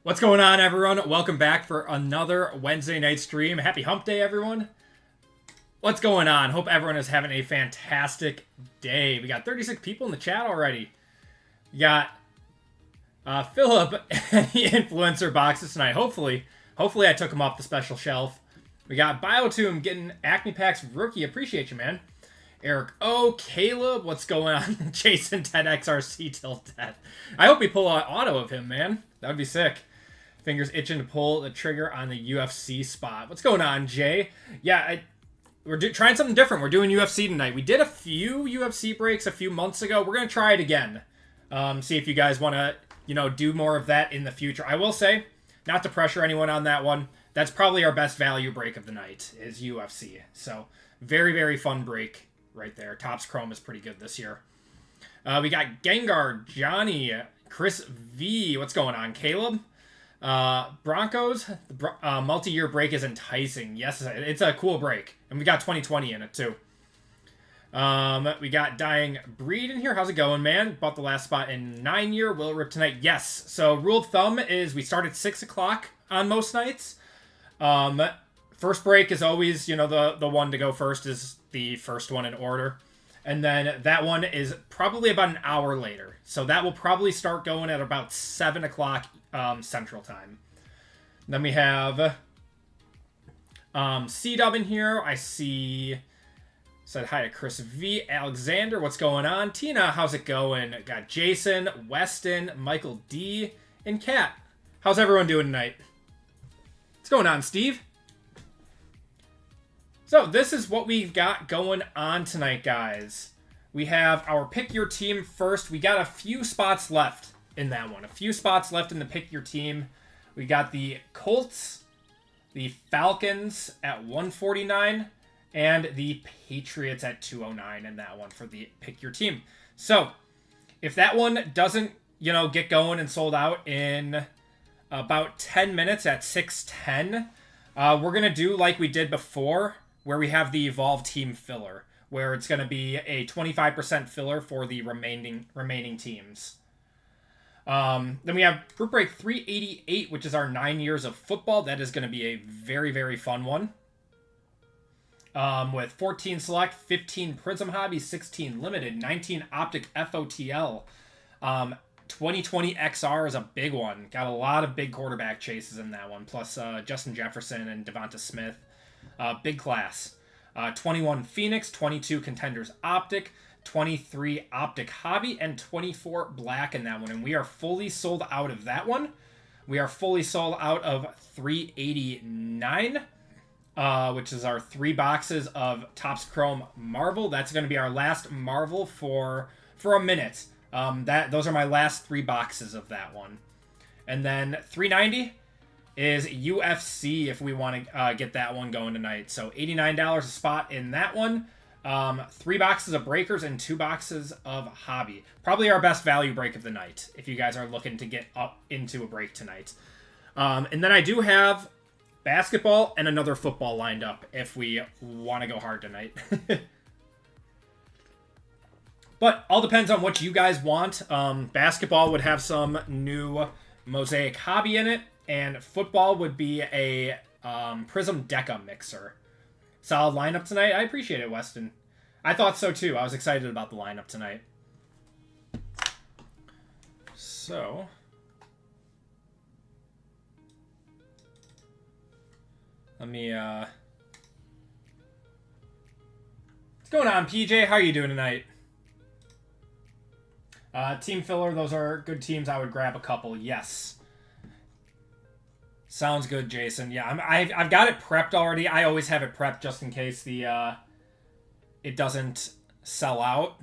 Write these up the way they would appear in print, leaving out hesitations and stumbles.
What's going on, everyone? Welcome back for another Wednesday night stream. Happy hump day, everyone. What's going on? Hope everyone is having a fantastic day. We got 36 people in the chat already. We got Philip and the influencer boxes tonight. Hopefully I took them off the special shelf. We got Biotomb getting Acme Packs rookie. Appreciate you, man. Eric O, Caleb, what's going on? Jason 10XRC till death. I hope we pull an auto of him, man. That would be sick. Fingers itching to pull the trigger on the UFC spot. What's going on, Jay? Yeah, we're trying something different. We're doing UFC tonight. We did a few UFC breaks a few months ago. We're going to try it again. See if you guys want to, do more of that in the future. I will say, not to pressure anyone on that one, that's probably our best value break of the night is UFC. So, very, very fun break right there. Topps Chrome is pretty good this year. We got Gengar, Johnny, Chris V. What's going on, Caleb? Broncos, the multi-year break is enticing. Yes, it's a cool break. And we got 2020 in it, too. We got Dying Breed in here. How's it going, man? Bought the last spot in 9-year. Will it rip tonight? Yes. So, rule of thumb is we start at 6 o'clock on most nights. First break is always, the one to go first is the first one in order. And then that one is probably about an hour later. So that will probably start going at about 7 o'clock Central Time. Then we have C-Dub in here. I see... Said hi to Chris V. Alexander, what's going on? Tina, how's it going? Got Jason, Weston, Michael D, and Kat. How's everyone doing tonight? What's going on, Steve? So this is what we've got going on tonight, guys. We have our Pick Your Team first. We got a few spots left in that one. A few spots left in the Pick Your Team. We got the Colts, the Falcons at 149, and the Patriots at 209 in that one for the Pick Your Team. So if that one doesn't, get going and sold out in about 10 minutes at 6:10, we're going to do like we did before, where we have the Evolve Team filler, where it's going to be a 25% filler for the remaining teams. Then we have Group Break 388, which is our 9 years of football. That is going to be a very, very fun one. With 14 Select, 15 Prism Hobby, 16 Limited, 19 Optic FOTL. 2020 XR is a big one. Got a lot of big quarterback chases in that one, plus Justin Jefferson and Devonta Smith. Big class. 21 Phoenix, 22 Contenders Optic, 23 Optic Hobby, and 24 Black in that one. And we are fully sold out of that one. We are fully sold out of 389, which is our 3 boxes of Topps Chrome Marvel. That's going to be our last Marvel for a minute. Those are my last 3 boxes of that one. And then 390 is UFC if we want to get that one going tonight. So $89 a spot in that one. 3 boxes of Breakers and 2 boxes of Hobby. Probably our best value break of the night if you guys are looking to get up into a break tonight. And then I do have basketball and another football lined up if we want to go hard tonight. But all depends on what you guys want. Basketball would have some new Mosaic Hobby in it, and football would be a Prism Deca mixer. Solid lineup tonight. I appreciate it, Weston. I thought so too. I was excited about the lineup tonight. So, let me what's going on, PJ? How are you doing tonight? Team filler, those are good teams. I would grab a couple. Yes. Sounds good, Jason. Yeah, I've got it prepped already. I always have it prepped just in case it doesn't sell out.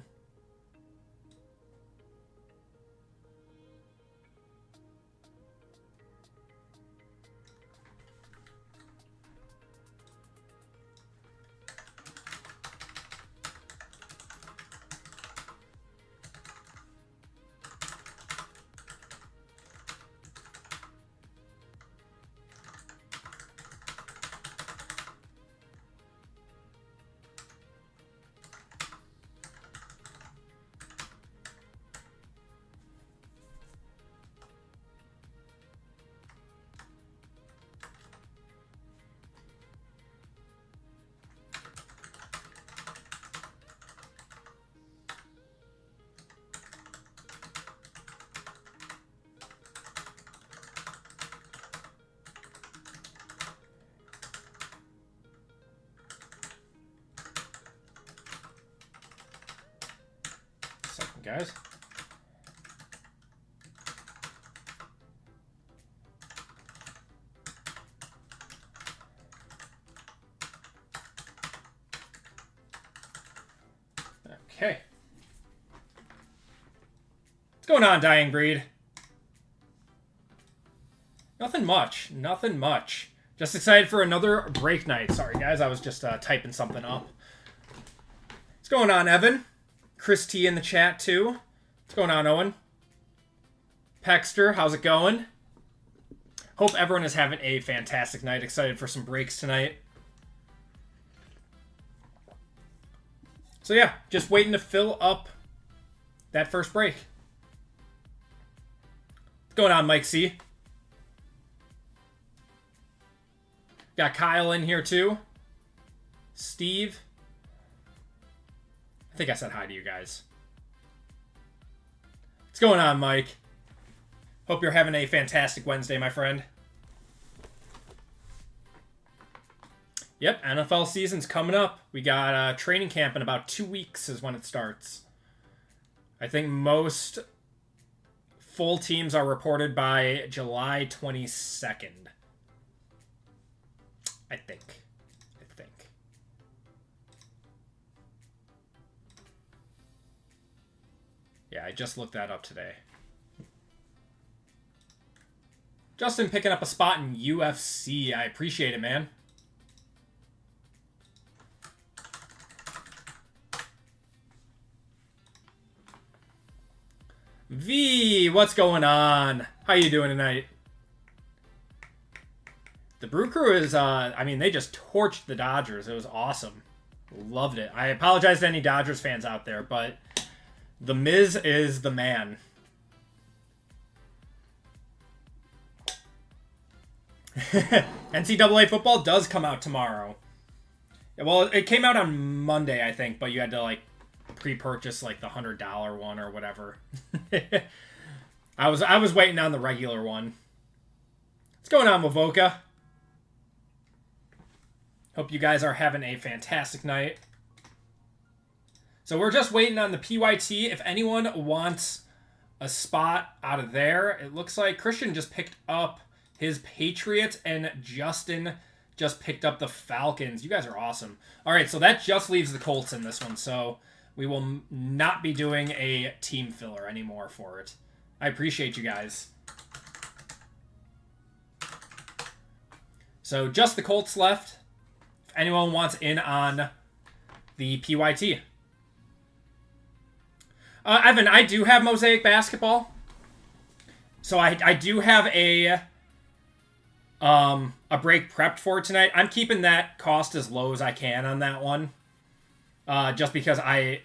guys. Okay. What's going on, Dying Breed? Nothing much. Nothing much. Just excited for another break night. Sorry, guys. I was just typing something up. What's going on, Evan? Chris T in the chat, too. What's going on, Owen? Pexter, how's it going? Hope everyone is having a fantastic night. Excited for some breaks tonight. So, yeah. Just waiting to fill up that first break. What's going on, Mike C? Got Kyle in here, too. Steve. I think I said hi to you guys. What's going on, Mike? Hope you're having a fantastic Wednesday, my friend. Yep, NFL season's coming up. We got training camp in about 2 weeks is when it starts. I think most full teams are reported by July 22nd. I think. Yeah, I just looked that up today. Justin picking up a spot in UFC. I appreciate it, man. V, what's going on? How you doing tonight? The Brew Crew is, I mean, they just torched the Dodgers. It was awesome. Loved it. I apologize to any Dodgers fans out there, but The Miz is the man. NCAA football does come out tomorrow. Well, it came out on Monday, I think, but you had to, like, pre-purchase, like, the $100 one or whatever. I was waiting on the regular one. What's going on, Mavoka? Hope you guys are having a fantastic night. So we're just waiting on the PYT. If anyone wants a spot out of there, it looks like Christian just picked up his Patriots and Justin just picked up the Falcons. You guys are awesome. All right, so that just leaves the Colts in this one. So we will not be doing a team filler anymore for it. I appreciate you guys. So just the Colts left. If anyone wants in on the PYT. Evan, I do have Mosaic basketball. So I do have a break prepped for tonight. I'm keeping that cost as low as I can on that one. Just because I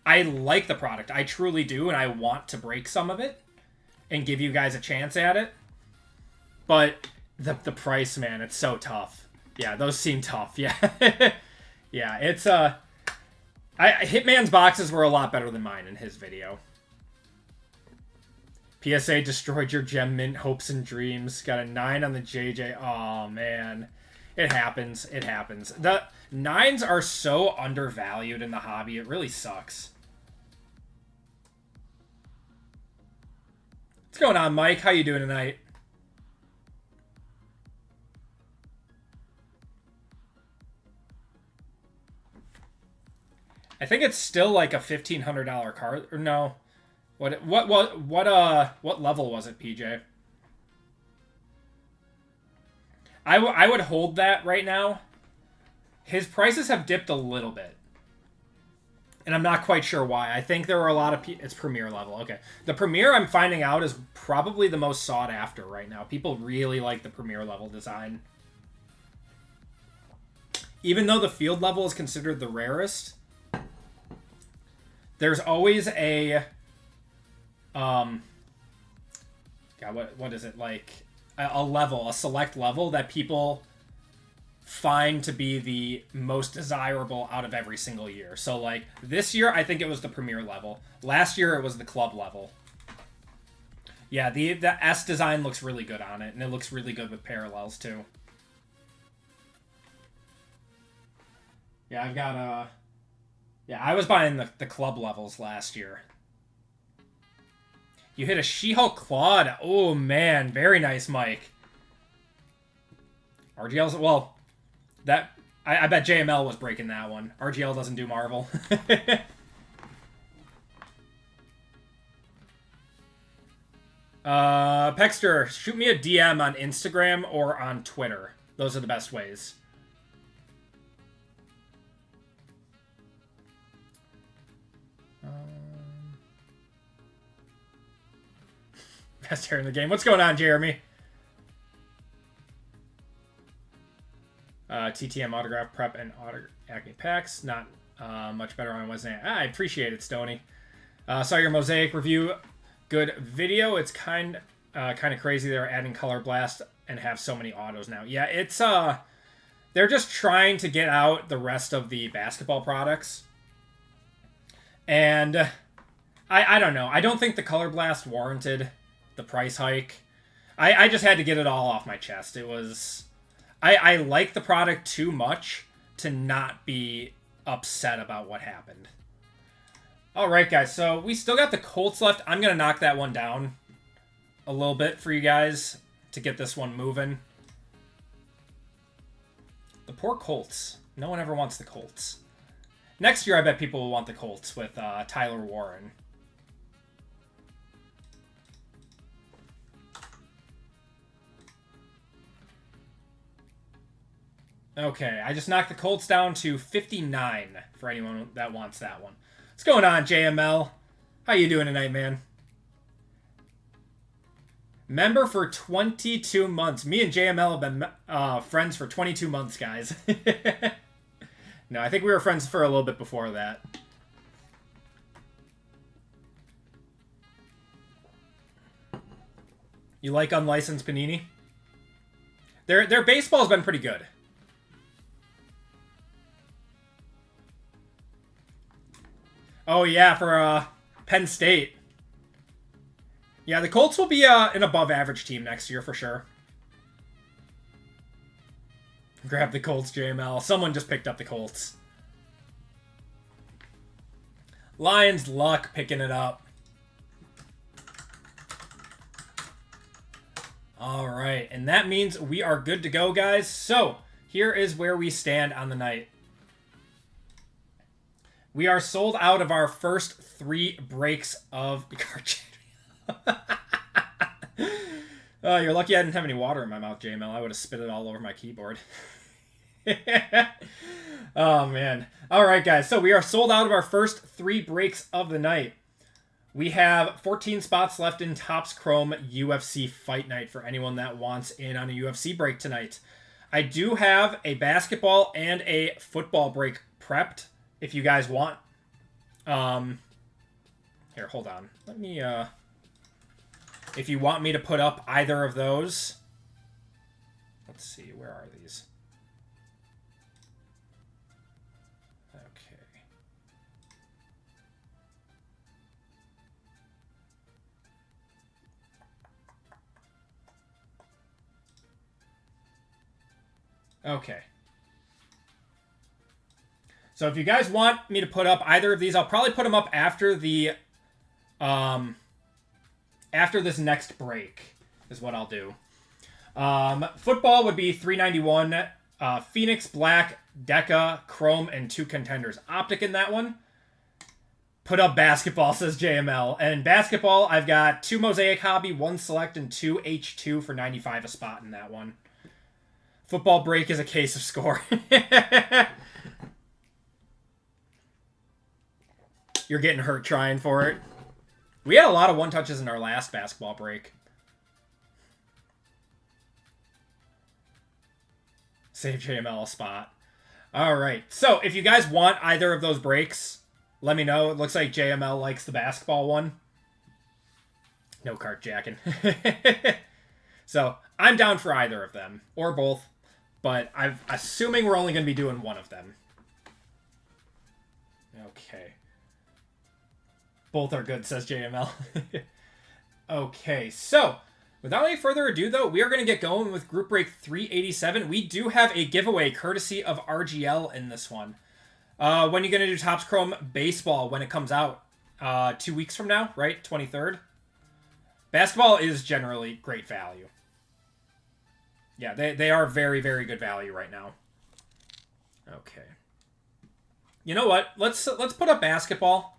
like the product. I truly do, and I want to break some of it and give you guys a chance at it. But the price, man, it's so tough. Yeah, those seem tough. Yeah. Yeah, it's Hitman's boxes were a lot better than mine in his video. PSA destroyed your gem mint hopes and dreams. Got a 9 on the JJ. Oh, man. It happens. It happens. The 9s are so undervalued in the hobby. It really sucks. What's going on, Mike? How you doing tonight? I think it's still like a $1,500 card. Or no. What level was it, PJ? I would hold that right now. His prices have dipped a little bit. And I'm not quite sure why. I think there were a lot of it's Premier level. Okay. The Premier, I'm finding out, is probably the most sought after right now. People really like the Premier level design. Even though the field level is considered the rarest, there's always a God, what is it, like a select level that people find to be the most desirable out of every single year. So like this year, I think it was the Premier level. Last year, it was the Club level. Yeah, the S design looks really good on it, and it looks really good with parallels too. Yeah, I've got yeah, I was buying the Club levels last year. You hit a She-Hulk Claude. Oh, man. Very nice, Mike. RGL's... Well, that... I bet JML was breaking that one. RGL doesn't do Marvel. Pexter, shoot me a DM on Instagram or on Twitter. Those are the best ways. Best hair in the game. What's going on, Jeremy? TTM autograph prep and Acme packs. Not much better on Wednesday. I appreciate it, Stoney. Saw your Mosaic review. Good video. It's kind of crazy they're adding Color Blast and have so many autos now. Yeah, it's they're just trying to get out the rest of the basketball products. And I don't know. I don't think the Color Blast warranted the price hike. I just had to get it all off my chest. It was... I like the product too much to not be upset about what happened. All right, guys. So we still got the Colts left. I'm going to knock that one down a little bit for you guys to get this one moving. The poor Colts. No one ever wants the Colts. Next year, I bet people will want the Colts with Tyler Warren. Okay, I just knocked the Colts down to 59 for anyone that wants that one. What's going on, JML? How you doing tonight, man? Member for 22 months. Me and JML have been friends for 22 months, guys. No, I think we were friends for a little bit before that. You like unlicensed Panini? Their baseball's been pretty good. Oh, yeah, for Penn State. Yeah, the Colts will be an above-average team next year for sure. Grab the Colts, JML. Someone just picked up the Colts. Lions luck picking it up. All right, and that means we are good to go, guys. So, here is where we stand on the night. We are sold out of our first 3 breaks of the card. Oh, you're lucky I didn't have any water in my mouth, JML. I would have spit it all over my keyboard. Oh, man. All right, guys. So we are sold out of our first 3 breaks of the night. We have 14 spots left in Topps Chrome UFC Fight Night for anyone that wants in on a UFC break tonight. I do have a basketball and a football break prepped if you guys want. Here, hold on. Let me, if you want me to put up either of those. Let's see, where are these? Okay. Okay. So if you guys want me to put up either of these, I'll probably put them up after the, after this next break is what I'll do. Football would be $391, Phoenix, Black, Deca, Chrome, and 2 Contenders. Optic in that one. Put up basketball, says JML. And basketball, I've got 2 Mosaic Hobby, 1 Select, and 2 H2 for 95 a spot in that one. Football break is a case of score. You're getting hurt trying for it. We had a lot of 1-touches in our last basketball break. Save JML a spot. All right. So if you guys want either of those breaks, let me know. It looks like JML likes the basketball one. No cart jacking. So I'm down for either of them or both, but I'm assuming we're only going to be doing one of them. Okay. Both are good, says JML. Okay, so without any further ado, though, we are going to get going with Group Break 387. We do have a giveaway courtesy of RGL in this one. When are you going to do Topps Chrome Baseball when it comes out? 2 weeks from now, right? 23rd? Basketball is generally great value. Yeah, they are very, very good value right now. Okay. You know what? Let's put up basketball.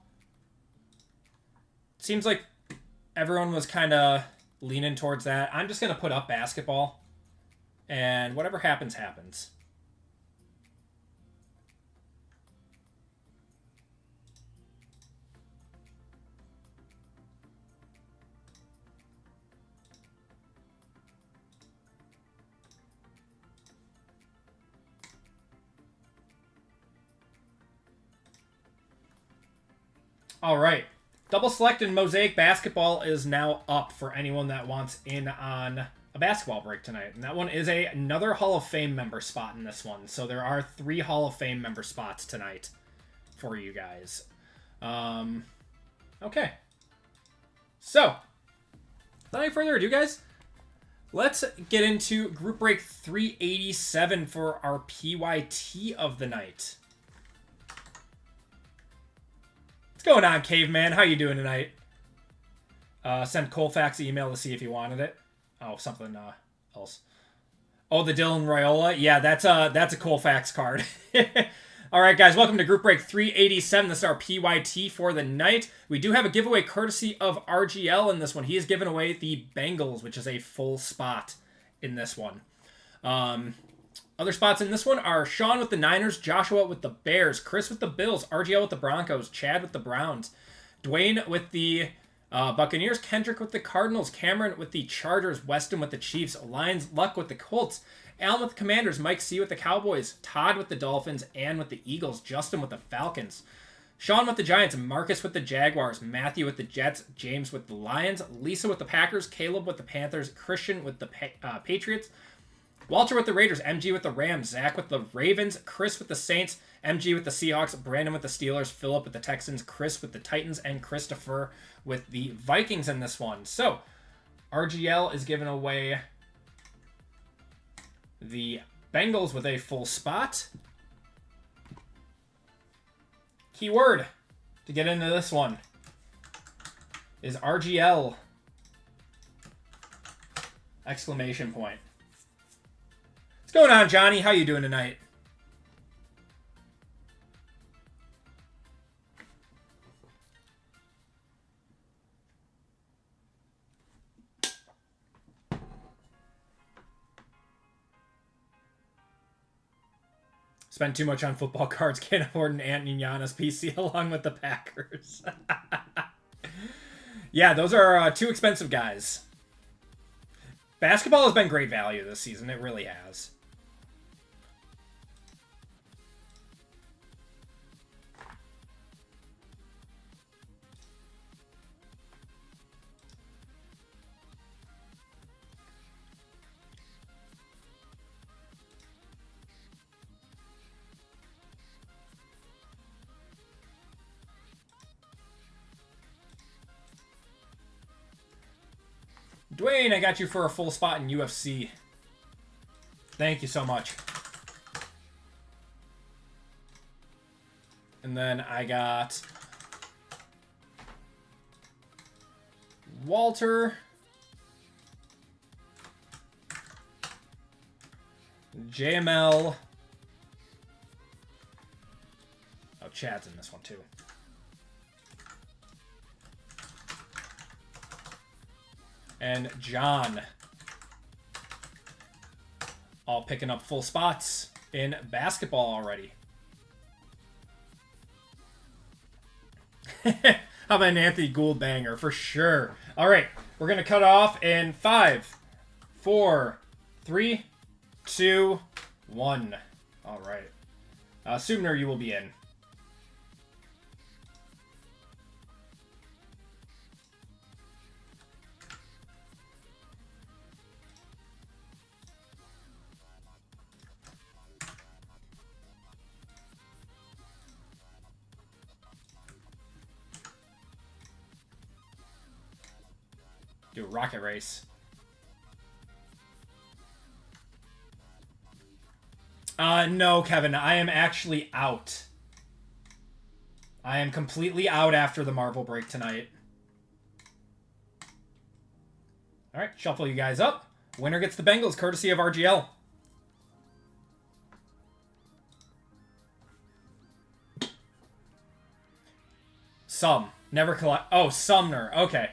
Seems like everyone was kind of leaning towards that. I'm just going to put up basketball. And whatever happens, happens. All right. Double select in Mosaic basketball is now up for anyone that wants in on a basketball break tonight. And that one is another Hall of Fame member spot in this one. So there are 3 Hall of Fame member spots tonight for you guys. Okay. So, without any further ado, guys, let's get into group break 387 for our PYT of the night. What's going on, Caveman? How you doing tonight? Sent Colfax email to see if he wanted it. Oh, something else. Oh, the Dylan Raiola. Yeah, that's a Colfax card. All right, guys, welcome to Group Break 387. This is our PYT for the night. We do have a giveaway courtesy of RGL in this one. He is giving away the Bengals, which is a full spot in this one. Other spots in this one are Sean with the Niners, Joshua with the Bears, Chris with the Bills, RGL with the Broncos, Chad with the Browns, Dwayne with the Buccaneers, Kendrick with the Cardinals, Cameron with the Chargers, Weston with the Chiefs, Lions, Luck with the Colts, Alan with the Commanders, Mike C with the Cowboys, Todd with the Dolphins, Ann with the Eagles, Justin with the Falcons, Sean with the Giants, Marcus with the Jaguars, Matthew with the Jets, James with the Lions, Lisa with the Packers, Caleb with the Panthers, Christian with the Patriots, Walter with the Raiders, MG with the Rams, Zach with the Ravens, Chris with the Saints, MG with the Seahawks, Brandon with the Steelers, Philip with the Texans, Chris with the Titans, and Christopher with the Vikings in this one. So, RGL is giving away the Bengals with a full spot. Keyword to get into this one is RGL! Exclamation point. What's going on, Johnny? How you doing tonight? Spent too much on football cards. Can't afford an Anthony Giannis PC along with the Packers. Yeah, those are two expensive guys. Basketball has been great value this season. It really has. Dwayne, I got you for a full spot in UFC. Thank you so much. And then I got Walter, JML. Oh, Chad's in this one too. And John. All picking up full spots in basketball already. How about an Anthony Gould banger? For sure. All right. We're going to cut off in 5, 4, 3, 2, 1. All right. Subner, you will be in. Do a rocket race. No, Kevin. I am actually out. I am completely out after the Marvel break tonight. All right, shuffle you guys up. Winner gets the Bengals, courtesy of RGL. Never collect. Oh, Sumner. Okay.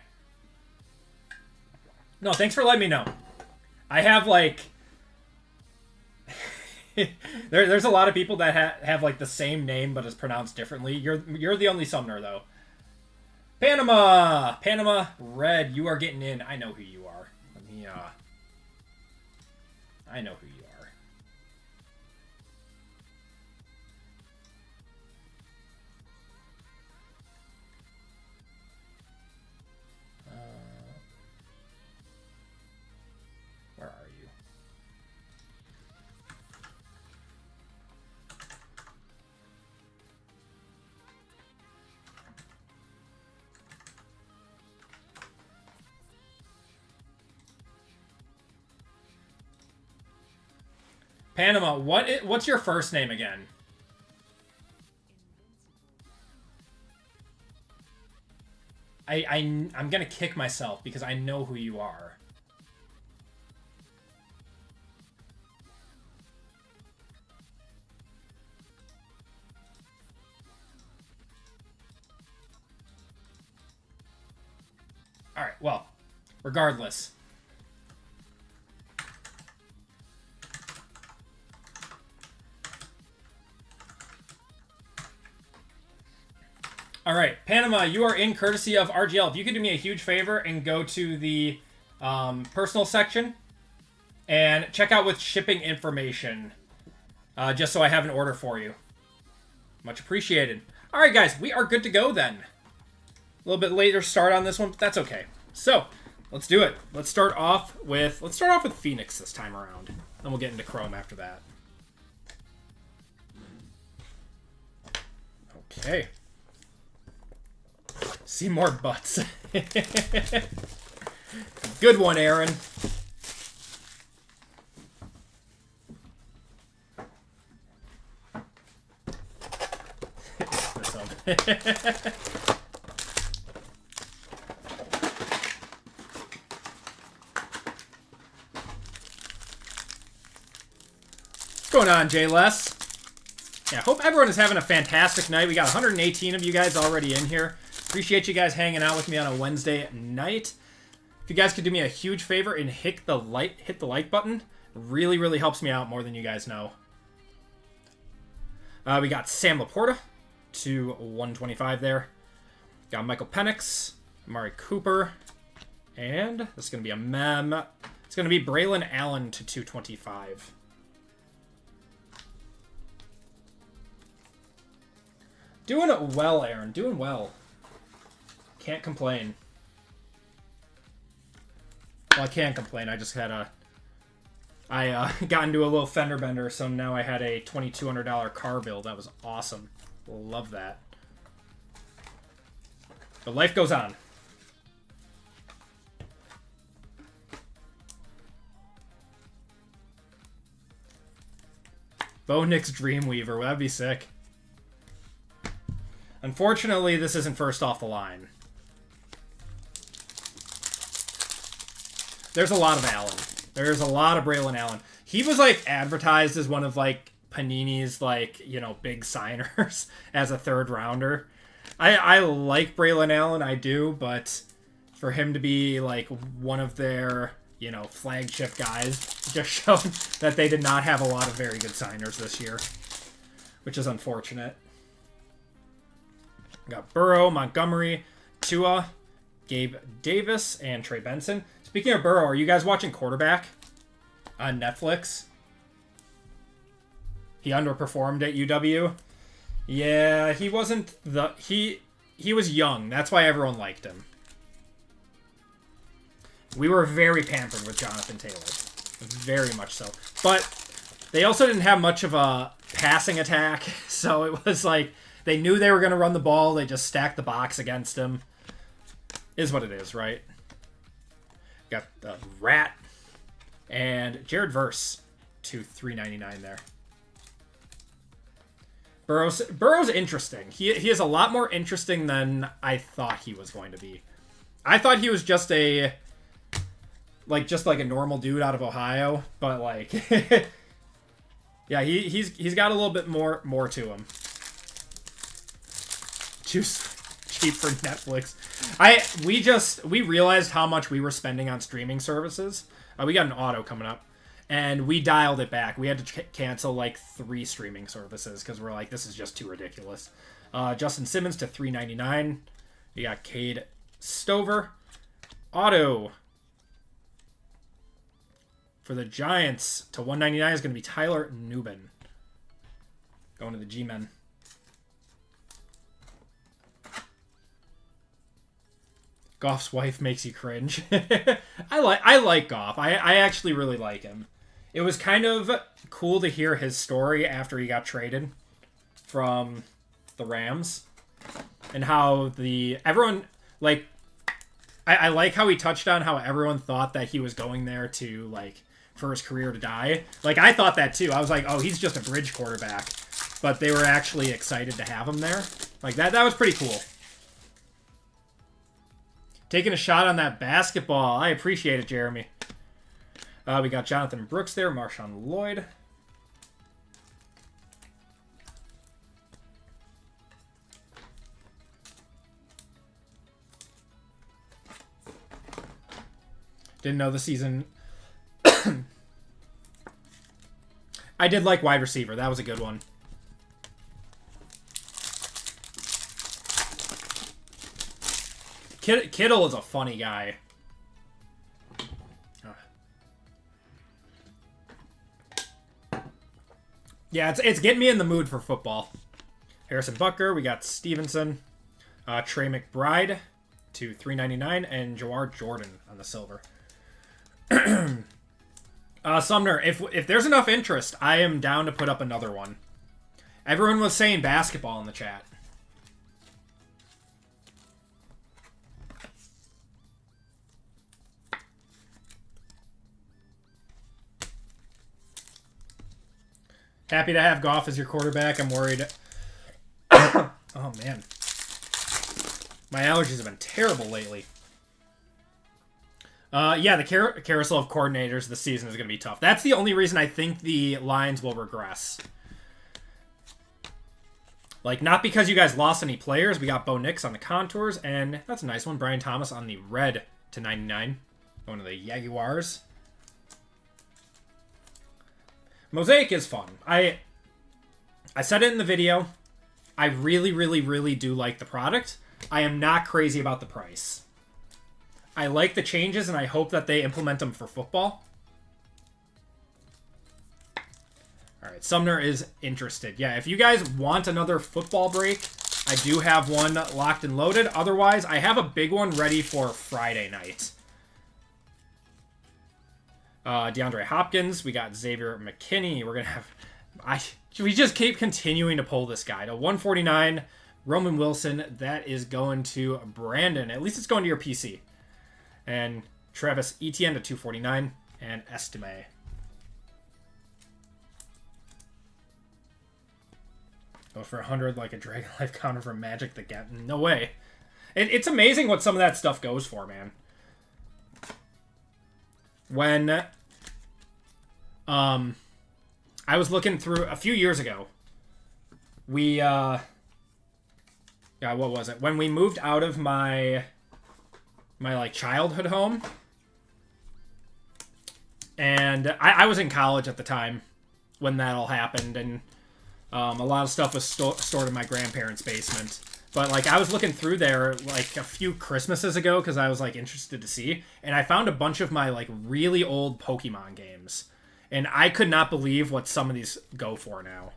No, thanks for letting me know. I have, like... there's a lot of people that have like, the same name, but it's pronounced differently. You're the only Sumner, though. Panama! Panama Red, you are getting in. I know who you are. Let me, I know who you are. Where are you? Panama, what's your first name again? I'm gonna kick myself because I know who you are. Alright, well, regardless. All right, Panama, you are in courtesy of RGL. If you could do me a huge favor and go to the personal section and check out with shipping information, just so I have an order for you. Much appreciated. All right, guys, we are good to go then. A little bit later start on this one, but that's okay. So let's do it. Let's start off with Phoenix this time around. Then we'll get into Chrome after that. Okay. See more butts. Good one, Aaron. What's going on, Jay Les? Yeah, hope everyone is having a fantastic night. We got 118 of you guys already in here. Appreciate you guys hanging out with me on a Wednesday night. If you guys could do me a huge favor and hit the like button, really, really helps me out more than you guys know. We got Sam Laporta to 125 there. Got Michael Penix, Amari Cooper, and this is going to be a mem. It's going to be Braylon Allen to 225. Doing well, Aaron. Doing well. Can't complain. Well, I can't complain. I just had I got into a little fender bender, so now I had a $2,200 car bill. That was awesome. Love that. But life goes on. Bo Nix Dreamweaver. That'd be sick. Unfortunately, this isn't first off the line. There's a lot of Allen. There's a lot of Braylon Allen. He was, like, advertised as one of, like, Panini's, like, you know, big signers as a third rounder. I like Braylon Allen, I do, but for him to be, like, one of their, you know, flagship guys just showed that they did not have a lot of very good signers this year, which is unfortunate. We got Burrow, Montgomery, Tua, Gabe Davis, and Trey Benson. Speaking of Burrow, are you guys watching Quarterback on Netflix? He underperformed at UW. Yeah, he wasn't the... He was young. That's why everyone liked him. We were very pampered with Jonathan Taylor. Very much so. But they also didn't have much of a passing attack, so it was like... They knew they were going to run the ball. They just stacked the box against him. Is what it is, right? Got the Rat and Jared Verse to 399 there. Burrow's interesting. He is a lot more interesting than I thought he was going to be. I thought he was just a like just like a normal dude out of Ohio, but like yeah, he's got a little bit more to him. Juice cheap for Netflix. We realized how much we were spending on streaming services. We got an auto coming up, and we dialed it back. We had to cancel like 3 streaming services because we're like, this is just too ridiculous. Justin Simmons to $3.99. We got Cade Stover. Auto for the Giants to $1.99 is going to be Tyler Nubin. Going to the G-Men. Goff's wife makes you cringe. I like Goff. I actually really like him. It was kind of cool to hear his story after he got traded from the Rams, and how everyone like. I like how he touched on how everyone thought that he was going there to like for his career to die. Like I thought that too. I was like, oh, he's just a bridge quarterback, but they were actually excited to have him there. Like that was pretty cool. Taking a shot on that basketball. I appreciate it, Jeremy. We got Jonathan Brooks there. Marshawn Lloyd. Didn't know the season. I did like wide receiver. That was a good one. Kittle is a funny guy. Yeah, it's getting me in the mood for football. Harrison Butker, we got Stevenson, Trey McBride to $3.99, and Jawar Jordan on the silver. Sumner, if there's enough interest, I am down to put up another one. Everyone was saying basketball in the chat. Happy to have Goff as your quarterback. I'm worried. Oh, man. My allergies have been terrible lately. Yeah, the carousel of coordinators this season is going to be tough. That's the only reason I think the Lions will regress. Like, not because you guys lost any players. We got Bo Nix on the contours, and that's a nice one. Brian Thomas on the red to 99. Going to the Jaguars. Mosaic is fun. I said it in the video. I really, really, really do like the product. I am not crazy about the price. I like the changes, and I hope that they implement them for football. All right, Sumner is interested. Yeah, if you guys want another football break, I do have one locked and loaded. Otherwise, I have a big one ready for Friday night. DeAndre Hopkins. We got Xavier McKinney. We're going to have... we just keep continuing to pull this guy. To 149, Roman Wilson. That is going to Brandon. At least it's going to your PC. And Travis Etienne to 249. And Estime. Go for 100 like a Dragon Life counter from Magic the Gathering. No way. It's amazing what some of that stuff goes for, man. When I was looking through a few years ago, we yeah, what was it? When we moved out of my like childhood home, and I was in college at the time when that all happened, and a lot of stuff was stored in my grandparents' basement. But, like, I was looking through there, like, a few Christmases ago because I was, like, interested to see. And I found a bunch of my, like, really old Pokemon games. And I could not believe what some of these go for now.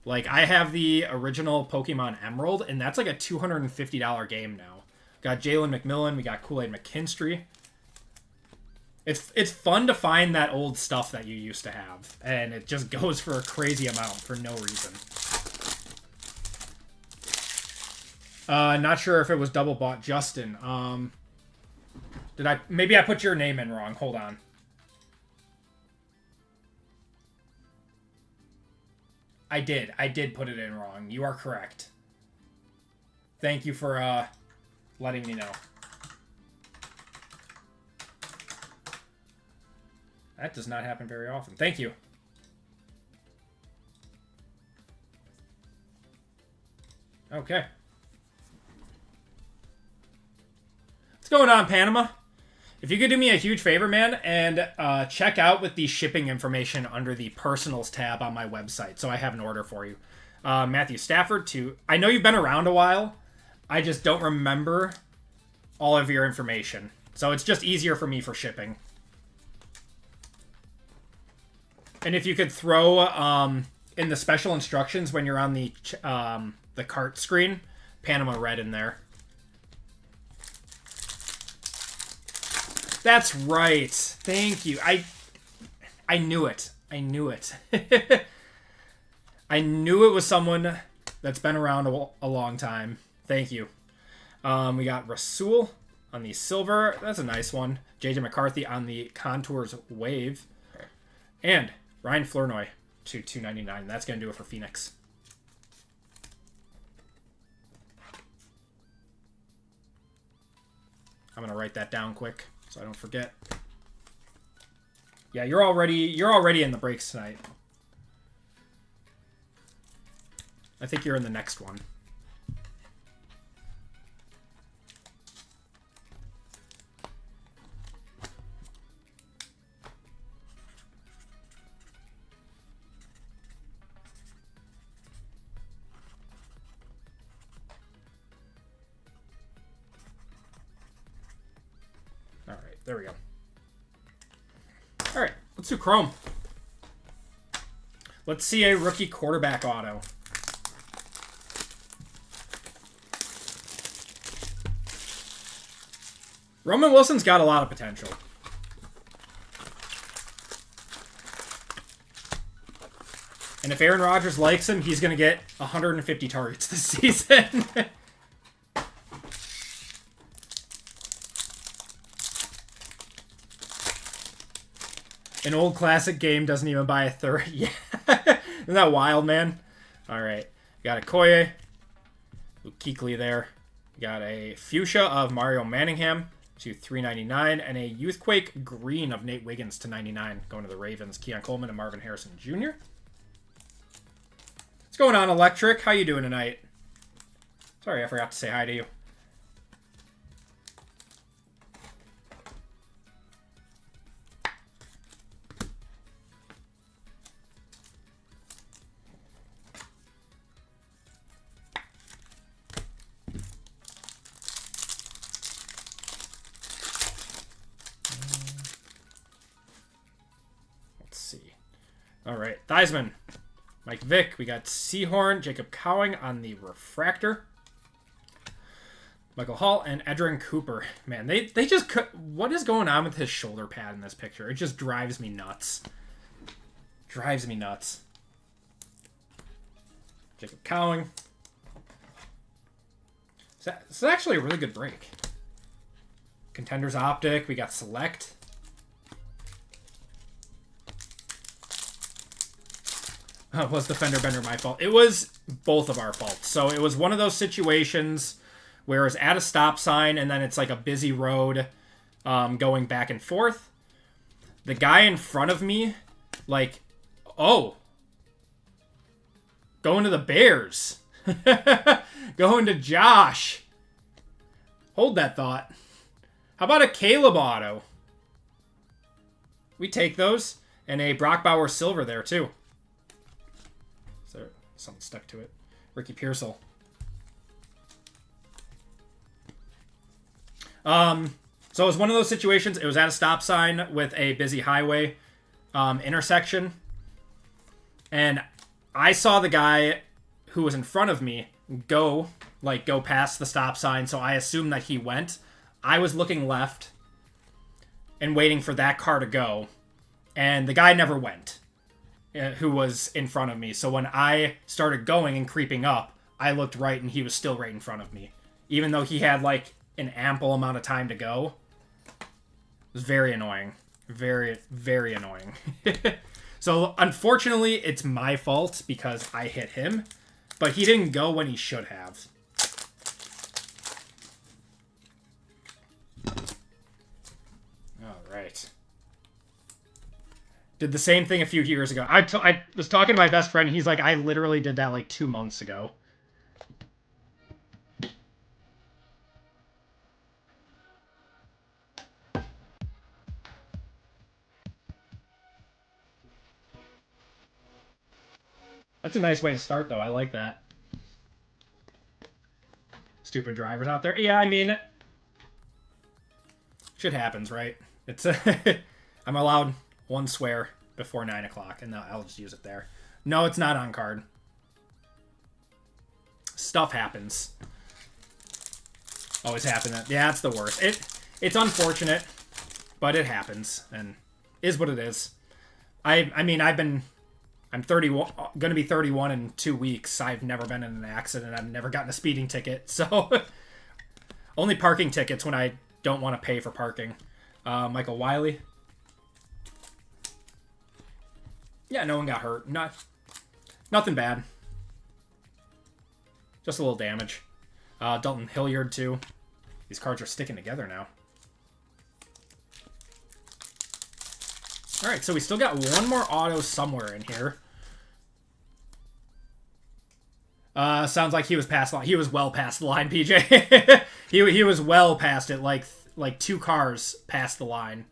Like, I have the original Pokemon Emerald, and that's, like, a $250 game now. Got Jalen McMillan. We got Kool-Aid McKinstry. It's fun to find that old stuff that you used to have. And it just goes for a crazy amount for no reason. Not sure if it was double bought. Justin. Maybe I put your name in wrong. Hold on. I did put it in wrong. You are correct. Thank you for letting me know. That does not happen very often. Thank you. Okay. What's going on, Panama? If you could do me a huge favor, man, and check out with the shipping information under the personals tab on my website, so I have an order for you. Matthew Stafford I know you've been around a while. I just don't remember all of your information. So it's just easier for me for shipping. And if you could throw in the special instructions when you're on the cart screen, Panama Red in there. That's right. Thank you. I knew it. I knew it. I knew it was someone that's been around a long time. Thank you. We got Rasul on the silver. That's a nice one. JJ McCarthy on the Contours Wave. And Ryan Flournoy to $2.99. That's going to do it for Phoenix. I'm going to write that down quick so I don't forget. Yeah, you're already in the breaks tonight. I think you're in the next one. All right, there we go. All right, let's do Chrome. Let's see a rookie quarterback auto. Roman Wilson's got a lot of potential. And if Aaron Rodgers likes him, he's going to get 150 targets this season. An old classic game doesn't even buy a third. Yeah. Isn't that wild, man? All right. Got a Koye. Luke Kuechly there. Got a Fuchsia of Mario Manningham to $3.99, and a Youthquake green of Nate Wiggins to $99, going to the Ravens. Keon Coleman and Marvin Harrison Jr. What's going on, Electric? How you doing tonight? Sorry, I forgot to say hi to you. All right, Theismann, Mike Vick. We got Seahorn, Jacob Cowing on the Refractor. Michael Hall and Edrin Cooper. Man, they just... What is going on with his shoulder pad in this picture? It just drives me nuts. Drives me nuts. Jacob Cowing. This is actually a really good break. Contenders Optic. We got Select. Was the fender bender my fault? It was both of our faults. So it was one of those situations where it's at a stop sign and then it's like a busy road going back and forth. The guy in front of me, like, oh, going to the Bears. Going to Josh. Hold that thought. How about a Caleb auto? We take those. And a Brock Bauer silver there, too. Something stuck to it. Ricky Pearsall. So it was one of those situations. It was at a stop sign with a busy highway intersection. And I saw the guy who was in front of me go past the stop sign. So I assumed that he went. I was looking left and waiting for that car to go. And the guy never went. Who was in front of me. So when I started going and creeping up, I looked right and he was still right in front of me. Even though he had like an ample amount of time to go. It was very annoying. Very, very annoying. So unfortunately, it's my fault because I hit him. But he didn't go when he should have. All right. Did the same thing a few years ago. I was talking to my best friend. He's like, I literally did that like 2 months ago. That's a nice way to start, though. I like that. Stupid drivers out there. Yeah, I mean, shit happens, right? It's I'm allowed one swear before 9 o'clock, and I'll just use it there. No, it's not on card. Stuff happens. Always happen. Yeah, it's the worst. It's unfortunate, but it happens, and is what it is. I mean, I'm 31, going to be 31 in 2 weeks. I've never been in an accident. I've never gotten a speeding ticket. So, only parking tickets when I don't want to pay for parking. Michael Wiley. Yeah, no one got hurt. Nothing bad. Just a little damage. Dalton Hilliard, too. These cards are sticking together now. All right, so we still got one more auto somewhere in here. Sounds like he was past the line. He was well past the line, PJ. he was well past it, like 2 cars past the line.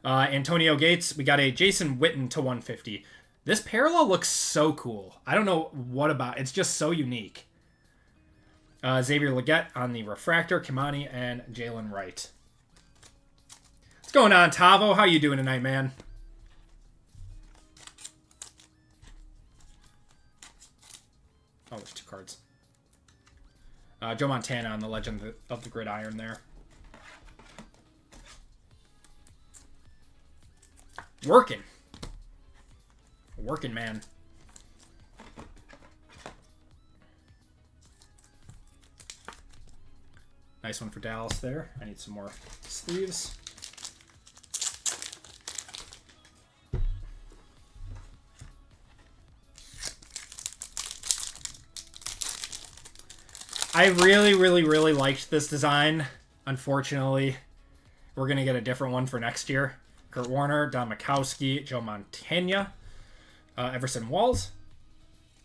Antonio Gates, we got a Jason Witten to 150. This parallel looks so cool. I don't know what about it's just so unique. Xavier Legette on the refractor, Kimani, and Jalen Wright. What's going on, Tavo? How you doing tonight, man? Oh, there's 2 cards. Joe Montana on the Legend of the Gridiron there. Working, man. Nice one for Dallas there. I need some more sleeves. I really, really, really liked this design. Unfortunately, we're going to get a different one for next year. Kurt Warner, Don Mikowski, Joe Montana, Everson Walls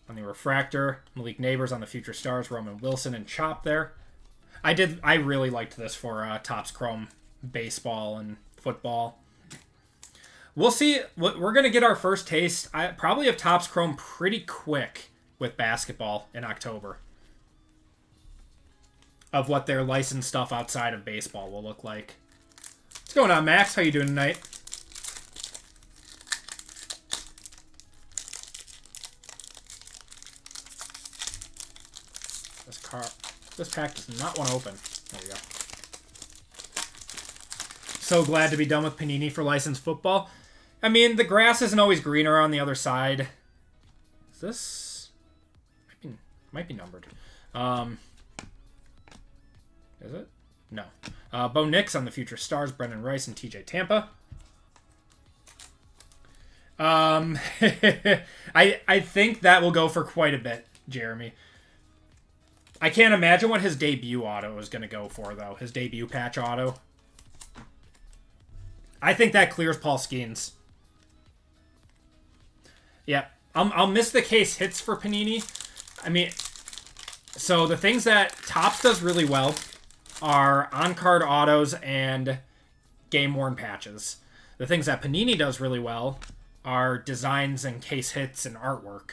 on the refractor, Malik Neighbors on the Future Stars, Roman Wilson and Chop there. I really liked this for Topps Chrome baseball and football. We'll see. We're going to get our first taste, probably of Topps Chrome pretty quick with basketball in October. Of what their licensed stuff outside of baseball will look like. What's going on, Max? How you doing tonight? This pack does not want to open. There we go. So glad to be done with Panini for licensed football. I mean, the grass isn't always greener on the other side. Is this... Might be numbered. Is it? No. Bo Nix on the Future Stars, Brendan Rice, and TJ Tampa. I think that will go for quite a bit, Jeremy. I can't imagine what his debut auto is going to go for, though. His debut patch auto. I think that clears Paul Skeens. Yeah. I'll miss the case hits for Panini. I mean, so the things that Topps does really well are on-card autos and game-worn patches. The things that Panini does really well are designs and case hits and artwork.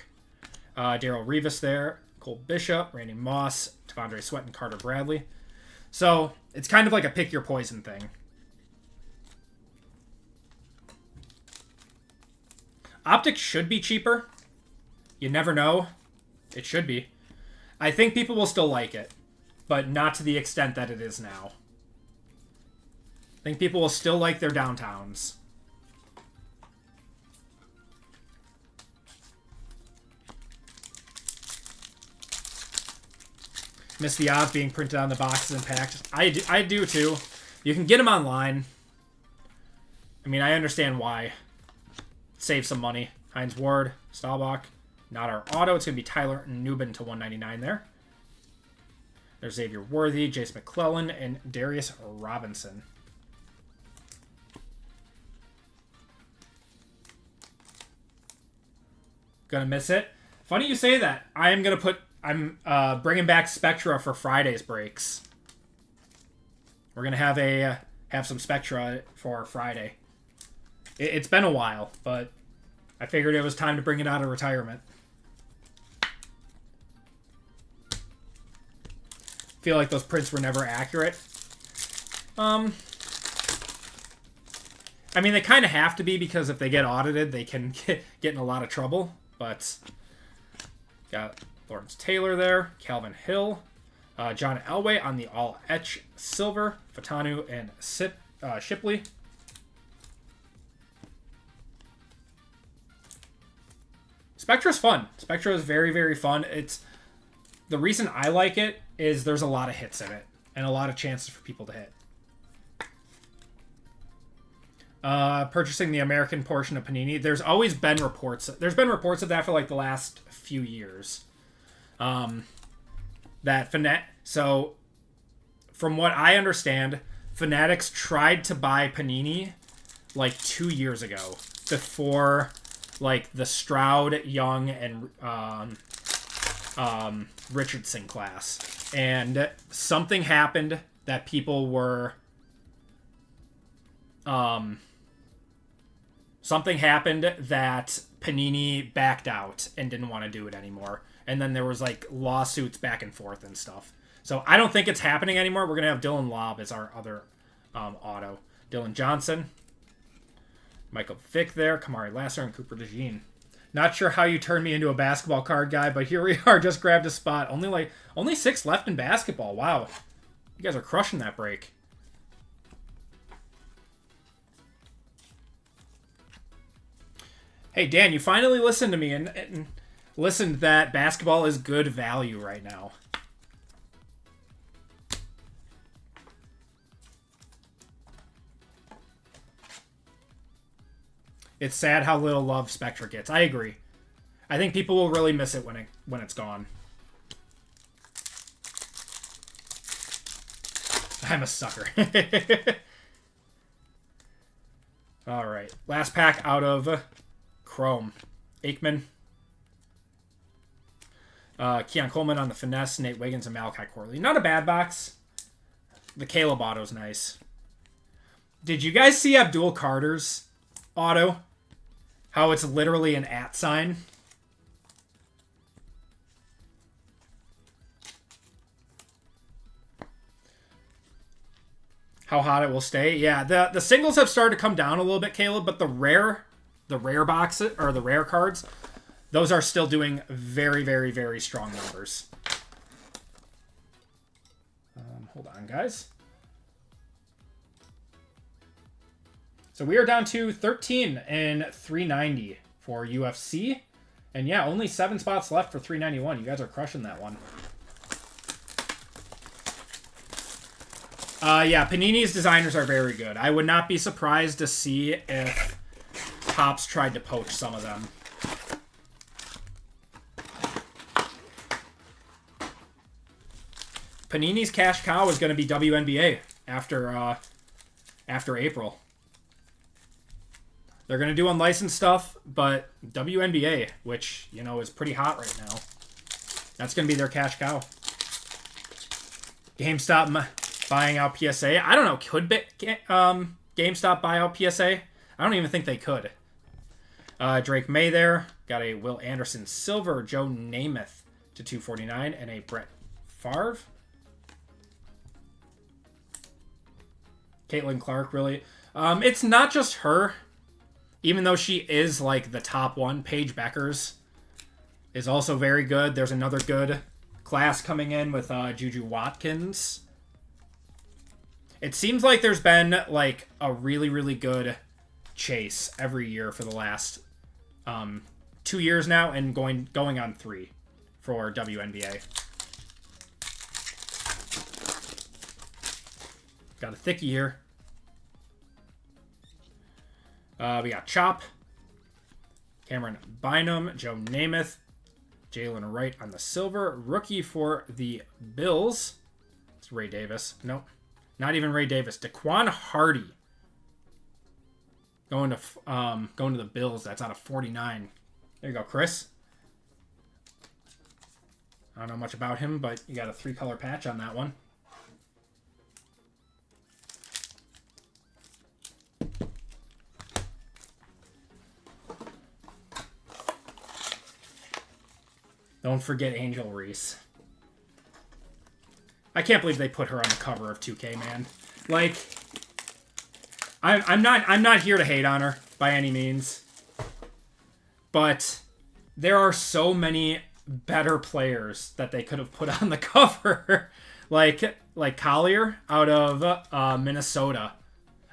Darrell Rivas there, Cole Bishop, Randy Moss, Tavondre Sweat, and Carter Bradley. So it's kind of like a pick-your-poison thing. Optics should be cheaper. You never know. It should be. I think people will still like it, but not to the extent that it is now. I think people will still like their downtowns. Miss the odds being printed on the boxes and packed. I do too. You can get them online. I mean, I understand why. Save some money. Heinz Ward, Staubach. Not our auto. It's going to be Tyler Nubin to 199 there. There's Xavier Worthy, Jace McClellan, and Darius Robinson. Gonna miss it. Funny you say that. I'm bringing back Spectra for Friday's breaks. We're gonna have some Spectra for Friday. It's been a while, but I figured it was time to bring it out of retirement. Feel like those prints were never accurate. I mean, they kind of have to be, because if they get audited, they can get in a lot of trouble. But got Lawrence Taylor there, Calvin Hill, John Elway on the all-etch silver, Fatanu and Shipley. Spectra's fun. Spectra is very, very fun. The reason I like it is there's a lot of hits in it and a lot of chances for people to hit. Purchasing the American portion of Panini. There's always been reports. There's been reports of that for like the last few years. So from what I understand, Fanatics tried to buy Panini like 2 years ago, before like the Stroud, Young, and Richardson class, and something happened that people were something happened that Panini backed out and didn't want to do it anymore, and then there was like lawsuits back and forth and stuff. So I don't think it's happening anymore. We're gonna have Dylan Lobb as our other auto. Dylan Johnson, Michael Vick there, Kamari Lasser, and Cooper DeJean. Not sure how you turned me into a basketball card guy, but here we are. Just grabbed a spot. Only 6 left in basketball. Wow, you guys are crushing that break. Hey Dan, you finally listened to me and listened that basketball is good value right now. It's sad how little love Spectra gets. I agree. I think people will really miss it when it's gone. I'm a sucker. All right. Last pack out of Chrome. Acme. Keon Coleman on the finesse. Nate Wiggins and Malachi Corley. Not a bad box. The Caleb auto's nice. Did you guys see Abdul Carter's auto? How it's literally an @ sign. How hot it will stay. Yeah, the singles have started to come down a little bit, Caleb, but the rare boxes, or the rare cards, those are still doing very, very, very strong numbers. Hold on, guys. So we are down to 13 and 390 for UFC. And yeah, only 7 spots left for 391. You guys are crushing that one. Yeah, Panini's designers are very good. I would not be surprised to see if Topps tried to poach some of them. Panini's cash cow is going to be WNBA after April. They're going to do unlicensed stuff, but WNBA, which, you know, is pretty hot right now, that's going to be their cash cow. GameStop buying out PSA. I don't know. Could GameStop buy out PSA? I don't even think they could. Drake May there. Got a Will Anderson silver, Joe Namath to 249, and a Brett Favre. Caitlin Clark, really. It's not just her. Even though she is like the top one, Paige Beckers is also very good. There's another good class coming in with Juju Watkins. It seems like there's been like a really, really good chase every year for the last 2 years now, and going on 3 for WNBA. Got a thickie here. We got Chop, Cameron Bynum, Joe Namath, Jalen Wright on the silver. Rookie for the Bills. It's Ray Davis. Nope. Not even Ray Davis. Daquan Hardy. Going to the Bills. That's out of 49. There you go, Chris. I don't know much about him, but you got a 3-color patch on that one. Don't forget Angel Reese. I can't believe they put her on the cover of 2K, man. Like, I'm not here to hate on her by any means, but there are so many better players that they could have put on the cover, like Collier out of Minnesota.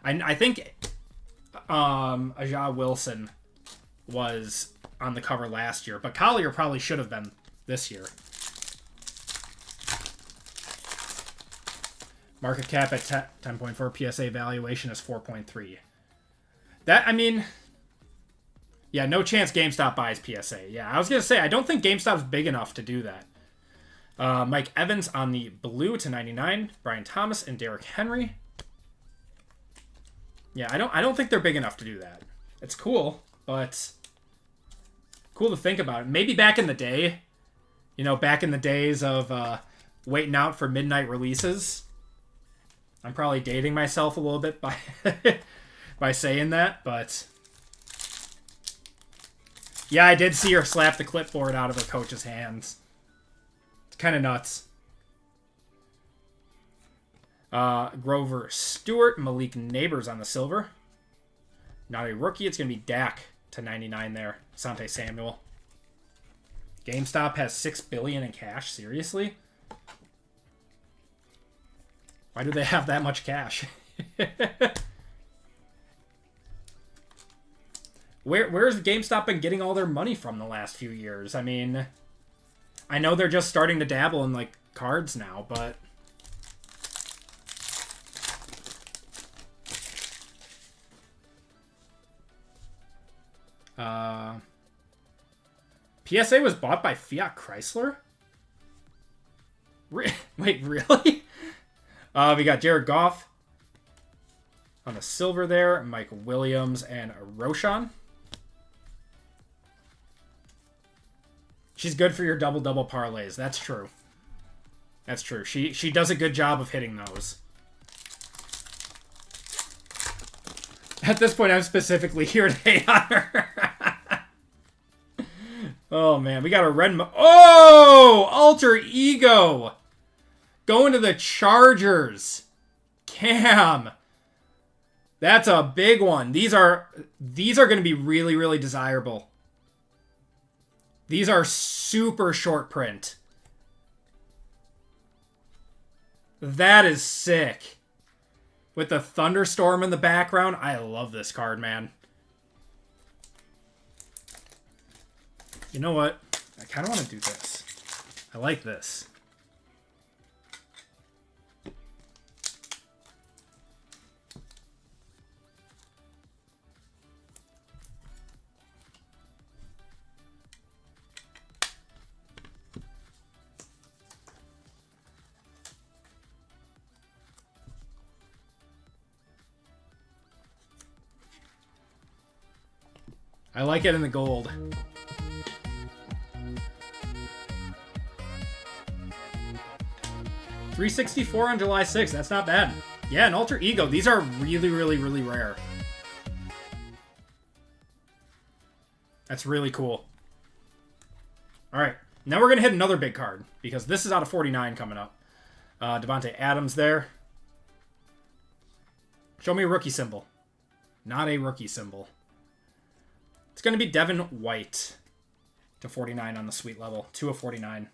I think Aja Wilson was on the cover last year, but Collier probably should have been this year. Market cap at 10.4, PSA valuation is 4.3. That, I mean, yeah, no chance GameStop buys PSA. Yeah, I was going to say, I don't think GameStop's big enough to do that. Mike Evans on the blue to 99, Brian Thomas and Derrick Henry. Yeah, I don't think they're big enough to do that. It's cool, but cool to think about. Maybe back in the day, you know, back in the days of waiting out for midnight releases. I'm probably dating myself a little bit by by saying that, but yeah, I did see her slap the clipboard out of her coach's hands. It's kind of nuts. Grover Stewart, Malik Neighbors on the silver. Not a rookie. It's going to be Dak to 99 there. Asante Samuel. GameStop has $6 billion in cash. Seriously? Why do they have that much cash? Where's GameStop been getting all their money from the last few years? I mean, I know they're just starting to dabble in, like, cards now, but PSA was bought by Fiat Chrysler? Wait, really? We got Jared Goff on the silver there, Mike Williams and Roshan. She's good for your double-double parlays. That's true. That's true. She does a good job of hitting those. At this point, I'm specifically here to hate on her. Oh, man. We got a red... Oh! Alter Ego! Going to the Chargers. Cam. That's a big one. These are going to be really, really desirable. These are super short print. That is sick. With the thunderstorm in the background. I love this card, man. You know what? I kind of want to do this. I like this. I like it in the gold. $364 on July 6th. That's not bad. Yeah, an Alter Ego. These are really, really, really rare. That's really cool. All right. Now we're going to hit another big card because this is out of 49 coming up. Devontae Adams there. Show me a rookie symbol. Not a rookie symbol. It's going to be Devin White to 49 on the sweet level. 2 of 49.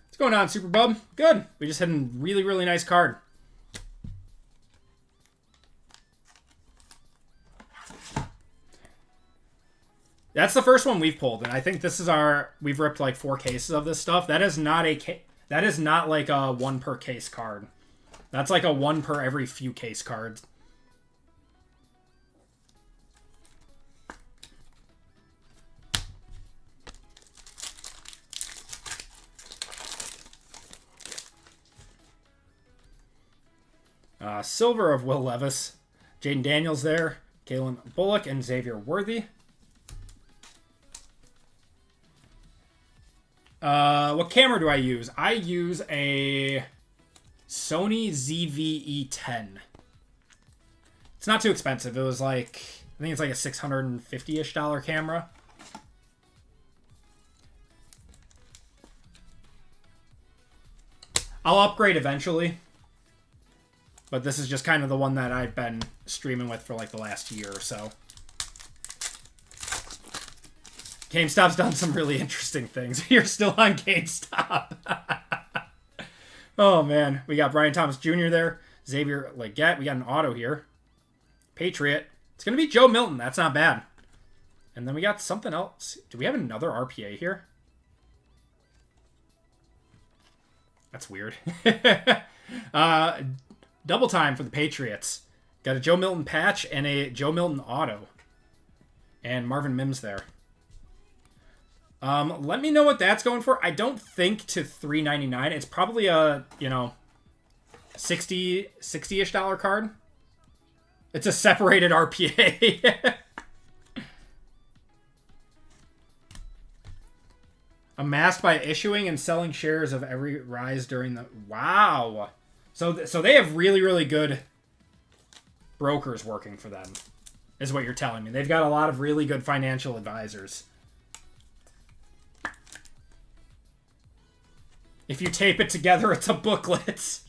What's going on, Super Bub? Good. We just hit a really, really nice card. That's the first one we've pulled, and I think this is we've ripped like 4 cases of this stuff. That is not like a 1 per case card. That's like a 1 per every few case cards. Silver of Will Levis. Jaden Daniels there. Kalen Bullock and Xavier Worthy. What camera do I use? I use a Sony ZV-E10. It's not too expensive. It was like, I think it's like a $650-ish camera. I'll upgrade eventually. But this is just kind of the one that I've been streaming with for like the last year or so. GameStop's done some really interesting things. You're still on GameStop. Oh, man. We got Brian Thomas Jr. there. Xavier Leggett. We got an auto here. Patriot. It's going to be Joe Milton. That's not bad. And then we got something else. Do we have another RPA here? That's weird. Double time for the Patriots. Got a Joe Milton patch and a Joe Milton auto. And Marvin Mims there. Let me know what that's going for. I don't think to $3.99. It's probably a, you know, $60-ish card. It's a separated RPA. Amassed by issuing and selling shares of every rise during the... Wow. So they have really, really good brokers working for them, is what you're telling me. They've got a lot of really good financial advisors. If you tape it together, it's a booklet.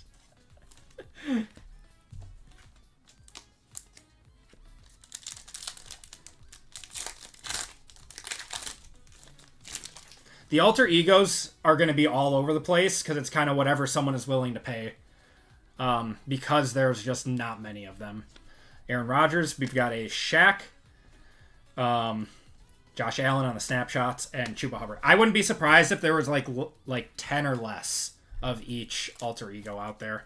The alter egos are going to be all over the place because it's kind of whatever someone is willing to pay. Because there's just not many of them. Aaron Rodgers, we've got a Shaq, Josh Allen on the snapshots, and Chuba Hubbard. I wouldn't be surprised if there was like 10 or less of each alter ego out there.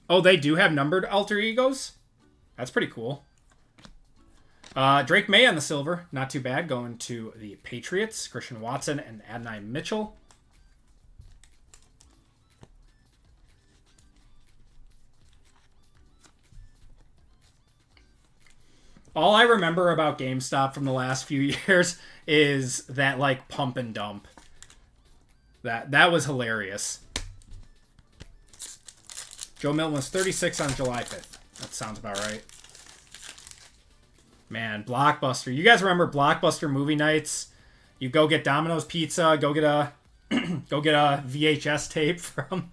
Oh, they do have numbered alter egos? That's pretty cool. Drake May on the silver. Not too bad. Going to the Patriots. Christian Watson and Adonai Mitchell. All I remember about GameStop from the last few years is that, like, pump and dump. That was hilarious. Joe Milton was 36 on July 5th. That sounds about right. Man, Blockbuster. You guys remember Blockbuster movie nights? You go get Domino's Pizza, go get a VHS tape from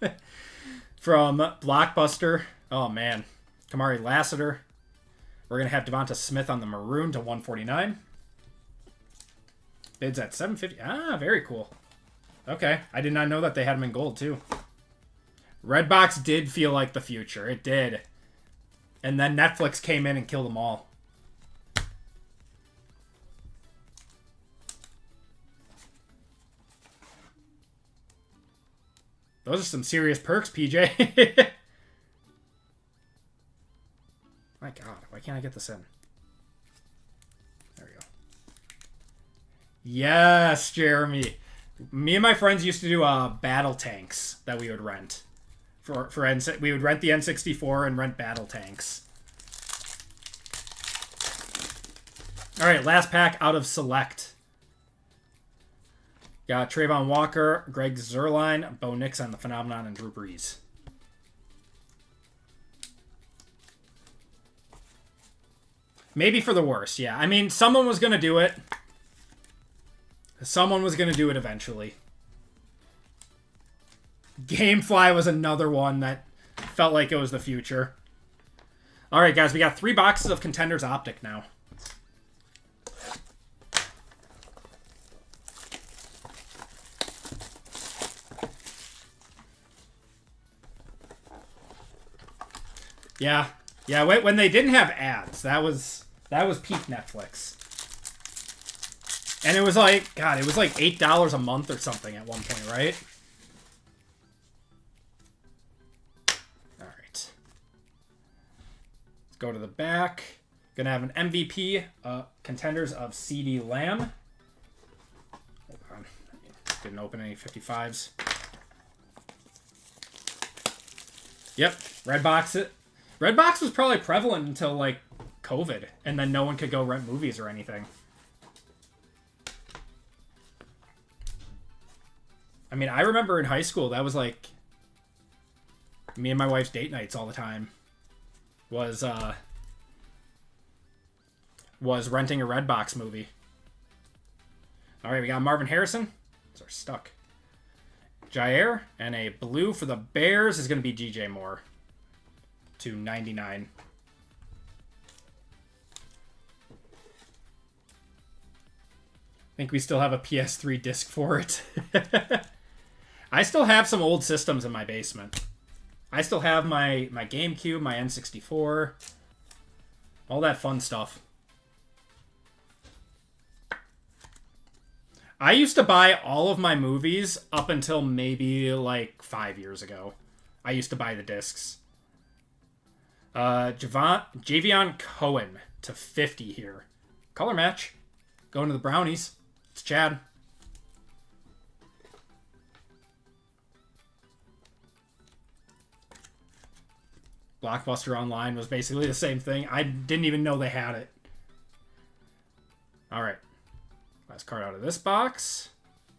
Blockbuster. Oh man. Kamari Lassiter. We're gonna have Devonta Smith on the maroon to 149. Bids at 750. Ah, very cool. Okay. I did not know that they had them in gold too. Redbox did feel like the future. It did. And then Netflix came in and killed them all. Those are some serious perks, PJ. My God, why can't I get this in? There we go. Yes, Jeremy. Me and my friends used to do battle tanks that we would rent. We would rent the N64 and rent battle tanks. All right, last pack out of Select. Got Trayvon Walker, Greg Zuerlein, Bo Nix on the Phenomenon, and Drew Brees. Maybe for the worst, yeah. I mean, someone was going to do it. Someone was going to do it eventually. Gamefly was another one that felt like it was the future. All right, guys, we got 3 boxes of Contenders Optic now. Yeah. Yeah, when they didn't have ads, that was peak Netflix. And it was like, God, it was like $8 a month or something at one point, right? All right. Let's go to the back. Gonna have an MVP, Contenders of CeeDee Lamb. Hold on. Didn't open any 55s. Yep, Redbox it. Redbox was probably prevalent until, like, COVID, and then no one could go rent movies or anything. I mean, I remember in high school, that was like me and my wife's date nights all the time. Was renting a Redbox movie. All right, we got Marvin Harrison. Those are stuck. Jair, and a blue for the Bears is going to be DJ Moore. To 99. I think we still have a PS3 disc for it. I still have some old systems in my basement. I still have my GameCube, my N64, all that fun stuff. I used to buy all of my movies up until maybe like 5 years ago. I used to buy the discs. Javion Cohen to 50 here. Color match. Going to the Brownies. It's Chad. Blockbuster Online was basically the same thing. I didn't even know they had it. All right. Last card out of this box.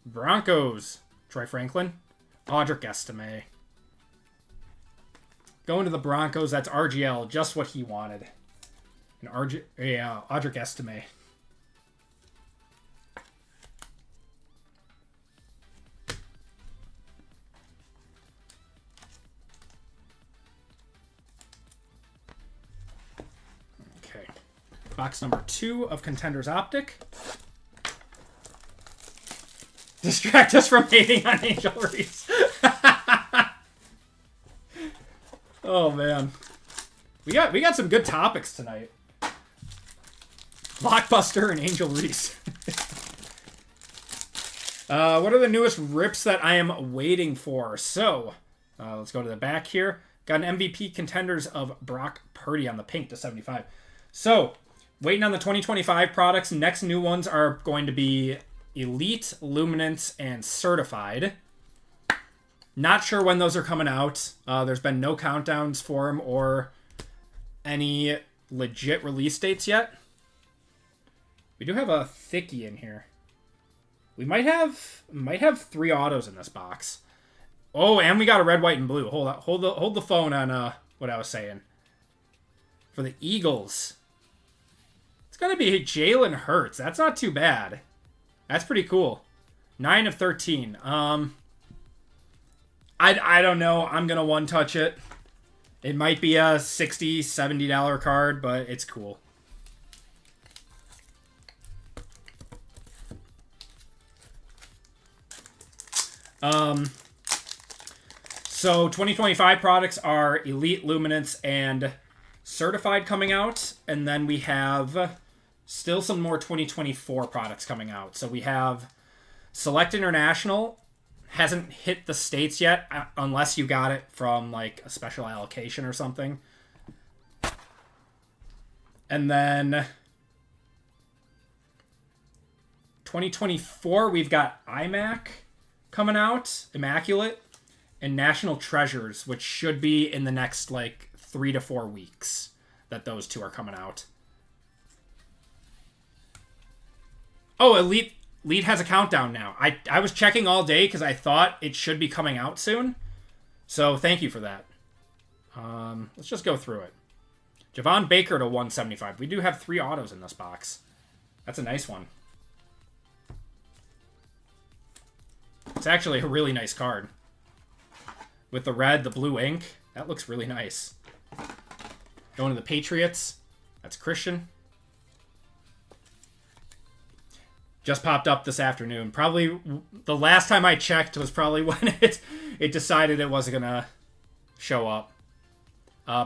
Broncos. Troy Franklin. Audric Estime. Going to the Broncos. That's RGL. Just what he wanted. And Audric Estime. Okay. Box number 2 of Contenders Optic. Distract us from hating on Angel Reese. Oh man, we got some good topics tonight. Blockbuster and Angel Reese. What are the newest rips that I am waiting for? So let's go to the back here. Got an MVP Contenders of Brock Purdy on the pink to 75. So waiting on the 2025 products. Next new ones are going to be Elite, Luminance, and Certified. Not sure when those are coming out. There's been no countdowns for them or any legit release dates yet. We do have a thickie in here. We might have 3 autos in this box. Oh, and we got a red, white, and blue. Hold the phone on what I was saying. For the Eagles, it's gonna be Jalen Hurts. That's not too bad. That's pretty cool. 9 of 13. I don't know. I'm going to one-touch it. It might be a $60, $70 card, but it's cool. So 2025 products are Elite, Luminance, and Certified coming out. And then we have still some more 2024 products coming out. So we have Select International. Hasn't hit the States yet, unless you got it from like a special allocation or something. And then 2024, we've got iMac coming out, Immaculate, and National Treasures, which should be in the next like 3 to 4 weeks that those two are coming out. Oh, Elite has a countdown now. I was checking all day because I thought it should be coming out soon. So thank you for that. Let's just go through it. Javon Baker to 175. We do have 3 autos in this box. That's a nice one. It's actually a really nice card. With the red, the blue ink. That looks really nice. Going to the Patriots. That's Christian. Just popped up this afternoon. Probably the last time I checked was probably when it decided it wasn't going to show up.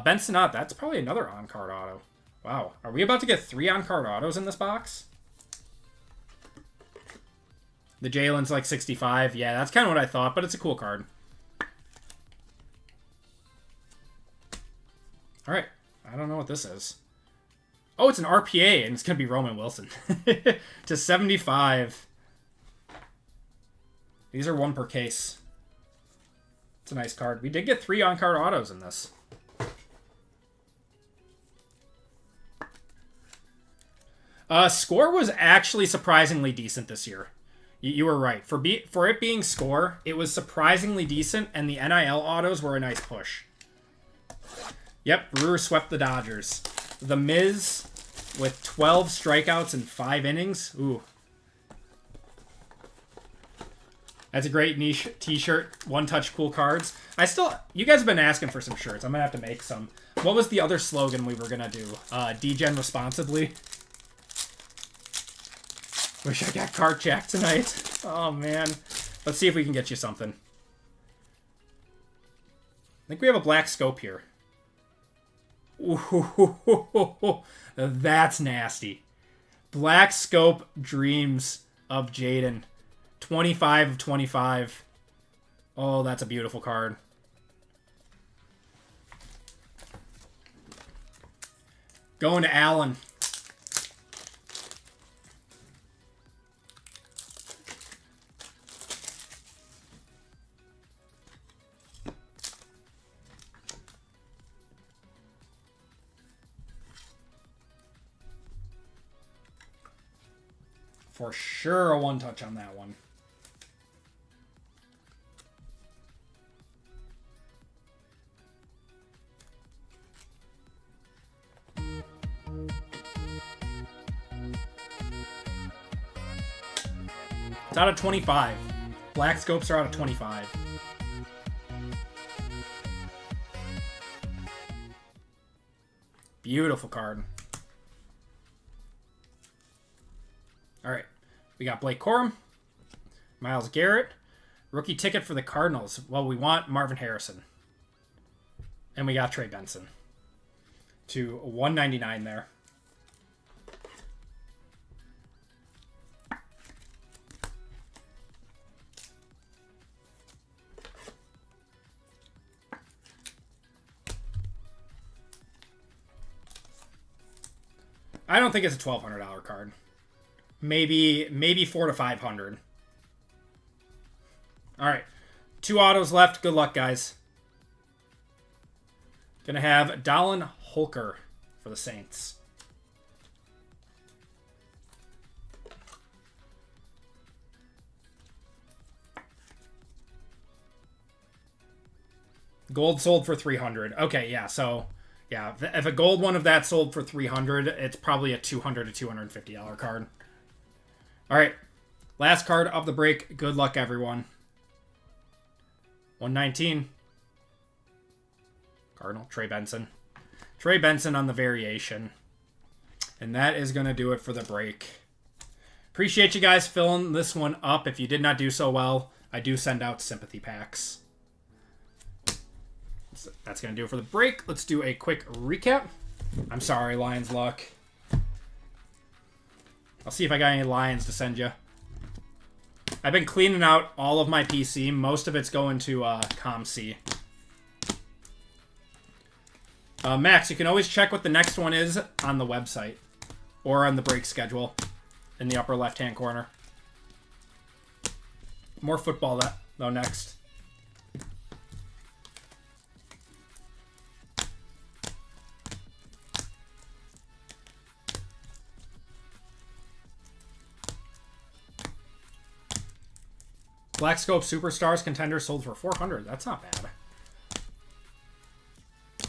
Ben Sinnott, that's probably another on-card auto. Wow. Are we about to get 3 on-card autos in this box? The Jalen's like 65. Yeah, that's kind of what I thought, but it's a cool card. All right. I don't know what this is. Oh, it's an RPA, and it's going to be Roman Wilson. To 75. These are 1 per case. It's a nice card. We did get 3 on-card autos in this. Score was actually surprisingly decent this year. You were right. For it being Score, it was surprisingly decent, and the NIL autos were a nice push. Yep, Brewer swept the Dodgers. The Miz with 12 strikeouts in 5 innings. Ooh. That's a great niche t-shirt. One-touch cool cards. You guys have been asking for some shirts. I'm going to have to make some. What was the other slogan we were going to do? Degen responsibly. Wish I got Cart Jack tonight. Oh, man. Let's see if we can get you something. I think we have a black scope here. Ooh, that's nasty. Black scope dreams of Jaden. 25 of 25. Oh, that's a beautiful card. Going to Allen. For sure a one-touch on that one. It's out of 25. Black scopes are out of 25. Beautiful card. All right. We got Blake Corum, Myles Garrett, rookie ticket for the Cardinals. Well, we want Marvin Harrison. And we got Trey Benson to 199 there. I don't think it's a $1,200 card. Maybe $400 to $500. All right, 2 autos left. Good luck, guys. Gonna have Dallin Holker for the Saints. Gold sold for $300. Okay, yeah. So, yeah, if a gold one of that sold for $300, it's probably a $200 to $250 card. All right, last card of the break. Good luck, everyone. 119. Cardinal, Trey Benson. Trey Benson on the variation. And that is going to do it for the break. Appreciate you guys filling this one up. If you did not do so well, I do send out sympathy packs. So that's going to do it for the break. Let's do a quick recap. I'm sorry, Lions Luck. I'll see if I got any Lions to send you. I've been cleaning out all of my PC. Most of it's going to ComC. Max, you can always check what the next one is on the website. Or on the break schedule in the upper left-hand corner. More football, though, next. Black Scope Superstars Contenders sold for $400. That's not bad.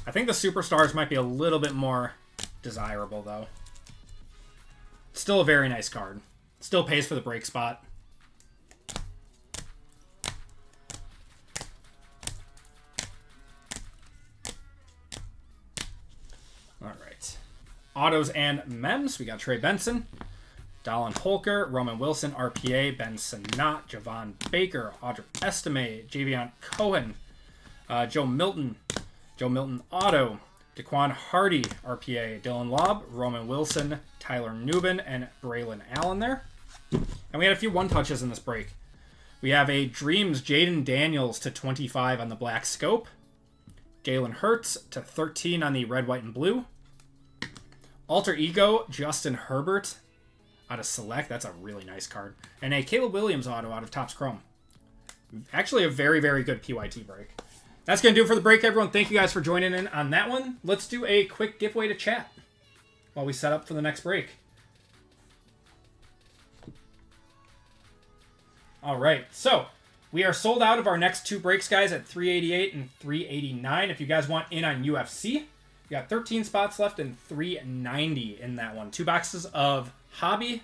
I think the Superstars might be a little bit more desirable, though. Still a very nice card. Still pays for the break spot. All right. Autos and Mems. We got Trey Benson. Dallin Holker, Roman Wilson, RPA, Ben Sinnott, Javon Baker, Audrey Estime, Javion Cohen, Joe Milton Auto, Daquan Hardy, RPA, Dylan Lobb, Roman Wilson, Tyler Nubin, and Braylon Allen there. And we had a few one-touches in this break. We have a Dreams Jaden Daniels to 25 on the Black Scope, Jalen Hurts to 13 on the Red, White, and Blue, Alter Ego, Justin Herbert, out of Select. That's a really nice card. And a Caleb Williams auto out of Topps Chrome. Actually a very, very good PYT break. That's going to do it for the break, everyone. Thank you guys for joining in on that one. Let's do a quick giveaway to chat while we set up for the next break. All right, so we are sold out of our next 2 breaks, guys, at 388 and 389. If you guys want in on UFC, you got 13 spots left and 390 in that one. 2 boxes of Hobby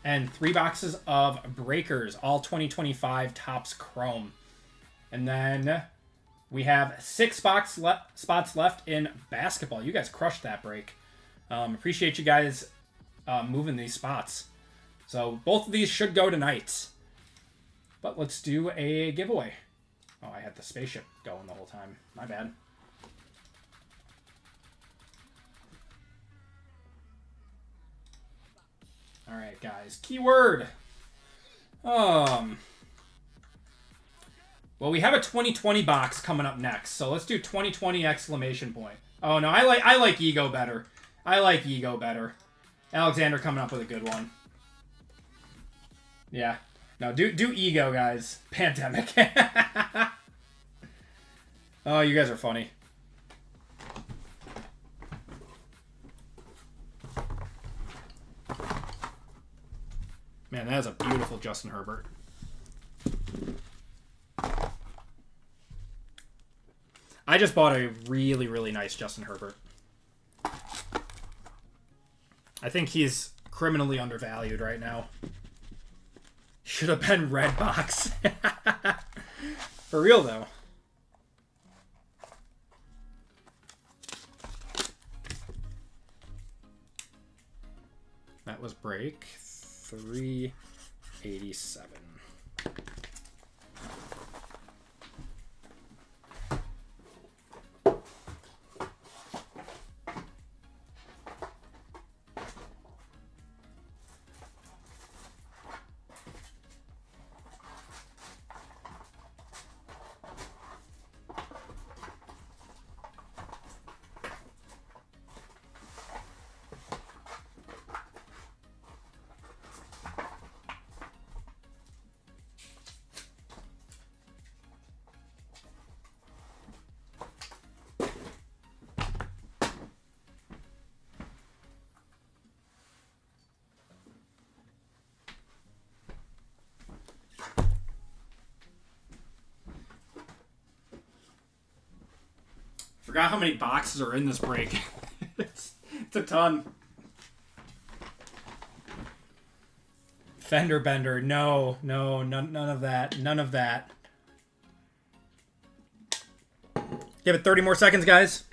and 3 boxes of Breakers, all 2025 Topps Chrome. And then we have 6 spots left in basketball. You guys crushed that break. Appreciate you guys moving these spots. So both of these should go tonight. But let's do a giveaway. Oh, I had the spaceship going the whole time. My bad. All right, guys. Keyword. Well, we have a 2020 box coming up next, so let's do 2020 exclamation point. Oh no, I like Ego better. I like Ego better. Alexander coming up with a good one. Yeah. No, do Ego, guys. Pandemic. Oh, you guys are funny. Man, that is a beautiful Justin Herbert. I just bought a really, really nice Justin Herbert. I think he's criminally undervalued right now. Should have been red box. For real, though. That was break 387. Forgot how many boxes are in this break. It's a ton. Fender Bender. No, none of that. None of that. Give it 30 more seconds, guys.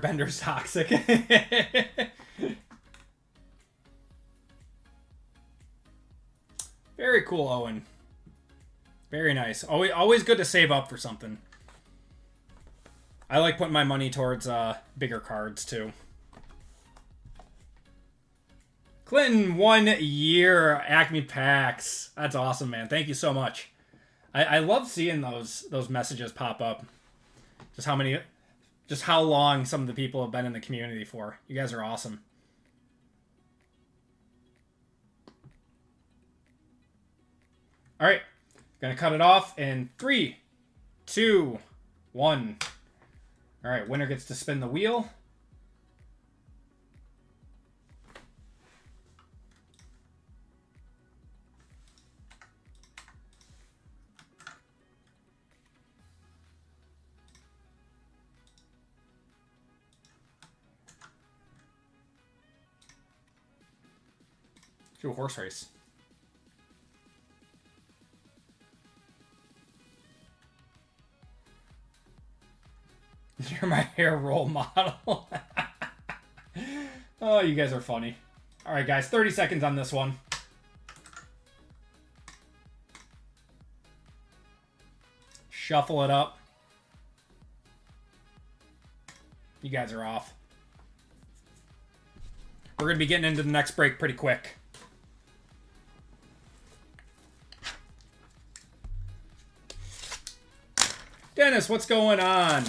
Bender's toxic. Very cool, Owen. Very nice. Always good to save up for something. I like putting my money towards bigger cards, too. Clinton, 1 year Acme packs. That's awesome, man. Thank you so much. I love seeing those messages pop up. Just how long some of the people have been in the community for. You guys are awesome. All right. Gonna cut it off in 3, 2, 1. All right. Winner gets to spin the wheel. Do a horse race. You're my hair role model. Oh, you guys are funny. All right, guys, 30 seconds on this one. Shuffle it up. You guys are off. We're going to be getting into the next break pretty quick. Dennis, what's going on?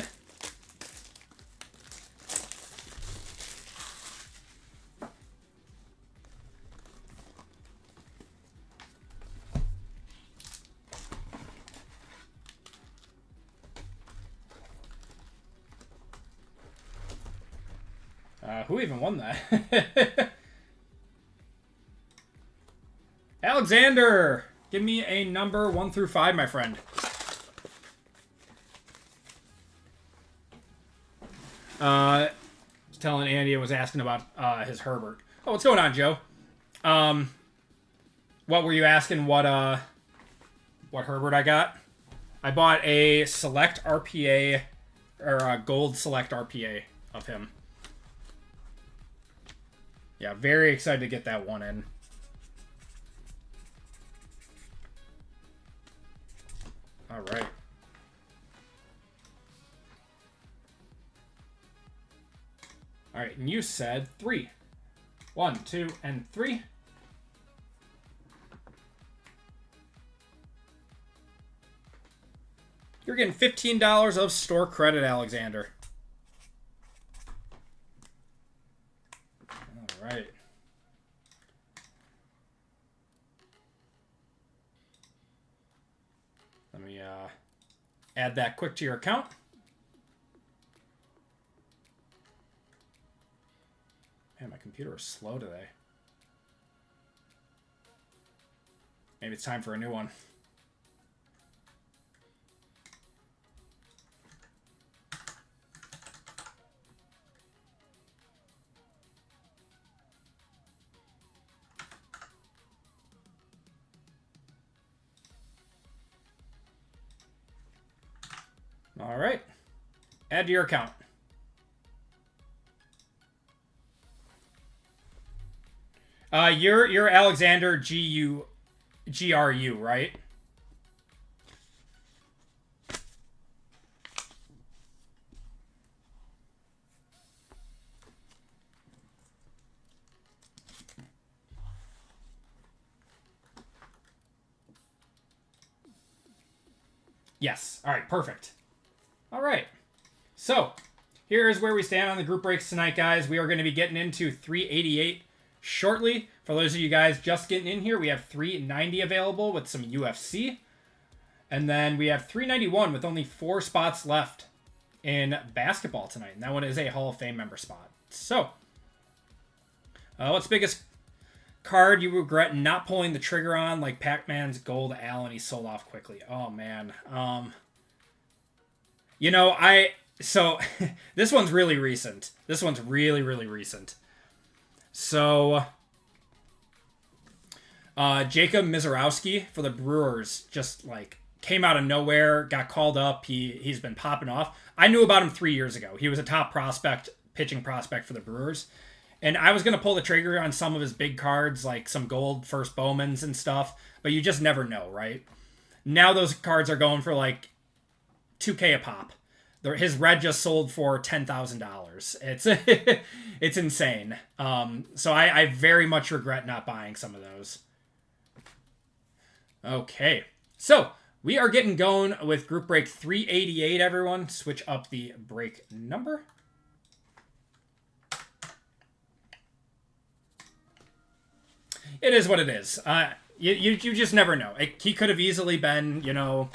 Who even won that? Alexander! Give me a number 1 through 5, my friend. Telling Andy, I was asking about his Herbert. Oh, what's going on, Joe? What were you asking? What Herbert I got? I bought a select RPA, or a gold select RPA of him. Yeah, very excited to get that one in. All right. All right, and you said 3. 1, 2, and 3. You're getting $15 of store credit, Alexander. All right. Let me add that quick to your account. Man, my computer is slow today. Maybe it's time for a new one. All right. Add to your account. You're Alexander GRU, right? Yes. All right, perfect. All right. So, here's where we stand on the group breaks tonight, guys. We are going to be getting into 388 shortly. For those of you guys just getting in here, we have 390 available with some UFC. And then we have 391 with only 4 spots left in basketball tonight. And that one is a Hall of Fame member spot. So, what's the biggest card you regret not pulling the trigger on, like Pac-Man's Gold Allen? He sold off quickly. Oh, man. You know, so this one's really recent. This one's really, really recent. So, Jacob Mizorowski for the Brewers just, like, came out of nowhere, got called up. He's been popping off. I knew about him 3 years ago. He was a top prospect, pitching prospect for the Brewers. And I was going to pull the trigger on some of his big cards, like some gold first Bowmans and stuff. But you just never know, right? Now those cards are going for, like, $2K a pop. His red just sold for $10,000. It's it's insane. So I very much regret not buying some of those. Okay, so we are getting going with group break 388, everyone. Switch up the break number. It is what it is. You just never know. He could have easily been, you know,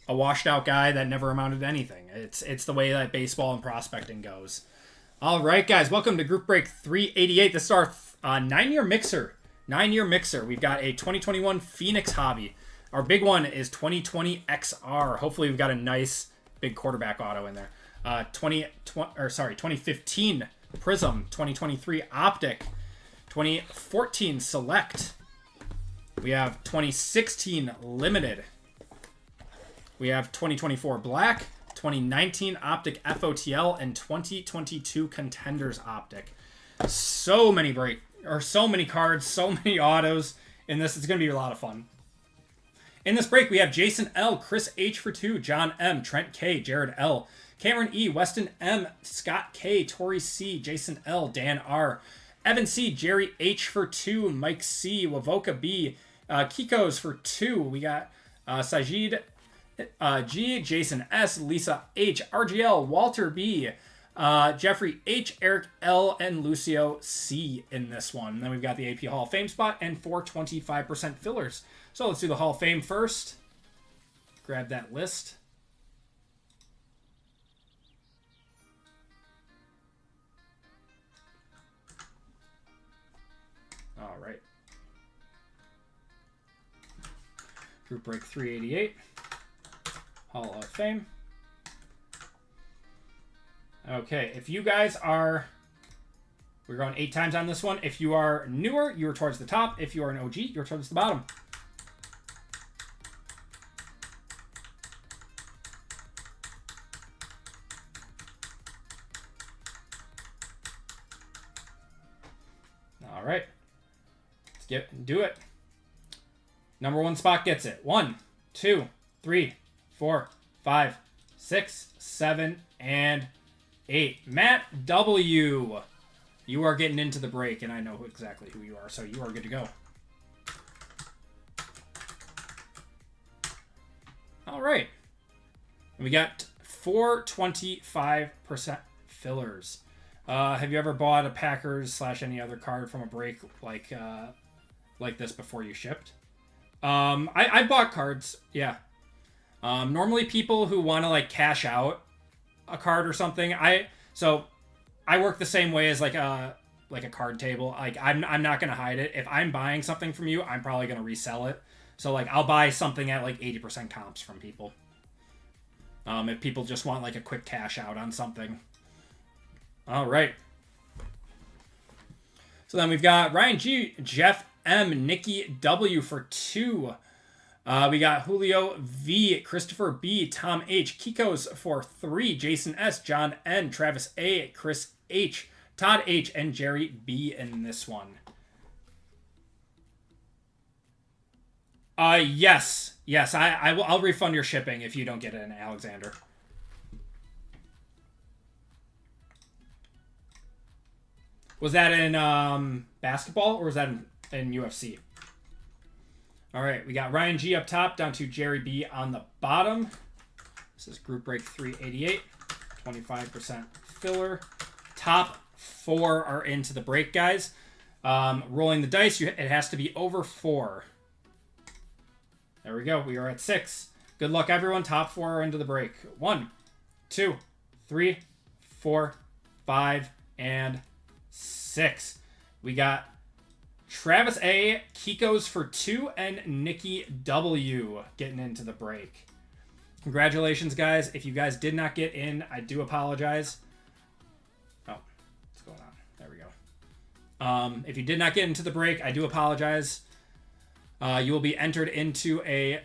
a washed out guy that never amounted to anything. It's the way that baseball and prospecting goes. All right, guys, welcome to group break 388. This is our 9-year mixer. 9-year mixer. We've got a 2021 Phoenix hobby. Our big one is 2020 XR. Hopefully, we've got a nice big quarterback auto in there. 2015 Prism. 2023 Optic. 2014 Select. We have 2016 Limited. We have 2024 Black, 2019 Optic FOTL, and 2022 Contenders Optic. So many cards, so many autos in this. It's going to be a lot of fun. In this break, we have Jason L, Chris H for 2, John M, Trent K, Jared L, Cameron E, Weston M, Scott K, Tori C, Jason L, Dan R, Evan C, Jerry H for 2, Mike C, Wavoka B, Kiko's for 2. We got Sajid G, Jason S, Lisa H, RGL, Walter B, Jeffrey H, Eric L, and Lucio C in this one. And then we've got the AP Hall of Fame spot and 4 25% fillers. So let's do the Hall of Fame first. Grab that list. All right. Group break 388. Hall of Fame. Okay, if you guys are... We're going 8 times on this one. If you are newer, you are towards the top. If you are an OG, you're towards the bottom. All right. Let's do it. Number 1 spot gets it. 1, 2, 3, 4, 5, 6, 7, and 8. Matt W. You are getting into the break, and I know exactly who you are, so you are good to go. All right. We got 425% fillers. Have you ever bought a Packers / any other card from a break like this before you shipped? I bought cards, yeah. Normally people who want to like cash out a card or something, I work the same way as like a card table. Like I'm not gonna hide it. If I'm buying something from you, I'm probably gonna resell it. So like I'll buy something at like 80% comps from people. If people just want like a quick cash out on something. All right. So then we've got Ryan G, Jeff M, Nikki W for 2. We got Julio V, Christopher B, Tom H, Kikos for 3, Jason S, John N, Travis A, Chris H, Todd H, and Jerry B in this one. Yes. I'll refund your shipping if you don't get it in Alexander. Was that in basketball or was that in UFC? All right, we got Ryan G up top down to Jerry B on the bottom. This is group break 388, 25% filler. Top 4 are into the break, guys. Rolling the dice, it has to be over 4. There we go. We are at 6. Good luck, everyone. Top 4 are into the break. 1, 2, 3, 4, 5, and 6. We got Travis A, Kikos for 2, and Nikki W getting into the break. Congratulations, guys. If you guys did not get in, I do apologize. Oh, what's going on? There we go. If you did not get into the break, I do apologize. You will be entered into a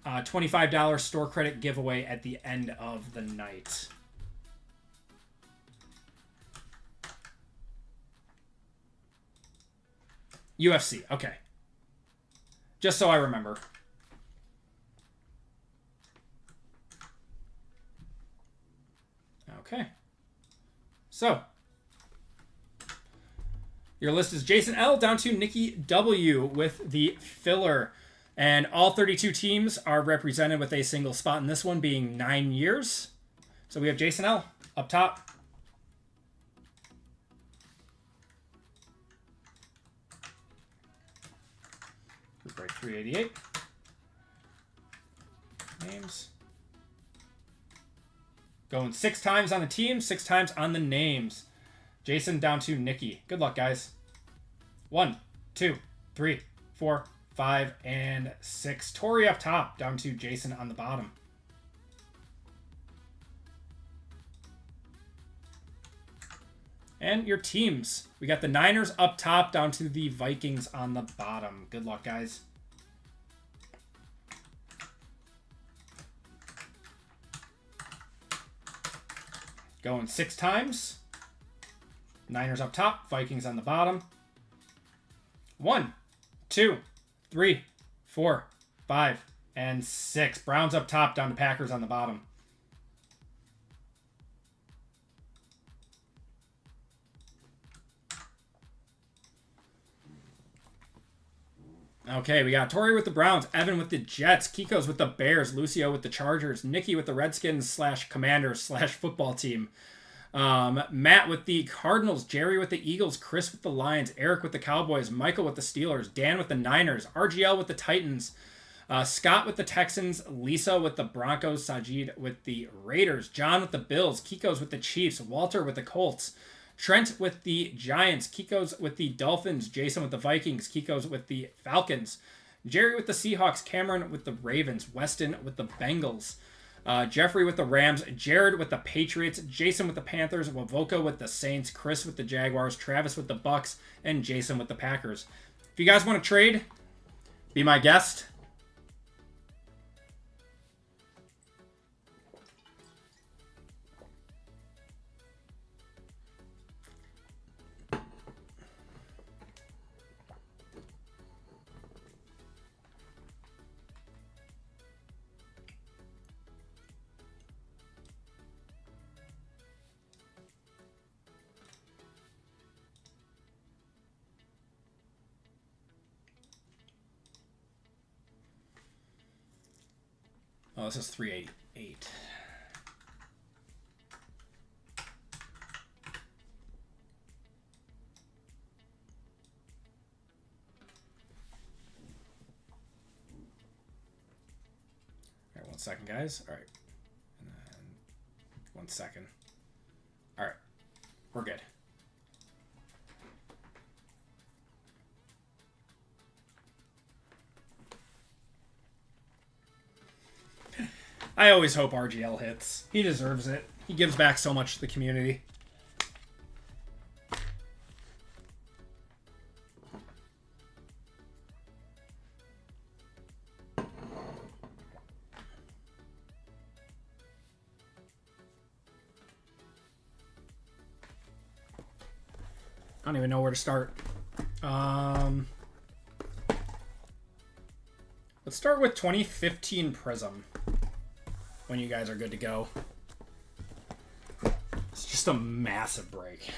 $25 store credit giveaway at the end of the night. UFC, okay. Just so I remember. Okay. So, your list is Jason L down to Nikki W with the filler. And all 32 teams are represented with a single spot in this one being 9 years. So we have Jason L up top. Group break 388. Names. Going 6 times on the team, 6 times on the names. Jason down to Nikki. Good luck, guys. 1, 2, 3, 4, 5, and 6. Tori up top, down to Jason on the bottom. And your teams. We got the Niners up top, down to the Vikings on the bottom. Good luck, guys. Going 6 times. Niners up top, Vikings on the bottom. 1, 2, 3, 4, 5, and 6. Browns up top, down to Packers on the bottom. Okay, we got Tori with the Browns, Evan with the Jets, Kiko's with the Bears, Lucio with the Chargers, Nikki with the Redskins / Commanders / football team. Matt with the Cardinals, Jerry with the Eagles, Chris with the Lions, Eric with the Cowboys, Michael with the Steelers, Dan with the Niners, RGL with the Titans, Scott with the Texans, Lisa with the Broncos, Sajid with the Raiders, John with the Bills, Kiko's with the Chiefs, Walter with the Colts, Trent with the Giants. Kiko's with the Dolphins. Jason with the Vikings. Kiko's with the Falcons. Jerry with the Seahawks. Cameron with the Ravens. Weston with the Bengals. Jeffrey with the Rams. Jared with the Patriots. Jason with the Panthers. Wavoka with the Saints. Chris with the Jaguars. Travis with the Bucks. And Jason with the Packers. If you guys want to trade, be my guest. Oh, this is 388. All right, 1 second, guys. All right. And then 1 second. All right. We're good. I always hope RGL hits. He deserves it. He gives back so much to the community. I don't even know where to start. Let's start with 2015 Prism. When you guys are good to go. It's just a massive break.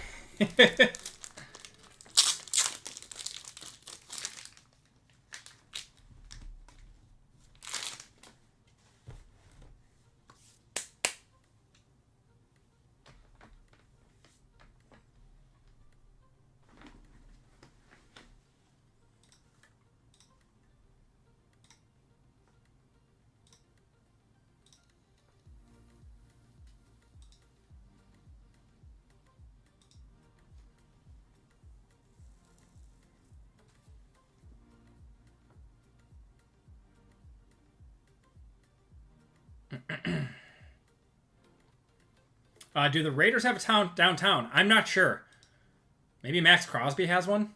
Do the Raiders have a town downtown? I'm not sure. Maybe Max Crosby has one?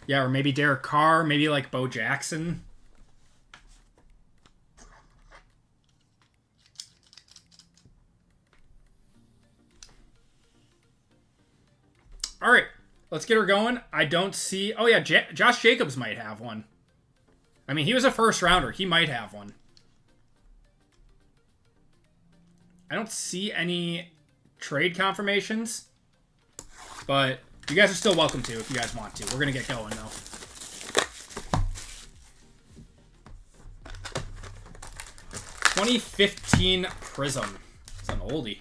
Yeah, or maybe Derek Carr, maybe like Bo Jackson. All right, let's get her going. I don't see... Oh, yeah, Josh Jacobs might have one. I mean, he was a first rounder. He might have one. I don't see any trade confirmations, but you guys are still welcome to if you guys want to. We're going to get going, though. '15 Prism. It's an oldie.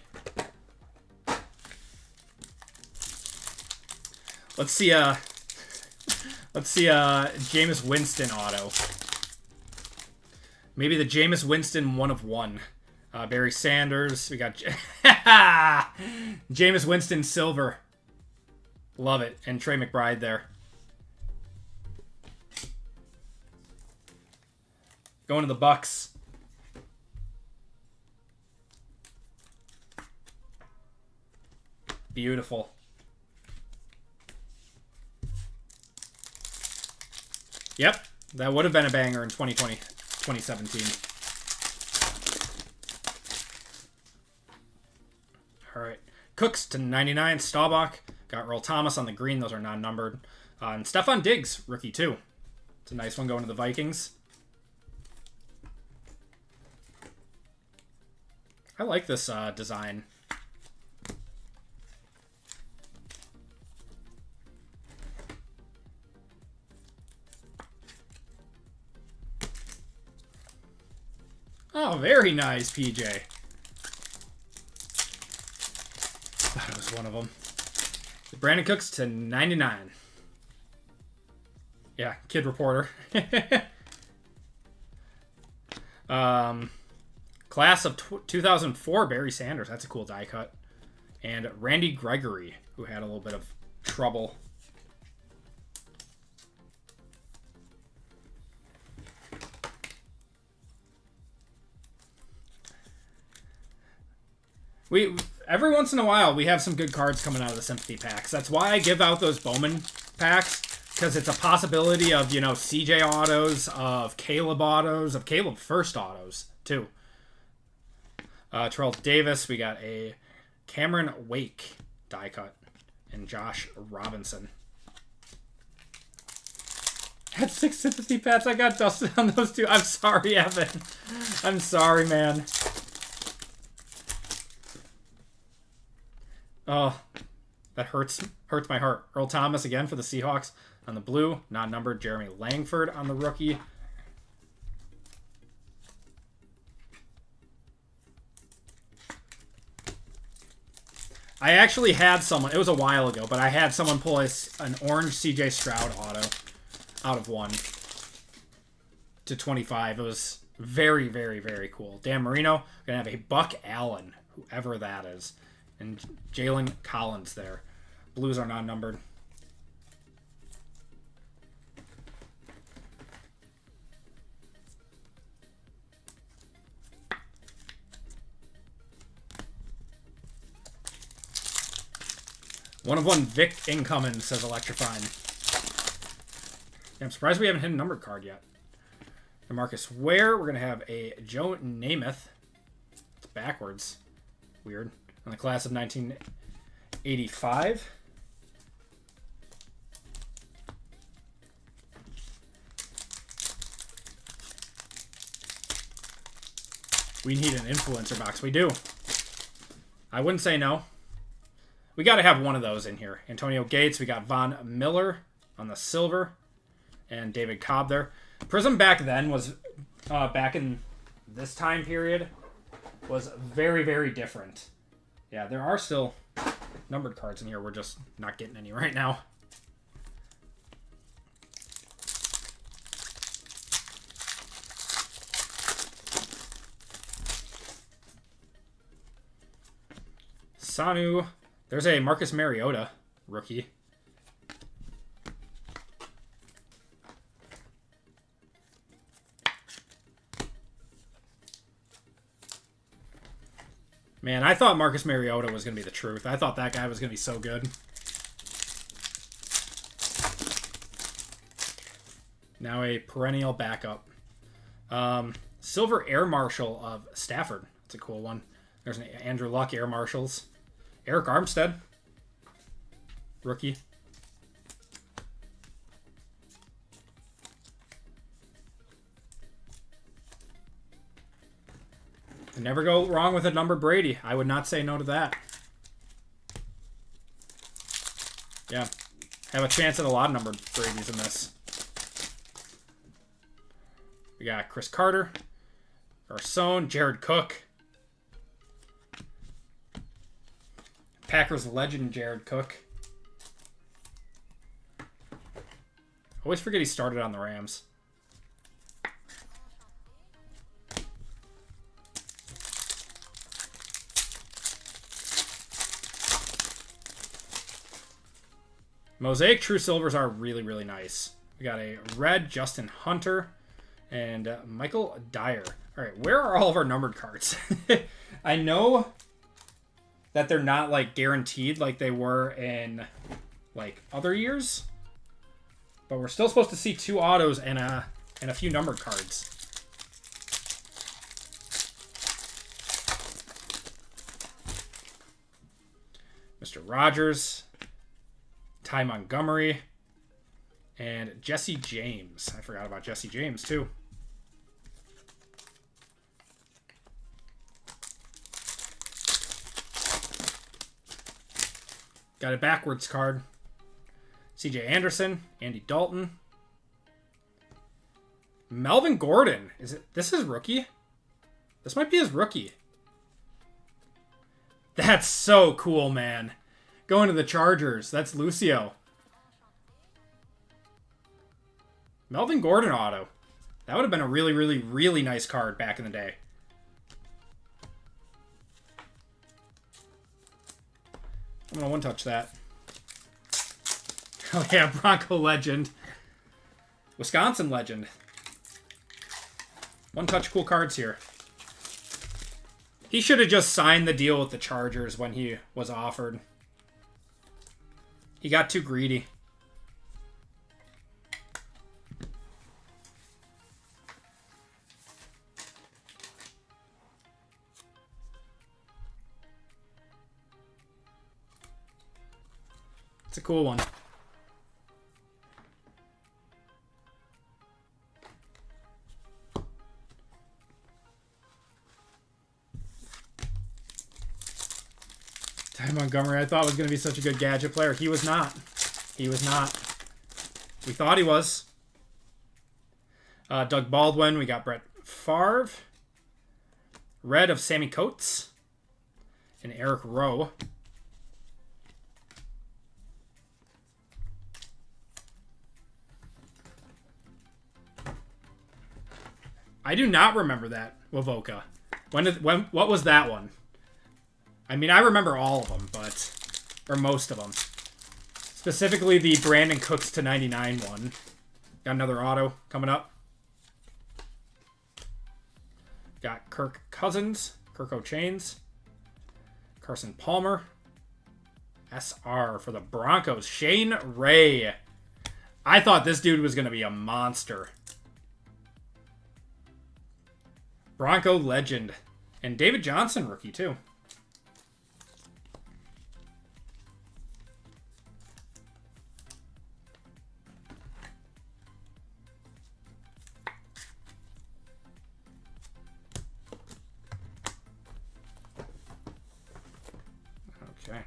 Let's see Jameis Winston auto. Maybe the Jameis Winston 1/1. Barry Sanders. We got Jameis Winston silver. Love it. And Trey McBride there. Going to the Bucks. Beautiful. Yep. That would have been a banger in 2017. All right. Cooks to 99. Staubach. Got Earl Thomas on the green. Those are non-numbered. And Stephon Diggs, rookie too. It's a nice one going to the Vikings. I like this design. Oh, very nice, PJ. That was one of them. Brandon Cooks to 99. Yeah, kid reporter. Class of 2004, Barry Sanders. That's a cool die cut. And Randy Gregory, who had a little bit of trouble. Every once in a while, we have some good cards coming out of the Sympathy packs. That's why I give out those Bowman packs, because it's a possibility of, you know, CJ autos, of Caleb autos, of Caleb first autos, too. Terrell Davis, we got a Cameron Wake die cut, and Josh Robinson. Had 6 Sympathy packs. I got dusted on those two. I'm sorry, Evan. I'm sorry, man. Oh, that hurts my heart. Earl Thomas again for the Seahawks on the blue. Not numbered. Jeremy Langford on the rookie. I actually had someone, it was a while ago, but I had someone pull an orange CJ Stroud auto out of 1 to 25. It was very, very, very cool. Dan Marino, going to have a Buck Allen, whoever that is. And Jalen Collins there. Blues are non-numbered. One of one Vic incoming, says Electrifying. Yeah, I'm surprised we haven't hit a numbered card yet. DeMarcus Ware. We're going to have a Joe Namath. It's backwards. Weird. On the class of 1985. We need an influencer box. We do. I wouldn't say no. We got to have one of those in here. Antonio Gates. We got Von Miller on the silver. And David Cobb there. Prism back then was, back in this time period, was very, very different. Yeah, there are still numbered cards in here. We're just not getting any right now. Sanu. There's a Marcus Mariota rookie. Man, I thought Marcus Mariota was going to be the truth. I thought that guy was going to be so good. Now a perennial backup. Silver Air Marshal of Stafford. That's a cool one. There's an Andrew Luck Air Marshals. Eric Armstead. Rookie. Never go wrong with a numbered Brady. I would not say no to that. Yeah. Have a chance at a lot of numbered Brady's in this. We got Chris Carter. Garcon. Jared Cook. Packers legend Jared Cook. Always forget he started on the Rams. Mosaic True Silvers are really, really nice. We got a red Justin Hunter and Michael Dyer. All right, where are all of our numbered cards? I know that they're not like guaranteed like they were in like other years, but we're still supposed to see 2 autos and a few numbered cards. Mr. Rogers, Ty Montgomery, and Jesse James. I forgot about Jesse James too. Got a backwards card. CJ Anderson, Andy Dalton. Melvin Gordon. This is rookie? This might be his rookie. That's so cool, man. Going to the Chargers. That's Lucio. Melvin Gordon auto. That would have been a really, really, really nice card back in the day. I'm going to one-touch that. Oh, yeah, Bronco legend. Wisconsin legend. One-touch cool cards here. He should have just signed the deal with the Chargers when he was offered. He got too greedy. It's a cool one. Ty Montgomery, I thought was going to be such a good gadget player. He was not. He was not. We thought he was. Doug Baldwin. We got Brett Favre. Red of Sammy Coates. And Eric Rowe. I do not remember that, Wavoka. What was that one? I mean, I remember all of them, or most of them. Specifically the Brandon Cooks to 99 one. Got another auto coming up. Got Kirk Cousins, Kirk O'Chains, Carson Palmer, SR for the Broncos, Shane Ray. I thought this dude was going to be a monster. Bronco legend. And David Johnson rookie, too. Okay.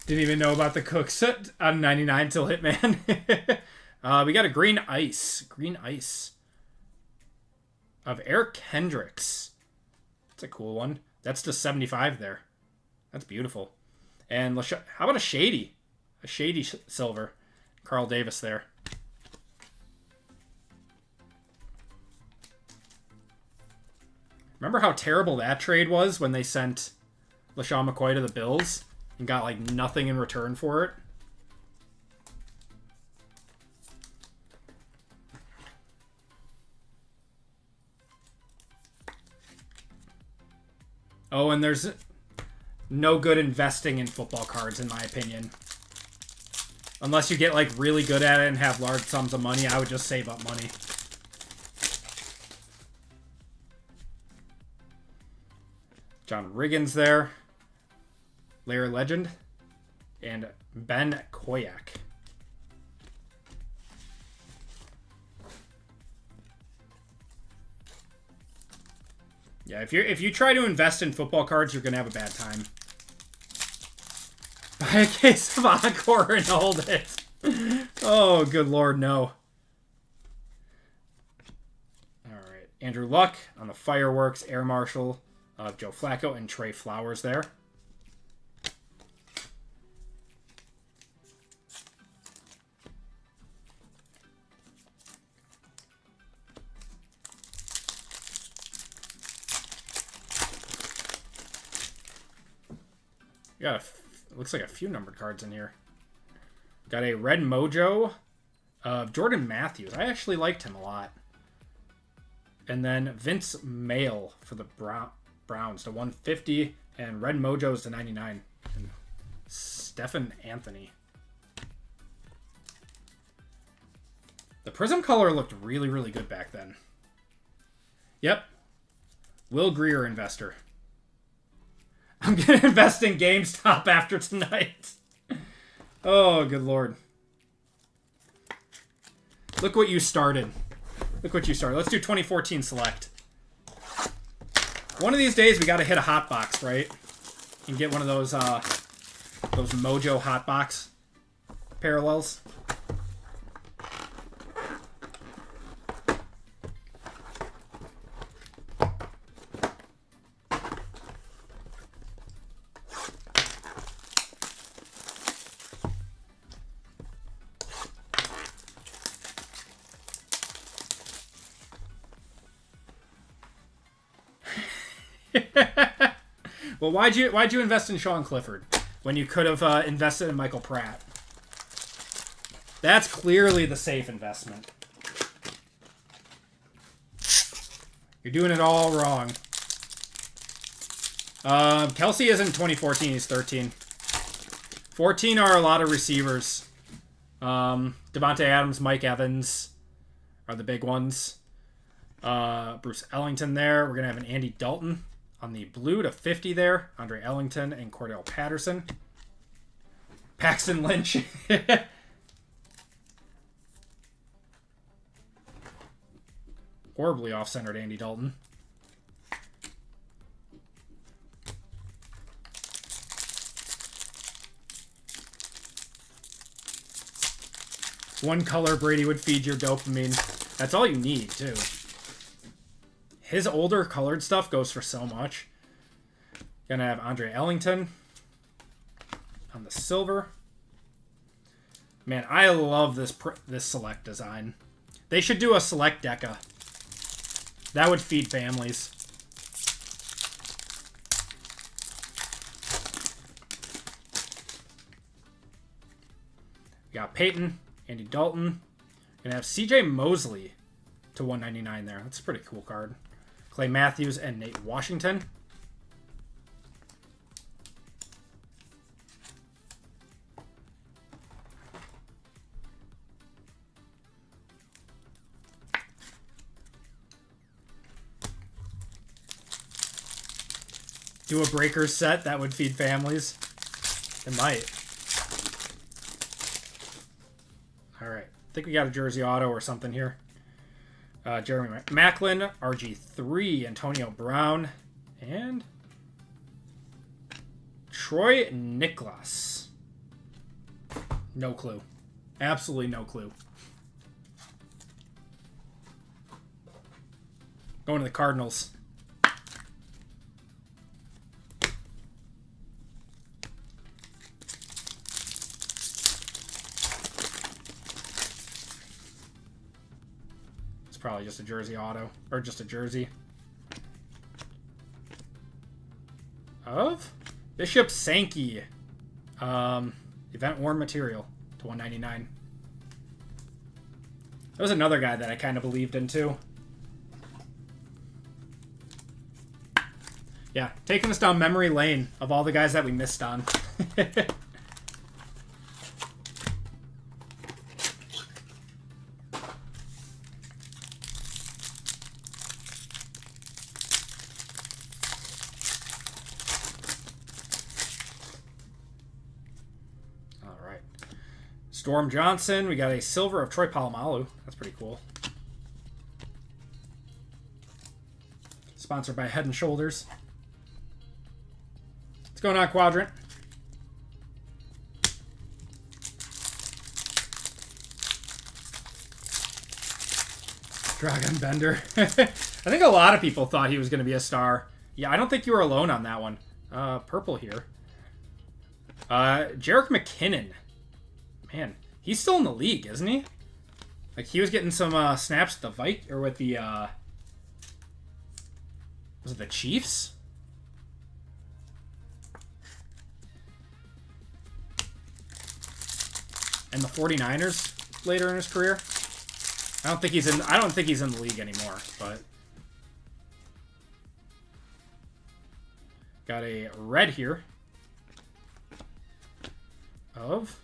Didn't even know about the Cooks on 99 till Hitman. We got a green ice. Green ice. Of Eric Hendricks. That's a cool one. That's to 75 there. That's beautiful. And how about a shady? A shady silver. Carl Davis there. Remember how terrible that trade was when they sent LaShawn McCoy to the Bills and got like nothing in return for it? Oh, and there's no good investing in football cards, in my opinion. Unless you get, like, really good at it and have large sums of money, I would just save up money. John Riggins there. Larry Legend. And Ben Koyak. Yeah, if you try to invest in football cards, you're gonna have a bad time. Buy a case of Encore and hold it. Oh, good lord, no. Alright, Andrew Luck on the fireworks, Air Marshal of Joe Flacco, and Trey Flowers there. We got looks like a few numbered cards in here. Got a red mojo of Jordan Matthews. I actually liked him a lot. And then Vince Mail for the Browns to 150, and red mojos to 99. And Stephen Anthony. The Prism color looked really, really good back then. Yep. Will Greer investor. I'm going to invest in GameStop after tonight. Oh, good lord. Look what you started. Look what you started. Let's do 2014 select. One of these days, we got to hit a hot box, right? And get one of those Mojo hot box parallels. Well, why'd you invest in Sean Clifford when you could have invested in Michael Pratt? That's clearly the safe investment. You're doing it all wrong. Kelsey isn't 2014. He's 13. 14 are a lot of receivers. Devontae Adams, Mike Evans are the big ones. Bruce Ellington there. We're going to have an Andy Dalton on the blue to 50 there. Andre Ellington and Cordell Patterson. Paxton Lynch. Horribly off-centered Andy Dalton. One color Brady would feed your dopamine. That's all you need, too. His older colored stuff goes for so much. Gonna have Andre Ellington on the silver. Man, I love this select design. They should do a select deca. That would feed families. We got Peyton, Andy Dalton. Gonna have CJ Mosley to 199 there. That's a pretty cool card. Clay Matthews and Nate Washington. Do a Breakers set that would feed families. It might. All right. I think we got a jersey auto or something here. Jeremy Macklin, RG3, Antonio Brown, and Troy Niklas. No clue. Absolutely no clue. Going to the Cardinals. Probably just a jersey auto, or just a jersey of Bishop Sankey, event worn material to 199. That was another guy that I kind of believed in too. Yeah, taking us down memory lane of all the guys that we missed on. Storm Johnson. We got a silver of Troy Polamalu. That's pretty cool. Sponsored by Head and Shoulders. What's going on, Quadrant? Dragon Bender. I think a lot of people thought he was going to be a star. Yeah, I don't think you were alone on that one. Purple here. Jerick McKinnon. Man, he's still in the league, isn't he? Like, he was getting some snaps with the Vikings, or with the, was it the Chiefs? And the 49ers later in his career. I don't think he's in the league anymore, but got a red here of,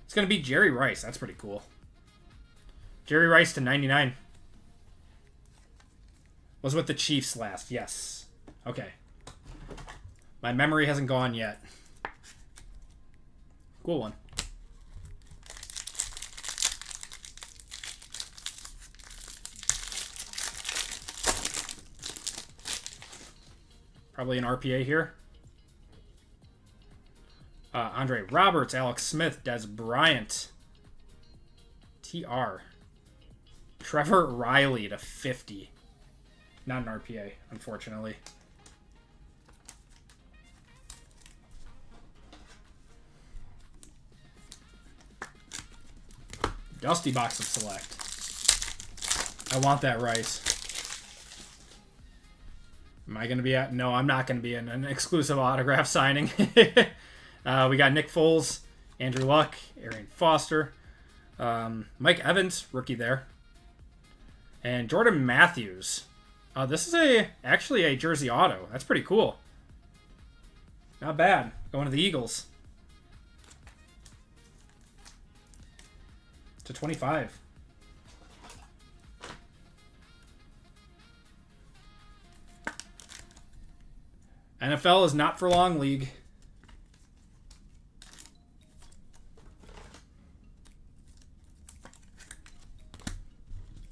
it's going to be Jerry Rice. That's pretty cool. Jerry Rice to 99. Was with the Chiefs last. Yes. Okay. My memory hasn't gone yet. Cool one. Probably an RPA here. Andre Roberts, Alex Smith, Des Bryant, TR, Trevor Riley to 50. Not an RPA, unfortunately. Dusty box of select. I want that Rice. Am I going to be at? No, I'm not going to be in an exclusive autograph signing. We got Nick Foles, Andrew Luck, Arian Foster, Mike Evans, rookie there, and Jordan Matthews. This is actually a jersey auto. That's pretty cool. Not bad. Going to the Eagles. To 25. NFL is not for long league.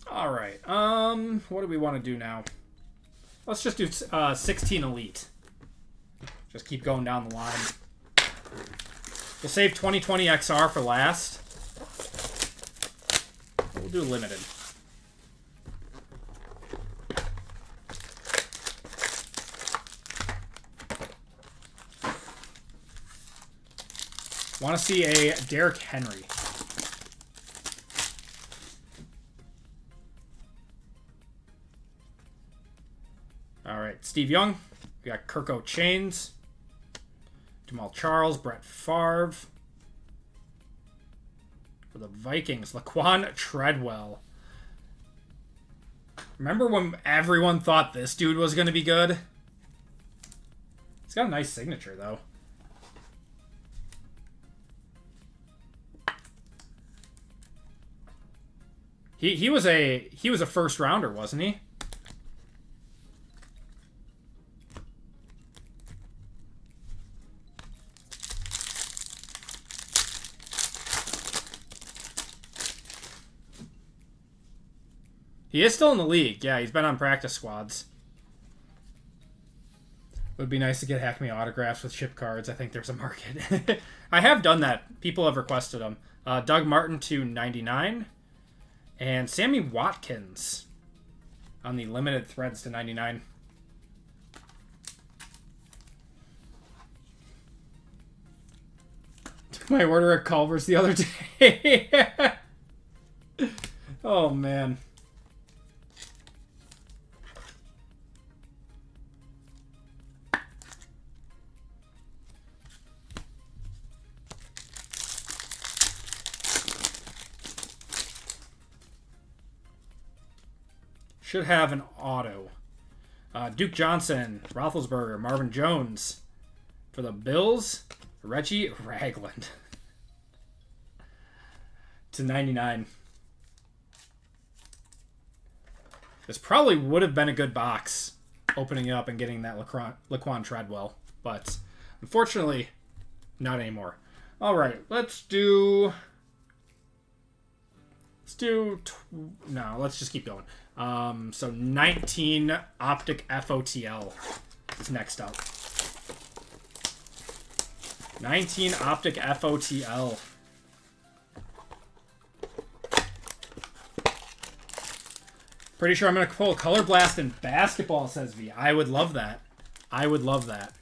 All right. What do we want to do now? Let's just do 16 Elite. Just keep going down the line. We'll save 2020 XR for last. We'll do limited. Want to see a Derrick Henry. All right, Steve Young. We got Kirko Chains. Jamal Charles, Brett Favre. For the Vikings, Laquan Treadwell. Remember when everyone thought this dude was going to be good? He's got a nice signature, though. He was a first rounder, wasn't he? He is still in the league. Yeah, he's been on practice squads. It would be nice to get Acme autographs with chip cards. I think there's a market. I have done that. People have requested them. Doug Martin to 99. And Sammy Watkins on the limited threads to 99. Took my order at Culver's the other day. Oh, man. Should have an auto. Duke Johnson, Roethlisberger, Marvin Jones. For the Bills, Reggie Ragland. To 99. This probably would have been a good box, opening it up and getting that Laquan Treadwell. But unfortunately, not anymore. All right, let's do... No, let's just keep going. So 19 Optic FOTL is next up. 19 Optic FOTL. Pretty sure I'm going to pull Color Blast in basketball, says V. I would love that. I would love that.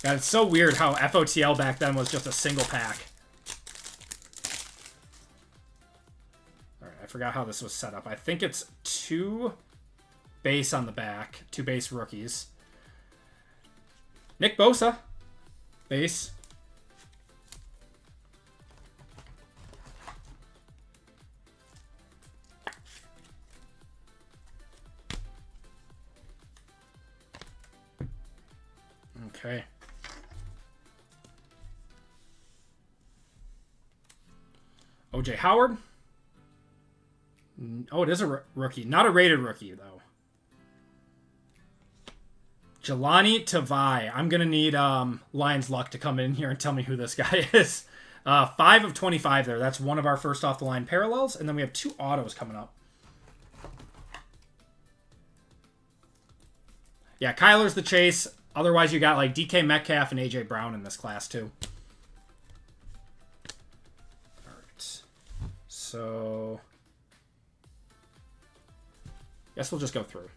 God, it's so weird how FOTL back then was just a single pack. I forgot how this was set up. I think it's 2 base on the back. 2 base rookies. Nick Bosa. Base. Okay. OJ Howard. Oh, it is a rookie. Not a rated rookie, though. Jelani Tavai. I'm going to need Lions Luck to come in here and tell me who this guy is. 5 of 25 there. That's one of our first off-the-line parallels. And then we have 2 autos coming up. Yeah, Kyler's the chase. Otherwise, you got like DK Metcalf and AJ Brown in this class, too. All right. So... guess we'll just go through.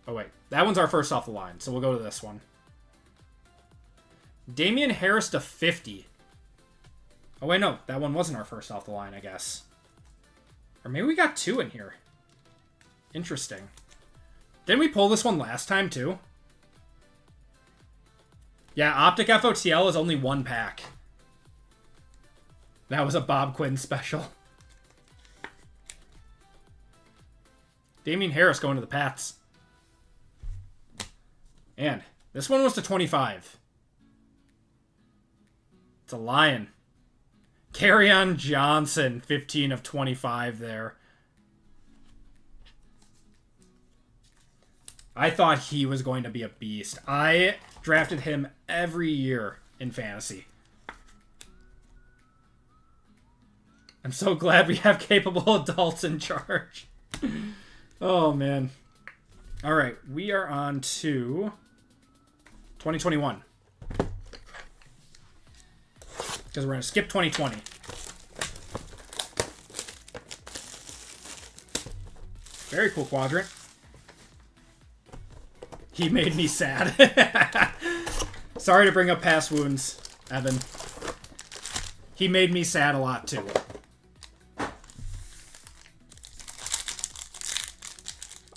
Oh, wait. That one's our first off the line, so we'll go to this one. Damian Harris to 50. Oh, wait, no. That one wasn't our first off the line, I guess. Or maybe we got 2 in here. Interesting. Didn't we pull this one last time, too? Yeah, Optic FOTL is only 1 pack. That was a Bob Quinn special. Damian Harris going to the Pats. And this one was to 25. It's a Lion. Kerryon Johnson, 15 of 25 there. I thought he was going to be a beast. I drafted him every year in fantasy. I'm so glad we have capable adults in charge. Oh, man. All right, we are on to 2021. Because we're going to skip 2020. Very cool quadrant. He made me sad. Sorry to bring up past wounds, Evan. He made me sad a lot, too.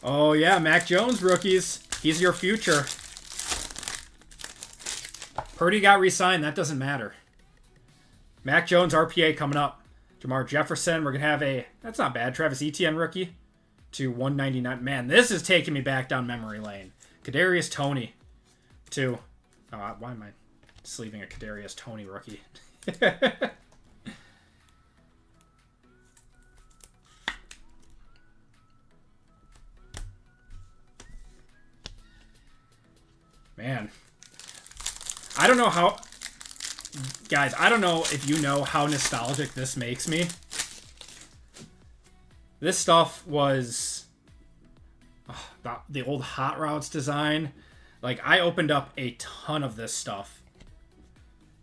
Oh, yeah, Mac Jones rookies. He's your future. Purdy got re-signed. That doesn't matter. Mac Jones RPA coming up. Jamar Jefferson. We're going to have a... That's not bad. Travis Etienne rookie to 199. Man, this is taking me back down memory lane. Kadarius Toney to... Oh, why am I sleeving a Kadarius Toney rookie? Man. I don't know how... Guys, I don't know if you know how nostalgic this makes me. This stuff was... the old Hot Routes design. Like, I opened up a ton of this stuff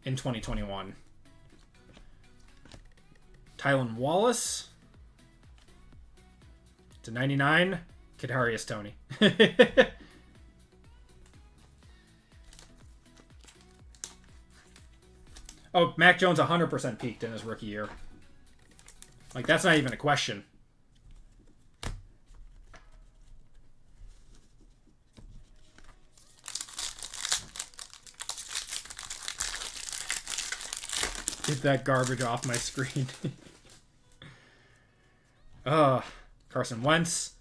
in 2021. Tylan Wallace to 99. Kadarius Toney. Oh, Mac Jones 100% peaked in his rookie year. Like, that's not even a question. Get that garbage off my screen. Carson Wentz.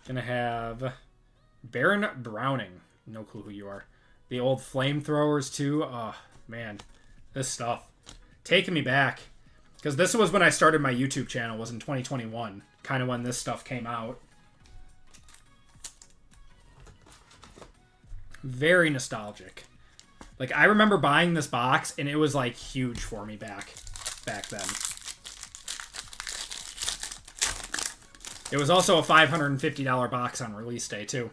Gonna have Baron Browning. No clue who you are. The old flamethrowers, too. Oh, man. This stuff. Taking me back. Because this was when I started my YouTube channel, was in 2021. Kind of when this stuff came out. Very nostalgic. Like, I remember buying this box, and it was, like, huge for me back then. It was also a $550 box on release day, too.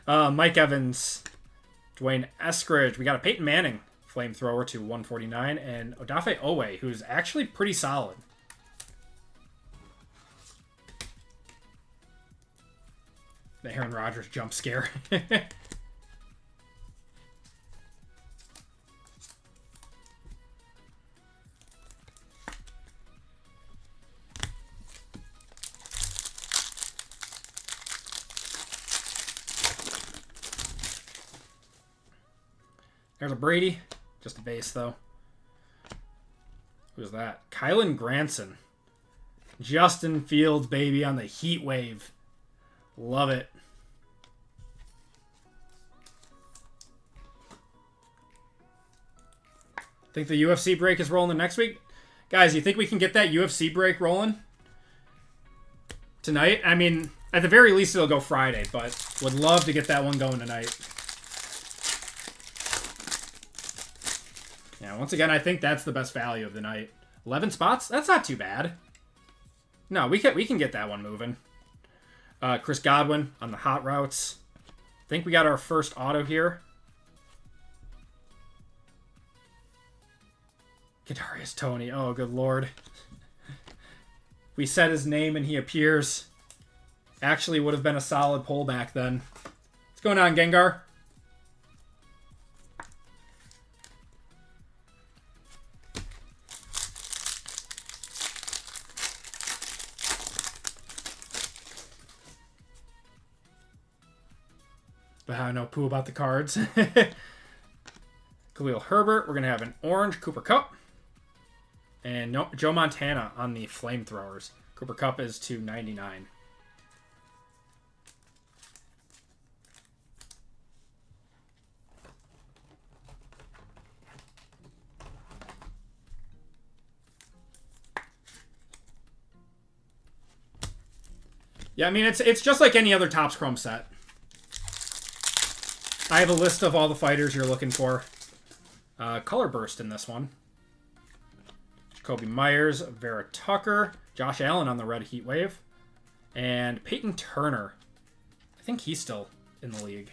Mike Evans, Dwayne Eskridge. We got a Peyton Manning flamethrower to 149, and Odafe Owe, who's actually pretty solid. The Aaron Rodgers jump scare. There's a Brady. Just a base, though. Who's that? Kylan Granson. Justin Fields, baby, on the heat wave. Love it. Think the UFC break is rolling the next week? Guys, you think we can get that UFC break rolling tonight? I mean, at the very least, it'll go Friday, but would love to get that one going tonight. Yeah, once again, I think that's the best value of the night. 11 spots? That's not too bad. No, we can get that one moving. Chris Godwin on the Hot Routes. I think we got our first auto here. Kadarius Toney. Oh, good lord. We said his name and he appears. Actually would have been a solid pull back then. What's going on, Gengar? no poo about the cards. Khalil Herbert. We're going to have an orange Cooper Kupp. And no, Joe Montana on the flamethrowers. Cooper Kupp is $2.99. Yeah, I mean, it's just like any other Topps Chrome set. I have a list of all the fighters you're looking for. Color burst in this one. Jacoby Myers, Vera Tucker, Josh Allen on the red heat wave, and Peyton Turner. I think he's still in the league.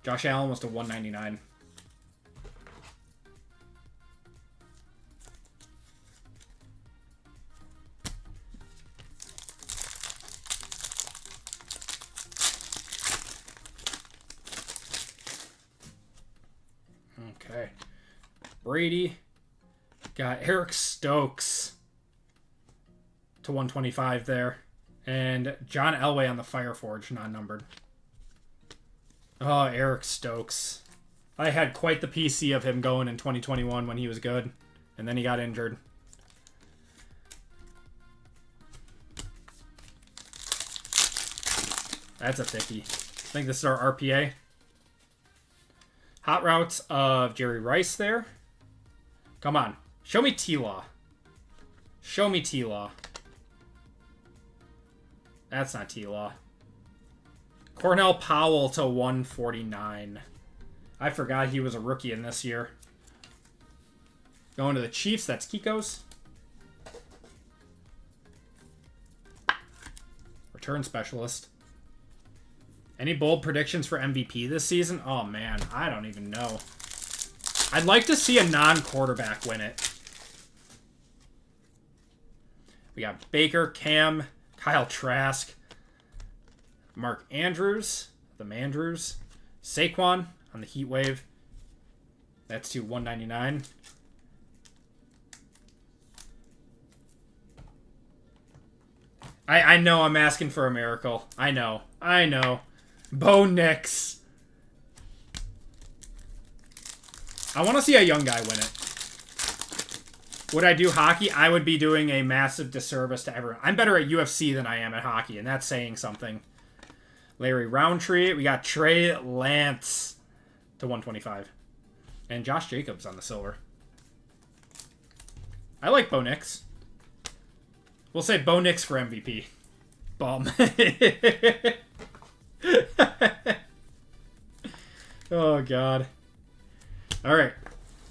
Josh Allen was to $199. Okay. Brady. Got Eric Stokes to 125 there. And John Elway on the Fireforge, non-numbered. Oh, Eric Stokes. I had quite the PC of him going in 2021 when he was good. And then he got injured. That's a thickie. I think this is our RPA. Hot routes of Jerry Rice there. Come on. Show me T-Law. Show me T-Law. That's not T-Law. Cornell Powell to 149. I forgot he was a rookie in this year. Going to the Chiefs. That's Kiko's. Return specialist. Any bold predictions for MVP this season? Oh, man. I don't even know. I'd like to see a non-quarterback win it. We got Baker, Cam, Kyle Trask, Mark Andrews, the Mandrews, Saquon on the Heat Wave. That's to $199. I know I'm asking for a miracle. I know. Bo Nix. I want to see a young guy win it. Would I do hockey? I would be doing a massive disservice to everyone. I'm better at UFC than I am at hockey, and that's saying something. Larry Roundtree. We got Trey Lance to 125. And Josh Jacobs on the silver. I like Bo Nix. We'll say Bo Nix for MVP. Bum. Oh, God. All right.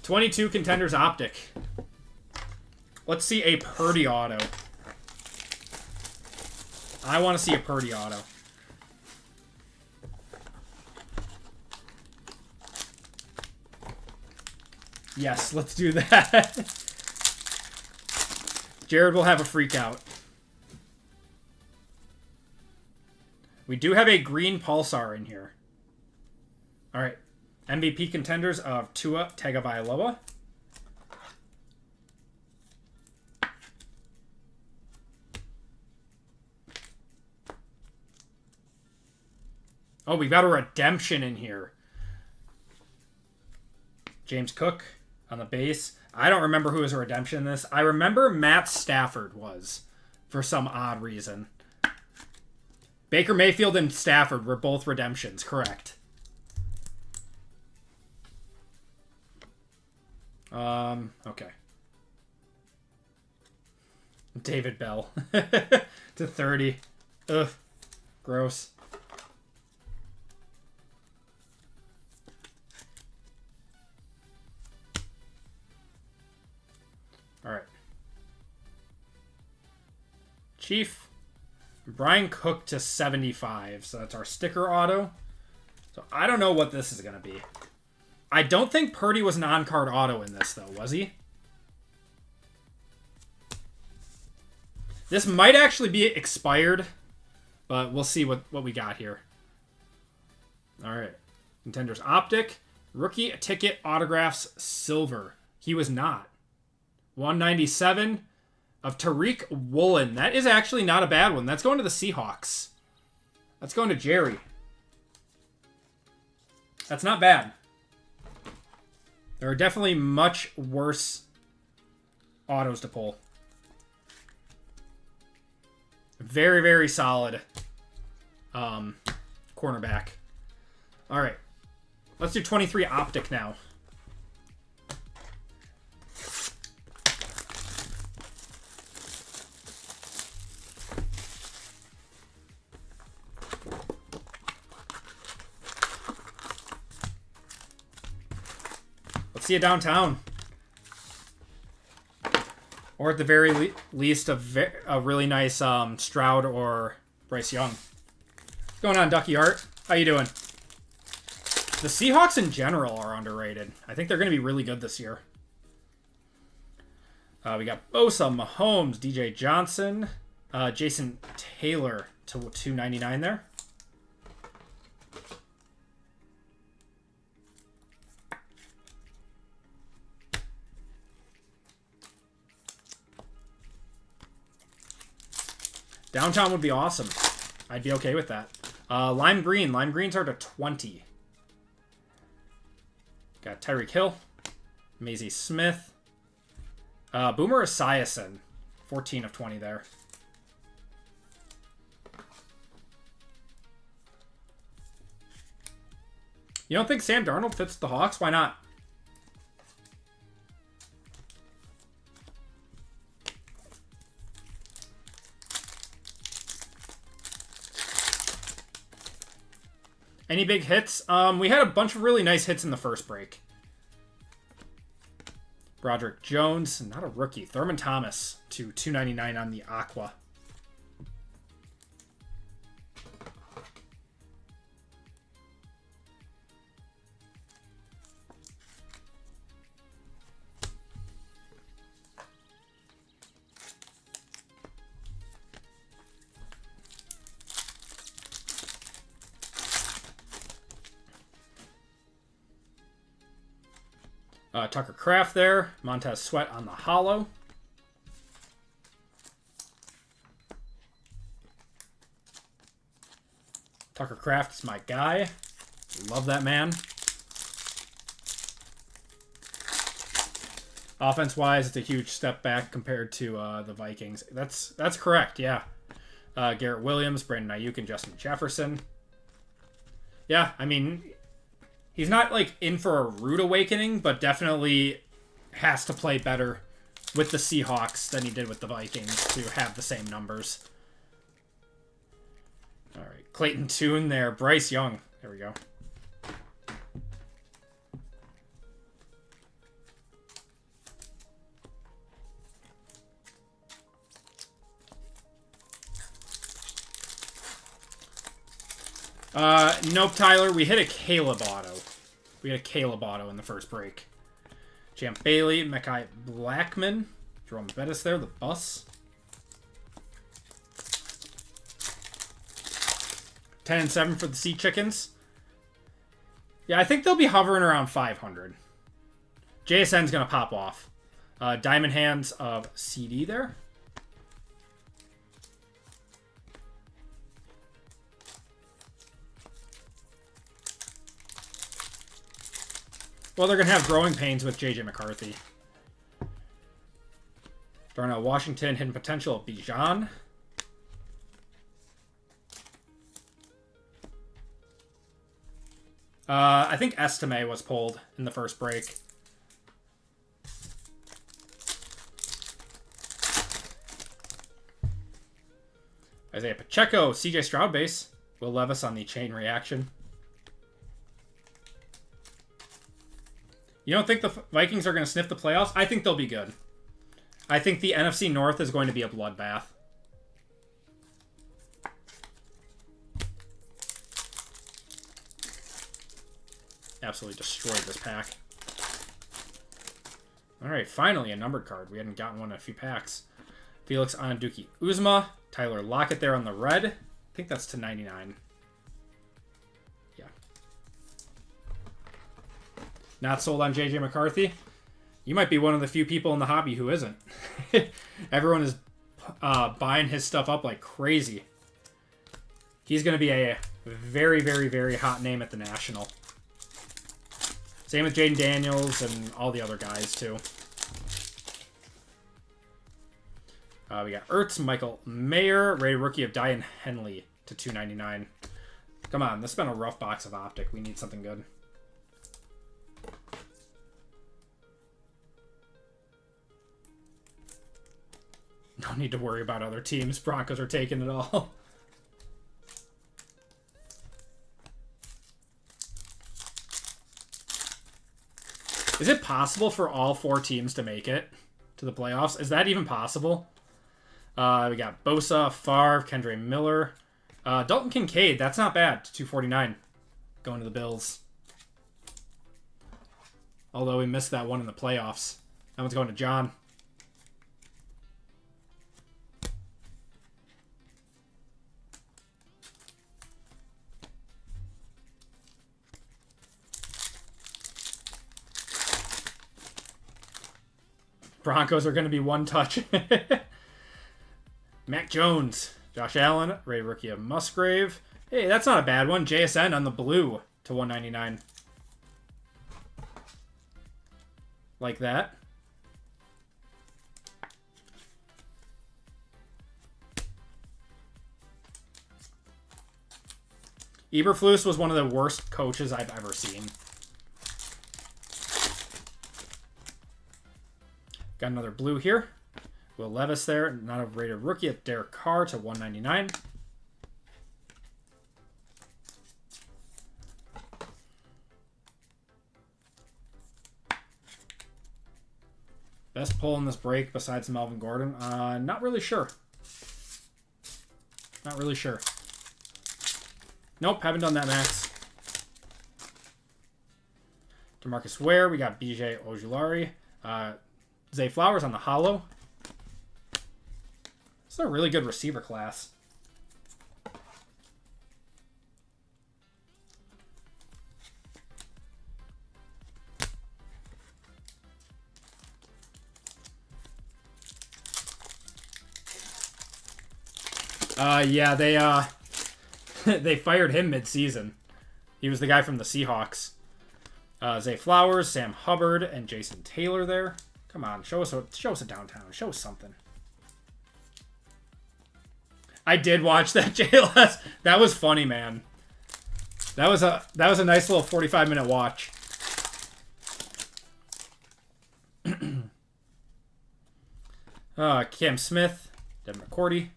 22 Contenders Optic. Let's see a Purdy auto. I want to see a Purdy auto. Yes, let's do that. Jared will have a freak out. We do have a green Pulsar in here. All right. MVP contenders of Tua Tagovailoa. Oh, we've got a redemption in here. James Cook on the base. I don't remember who was a redemption in this. I remember Matt Stafford was, for some odd reason. Baker Mayfield and Stafford were both redemptions, correct. Okay. David Bell. To 30. Ugh. Gross. All right. Chief. Brian Cook to 75. So that's our sticker auto. So I don't know what this is going to be. I don't think Purdy was an on-card auto in this, though, was he? This might actually be expired, but we'll see what we got here. All right. Contenders Optic. Rookie ticket autographs silver. He was not. 197. of Tariq Woolen. That is actually not a bad one. That's going to the Seahawks. That's going to Jerry. That's not bad. There are definitely much worse autos to pull. Very, very solid cornerback. All right. Let's do 23 Optic now. Let's see you downtown. Or at the very least, a really nice Stroud or Bryce Young. What's going on, Ducky Art? How you doing? The Seahawks in general are underrated. I think they're going to be really good this year. We got Bosa, Mahomes, DJ Johnson, Jason Taylor to 299 there. Downtown would be awesome. I'd be okay with that. Lime green. Lime greens are to 20. Got Tyreek Hill. Maisie Smith. Boomer Esiason. 14 of 20 there. You don't think Sam Darnold fits the Hawks? Why not? Any big hits? We had a bunch of really nice hits in the first break. Broderick Jones, not a rookie. Thurman Thomas to 299 on the Aqua. Tucker Kraft there. Montez Sweat on the hollow. Tucker Kraft is my guy. Love that man. Offense-wise, it's a huge step back compared to the Vikings. That's correct, yeah. Garrett Williams, Brandon Ayuk, and Justin Jefferson. Yeah, I mean, he's not, like, in for a rude awakening, but definitely has to play better with the Seahawks than he did with the Vikings to have the same numbers. All right, Clayton Tune there. Bryce Young. There we go. Nope, Tyler. We hit a Caleb auto. We had a Caleb auto in the first break. Champ Bailey, Mekhi Blackman, Jerome Bettis there, the bus. 10 and 7 for the Sea Chickens. Yeah, I think they'll be hovering around 500. JSN's going to pop off. Diamond Hands of CD there. Well, they're going to have growing pains with J.J. McCarthy. Darnell Washington, hidden potential of Bijan. I think Estime was pulled in the first break. Isaiah Pacheco, CJ Stroud base. Will Levis on the chain reaction. You don't think the Vikings are going to sniff the playoffs? I think they'll be good. I think the NFC North is going to be a bloodbath. Absolutely destroyed this pack. All right, finally a numbered card. We hadn't gotten one in a few packs. Felix Anduki Uzma. Tyler Lockett there on the red. I think that's to 99. Yeah. Not sold on J.J. McCarthy. You might be one of the few people in the hobby who isn't. Everyone is buying his stuff up like crazy. He's going to be a very, very, very hot name at the National. Same with Jaden Daniels and all the other guys, too. We got Ertz, Michael Mayer, rated rookie of Diane Henley to $2.99. Come on, this has been a rough box of Optic. We need something good. No need to worry about other teams. Broncos are taking it all. Is it possible for all 4 teams to make it to the playoffs? Is that even possible? We got Bosa, Favre, Kendre Miller. Dalton Kincaid, that's not bad. $2.49. Going to the Bills. Although we missed that one in the playoffs. That one's going to John. Broncos are going to be one touch. Mac Jones. Josh Allen, rated rookie of Musgrave. Hey, that's not a bad one. JSN on the blue to $1.99. Like that. Eberflus was one of the worst coaches I've ever seen. Got another blue here. Will Levis there. Not a rated rookie at Derek Carr to $1.99. Best pull in this break besides Melvin Gordon? Not really sure. Not really sure. Nope, haven't done that, Max. DeMarcus Ware. We got BJ Ojulari. Zay Flowers on the hollow. This is a really good receiver class. Yeah, they fired him mid-season. He was the guy from the Seahawks. Zay Flowers, Sam Hubbard, and Jason Taylor there. Come on, show us a downtown. Show us something. I did watch that JLS. That was funny, man. That was a nice little 45-minute watch. Cam Smith, Devin McCourty.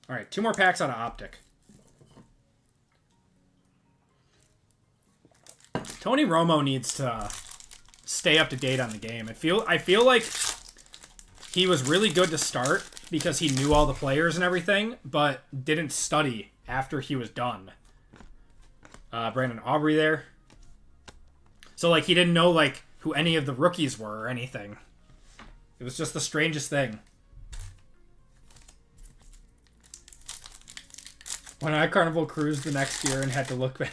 All right, 2 more packs out of Optic. Tony Romo needs to stay up to date on the game. I feel like he was really good to start because he knew all the players and everything, but didn't study after he was done. Brandon Aubrey there. So, like, he didn't know, like, who any of the rookies were or anything. It was just the strangest thing. When I Carnival cruised the next year and had to look back,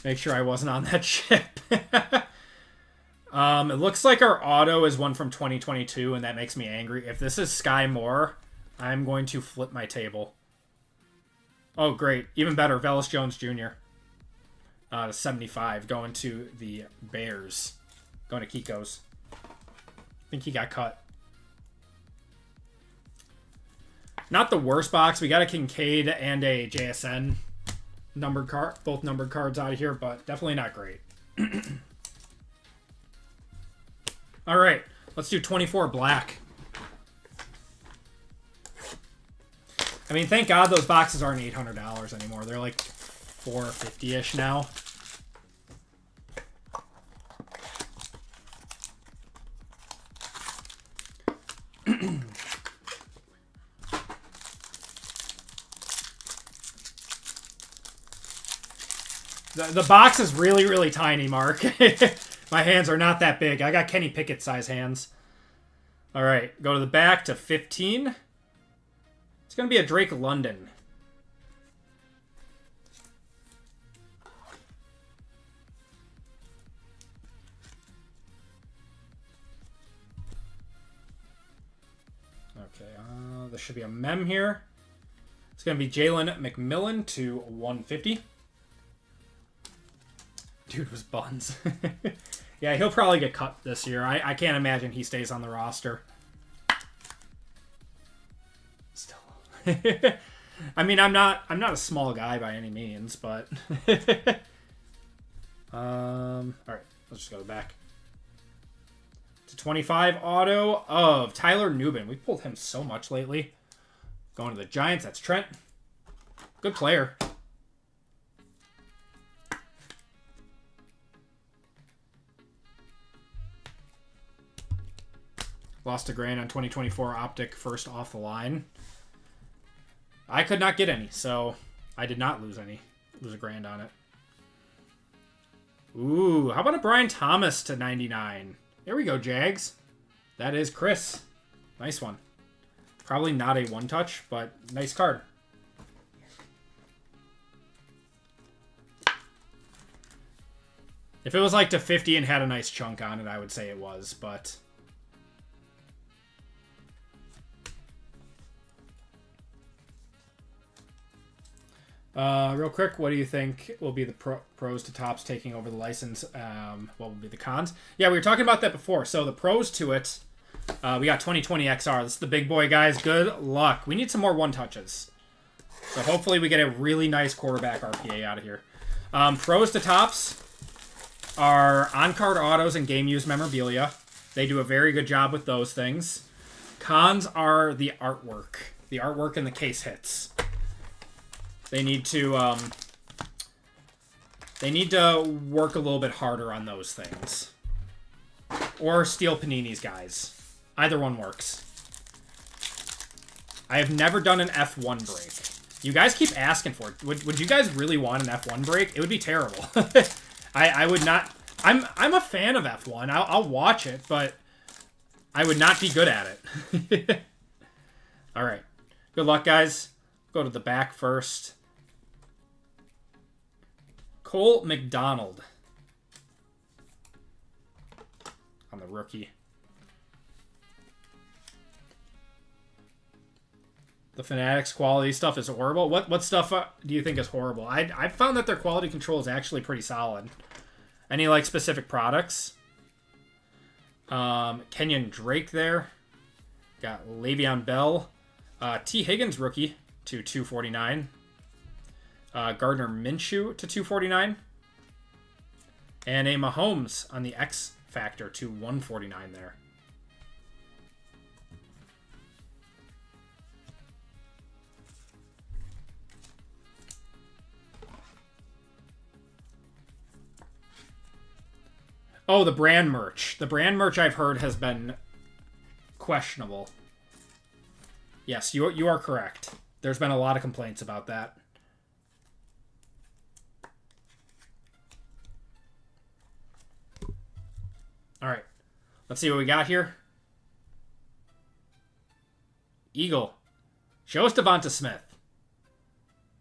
make sure I wasn't on that ship. It looks like our auto is one from 2022, and that makes me angry. If this is Sky Moore, I'm going to flip my table. Oh, great. Even better, Velus Jones Jr. To 75, going to the Bears. Going to Kiko's. I think he got cut. Not the worst box. We got a Kincaid and a JSN numbered card, both numbered cards out of here, but definitely not great. All right, let's do 24 black. I mean, thank God those boxes aren't $800 anymore. They're like $450-ish now. The box is really, really tiny, Mark. My hands are not that big. I got Kenny Pickett size hands. All right, go to the back to 15. It's going to be a Drake London. This should be a mem here. It's going to be Jalen McMillan to 150. Dude was buns. Yeah, he'll probably get cut this year. I can't imagine he stays on the roster. Still. I mean, I'm not a small guy by any means, but all right, let's just go back to 25 auto of Tyler Nubin. We pulled him so much lately. Going to the Giants, that's Trent. Good player. Lost a grand on 2024 Optic first off the line. I could not get any, so I did not lose any. Lose a grand on it. Ooh, how about a Brian Thomas to 99? There we go, Jags. That is Chris. Nice one. Probably not a one-touch, but nice card. If it was like to 50 and had a nice chunk on it, I would say it was, but... real quick, what do you think will be the pros to Topps taking over the license? What will be the cons? Yeah, we were talking about that before. So the pros to it, we got 2020 XR. This is the big boy, guys. Good luck. We need some more one-touches. So hopefully we get a really nice quarterback RPA out of here. Pros to Topps are on-card autos and game-used memorabilia. They do a very good job with those things. Cons are the artwork. The artwork and the case hits. They need to work a little bit harder on those things. Or steal Panini's, guys. Either one works. I have never done an F1 break. You guys keep asking for it. Would you guys really want an F1 break? It would be terrible. I would not. I'm a fan of F1. I'll watch it, but I would not be good at it. All right. Good luck, guys. Go to the back first. Cole McDonald on the rookie. The Fanatics quality stuff is horrible. What stuff do you think is horrible? I found that their quality control is actually pretty solid. Any like specific products? Kenyon Drake there. Got Le'Veon Bell. T. Higgins rookie to 249. Gardner Minshew to 249. And a Mahomes on the X Factor to 149 there. Oh, the brand merch. The brand merch I've heard has been questionable. Yes, you are correct. There's been a lot of complaints about that. All right. Let's see what we got here. Eagle. Show us Devonta Smith.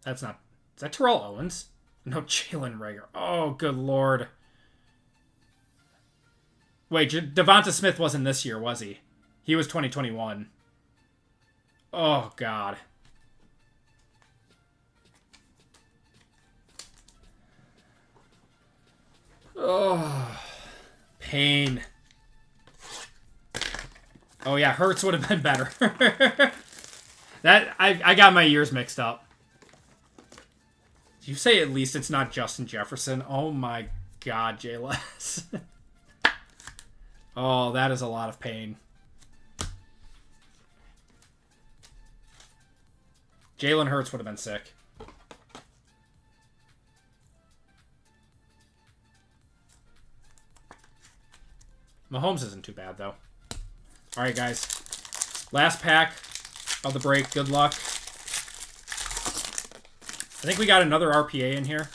That's not... Is that Terrell Owens? No, Jalen Reagor. Oh, good lord. Wait, Devonta Smith wasn't this year, was he? He was 2021. Oh, God. Oh, pain. Oh, yeah, Hurts would have been better. I got my years mixed up. Did you say at least it's not Justin Jefferson? Oh, my God, JLS. Oh, that is a lot of pain. Jalen Hurts would have been sick. Mahomes isn't too bad, though. All right, guys. Last pack of the break. Good luck. I think we got another RPA in here.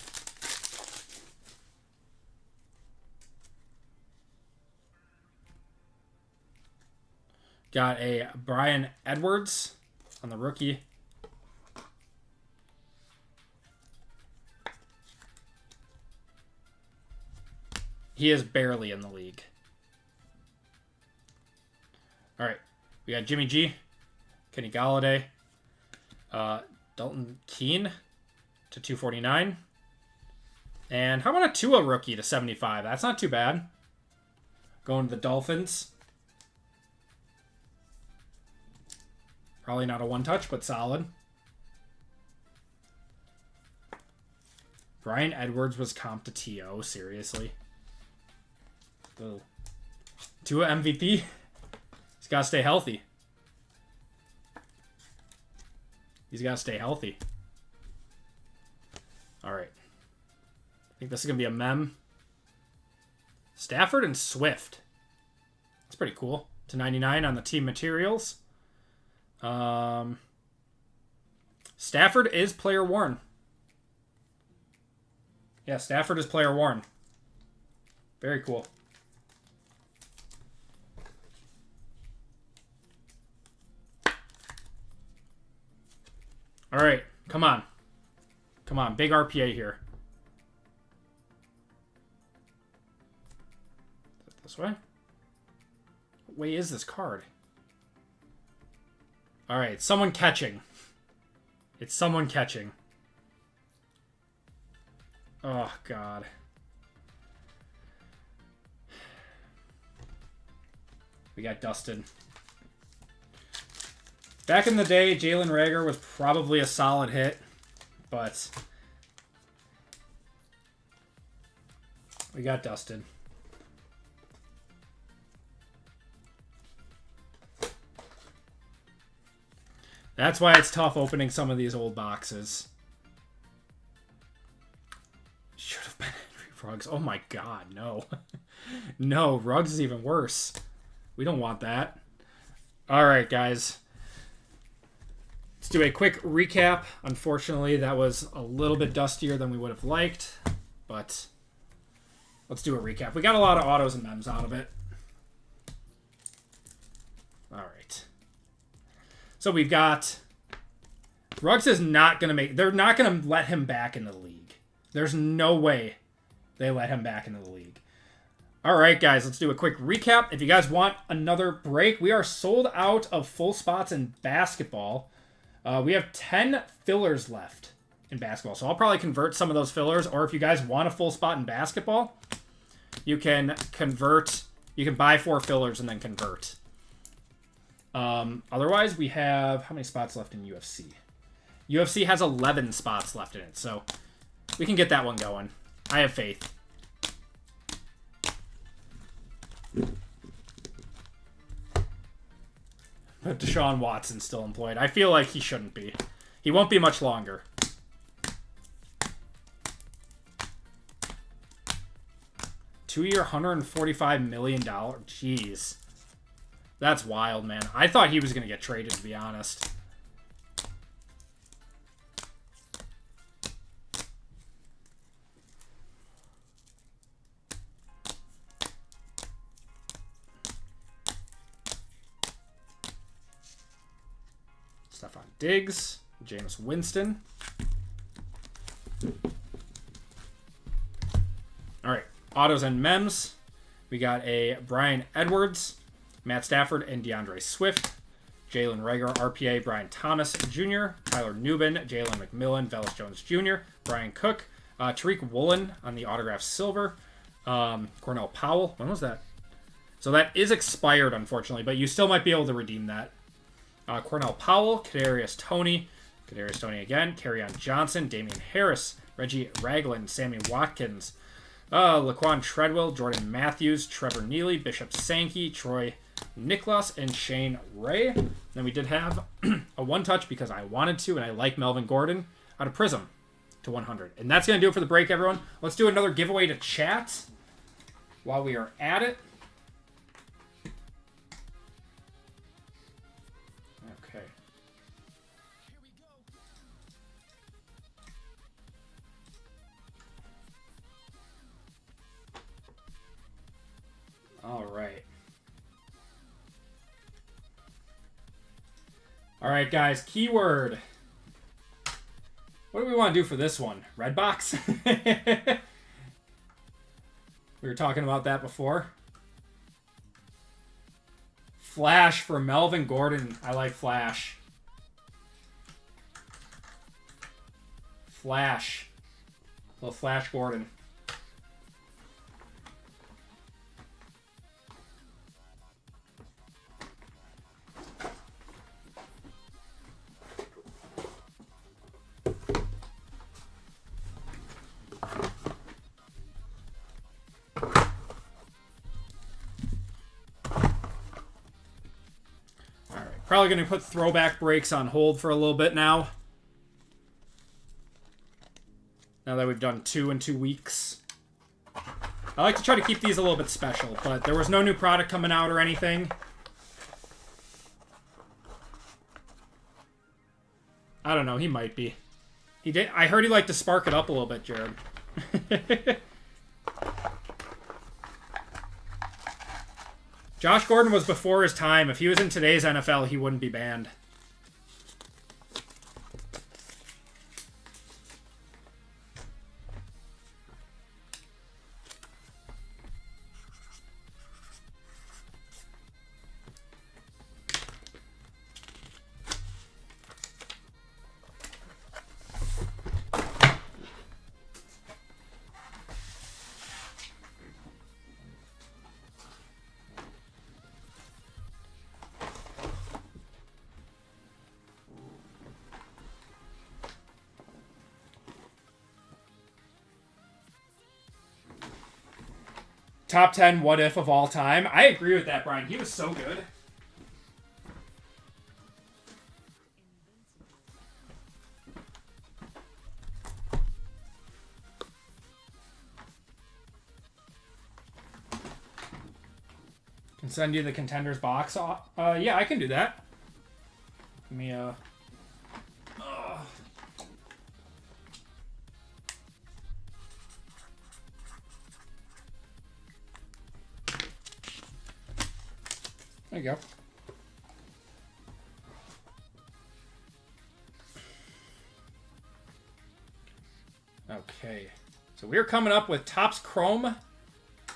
Got a Brian Edwards on the rookie. He is barely in the league. All right. We got Jimmy G, Kenny Galladay. Dalton Keene to 249. And how about a Tua rookie to 75? That's not too bad. Going to the Dolphins. Probably not a one-touch, but solid. Brian Edwards was comped to T.O. Seriously. Ugh. Tua MVP. He's got to stay healthy. He's got to stay healthy. All right. I think this is going to be a mem. Stafford and Swift. That's pretty cool. To 99 on the team materials. Stafford is player worn. Yeah, Stafford is player worn. Very cool. All right, come on. Come on, big RPA here. Is it this way? What way is this card? All right, someone catching. It's someone catching. Oh, God. We got Dustin. Back in the day, Jalen Reagor was probably a solid hit, but we got Dustin. That's why it's tough opening some of these old boxes. Should have been Henry Ruggs. Oh my God, no. No, Ruggs is even worse. We don't want that. All right, guys. Let's do a quick recap. Unfortunately, that was a little bit dustier than we would have liked, but let's do a recap. We got a lot of autos and mems out of it. All right. So we've got Ruggs is not going to make... They're not going to let him back in the league. There's no way they let him back into the league. All right, guys, let's do a quick recap. If you guys want another break, we are sold out of full spots in basketball. We have 10 fillers left in basketball. So I'll probably convert some of those fillers. Or if you guys want a full spot in basketball, you can convert. You can buy 4 fillers and then convert. Otherwise, we have... How many spots left in UFC? UFC has 11 spots left in it. So we can get that one going. I have faith. But Deshaun Watson's still employed. I feel like he shouldn't be. He won't be much longer. Two-year, $145 million. Jeez. That's wild, man. I thought he was going to get traded, to be honest. Stephon Diggs, Jameis Winston. All right, autos and mems. We got a Brian Edwards, Matt Stafford, and DeAndre Swift. Jalen Reagor, RPA, Brian Thomas Jr., Tyler Nubin, Jalen McMillan, Velus Jones Jr., Brian Cook, Tariq Woolen on the autograph silver, Cornell Powell. When was that? So that is expired, unfortunately, but you still might be able to redeem that. Cornell Powell, Kadarius Toney again, Kerryon Johnson, Damian Harris, Reggie Ragland, Sammy Watkins, Laquan Treadwell, Jordan Matthews, Trevor Neely, Bishop Sankey, Troy Niklas, and Shane Ray. Then we did have a one-touch because I wanted to, and I like Melvin Gordon out of Prism to 100. And that's going to do it for the break, everyone. Let's do another giveaway to chat while we are at it. Okay. All right. All right, guys. Keyword. What do we want to do for this one? Red box? We were talking about that before. Flash for Melvin Gordon. I like Flash. Flash. Little Flash Gordon. Probably going to put throwback breaks on hold for a little bit now. Now that we've done 2 in 2 weeks. I like to try to keep these a little bit special, but there was no new product coming out or anything. I don't know, he might be. He did. I heard he liked to spark it up a little bit, Jared. Josh Gordon was before his time. If he was in today's NFL, he wouldn't be banned. Top 10 what if of all time. I agree with that, Brian. He was so good. Can send you the Contenders box. Yeah, I can do that. Give me a... There you go. Okay. So we're coming up with Topps Chrome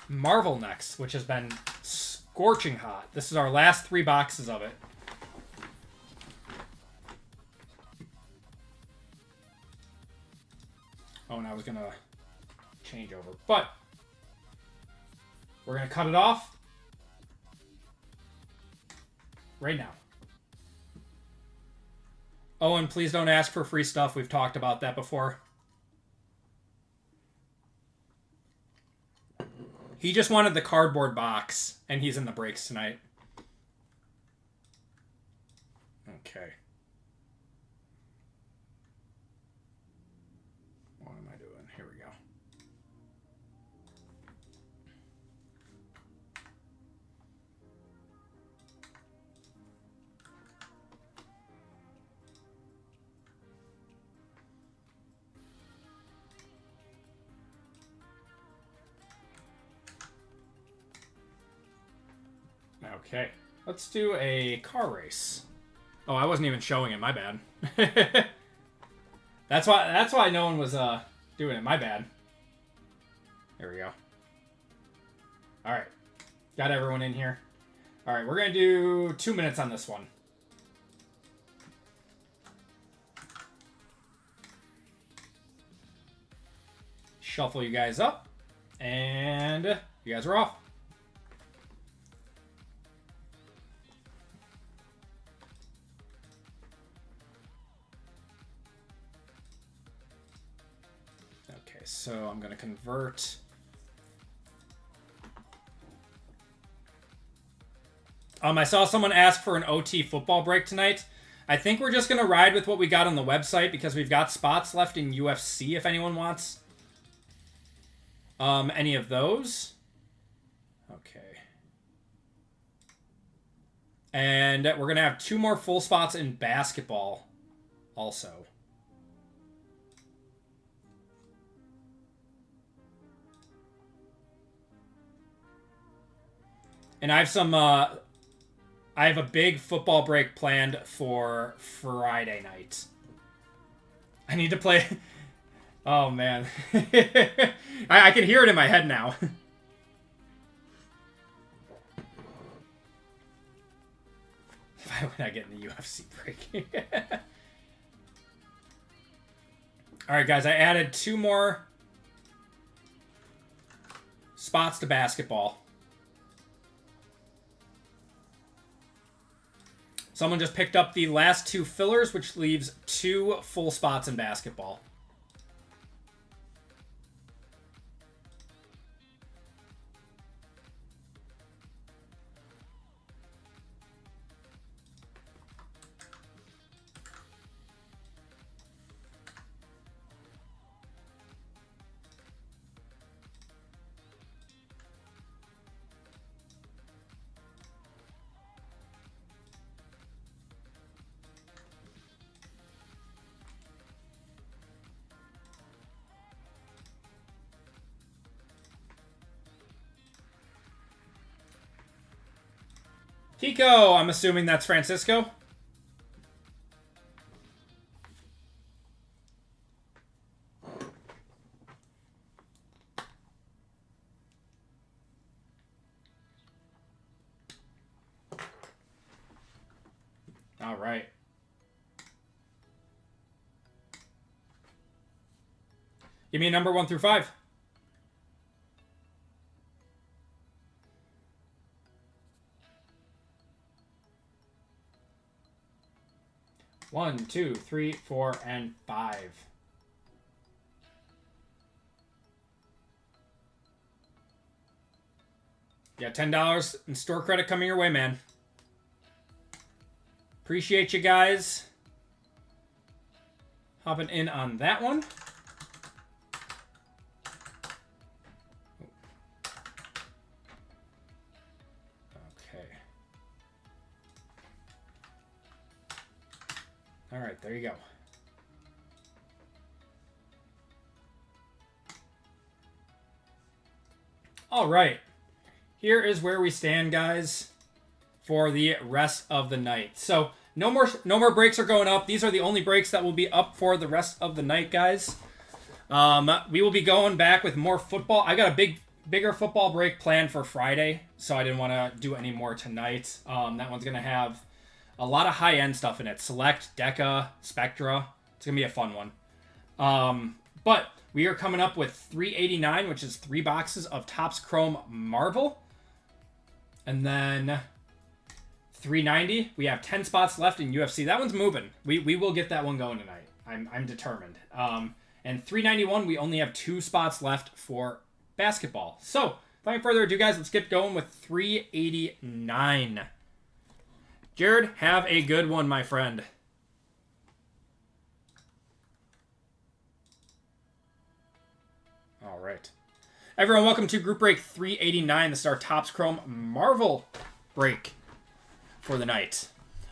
Marvel next, which has been scorching hot. This is our last 3 boxes of it. Oh, and I was going to change over. But we're going to cut it off right now. Oh, and please don't ask for free stuff. We've talked about that before. He just wanted the cardboard box, and he's in the breaks tonight. Okay. What am I doing? Here we go. Okay, let's do a car race. Oh, I wasn't even showing it. My bad. That's why no one was doing it. My bad. There we go. All right, got everyone in here. All right, we're gonna do 2 minutes on this one. Shuffle you guys up, and you guys are off. So I'm going to convert. I saw someone ask for an OT football break tonight. I think we're just going to ride with what we got on the website because we've got spots left in UFC if anyone wants any of those. Okay. And we're going to have 2 more full spots in basketball also. And I have some, I have a big football break planned for Friday night. I need to play. Oh, man. I can hear it in my head now. Why would I get in the UFC break? All right, guys, I added 2 more spots to basketball. Someone just picked up the last 2 fillers, which leaves 2 full spots in basketball. Kiko, I'm assuming that's Francisco. All right. Give me a number 1 through 5. One, 2, 3, 4, and 5. You got $10 in store credit coming your way, man. Appreciate you guys hopping in on that one. Okay. All right, there you go. All right. Here is where we stand, guys, for the rest of the night. So no more breaks are going up. These are the only breaks that will be up for the rest of the night, guys. We will be going back with more football. I got a bigger football break planned for Friday, so I didn't want to do any more tonight. That one's going to have a lot of high-end stuff in it. Select, Deca, Spectra. It's going to be a fun one. But we are coming up with $389, which is 3 boxes of Topps Chrome Marvel. And then $390, we have 10 spots left in UFC. That one's moving. We will get that one going tonight. I'm determined. And $391, we only have 2 spots left for basketball. So, without further ado, guys, let's get going with $389. Jared, have a good one, my friend. All right. Everyone, welcome to Group Break 389. This is our Topps Chrome Marvel break for the night.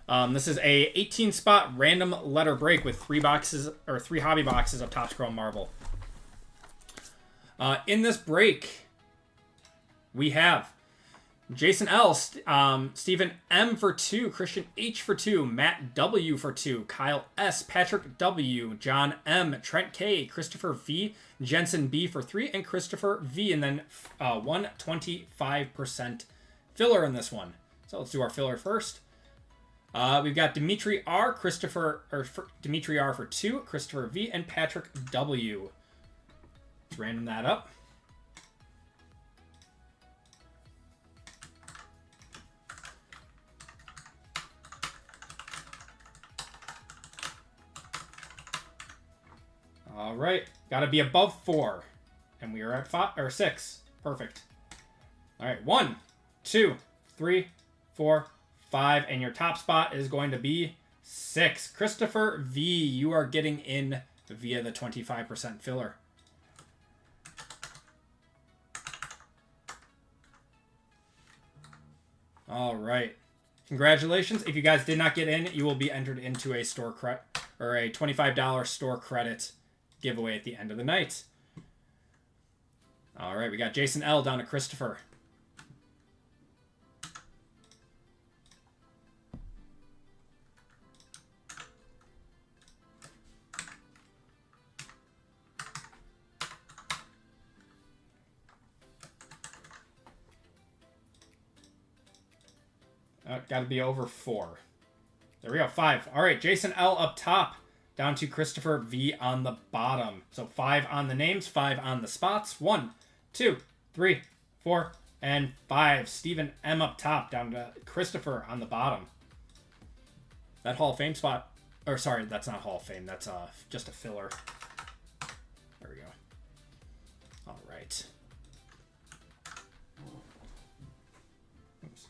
This is a 18-spot random letter break with 3 hobby boxes of Topps Chrome Marvel. In this break, we have Jason L, Stephen M for 2, Christian H for 2, Matt W for 2, Kyle S, Patrick W, John M, Trent K, Christopher V, Jensen B for 3, and Christopher V, and then 125% filler in this one. So let's do our filler first. We've got Dimitri R, Dimitri R for 2, Christopher V, and Patrick W. Let's random that up. All right, got to be above 4, and we are at 5 or 6. Perfect. All right, 1, 2, 3, 4, 5, and your top spot is going to be 6. Christopher V, you are getting in via the 25% filler. All right, congratulations. If you guys did not get in, you will be entered into a store credit or a $25 store credit giveaway at the end of the night. All right, we got Jason L down to Christopher. Got to be over 4. There we go, 5. All right, Jason L up top down to Christopher V on the bottom. So 5 on the names, 5 on the spots. 1, 2, 3, 4, and 5. Stephen M up top, down to Christopher on the bottom. That Hall of Fame spot, or sorry, that's not Hall of Fame. That's just a filler. There we go. All right. Oops.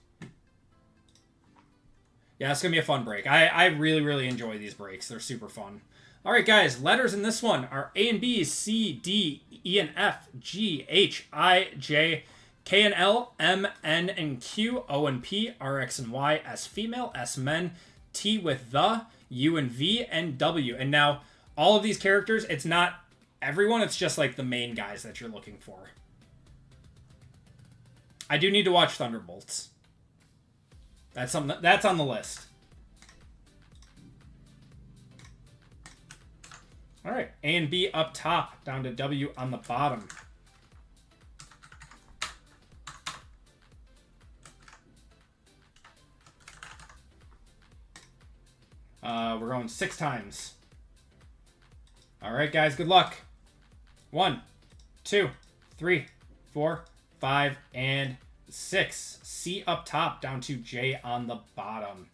Yeah, it's going to be a fun break. I really, really enjoy these breaks. They're super fun. All right, guys. Letters in this one are A and B, C, D, E and F, G, H, I, J, K and L, M, N and Q, O and P, R, X and Y, S female, S men, T with the, U and V, and W. And now, all of these characters, it's not everyone. It's just like the main guys that you're looking for. I do need to watch Thunderbolts. That's something that's on the list. All right, A and B up top, down to W on the bottom. We're going 6 times. All right, guys, good luck. 1, 2, 3, 4, 5, and 6. C up top, down to J on the bottom.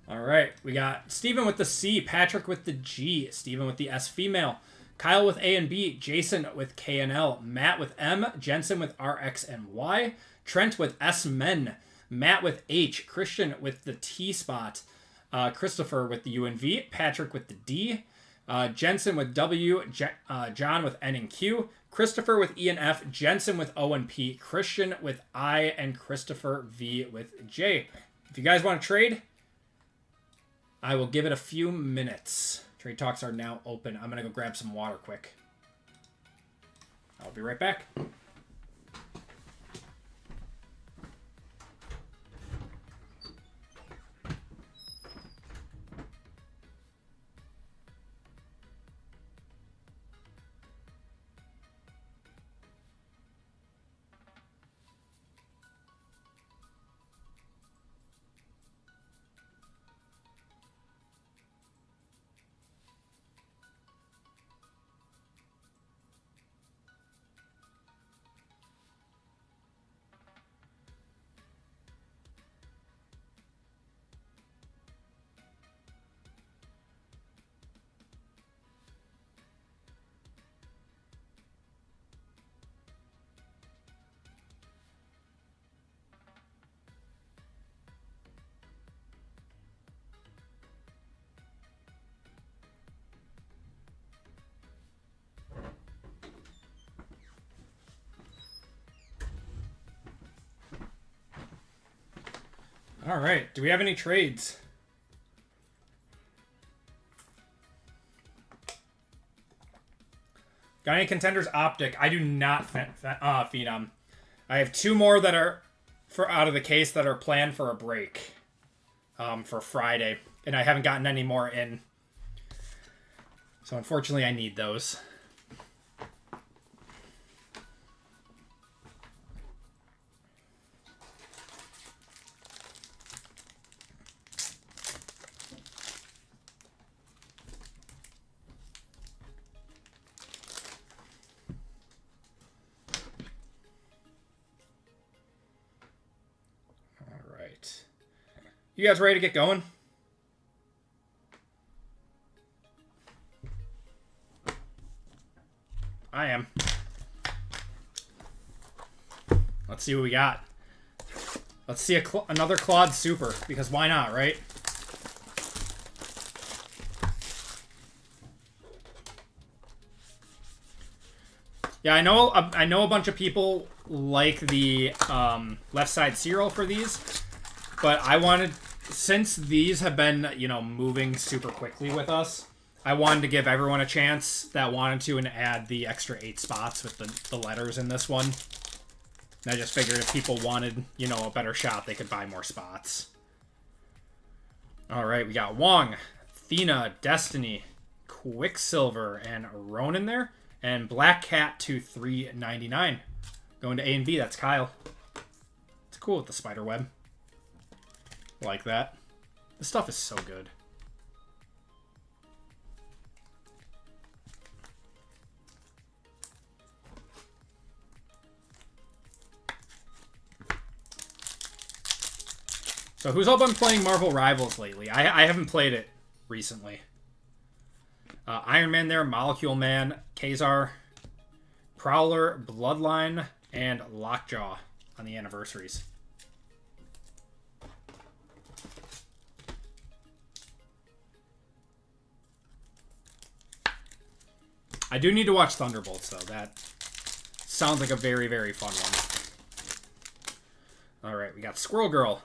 All right, we got Steven with the C, Patrick with the G, Steven with the S female, Kyle with A and B, Jason with K and L, Matt with M, Jensen with R, X, and Y, Trent with S men, Matt with H, Christian with the T spot, Christopher with the U and V, Patrick with the D, Jensen with W, John with N and Q, Christopher with E and F, Jensen with O and P, Christian with I, and Christopher V with J. If you guys want to trade, I will give it a few minutes. Trade talks are now open. I'm going to go grab some water quick. I'll be right back. All right. Do we have any trades? Got any Contenders Optic? I do not feed them. I have 2 more that are out of the case that are planned for a break for Friday. And I haven't gotten any more in. So unfortunately, I need those. You guys ready to get going? I am. Let's see what we got. Let's see another Claude Super, because why not, right? Yeah, I know a bunch of people like the left side serial for these, but I wanted, since these have been, moving super quickly with us, I wanted to give everyone a chance that wanted to and add the extra 8 spots with the letters in this one. And I just figured if people wanted, a better shot, they could buy more spots. All right, we got Wong, Athena, Destiny, Quicksilver, and Ronan there. And Black Cat to $3.99. Going to A and B, that's Kyle. It's cool with the spider web. Like that. This stuff is so good. So who's all been playing Marvel Rivals lately? I haven't played it recently. Iron Man there, Molecule Man, Kazar, Prowler, Bloodline, and Lockjaw on the anniversaries. I do need to watch Thunderbolts, though. That sounds like a very, very fun one. Alright, we got Squirrel Girl,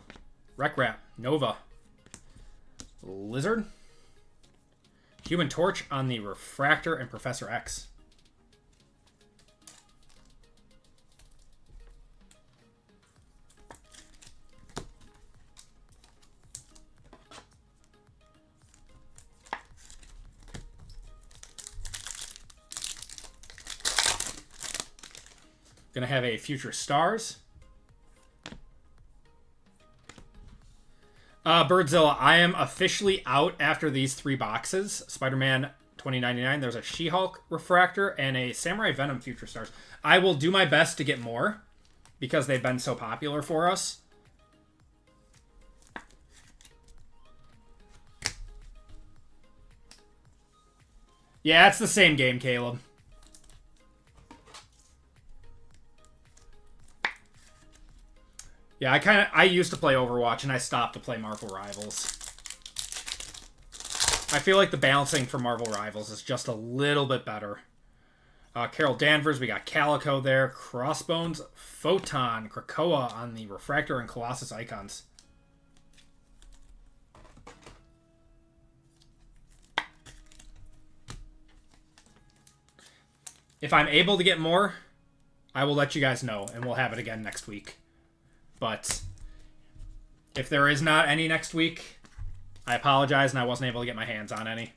Wreck Rat, Nova, Lizard, Human Torch on the Refractor, and Professor X. Gonna have a Future Stars. Birdzilla, I am officially out after these 3 boxes. Spider-Man 2099. There's a She-Hulk Refractor and a Samurai Venom Future Stars. I will do my best to get more because they've been so popular for us. Yeah, it's the same game, Caleb. Yeah, I used to play Overwatch and I stopped to play Marvel Rivals. I feel like the balancing for Marvel Rivals is just a little bit better. Carol Danvers, we got Calico there, Crossbones, Photon, Krakoa on the Refractor, and Colossus Icons. If I'm able to get more, I will let you guys know, and we'll have it again next week. But if there is not any next week, I apologize, and I wasn't able to get my hands on any.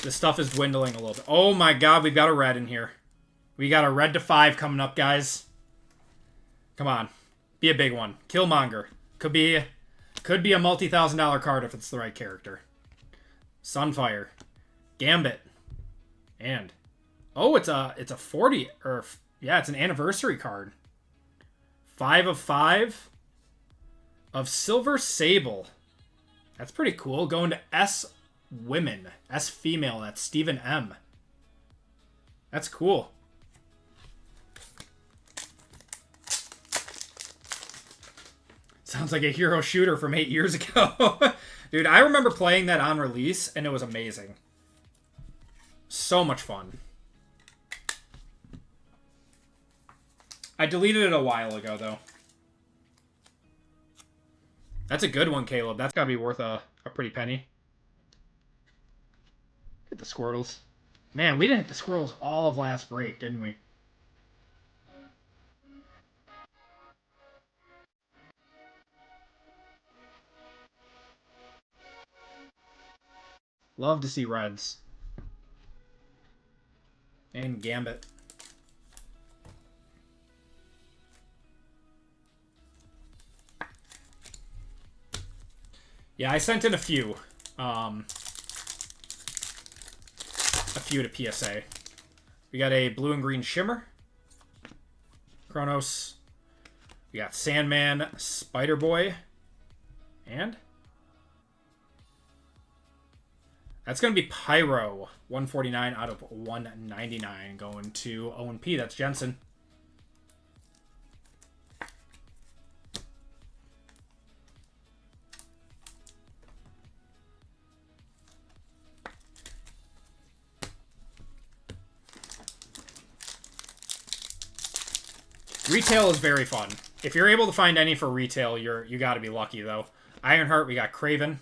This stuff is dwindling a little bit. Oh my god, we've got a red in here. We got a red to 5 coming up, guys. Come on. Be a big one. Killmonger. Could be a multi-$1,000 card if it's the right character. Sunfire. Gambit. And... oh, it's a 40, or yeah, it's an anniversary card. 5 of 5 of Silver Sable. That's pretty cool. Going to S Women, S Female. That's Stephen M. That's cool. Sounds like a hero shooter from 8 years ago. Dude, I remember playing that on release, and it was amazing. So much fun. I deleted it a while ago, though. That's a good one, Caleb. That's got to be worth a pretty penny. Hit the Squirtles. Man, we didn't hit the Squirtles all of last break, didn't we? Love to see reds. And Gambit. Yeah, I sent in a few. A few to PSA. We got a blue and green Shimmer. Kronos. We got Sandman, Spider-Boy. And... that's going to be Pyro. 149 out of 199 going to O&P. That's Jensen. Retail is very fun. If you're able to find any for retail, you got to be lucky, though. Ironheart, we got Kraven.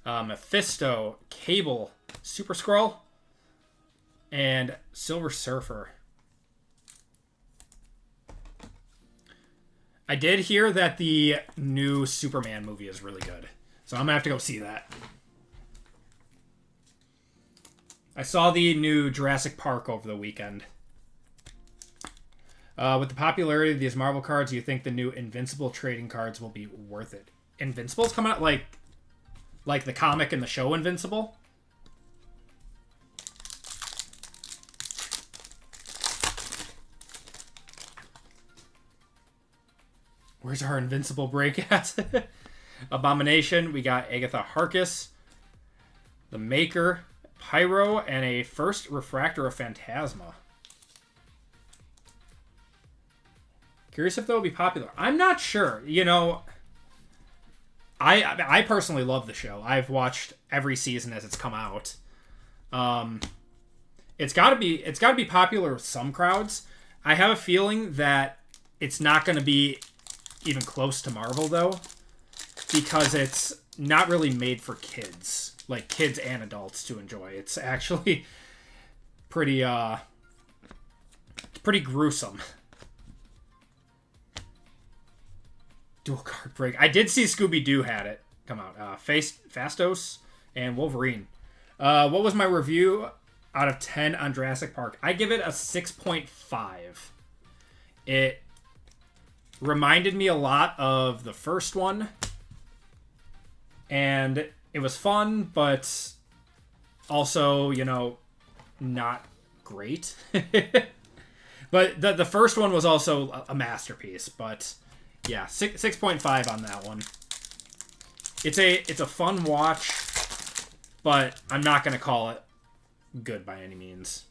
Mephisto, Cable, Super Skrull, and Silver Surfer. I did hear that the new Superman movie is really good, so I'm gonna have to go see that. I saw the new Jurassic Park over the weekend. With the popularity of these Marvel cards, do you think the new Invincible trading cards will be worth it? Invincible's coming out like the comic and the show Invincible? Where's our Invincible break at? Abomination. We got Agatha Harkness, the Maker, Pyro, and a first Refractor of Phantasma. Curious if they'll be popular. I'm not sure. You know, I personally love the show. I've watched every season as it's come out. It's gotta be popular with some crowds. I have a feeling that it's not going to be even close to Marvel though, because it's not really made for kids, like kids and adults to enjoy. It's actually pretty gruesome. Dual card break. I did see Scooby-Doo had it come out. Fastos and Wolverine. What was my review out of 10 on Jurassic Park? I give it a 6.5. It reminded me a lot of the first one. And it was fun, but also, you know, not great. But the first one was also a masterpiece, but yeah, 6.5 on that one. It's a fun watch, but I'm not going to call it good by any means.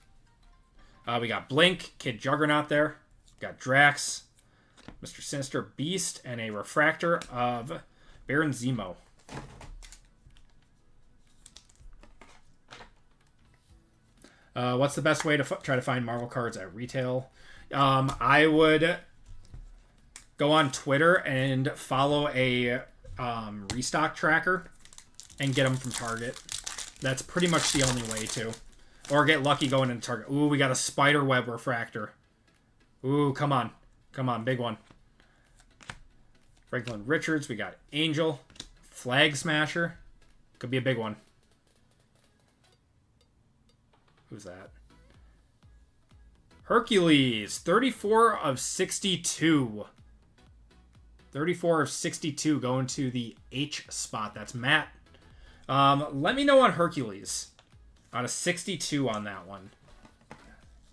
We got Blink, Kid Juggernaut there. We got Drax, Mr. Sinister, Beast, and a Refractor of Baron Zemo. What's the best way to try to find Marvel cards at retail? I would go on Twitter and follow a restock tracker and get them from Target. That's pretty much the only way to. Or get lucky going into Target. Ooh, we got a Spiderweb Refractor. Ooh, come on. Come on, big one. Franklin Richards. We got Angel. Flag Smasher. Could be a big one. Who's that? Hercules. 34 of 62. 34 of 62 going to the H spot. That's Matt. Let me know on Hercules. Out of 62 on that one.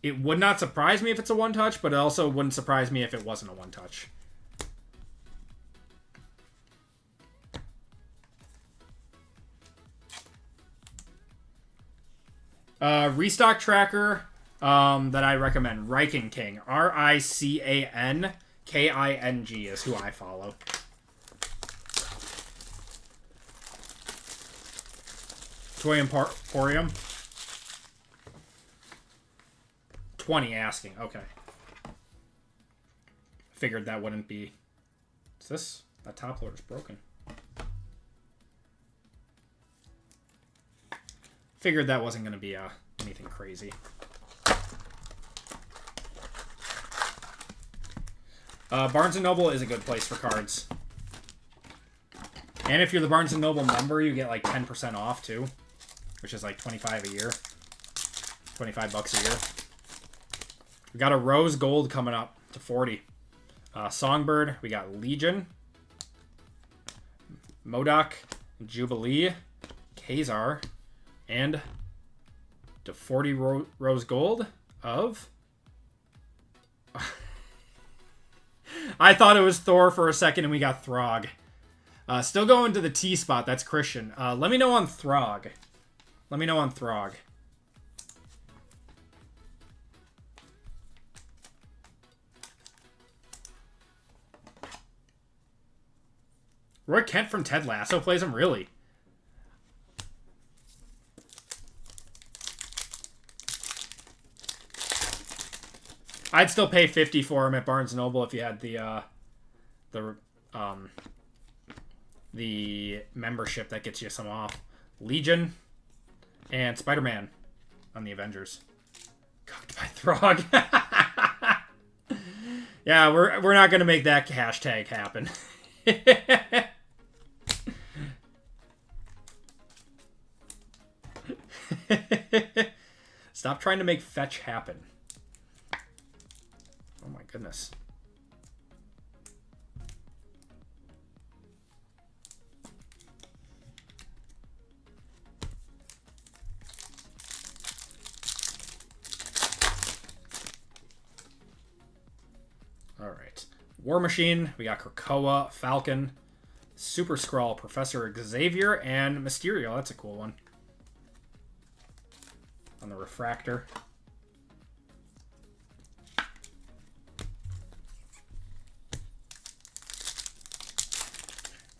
It would not surprise me if it's a one-touch, but it also wouldn't surprise me if it wasn't a one-touch. Restock tracker that I recommend. Rican King. Ricanking is who I follow. Toy Emporium. 20 asking. Okay. Figured that wouldn't be. Is this? That top loader's broken. Figured that wasn't going to be anything crazy. Barnes & Noble is a good place for cards. And if you're the Barnes & Noble member, you get like 10% off too. Which is like $25 a year. $25 a year. We got a Rose Gold coming up to 40. Songbird. We got Legion. MODOK. Jubilee. Kazar. And to 40 Rose Gold of... I thought it was Thor for a second and we got Throg. Still going to the T spot. That's Christian. Let me know on Throg. Let me know on Throg. Roy Kent from Ted Lasso plays him, really? I'd still pay $50 for him at Barnes & Noble if you had the membership that gets you some off. Legion and Spider-Man on the Avengers. Cocked by Throg. Yeah, we're not gonna make that hashtag happen. Stop trying to make fetch happen. Oh my goodness. All right. War Machine. We got Krakoa, Falcon, Super Skrull, Professor Xavier, and Mysterio. That's a cool one. On the refractor.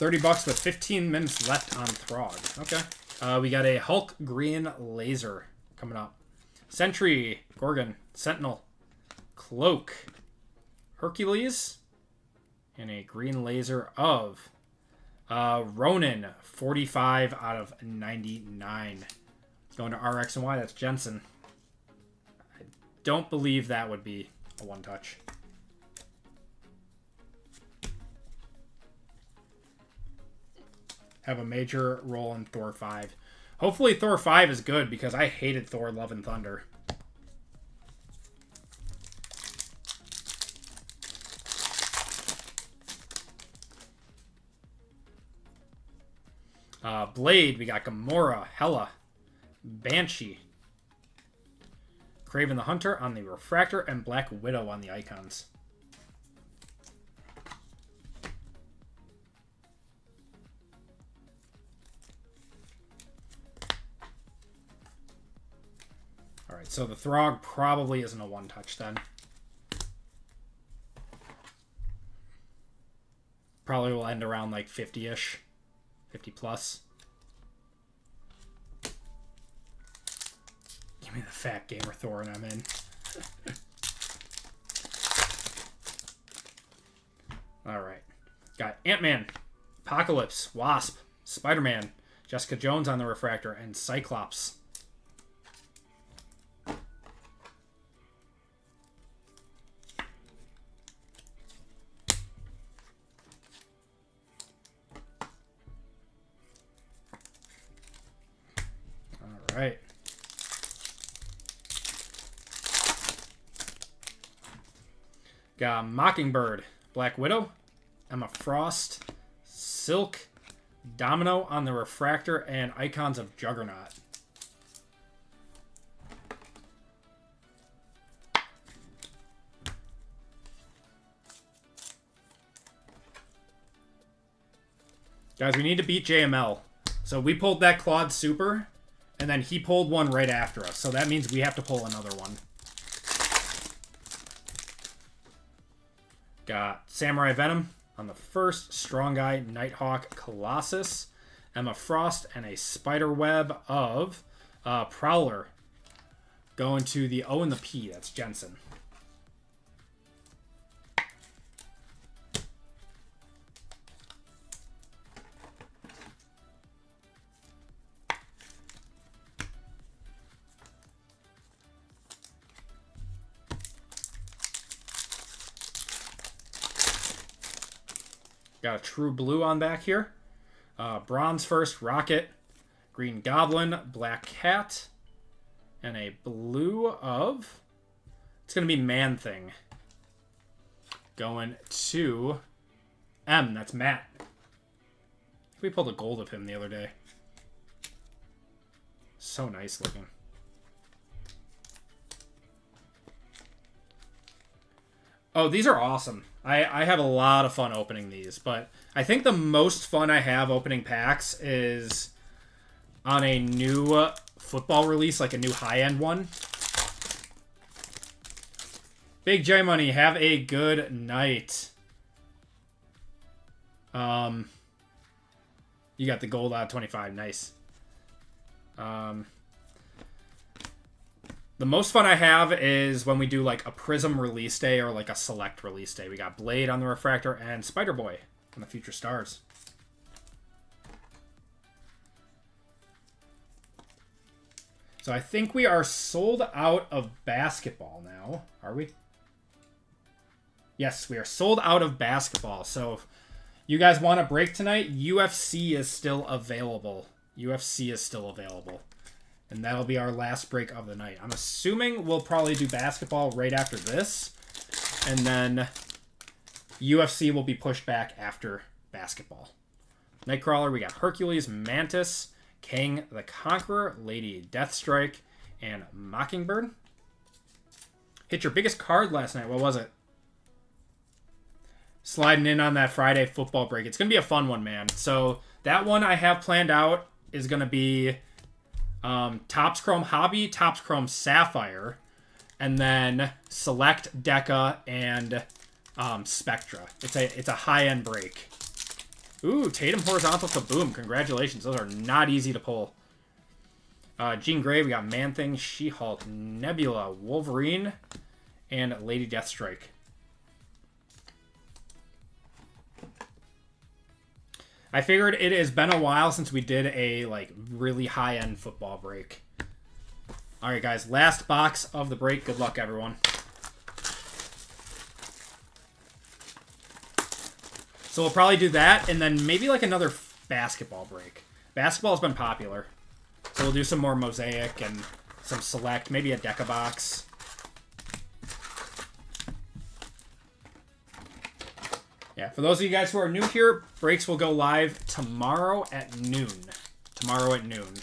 $30 with 15 minutes left on Throg. Okay. We got a Hulk Green Laser coming up. Sentry, Gorgon, Sentinel, Cloak, Hercules, and a Green Laser of Ronin, 45 out of 99. Going to RX and Y, that's Jensen. I don't believe that would be a one-touch. Have a major role in Thor 5. Hopefully Thor 5 is good, because I hated Thor Love and Thunder. Blade, we got Gamora, Hela, Banshee, Kraven the Hunter on the refractor, and Black Widow on the icons. Alright, so the Throg probably isn't a one-touch then. Probably will end around like 50-ish. 50 plus. Give me the fat gamer Thor and I'm in. Alright. Got Ant-Man, Apocalypse, Wasp, Spider-Man, Jessica Jones on the refractor, and Cyclops. Right. Got Mockingbird, Black Widow, Emma Frost, Silk, Domino on the refractor, and icons of Juggernaut. Guys, we need to beat JML. So we pulled that Claude Super. And then he pulled one right after us. So that means we have to pull another one. Got Samurai Venom on the first. Strong Guy, Nighthawk, Colossus, Emma Frost, and a Spiderweb of Prowler. Going to the O and the P. That's Jensen. Got a True Blue on back here. Bronze first, Rocket, Green Goblin, Black Cat, and a blue of... It's going to be Man-Thing. Going to M. That's Matt. I think we pulled a gold of him the other day. So nice looking. Oh, these are awesome. I have a lot of fun opening these, but I think the most fun I have opening packs is on a new football release, like a new high-end one. Big J Money, have a good night. You got the gold out of 25, nice. The most fun I have is when we do like a Prism release day or like a select release day. We got Blade on the refractor and Spider-Boy on the Future Stars. So I think we are sold out of basketball now. Are we? Yes, we are sold out of basketball. So if you guys want a break tonight, UFC is still available. UFC is still available. And that'll be our last break of the night. I'm assuming we'll probably do basketball right after this. And then UFC will be pushed back after basketball. Nightcrawler, we got Hercules, Mantis, Kang the Conqueror, Lady Deathstrike, and Mockingbird. Hit your biggest card last night. What was it? Sliding in on that Friday football break. It's going to be a fun one, man. So that one I have planned out is going to be Topps Chrome Hobby, Topps Chrome Sapphire, and then Select Deca and Spectra. It's a high-end break. Ooh, Tatum Horizontal Kaboom. Congratulations. Those are not easy to pull. Jean Grey, we got Man-Thing, She-Hulk, Nebula, Wolverine, and Lady Deathstrike. I figured it has been a while since we did a really high-end football break. All right, guys, last box of the break. Good luck, everyone. So we'll probably do that, and then maybe another basketball break. Basketball's been popular. So we'll do some more Mosaic and some Select, maybe a Deca box. Yeah, for those of you guys who are new here, breaks will go live tomorrow at noon. Tomorrow at noon.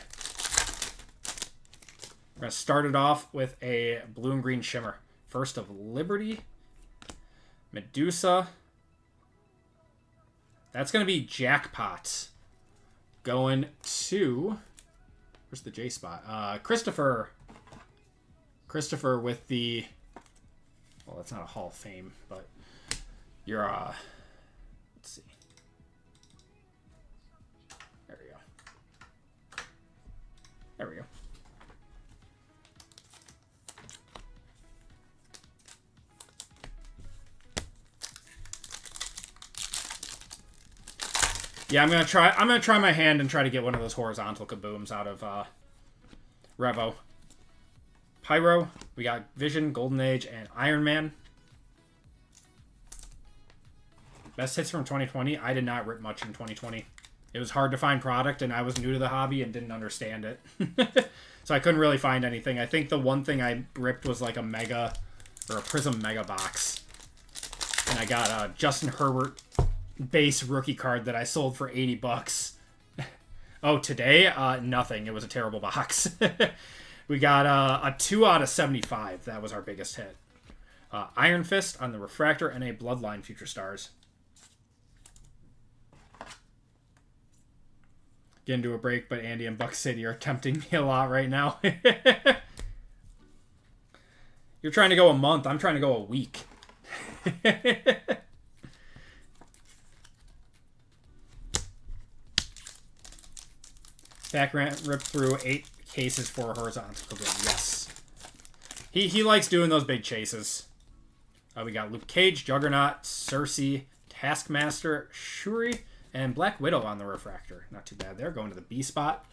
We're going to start it off with a blue and green shimmer. First of Liberty. Medusa. That's going to be Jackpot. Going to... Where's the J spot? Christopher. Christopher with the... Well, that's not a Hall of Fame, but... You're, let's see. There we go. There we go. Yeah, I'm gonna try my hand and try to get one of those horizontal kabooms out of Revo. Pyro, we got Vision, Golden Age, and Iron Man. Best hits from 2020. I did not rip much in 2020. It was hard to find product, and I was new to the hobby and didn't understand it. So I couldn't really find anything. I think the one thing I ripped was a Mega, or a Prism Mega box. And I got a Justin Herbert base rookie card that I sold for 80 bucks. Oh, today? Nothing. It was a terrible box. We got a 2 out of 75. That was our biggest hit. Iron Fist on the Refractor and a Bloodline Future Stars. Get into a break, but Andy and Buck City are tempting me a lot right now. You're trying to go a month. I'm trying to go a week. Back ripped through 8 cases for horizontal. Yes. He likes doing those big chases. We got Luke Cage, Juggernaut, Cersei, Taskmaster, Shuri, and Black Widow on the Refractor. Not too bad there. Going to the B spot.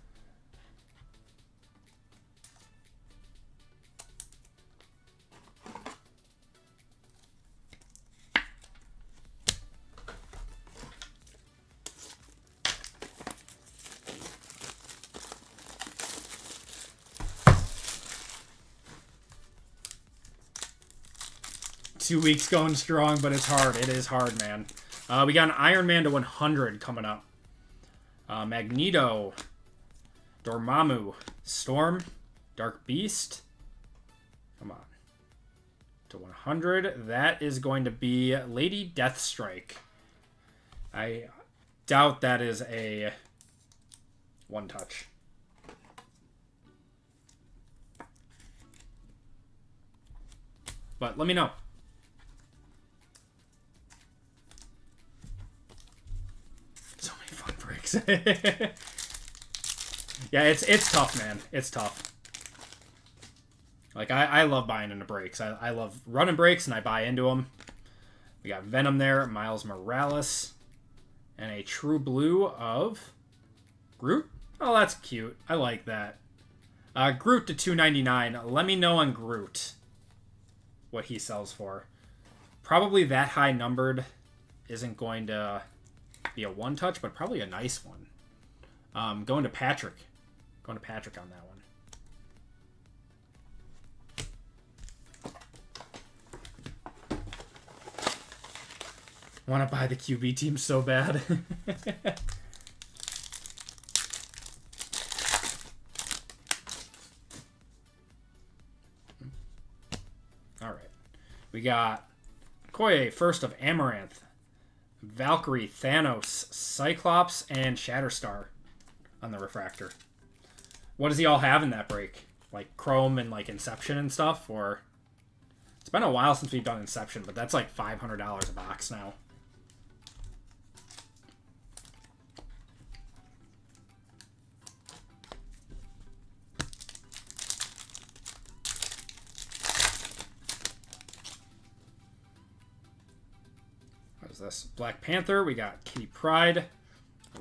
2 weeks going strong, but it's hard. It is hard, man. We got an Iron Man to 100 coming up. Magneto, Dormammu, Storm, Dark Beast. Come on. To 100. That is going to be Lady Deathstrike. I doubt that is a one-touch. But let me know. So many fun breaks. Yeah, it's tough, man. It's tough. Like, I love buying into breaks. I love running breaks, and I buy into them. We got Venom there, Miles Morales, and a True Blue of Groot. Oh, that's cute. I like that. Groot to $2.99. Let me know on Groot what he sells for. Probably that high numbered isn't going to be a one-touch, but probably a nice one. Going to Patrick. Going to Patrick on that one. Want to buy the QB team so bad. All right. We got Koye, first of Amaranth, Valkyrie, Thanos, Cyclops, and Shatterstar on the refractor. What does he all have in that break? Like Chrome and like Inception and stuff? Or it's been a while since we've done Inception, but that's like $500 a box now. What is this? Black Panther. We got Kitty Pryde,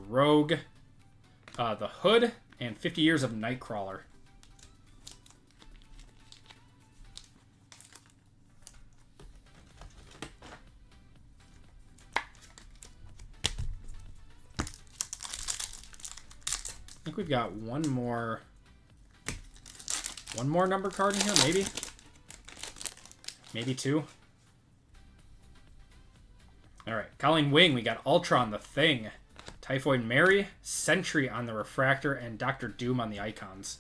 Rogue, the Hood, and 50 Years of Nightcrawler. I think we've got one more number card in here, maybe. Maybe two. All right, Colleen Wing, we got Ultron, the Thing, Typhoid Mary, Sentry on the refractor, and Dr. Doom on the icons.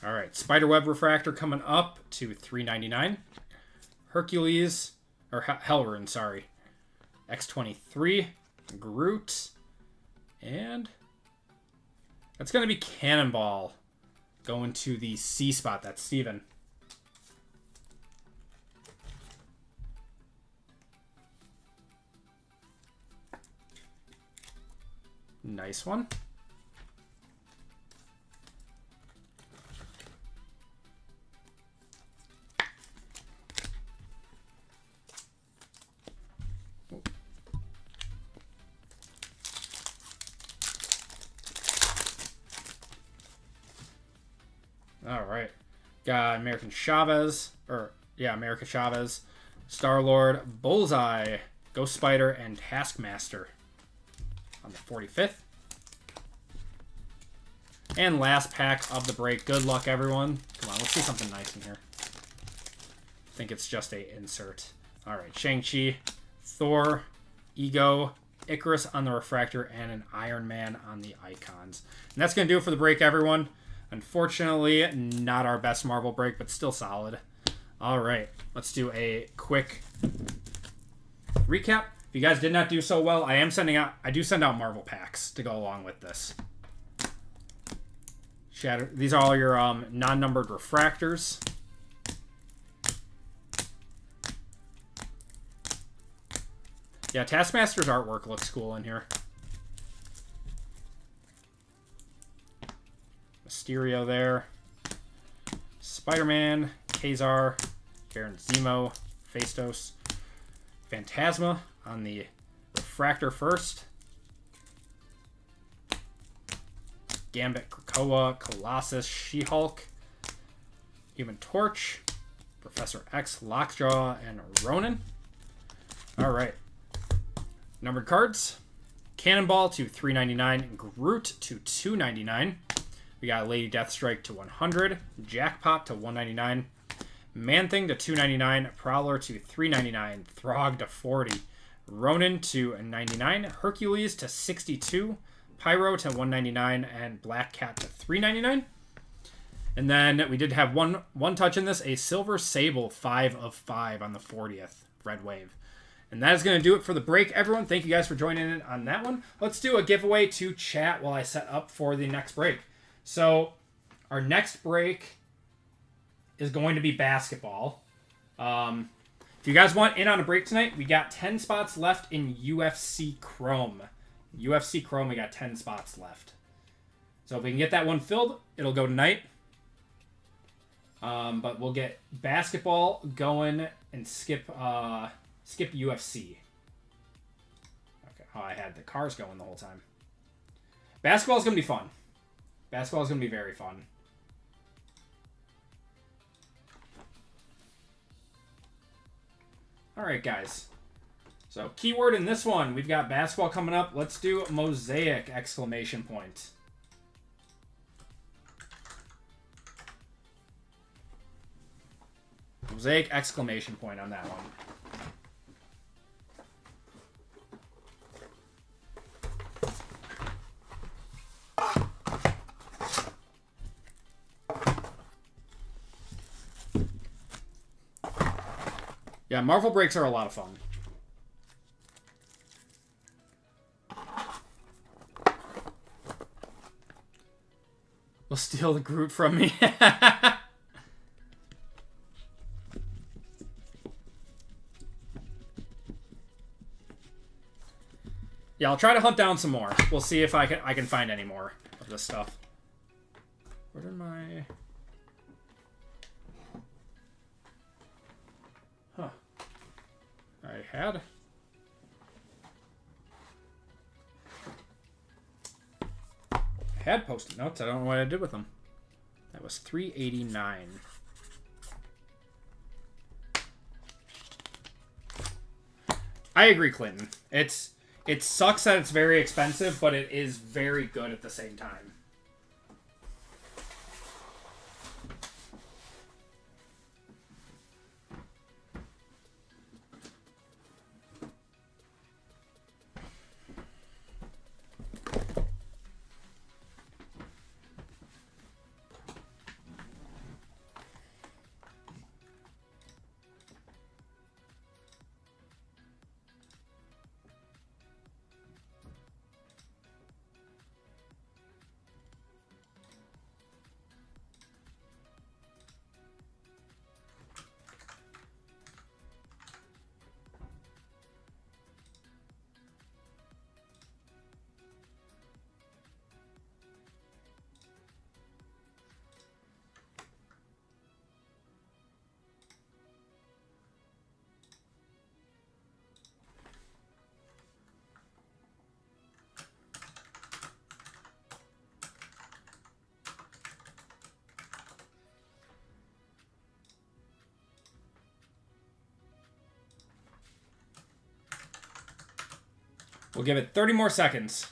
All right, Spiderweb refractor coming up to $3.99. Hercules, or Hellrune, sorry. X-23, Groot, and that's going to be Cannonball going to the C spot. That's Steven. Nice one. All right. Got American Chavez, America Chavez, Star-Lord, Bullseye, Ghost Spider, and Taskmaster on the 45th. And last pack of the break. Good luck, everyone. Come on, let's see something nice in here. I think it's just a insert. All right, Shang-Chi, Thor, Ego, Icarus on the refractor, and an Iron Man on the icons. And that's going to do it for the break, everyone. Unfortunately, not our best Marvel break, but still solid. All right, let's do a quick recap. If you guys did not do so well, I do send out Marvel packs to go along with this. These are all your non-numbered refractors. Yeah, Taskmaster's artwork looks cool in here. Mysterio there. Spider-Man, Kazar, Karen Zemo, Phastos, Phantasma on the refractor first. Gambit, Krakoa, Colossus, She-Hulk, Human Torch, Professor X, Lockjaw, and Ronin. All right. Numbered cards. Cannonball to $3.99. Groot to $2.99. We got Lady Deathstrike to $100. Jackpot to $1.99. Man-Thing to $2.99. Prowler to $3.99. Throg to $40. Ronin to $99. Hercules to $62. Pyro to $1.99. And Black Cat to $3.99. And then we did have one touch in this. A Silver Sable 5 of 5 on the 40th. Red Wave. And that is going to do it for the break, everyone. Thank you guys for joining in on that one. Let's do a giveaway to chat while I set up for the next break. So our next break is going to be basketball. If you guys want in on a break tonight, we got 10 spots left in UFC Chrome. UFC Chrome, we got 10 spots left. So if we can get that one filled, it'll go tonight. But we'll get basketball going and skip UFC. Okay. Oh, I had the cars going the whole time. Basketball's going to be fun. Basketball's going to be very fun. All right, guys. So, keyword in this one, we've got basketball coming up. Let's do Mosaic, exclamation point. Mosaic, exclamation point on that one. Yeah, Marvel breaks are a lot of fun. Will steal the Groot from me. Yeah, I'll try to hunt down some more. We'll see if I can find any more of this stuff. Where did my... Huh. I had Post-it notes. I don't know what I did with them. That was $3.89. I agree, Clinton. It sucks that it's very expensive, but it is very good at the same time. We'll give it 30 more seconds.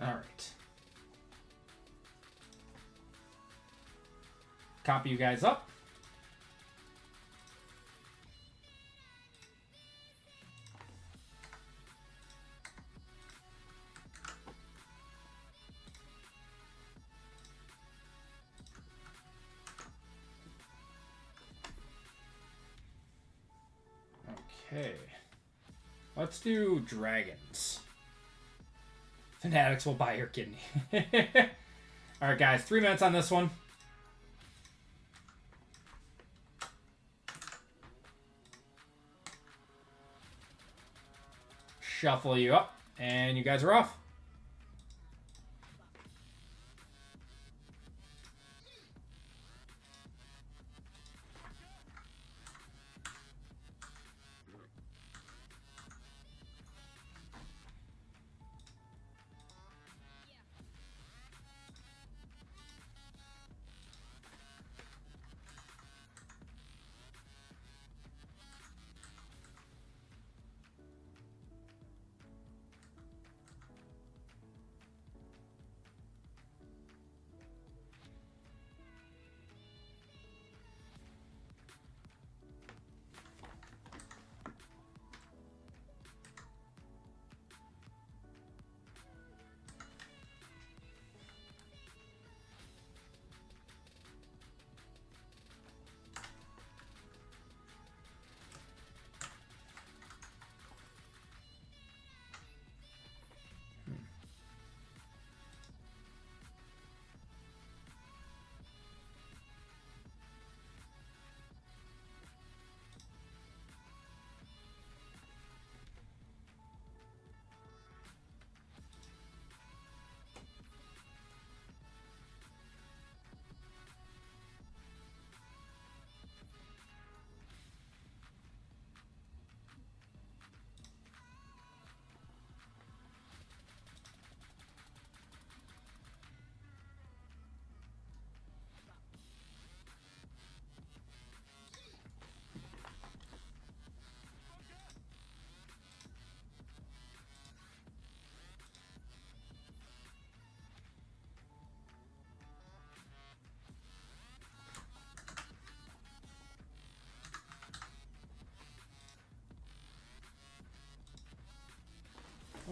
All right. Copy you guys up. Okay. Let's do dragons. Fanatics will buy your kidney. All right, guys. 3 minutes on this one. Shuffle you up, and you guys are off.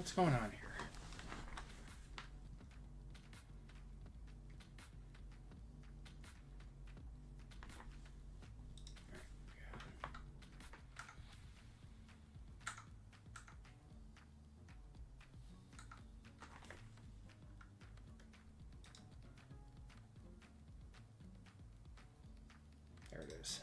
What's going on here? There it is.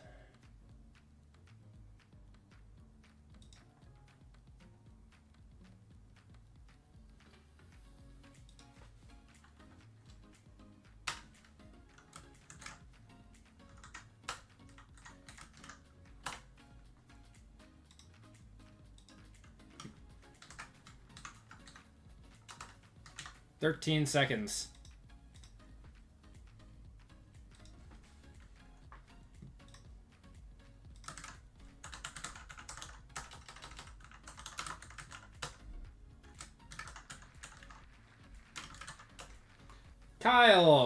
"13 seconds.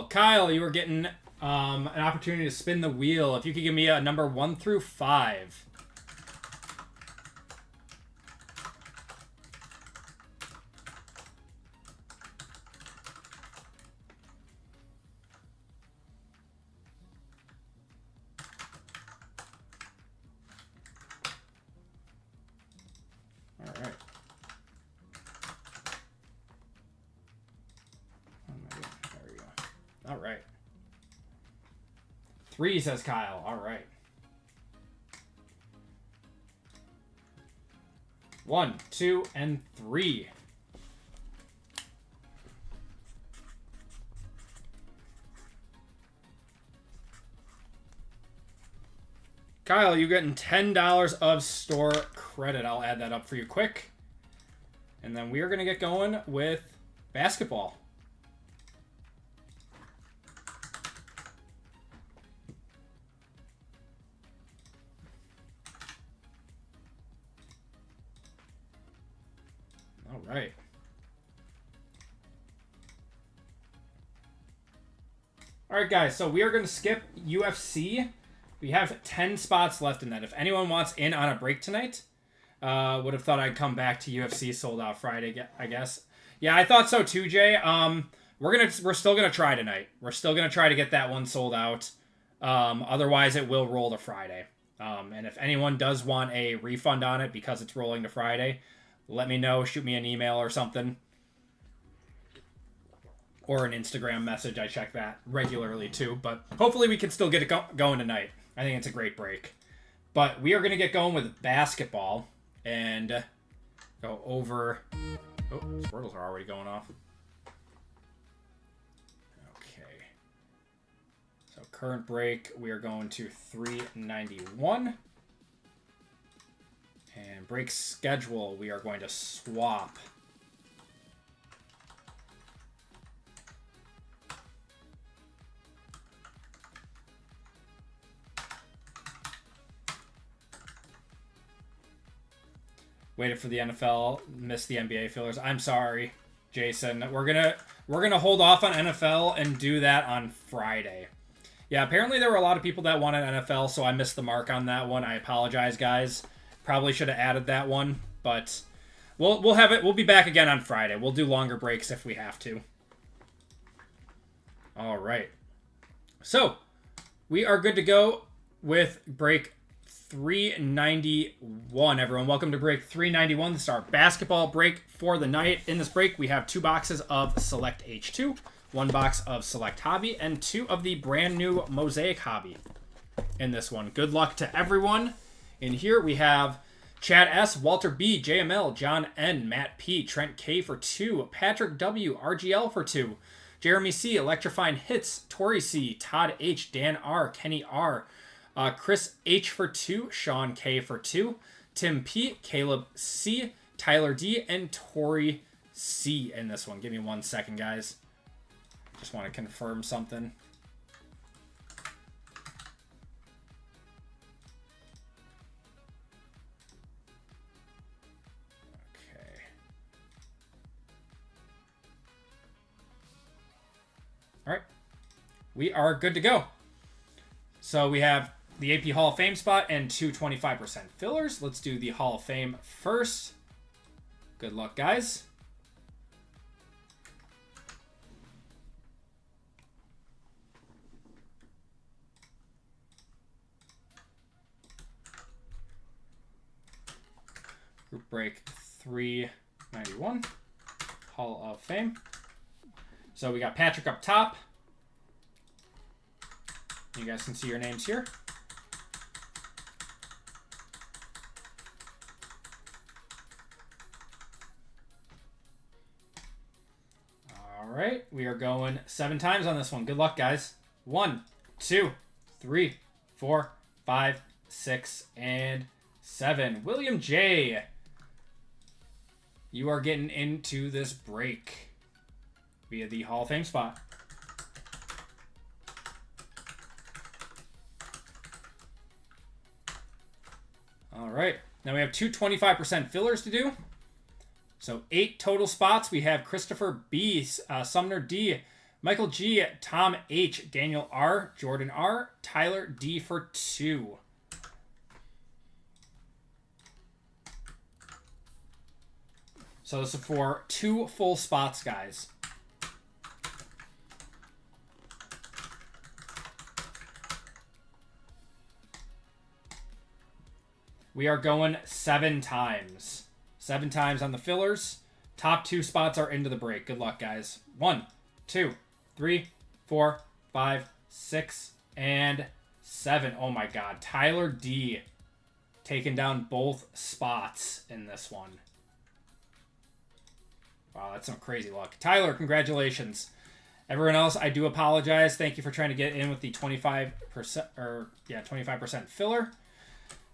Kyle, you were getting an opportunity to spin the wheel. If you could give me a number 1 through 5. All right. Oh my God. There we go. All right. 3, says Kyle. All right. 1, 2, and 3. Kyle, you're getting $10 of store credit. I'll add that up for you quick. And then we are going to get going with basketball. All right. All right, guys. So we are going to skip UFC. We have 10 spots left in that. If anyone wants in on a break tonight, would have thought I'd come back to UFC sold out Friday, I guess. Yeah, I thought so too, Jay. We're still gonna try tonight. We're still gonna try to get that one sold out. Otherwise, it will roll to Friday. And if anyone does want a refund on it because it's rolling to Friday, let me know. Shoot me an email or something. Or an Instagram message. I check that regularly too. But hopefully we can still get it going tonight. I think it's a great break. But we are going to get going with basketball and go over... Oh, Squirtles are already going off. Okay. So current break, we are going to 391. And break schedule, we are going to swap. Waited for the NFL, missed the NBA fillers. I'm sorry, Jason. We're gonna hold off on NFL and do that on Friday. Yeah, apparently there were a lot of people that wanted NFL, so I missed the mark on that one. I apologize, guys. Probably should have added that one, but we'll have it. We'll be back again on Friday. We'll do longer breaks if we have to. All right. So we are good to go with break 391, everyone. Welcome to break 391. This is our basketball break for the night. In this break, we have 2 boxes of Select H2, 1 box of Select Hobby, and 2 of the brand new Mosaic Hobby in this one. Good luck to everyone. In here, we have Chad S., Walter B., JML, John N., Matt P., Trent K. for 2, Patrick W., RGL for 2, Jeremy C., Electrifying Hits, Tori C., Todd H., Dan R., Kenny R., Chris H. for 2, Sean K. for 2, Tim P., Caleb C., Tyler D., and Tori C. in this one. Give me 1 second, guys. Just want to confirm something. Okay. All right. We are good to go. So we have the AP Hall of Fame spot and 2 25% fillers. Let's do the Hall of Fame first. Good luck, guys. Group break 391. Hall of Fame. So we got Patrick up top. You guys can see your names here. All right, we are going 7 times on this one. Good luck, guys. 1, 2, 3, 4, 5, 6, and 7. William J. You are getting into this break via the Hall of Fame spot. All right. Now we have 2 25% fillers to do. So 8 total spots. We have Christopher B, Sumner D, Michael G, Tom H, Daniel R, Jordan R, Tyler D for 2. So this is for 2 full spots, guys. We are going 7 times. 7 times on the fillers. Top 2 spots are into the break. Good luck, guys. 1, 2, 3, 4, 5, 6, and 7. Oh my God. Tyler D taking down both spots in this one. Wow, that's some crazy luck. Tyler, congratulations. Everyone else, I do apologize. Thank you for trying to get in with the 25% filler.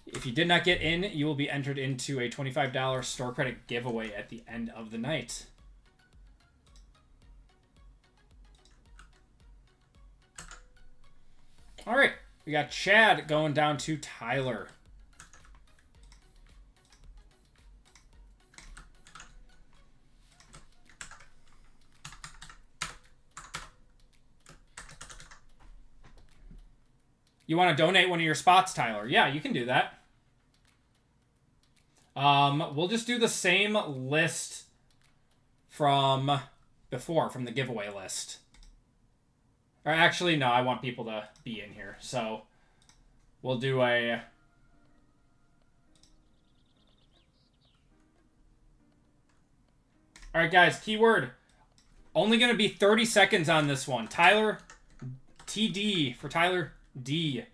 If you did not get in, you will be entered into a $25 store credit giveaway at the end of the night. All right, we got Chad going down to Tyler. You want to donate one of your spots, Tyler? Yeah, you can do that. We'll just do the same list from before, from the giveaway list. Or actually, no, I want people to be in here. So we'll do a... All right, guys, keyword. Only going to be 30 seconds on this one. Tyler, TD for Tyler D.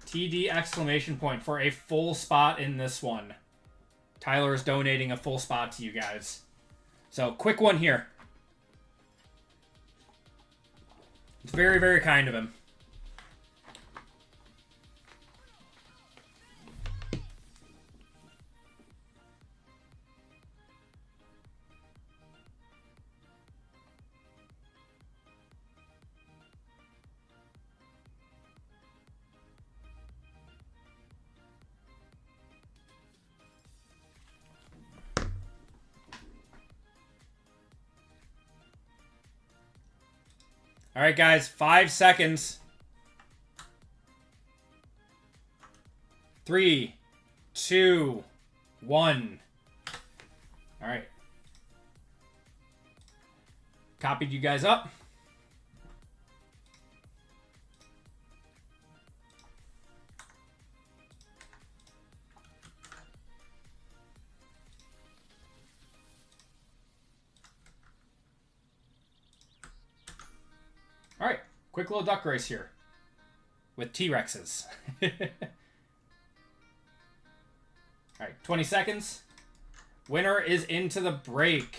TD exclamation point for a full spot in this one. Tyler is donating a full spot to you guys. So, quick one here. It's very, very kind of him. All right, guys, 5 seconds. 3, 2, 1. All right. Copied you guys up. All right, quick little duck race here with T-Rexes. All right, 20 seconds. Winner is into the break.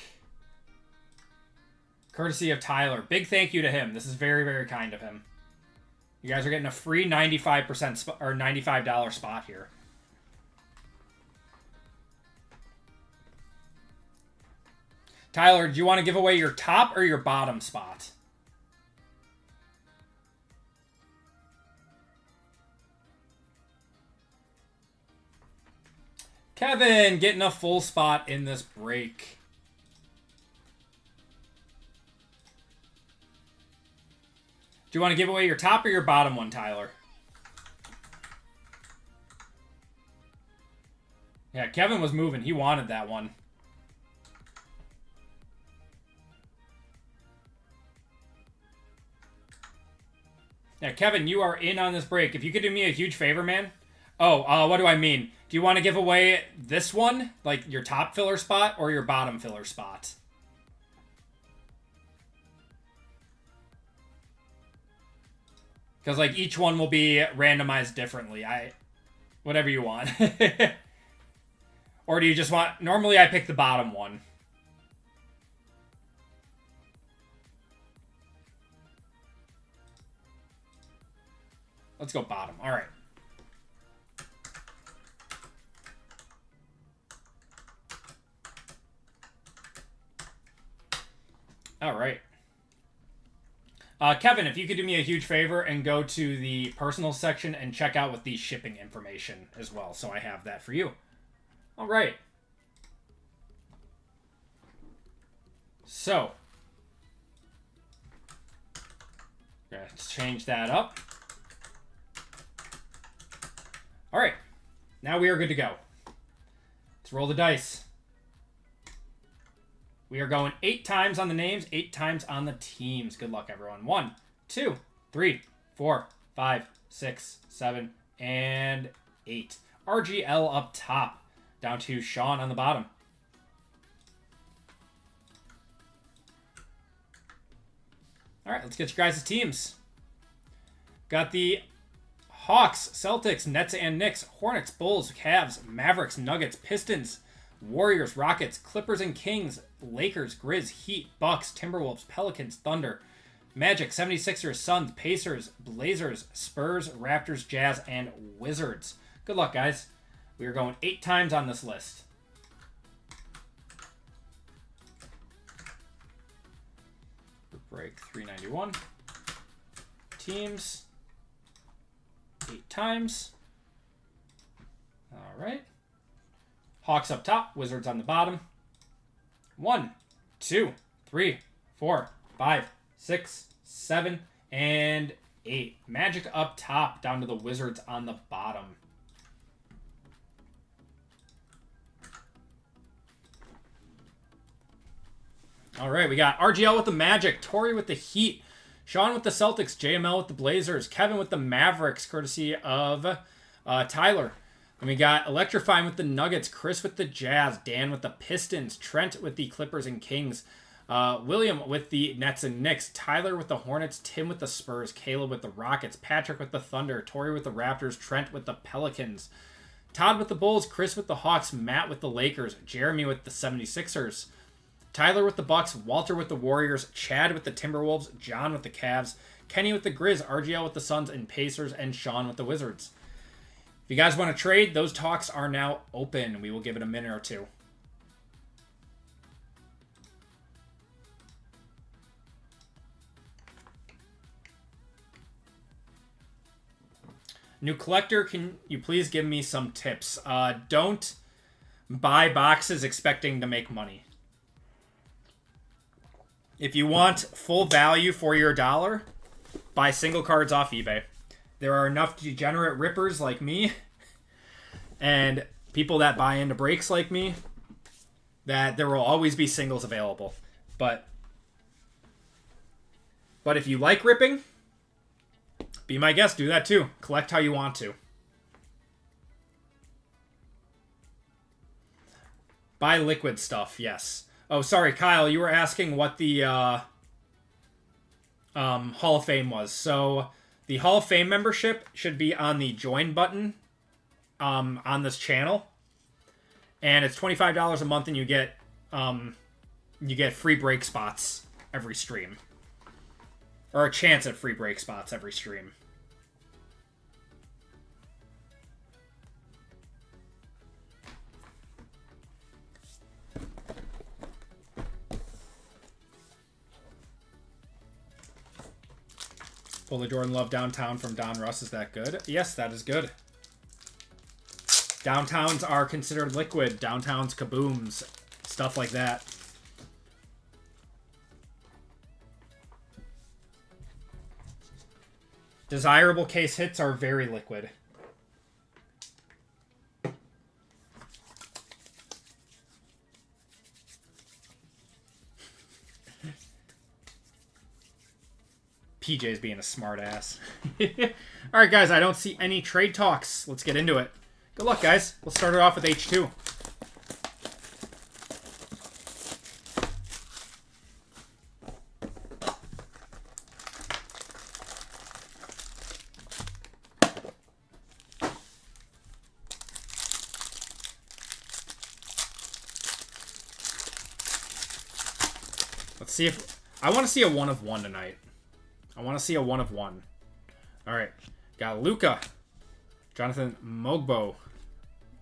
Courtesy of Tyler. Big thank you to him. This is very, very kind of him. You guys are getting a free 95% or $95 spot here. Tyler, do you want to give away your top or your bottom spot? Kevin getting a full spot in this break. Do you want to give away your top or your bottom one, Tyler? Yeah, Kevin was moving. He wanted that one. Yeah, Kevin, you are in on this break. If you could do me a huge favor, man. Oh, what do I mean? Do you want to give away this one, like your top filler spot, or your bottom filler spot? Because like each one will be randomized differently. Whatever you want. Or do you just want... Normally I pick the bottom one. Let's go bottom. All right. All right. Kevin, if you could do me a huge favor and go to the personal section and check out with the shipping information as well. So I have that for you. All right. So. Let's change that up. All right. Now we are good to go. Let's roll the dice. We are going 8 times on the names, 8 times on the teams. Good luck, everyone. 1, 2, 3, 4, 5, 6, 7, and 8. RGL up top. Down to Sean on the bottom. All right, let's get you guys' teams. Got the Hawks, Celtics, Nets and Knicks, Hornets, Bulls, Cavs, Mavericks, Nuggets, Pistons, Warriors, Rockets, Clippers and Kings, Lakers, Grizz, Heat, Bucks, Timberwolves, Pelicans, Thunder, Magic, 76ers, Suns, Pacers, Blazers, Spurs, Raptors, Jazz, and Wizards. Good luck, guys. We are going 8 times on this list. Break 391. Teams. 8 times. All right. Hawks up top, Wizards on the bottom. 1, 2, 3, 4, 5, 6, 7, and 8. Magic up top, down to the Wizards on the bottom. All right, we got RGL with the Magic, Tori with the Heat, Sean with the Celtics, JML with the Blazers, Kevin with the Mavericks, courtesy of Tyler. And we got Electrifying with the Nuggets, Chris with the Jazz, Dan with the Pistons, Trent with the Clippers and Kings, William with the Nets and Knicks, Tyler with the Hornets, Tim with the Spurs, Caleb with the Rockets, Patrick with the Thunder, Tori with the Raptors, Trent with the Pelicans, Todd with the Bulls, Chris with the Hawks, Matt with the Lakers, Jeremy with the 76ers, Tyler with the Bucks, Walter with the Warriors, Chad with the Timberwolves, John with the Cavs, Kenny with the Grizz, RGL with the Suns and Pacers, and Sean with the Wizards. If you guys want to trade, those talks are now open. We will give it a minute or two. New collector, can you please give me some tips? Don't buy boxes expecting to make money. If you want full value for your dollar, buy single cards off eBay. There are enough degenerate rippers like me and people that buy into breaks like me that there will always be singles available. But if you like ripping, be my guest. Do that too. Collect how you want to. Buy liquid stuff, yes. Oh, sorry, Kyle. You were asking what the Hall of Fame was. So the Hall of Fame membership should be on the join button on this channel. And it's $25 a month, and you get free break spots every stream. Or a chance at free break spots every stream. Pull the Jordan Love Downtown from Don Russ. Is that good? Yes, that is good. Downtowns are considered liquid. Downtowns, kabooms, stuff like that. Desirable case hits are very liquid. PJ's being a smart ass. Alright guys, I don't see any trade talks. Let's get into it. Good luck, guys. We'll start it off with H2. Let's see if... I want to see a 1 of 1 tonight. I want to see a 1 of 1. All right. Got Luka. Jonathan Mogbo.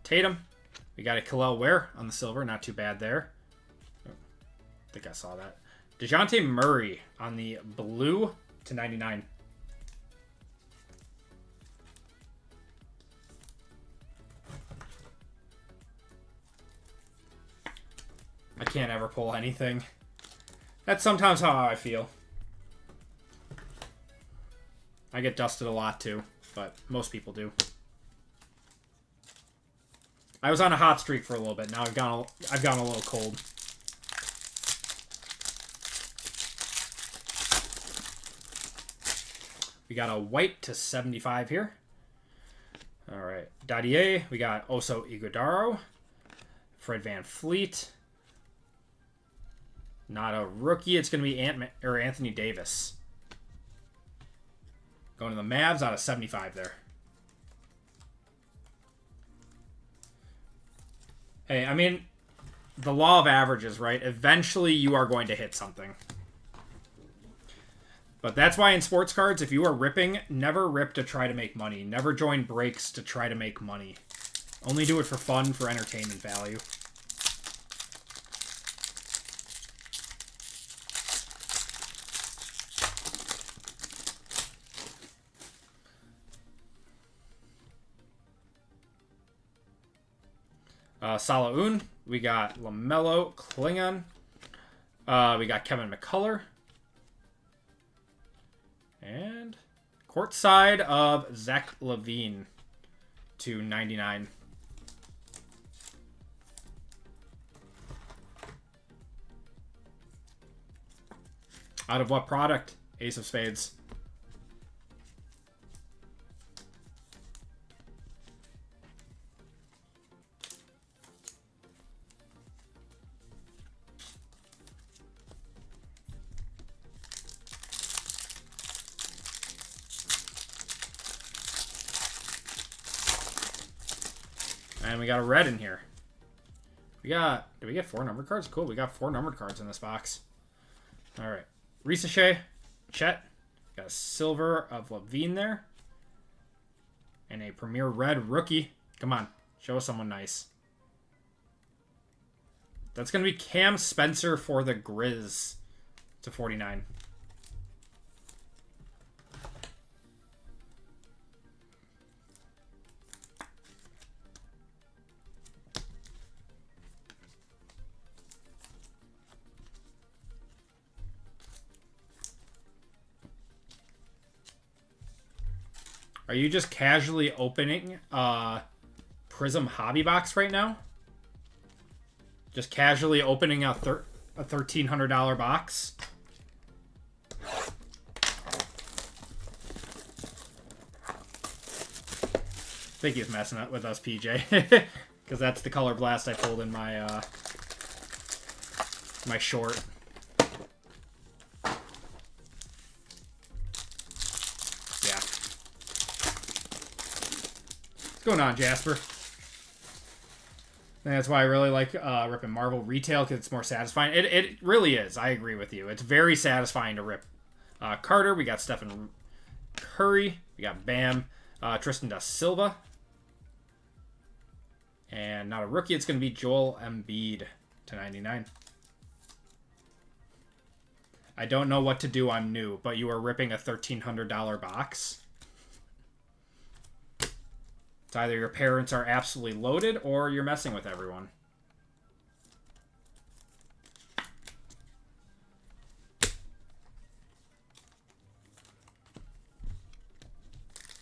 Tatum. We got a Khalil Ware on the silver. Not too bad there. I think I saw that. DeJounte Murray on the blue to 99. I can't ever pull anything. That's sometimes how I feel. I get dusted a lot too, but most people do. I was on a hot streak for a little bit. Now I've gone a little cold. We got a white to 75 here. All right, Dadier. We got Oso Iguodaro, Fred VanVleet. Not a rookie. It's going to be Anthony Davis. Going to the Mavs out of 75 there. Hey, I mean, the law of averages, right? Eventually you are going to hit something. But that's why in sports cards, if you are ripping, never rip to try to make money. Never join breaks to try to make money. Only do it for fun, for entertainment value. Salaun. We got LaMelo Klingon. We got Kevin McCullough. And courtside of Zach LaVine to 99. Out of what product? Ace of Spades. And we got a red in here. Did we get 4 numbered cards? Cool, we got 4 numbered cards in this box. All right. Ricochet, Chet. Got a silver of LaVine there. And a premier red rookie. Come on, show us someone nice. That's going to be Cam Spencer for the Grizz to 49. Are you just casually opening Prism hobby box right now? Just casually opening a $1,300 box? I think he's messing up with us, PJ. Because that's the color blast I pulled in my my short. What's going on, Jasper? And that's why I really like ripping Marvel retail, because it's more satisfying. It really is. I agree with you. It's very satisfying to rip Carter. We got Stephen Curry. We got Bam. Tristan Da Silva. And not a rookie. It's going to be Joel Embiid to 99. I don't know what to do on new, but you are ripping a $1,300 box. It's either your parents are absolutely loaded or you're messing with everyone.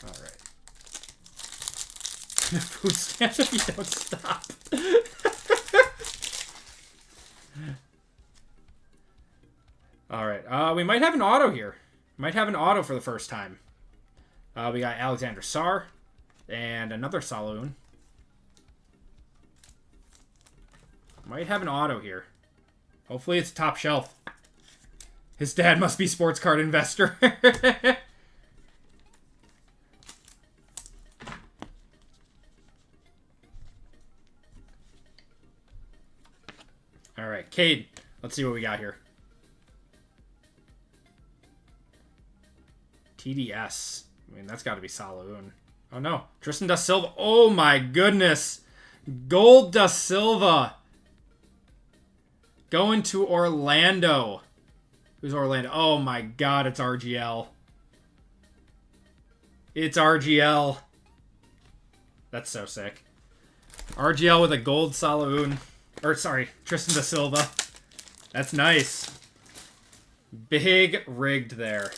All right. Food stamps if you don't stop. All right. We might have an auto here. Might have an auto for the first time. We got Alexander Sarr. And another Saloon. Might have an auto here. Hopefully it's top shelf. His dad must be sports card investor. All right, Cade. Let's see what we got here. TDS. I mean, that's got to be Saloon. Oh, no. Tristan Da Silva. Oh, my goodness. Gold Da Silva. Going to Orlando. Who's Orlando? Oh, my God. It's RGL. It's RGL. That's so sick. RGL with a gold Saloon. Or, sorry, Tristan Da Silva. That's nice. Big rigged there.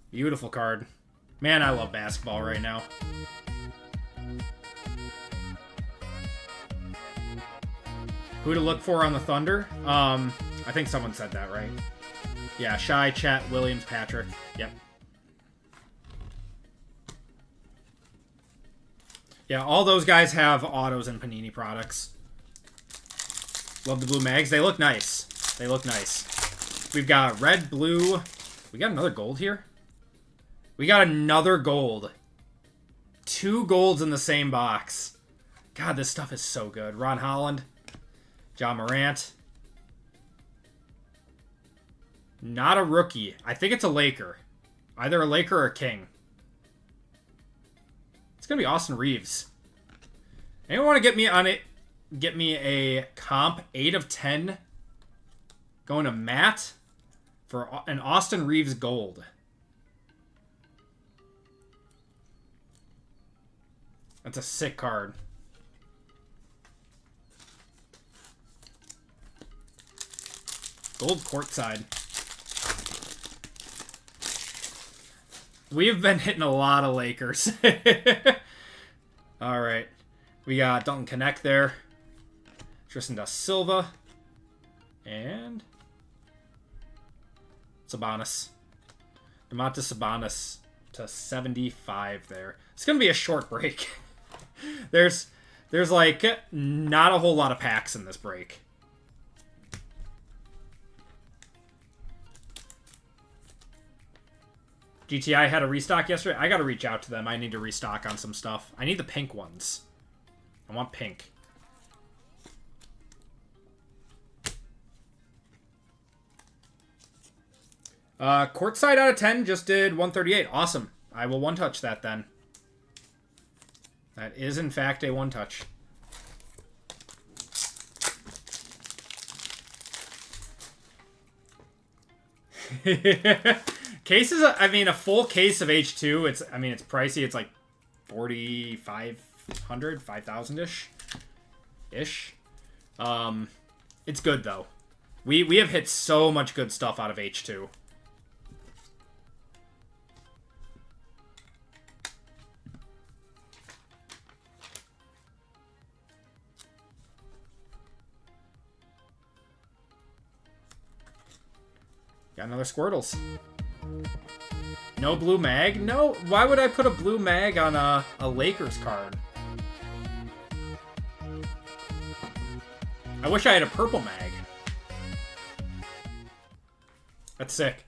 Beautiful card. Man, I love basketball right now. Who to look for on the Thunder? I think someone said that, right? Yeah, Shai, Chet, Williams, Patrick. Yep. Yeah, all those guys have autos and Panini products. Love the blue mags. They look nice. They look nice. We've got red, blue. We got another gold here? We got another gold. 2 golds in the same box. God, this stuff is so good. Ron Holland. John Morant. Not a rookie. I think it's a Laker. Either a Laker or a King. It's going to be Austin Reeves. Anyone want to get me on it? Get me a comp 8 of 10. Going to Matt for an Austin Reeves gold. That's a sick card. Gold courtside. We've been hitting a lot of Lakers. All right. We got Dalton Connect there. Tristan Da Silva. And Sabonis. Domantas Sabonis to 75 there. It's going to be a short break. There's like not a whole lot of packs in this break. GTI had a restock yesterday. I got to reach out to them. I need to restock on some stuff. I need the pink ones. I want pink. Courtside out of 10 just did 138. Awesome. I will one-touch that then. That is, in fact, a one-touch. Cases, I mean, a full case of H2, it's pricey. It's like 4,500, 5,000-ish. It's good, though. We have hit so much good stuff out of H2. Got another Squirtles. No blue mag? No, why would I put a blue mag on a Lakers card? I wish I had a purple mag. That's sick.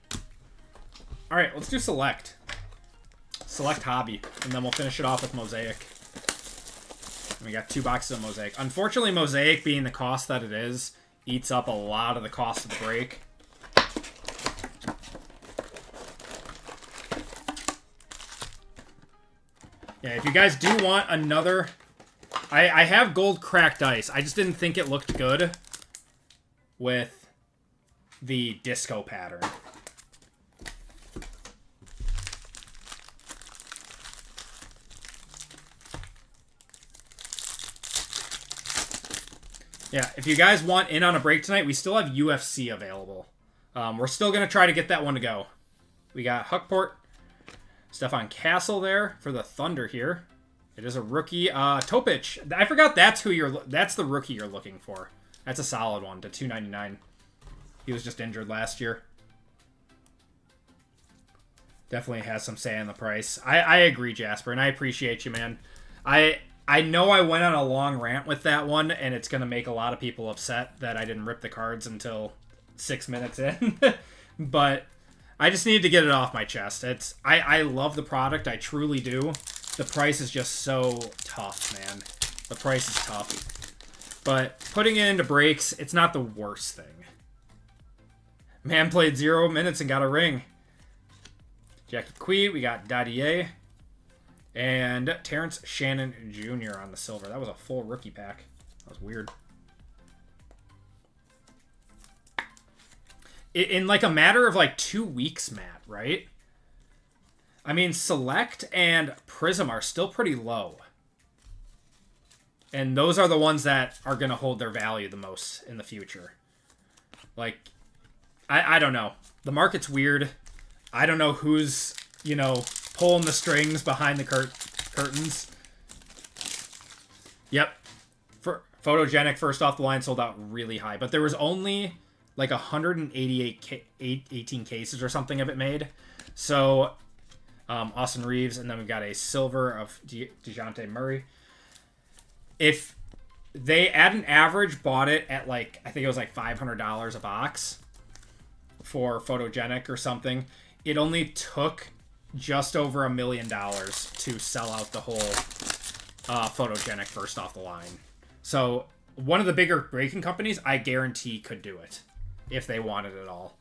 Alright, let's do Select. Select Hobby, and then we'll finish it off with Mosaic. And we got 2 boxes of Mosaic. Unfortunately, Mosaic, being the cost that it is, eats up a lot of the cost of the break. Yeah, if you guys do want another... I have gold cracked ice. I just didn't think it looked good with the disco pattern. Yeah, if you guys want in on a break tonight, we still have UFC available. We're still going to try to get that one to go. We got Huckport. Stefan Castle there for the Thunder here. It is a rookie. Topic. I forgot that's the rookie you're looking for. That's a solid one to 299. He was just injured last year. Definitely has some say in the price. I agree, Jasper, and I appreciate you, man. I know I went on a long rant with that one, and it's going to make a lot of people upset that I didn't rip the cards until 6 minutes in. But I just needed to get it off my chest. I love the product. I truly do. The price is just so tough, man. The price is tough. But putting it into breaks, it's not the worst thing. Man played 0 minutes and got a ring. Jackie Quee, we got Dadier. And Terrence Shannon Jr. on the silver. That was a full rookie pack. That was weird. In like a matter of like 2 weeks, Matt, right? I mean, Select and Prism are still pretty low. And those are the ones that are going to hold their value the most in the future. Like, I don't know. The market's weird. I don't know who's, you know, pulling the strings behind the curtains. Yep. For Photogenic, first off the line, sold out really high. But there was only like 18 cases or something of it made. So, Austin Reeves, and then we've got a silver of DeJounte Murray. If they, at an average, bought it at like, I think it was like $500 a box for Photogenic or something, it only took just over $1 million to sell out the whole Photogenic first off the line. So one of the bigger breaking companies, I guarantee, could do it if they wanted it all.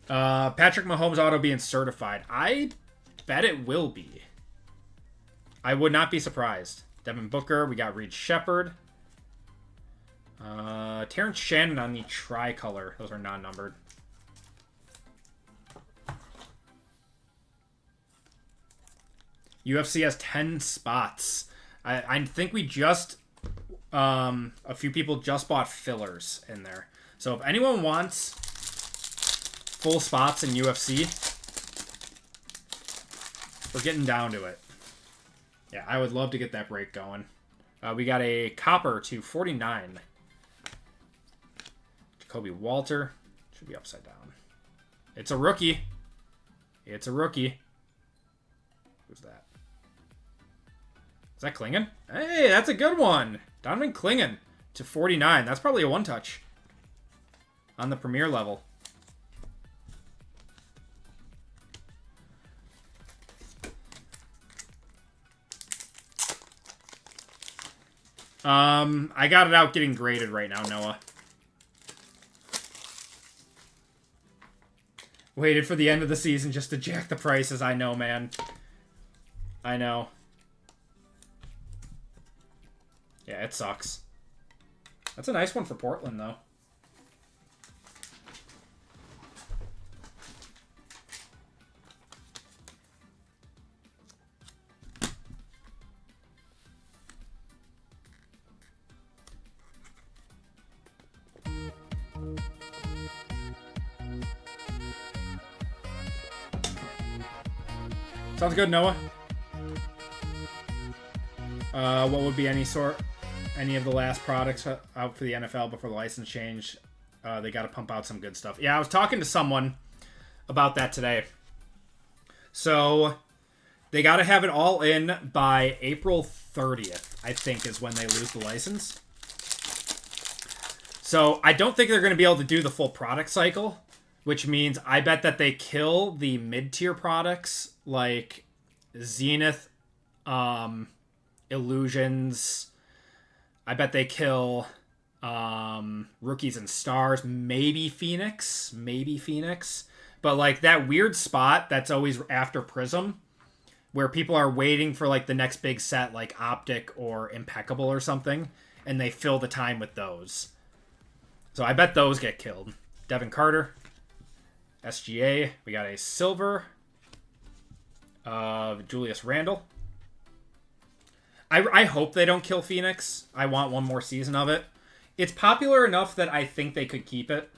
Patrick Mahomes auto being certified. I bet it will be. I would not be surprised. Devin Booker. We got Reed Shepard. Terrence Shannon on the tricolor. Those are non-numbered. UFC has 10 spots. I think we just... a few people just bought fillers in there. So if anyone wants full spots in UFC, we're getting down to it. Yeah, I would love to get that break going. We got a copper to 49. Jacoby Walter. Should be upside down. It's a rookie. It's a rookie. Who's that? Is that Klingon? Hey, that's a good one. Donovan Klingon to 49. That's probably a one-touch on the premier level. I got it out getting graded right now, Noah. Waited for the end of the season just to jack the prices. I know, man. I know. Yeah, it sucks. That's a nice one for Portland, though. Sounds good, Noah. What would be any of the last products out for the NFL before the license change? They got to pump out some good stuff. Yeah, I was talking to someone about that today. So they got to have it all in by April 30th, I think, is when they lose the license. So I don't think they're going to be able to do the full product cycle, which means I bet that they kill the mid-tier products like Zenith, Illusions. I bet they kill Rookies and Stars, maybe Phoenix. But like that weird spot that's always after Prism, where people are waiting for like the next big set like Optic or Impeccable or something, and they fill the time with those. So I bet those get killed. Devin Carter. SGA. We got a silver of Julius Randle. I hope they don't kill Phoenix. I want one more season of it. It's popular enough that I think they could keep it.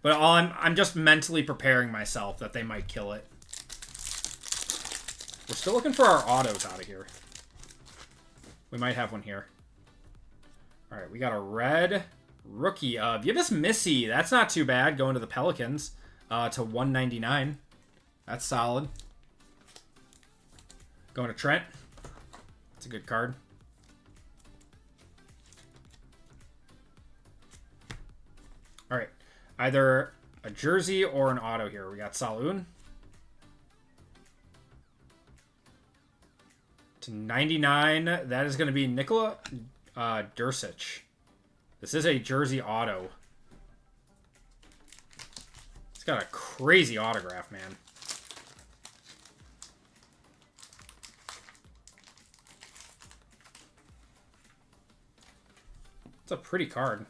But I'm just mentally preparing myself that they might kill it. We're still looking for our autos out of here. We might have one here. All right, we got a red rookie of Yves Missy. That's not too bad. Going to the Pelicans to 199. That's solid. Going to Trent. That's a good card. All right, either a jersey or an auto here. We got Saloon. To 99, that is going to be Nikola Dursic. This is a jersey auto. It's got a crazy autograph, man. It's a pretty card.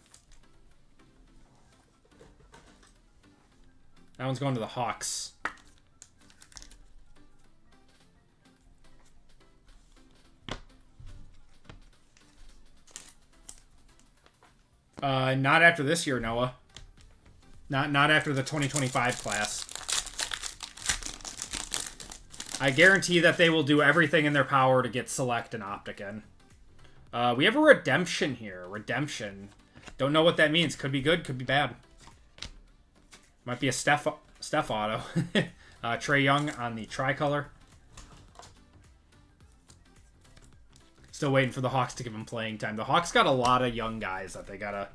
That one's going to the Hawks. Not after this year, Noah. Not after the 2025 class. I guarantee that they will do everything in their power to get Select and Optic in. We have a redemption here. Redemption. Don't know what that means. Could be good, could be bad. Might be a Steph auto. Trae Young on the tricolor. Still waiting for the Hawks to give him playing time. The Hawks got a lot of young guys that they got to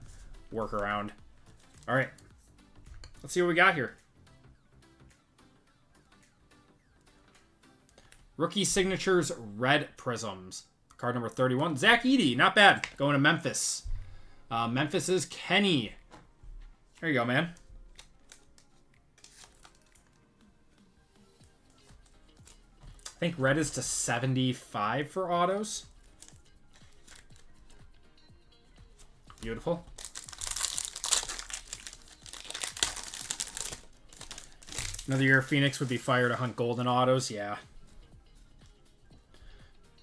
work around. All right. Let's see what we got here. Rookie signatures, red prisms. Card number 31. Zach Edey. Not bad. Going to Memphis. Memphis is Kenny. There you go, man. I think red is to 75 for autos. Beautiful. Another year Phoenix would be fire to hunt golden autos. Yeah.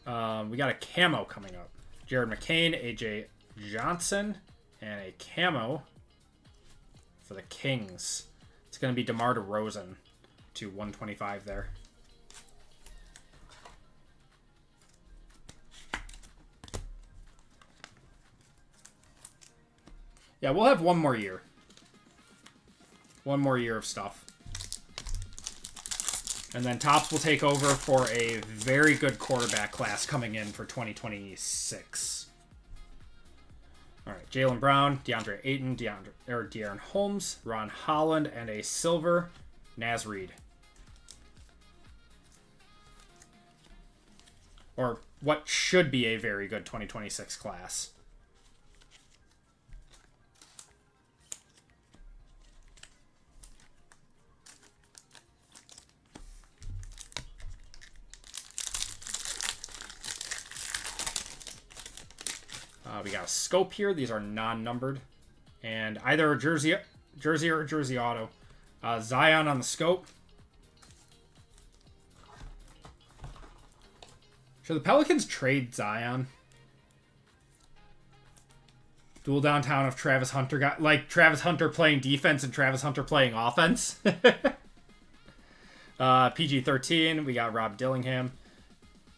We got a camo coming up. Jared McCain, AJ Johnson, and a camo for the Kings. It's going to be DeMar DeRozan to 125 there. Yeah, we'll have one more year. One more year of stuff. And then Topps will take over for a very good quarterback class coming in for 2026. All right, Jaylen Brown, DeAndre Ayton, De'Aaron Holmes, Ron Holland, and a silver Naz Reid. Or what should be a very good 2026 class. We got a scope here. These are non-numbered. And either a jersey or a jersey auto. Zion on the scope. Should the Pelicans trade Zion? Dual downtown of Travis Hunter. Got like Travis Hunter playing defense and Travis Hunter playing offense. PG-13. We got Rob Dillingham.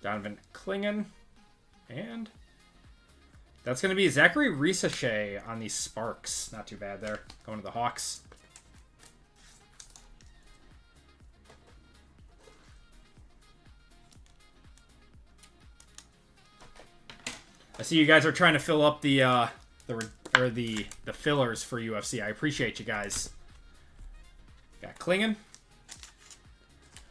Donovan Clingan. And... that's going to be Zachary Resealable on these Sparks. Not too bad there. Going to the Hawks. I see you guys are trying to fill up the fillers for UFC. I appreciate you guys. Got Clingan.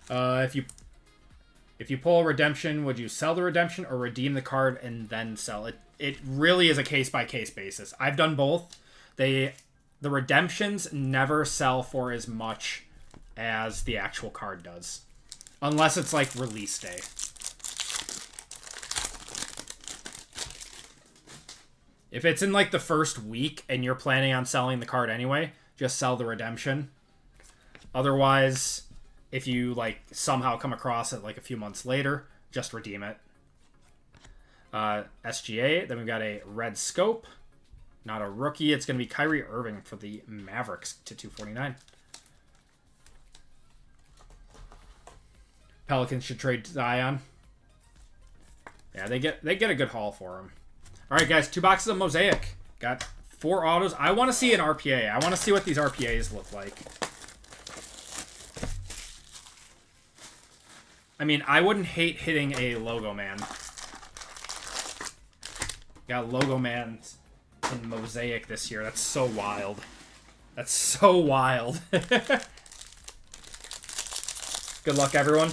If you pull a redemption, would you sell the redemption or redeem the card and then sell it? It really is a case-by-case basis. I've done both. The redemptions never sell for as much as the actual card does. Unless it's like release day. If it's in like the first week and you're planning on selling the card anyway, just sell the redemption. Otherwise, if you like somehow come across it like a few months later, just redeem it. SGA, then we've got a red scope, Not a rookie. It's going to be Kyrie Irving for the Mavericks to 249. Pelicans should trade Zion. Yeah, they get a good haul for him. All right, guys, 2 boxes of Mosaic. Got 4 autos. I want to see an RPA. I want to see what these RPAs look like. I mean, I wouldn't hate hitting a Logo Man. Got Logo Man in Mosaic this year. That's so wild. That's so wild. Good luck, everyone.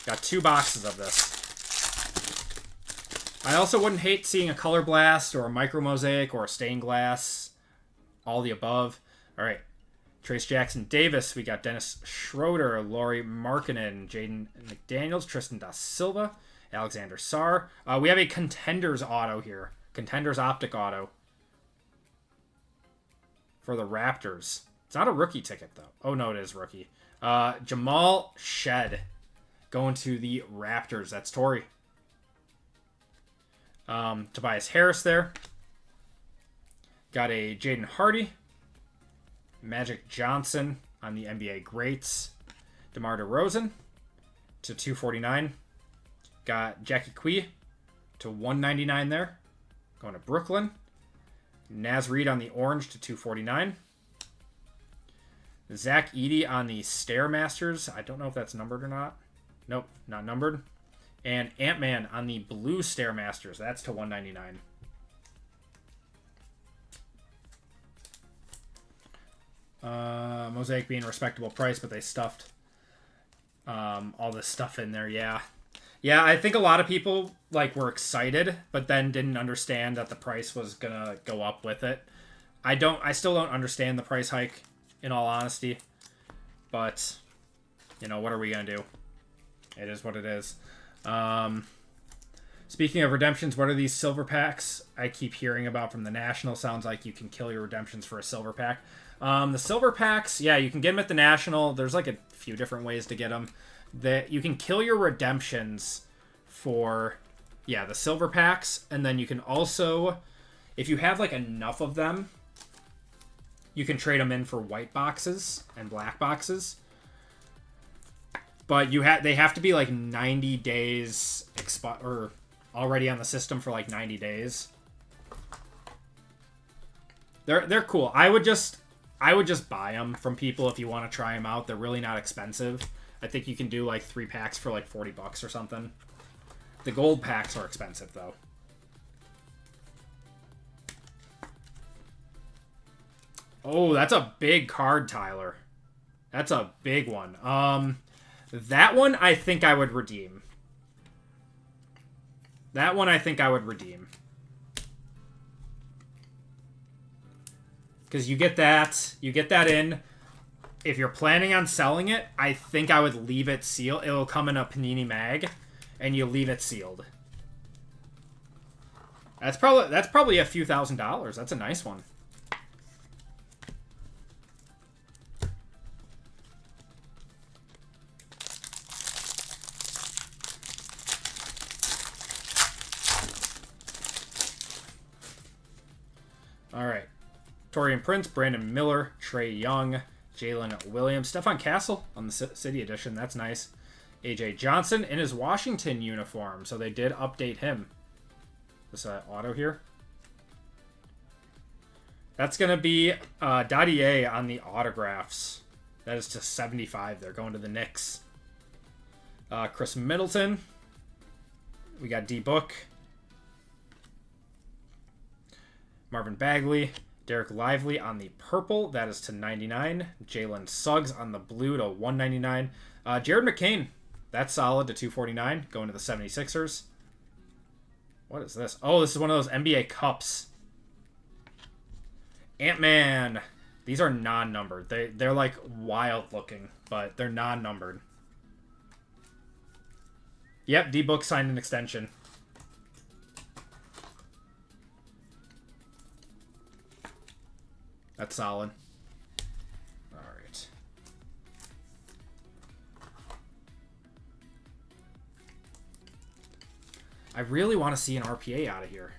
Got 2 boxes of this. I also wouldn't hate seeing a Color Blast or a Micro Mosaic or a Stained Glass. All the above. All right. Trace Jackson Davis. We got Dennis Schroeder, Lauri Markkanen, Jaden McDaniels, Tristan Da Silva, Alexander Sarr. We have a Contenders auto here. Contenders Optic auto for the Raptors. It's not a rookie ticket, though. Oh, no, it is rookie. Jamal Shed going to the Raptors. That's Torrey. Tobias Harris there. Got a Jaden Hardy. Magic Johnson on the NBA Greats. DeMar DeRozan to 249. Got Jackie Quee to 199 there. Going to Brooklyn. Naz Reid on the orange to 249. Zach Edey on the Stairmasters. I don't know if that's numbered or not. Nope, not numbered. And Ant-Man on the blue Stairmasters. That's to 199. Mosaic being a respectable price, but they stuffed all this stuff in there. Yeah, I think a lot of people were excited, but then didn't understand that the price was gonna go up with it. I still don't understand the price hike, in all honesty. But what are we gonna do? It is what it is. Speaking of redemptions, what are these silver packs I keep hearing about from the National? Sounds like you can kill your redemptions for a silver pack. The silver packs, yeah, you can get them at the National. There's a few different ways to get them. That you can kill your redemptions for, the silver packs, and then you can also, if you have enough of them, you can trade them in for white boxes and black boxes. But they have to be 90 days or already on the system for 90 days. They're cool. I would just buy them from people if you want to try them out. They're really not expensive. I think you can do 3 packs for $40 or something. The gold packs are expensive though. Oh, that's a big card, Tyler. That's a big one. That one I think I would redeem. Because you get that in. If you're planning on selling it, I think I would leave it sealed. It'll come in a Panini mag, and you leave it sealed. That's probably a few $1,000s. That's a nice one. All right. Torian Prince, Brandon Miller, Trey Young, Jalen Williams, Stephon Castle on the City Edition. That's nice. AJ Johnson in his Washington uniform. So they did update him. This auto here. That's going to be Dadier on the autographs. That is to 75. They're going to the Knicks. Chris Middleton. We got D-Book. Marvin Bagley. Derek Lively on the purple. That is to 99. Jalen Suggs on the blue to 199. Jared McCain. That's solid to 249. Going to the 76ers. What is this? Oh, this is one of those NBA Cups. Ant-Man. These are non-numbered. They're wild looking, but they're non-numbered. Yep, D-Book signed an extension. That's solid. All right. I really want to see an RPA out of here.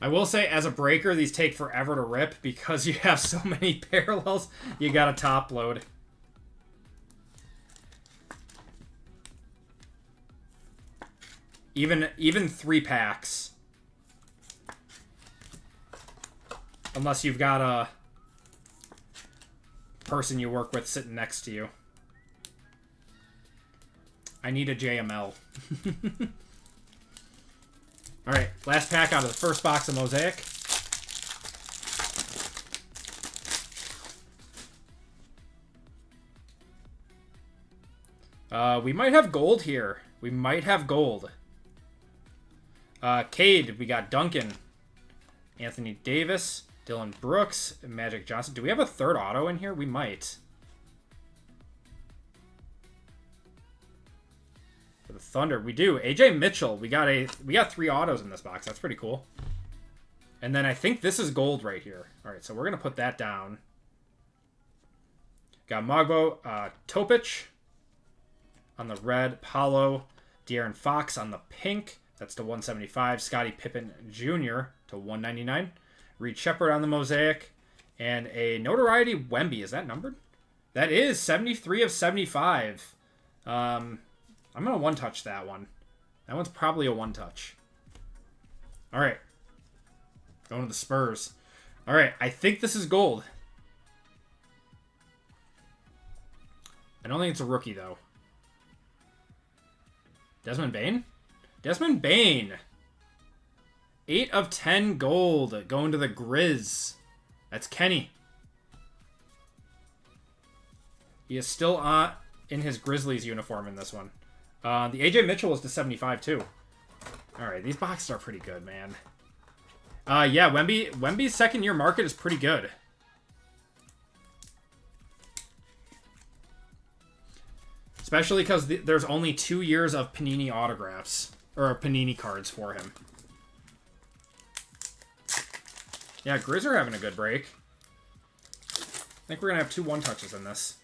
I will say, as a breaker, these take forever to rip because you have so many parallels. You gotta top load. Even 3 packs. Unless you've got a person you work with sitting next to you. I need a JML. Alright, last pack out of the first box of Mosaic. We might have gold here. We might have gold. Cade, we got Duncan. Anthony Davis, Dylan Brooks, Magic Johnson. Do we have a third auto in here? We might. For the Thunder, we do. AJ Mitchell, we got 3 autos in this box. That's pretty cool. And then I think this is gold right here. All right, so we're gonna put that down. Got Mogbo, Topic on the red, Paulo, De'Aaron Fox on the pink. That's to 175. Scottie Pippen Jr. to 199. Reed Shepherd on the Mosaic. And a Notoriety Wemby. Is that numbered? That is 73 of 75. I'm going to one-touch that one. That one's probably a one-touch. All right. Going to the Spurs. All right. I think this is gold. I don't think it's a rookie, though. Desmond Bane? Desmond Bane. 8 of 10 gold. Going to the Grizz. That's Kenny. He is still in his Grizzlies uniform in this one. The AJ Mitchell was to 75 too. Alright, these boxes are pretty good, man. Yeah, Wemby's second year market is pretty good. Especially because there's only 2 years of Panini autographs. Or Panini cards for him. Yeah, Grizz are having a good break. I think we're going to have 2 one-touches in this.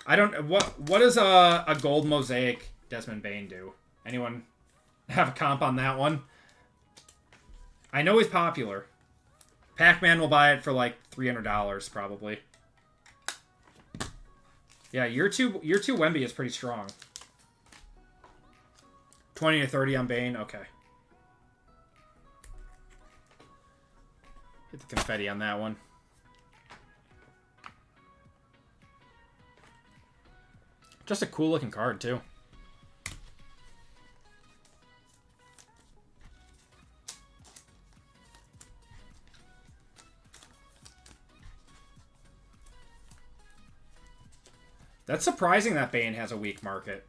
I don't... What does a gold Mosaic Desmond Bane do? Anyone have a comp on that one? I know he's popular. Pac-Man will buy it for like $300 probably. Yeah, year two Wemby is pretty strong. 20 to 30 on Bane. Okay. Hit the confetti on that one. Just a cool looking card, too. That's surprising that Bane has a weak market.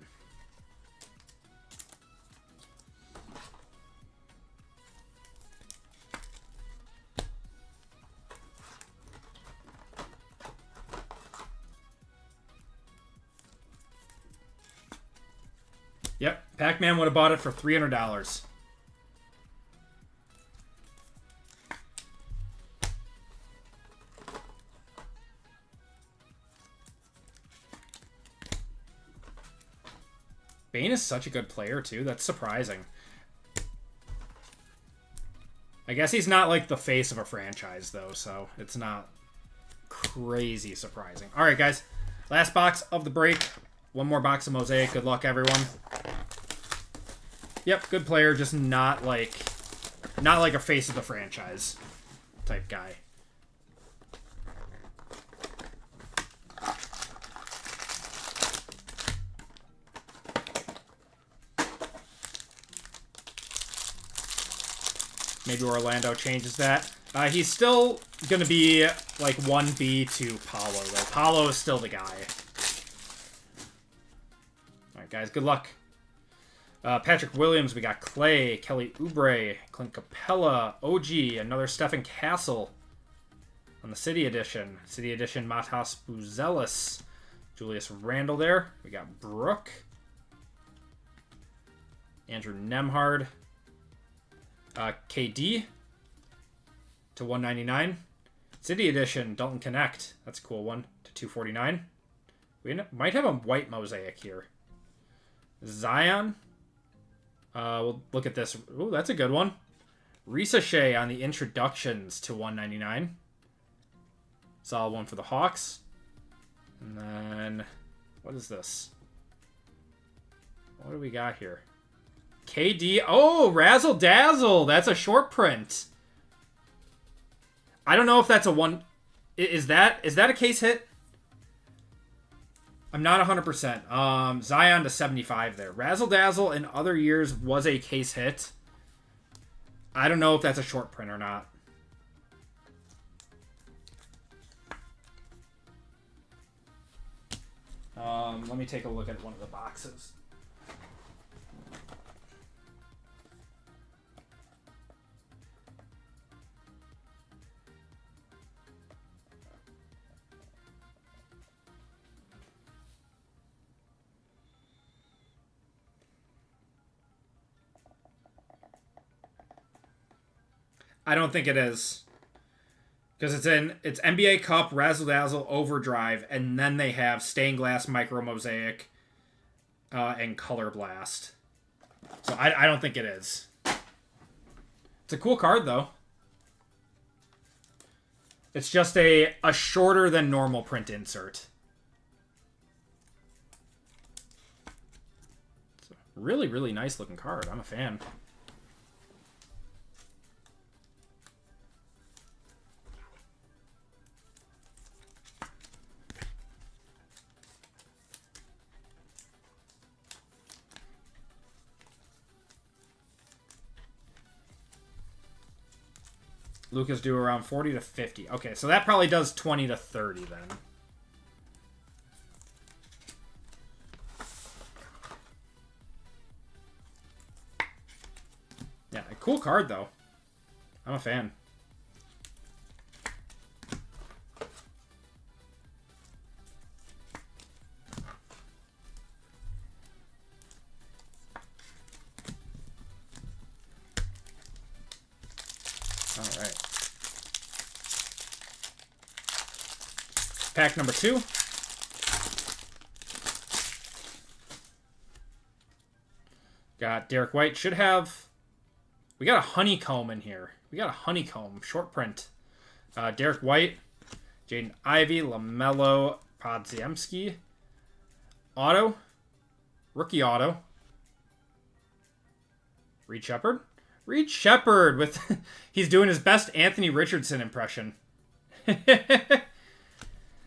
Yep, Pac-Man would have bought it for $300. Bane is such a good player, too. That's surprising. I guess he's not, like, the face of a franchise, though, so it's not crazy surprising. All right, guys. Last box of the break. One more box of Mosaic. Good luck, everyone. Yep, good player, just not like a face of the franchise type guy. Maybe Orlando changes that. He's still going to be like 1B to Paulo, though. Paulo is still the guy. All right, guys, good luck. Patrick Williams, we got Clay, Kelly Oubre, Clint Capella, OG, another Stephen Castle on the City Edition. City Edition, Matas Buzelis, Julius Randle there. We got Brooke, Andrew Nemhard, KD to 199. City Edition, Dalton Connect. That's a cool one to 249. We might have a white Mosaic here. Zion. We'll look at this. Ooh, that's a good one. Ricochet on the introductions to 199. Solid one for the Hawks. And then, what is this? What do we got here? KD. Oh, Razzle Dazzle. That's a short print. I don't know if that's a one. Is that a case hit? I'm not 100%. Zion to 75 there. Razzle Dazzle in other years was a case hit. I don't know if that's a short print or not. Let me take a look at one of the boxes. I don't think it is. Because it's NBA Cup, Razzle Dazzle, Overdrive, and then they have Stained Glass, Micro Mosaic, and Color Blast. So I don't think it is. It's a cool card, though. It's just a shorter than normal print insert. It's a really, really nice looking card. I'm a fan. Lucas do around 40 to 50. Okay, so that probably does 20 to 30 then. Yeah, a cool card though. I'm a fan. All right. Pack number 2. Got Derek White. Should have... We got a honeycomb in here. We got a honeycomb. Short print. Derek White. Jaden Ivey. LaMelo. Podziemski. Auto. Rookie auto. Reed Shepherd. Reed Shepherd with... He's doing his best Anthony Richardson impression.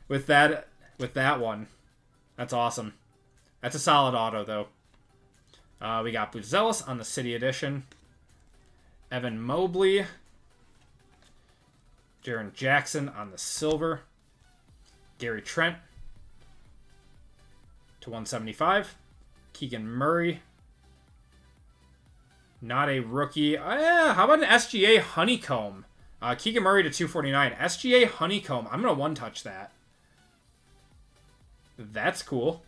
with that one. That's awesome. That's a solid auto, though. We got Buzelis on the City Edition. Evan Mobley. Jaren Jackson on the Silver. Gary Trent to 175. Keegan Murray. Not a rookie. How about an SGA Honeycomb? Keegan Murray to 249. SGA Honeycomb. I'm going to one-touch that. That's cool.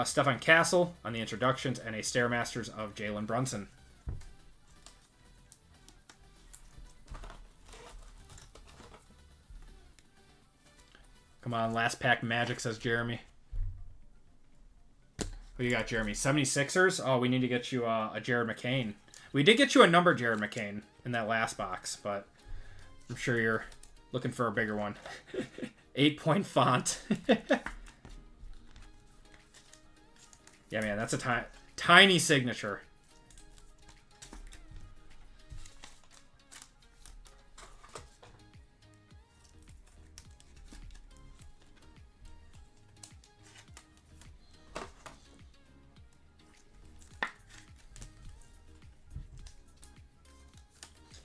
Stefan Castle on the introductions, and a Stairmasters of Jalen Brunson. Come on, last pack magic, says Jeremy. What do you got, Jeremy? 76ers? Oh, we need to get you a Jared McCain. We did get you a number Jared McCain in that last box, but I'm sure you're looking for a bigger one. 8-point font. Yeah, man, that's a tiny signature.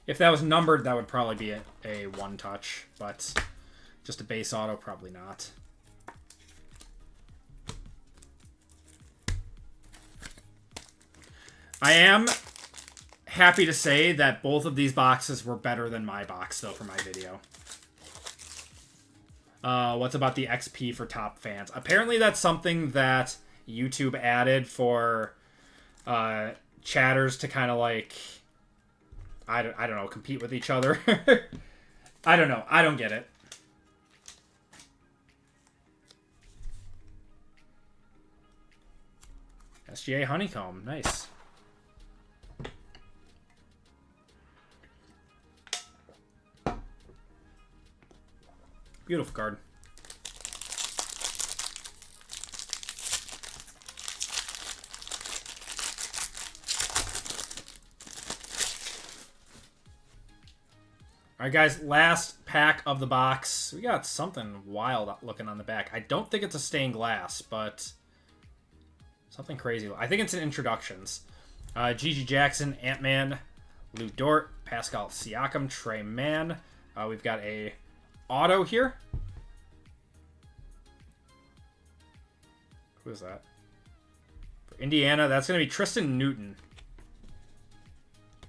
If that was numbered, that would probably be a one-touch, but just a base auto, probably not. I am happy to say that both of these boxes were better than my box, though, for my video. What's about the XP for top fans? Apparently that's something that YouTube added for chatters to kind of like... I don't know, compete with each other. I don't know. I don't get it. SGA Honeycomb. Nice. Beautiful card. All right, guys, last pack of the box. We got something wild looking on the back. I don't think it's a stained glass, but something crazy. I think it's in introductions. Gigi Jackson, Ant-Man, Lou Dort, Pascal Siakam, Trey Mann. We've got a auto here. Who is that? For Indiana, that's going to be Tristan Newton.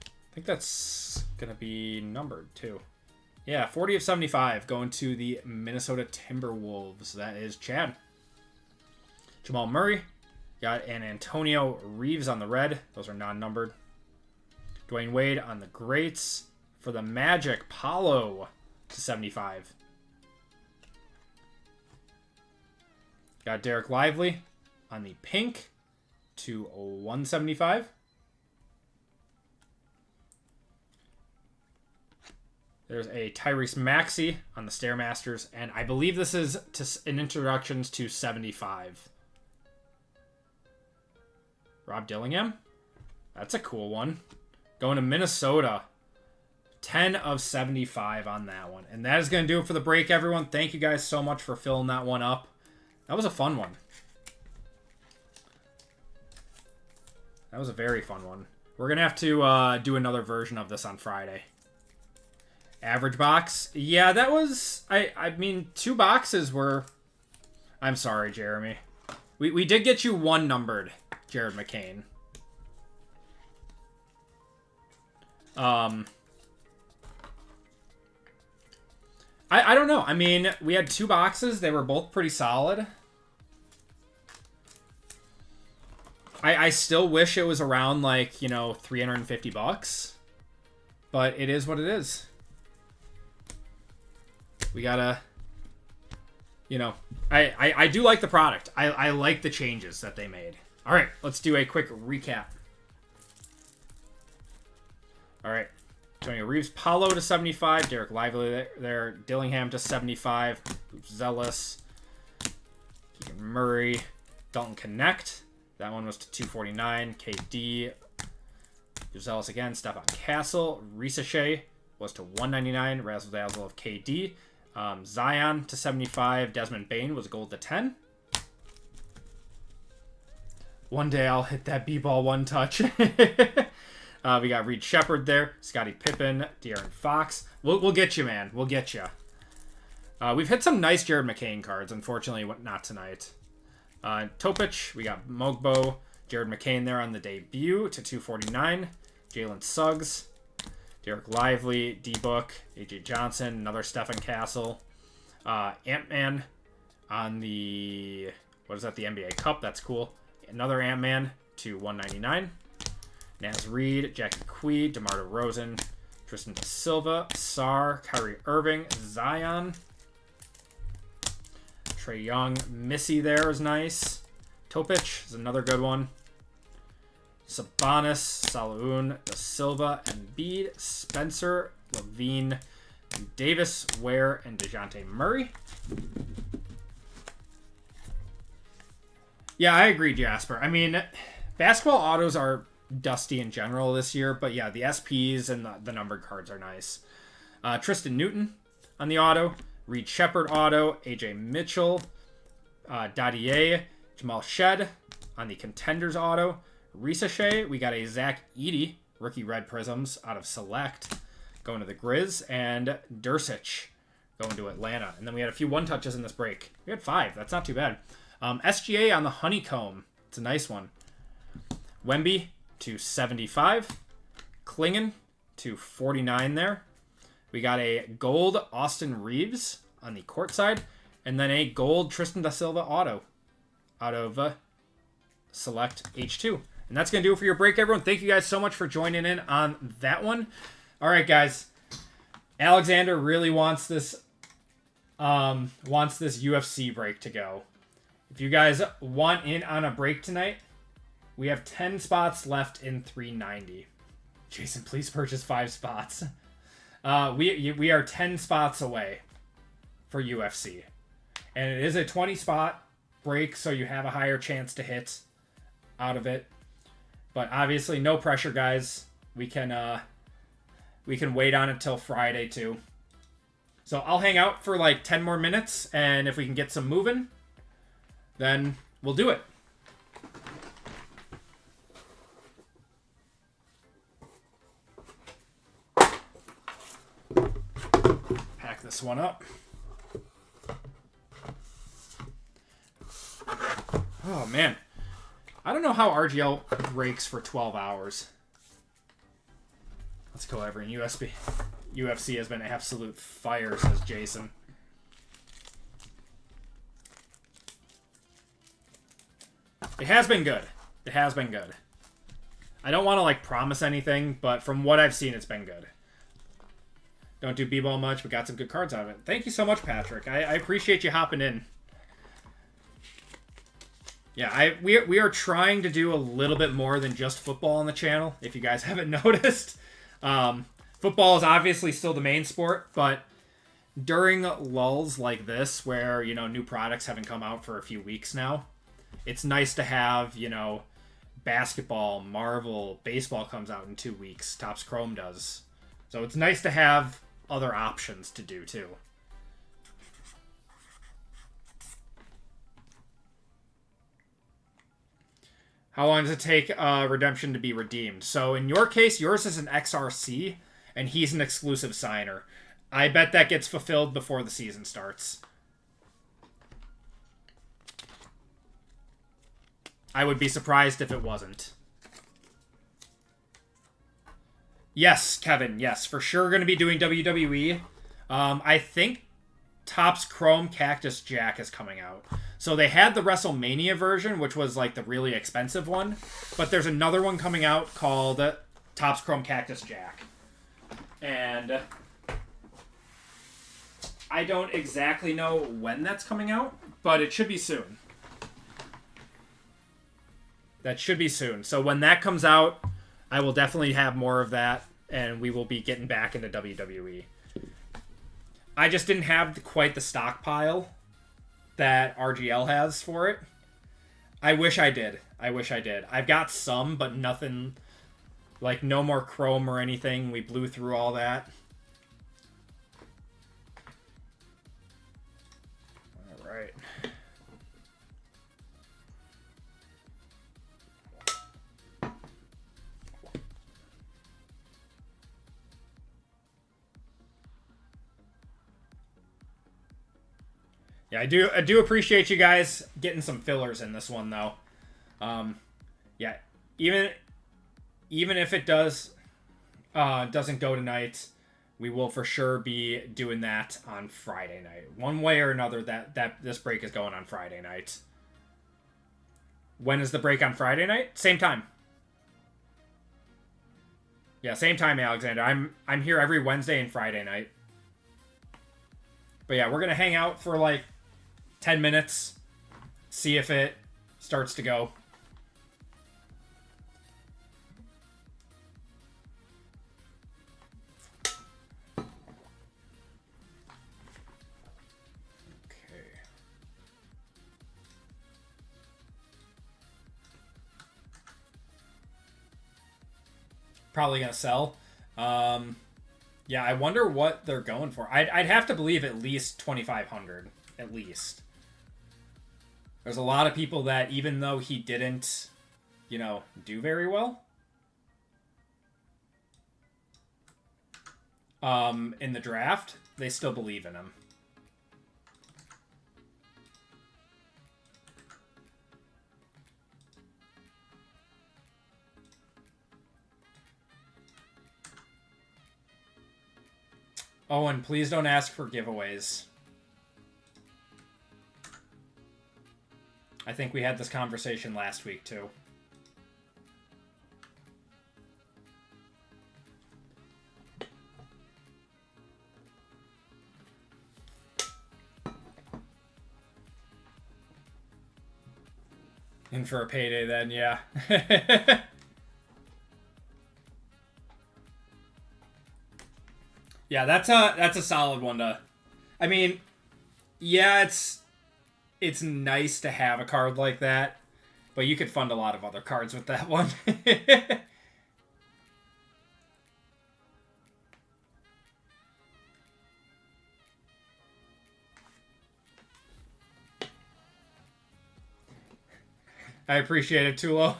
I think that's going to be numbered, too. Yeah, 40 of 75 going to the Minnesota Timberwolves. That is Chad. Jamal Murray. Got an Antonio Reeves on the red. Those are non-numbered. Dwayne Wade on the greats. For the Magic, Paulo to 75. Got Derek Lively on the pink to 175. There's a Tyrese Maxey on the Stairmasters, and I believe this is an introductions to 75. Rob Dillingham. That's a cool one. Going to Minnesota. 10 of 75 on that one. And that is going to do it for the break, everyone. Thank you guys so much for filling that one up. That was a fun one. That was a very fun one. We're going to have to do another version of this on Friday. Average box. Yeah, that was... I mean, 2 boxes were... I'm sorry, Jeremy. We did get you 1 numbered, Jared McCain. I don't know. I mean, we had 2 boxes. They were both pretty solid. I still wish it was around, like, you know, $350. But it is what it is. We gotta... You know, I do like the product. I like the changes that they made. All right, let's do a quick recap. All right. Antonio Reeves, Paulo to 75. Derek Lively there. Dillingham to 75. Zealous. Keegan Murray. Dalton Connect. That one was to 249. KD. Zealous again. Stephon Castle. Risache was to 199. Razzle Dazzle of KD. Zion to 75. Desmond Bane was gold to 10. One day I'll hit that B-ball one touch. We got Reed Shepard there. Scottie Pippen. De'Aaron Fox. We'll get you, man. We'll get you. We've hit some nice Jared McCain cards. Unfortunately, not tonight. Topic. We got Mogbo. Jared McCain there on the debut to 249. Jalen Suggs. Derek Lively. D-Book. AJ Johnson. Another Stephen Castle. Ant-Man on the... What is that? The NBA Cup. That's cool. Another Ant-Man to 199. Naz Reid, Jackie Quee, DeMar DeRozan, Tristan Da Silva, Sar, Kyrie Irving, Zion, Trae Young, Missy there is nice. Topic is another good one. Sabonis, Saloon, Da Silva, Embiid, Spencer, Levine, Davis, Ware, and DeJounte Murray. Yeah, I agree, Jasper. I mean, basketball autos are dusty in general this year, but yeah, the SPs and the numbered cards are nice. Tristan Newton on the auto, Reed Shepard auto, AJ Mitchell, Dadier, Jamal Shed on the Contenders auto, Risache. We got a Zach Edey rookie red prisms out of Select going to the Grizz, and Dursic going to Atlanta. And then we had a few one touches in this break. We had 5. That's not too bad. SGA on the Honeycomb. It's a nice one. Wemby to 75. Klingon to 49 there. We got a gold Austin Reeves on the court side. And then a gold Tristan Da Silva auto out of Select H2. And that's going to do it for your break, everyone. Thank you guys so much for joining in on that one. All right, guys. Alexander really wants this UFC break to go. If you guys want in on a break tonight, we have 10 spots left in 390. Jason, please purchase 5 spots. We are 10 spots away for UFC. And it is a 20 spot break, so you have a higher chance to hit out of it. But obviously, no pressure, guys. We can wait on it till Friday too. So I'll hang out for like 10 more minutes, and if we can get some moving, then we'll do it. Pack this one up. Oh man, I don't know how RGL breaks for 12 hours. Let's go, Everett. UFC has been absolute fire, says Jason. It has been good. It has been good. I don't want to like promise anything, but from what I've seen, it's been good. Don't do b-ball much, but got some good cards out of it. Thank you so much, Patrick. I appreciate you hopping in. Yeah, we are trying to do a little bit more than just football on the channel, if you guys haven't noticed. Football is obviously still the main sport, but during lulls like this, where, you know, new products haven't come out for a few weeks now, it's nice to have, you know, basketball, Marvel, baseball comes out in 2 weeks. Topps Chrome does. So it's nice to have other options to do, too. How long does it take redemption to be redeemed? So in your case, yours is an XRC, and he's an exclusive signer. I bet that gets fulfilled before the season starts. I would be surprised if it wasn't. Yes, Kevin, yes. For sure going to be doing WWE. I think Topps Chrome Cactus Jack is coming out. So they had the WrestleMania version, which was like the really expensive one. But there's another one coming out called Topps Chrome Cactus Jack. And I don't exactly know when that's coming out, but it should be soon. That should be soon. So when that comes out, I will definitely have more of that, and we will be getting back into WWE. I just didn't have quite the stockpile that RGL has for it. I wish I did. I've got some, but nothing, like no more Chrome or anything. We blew through all that. All right. Yeah, I do appreciate you guys getting some fillers in this one, though. Yeah, even if it doesn't go tonight, we will for sure be doing that on Friday night. One way or another, that this break is going on Friday night. When is the break on Friday night? Same time. Yeah, same time, Alexander. I'm here every Wednesday and Friday night. But yeah, we're gonna hang out for like 10 minutes, see if it starts to go. Probably gonna sell. Yeah, I wonder what they're going for. I'd have to believe at least 2,500, at least. There's a lot of people that, even though he didn't, you know, do very well, in the draft, they still believe in him. Oh, and please don't ask for giveaways. I think we had this conversation last week, too. In for a payday then, yeah. Yeah, that's a solid one to... I mean, Yeah, it's nice to have a card like that, but you could fund a lot of other cards with that one. I appreciate it, Tulo.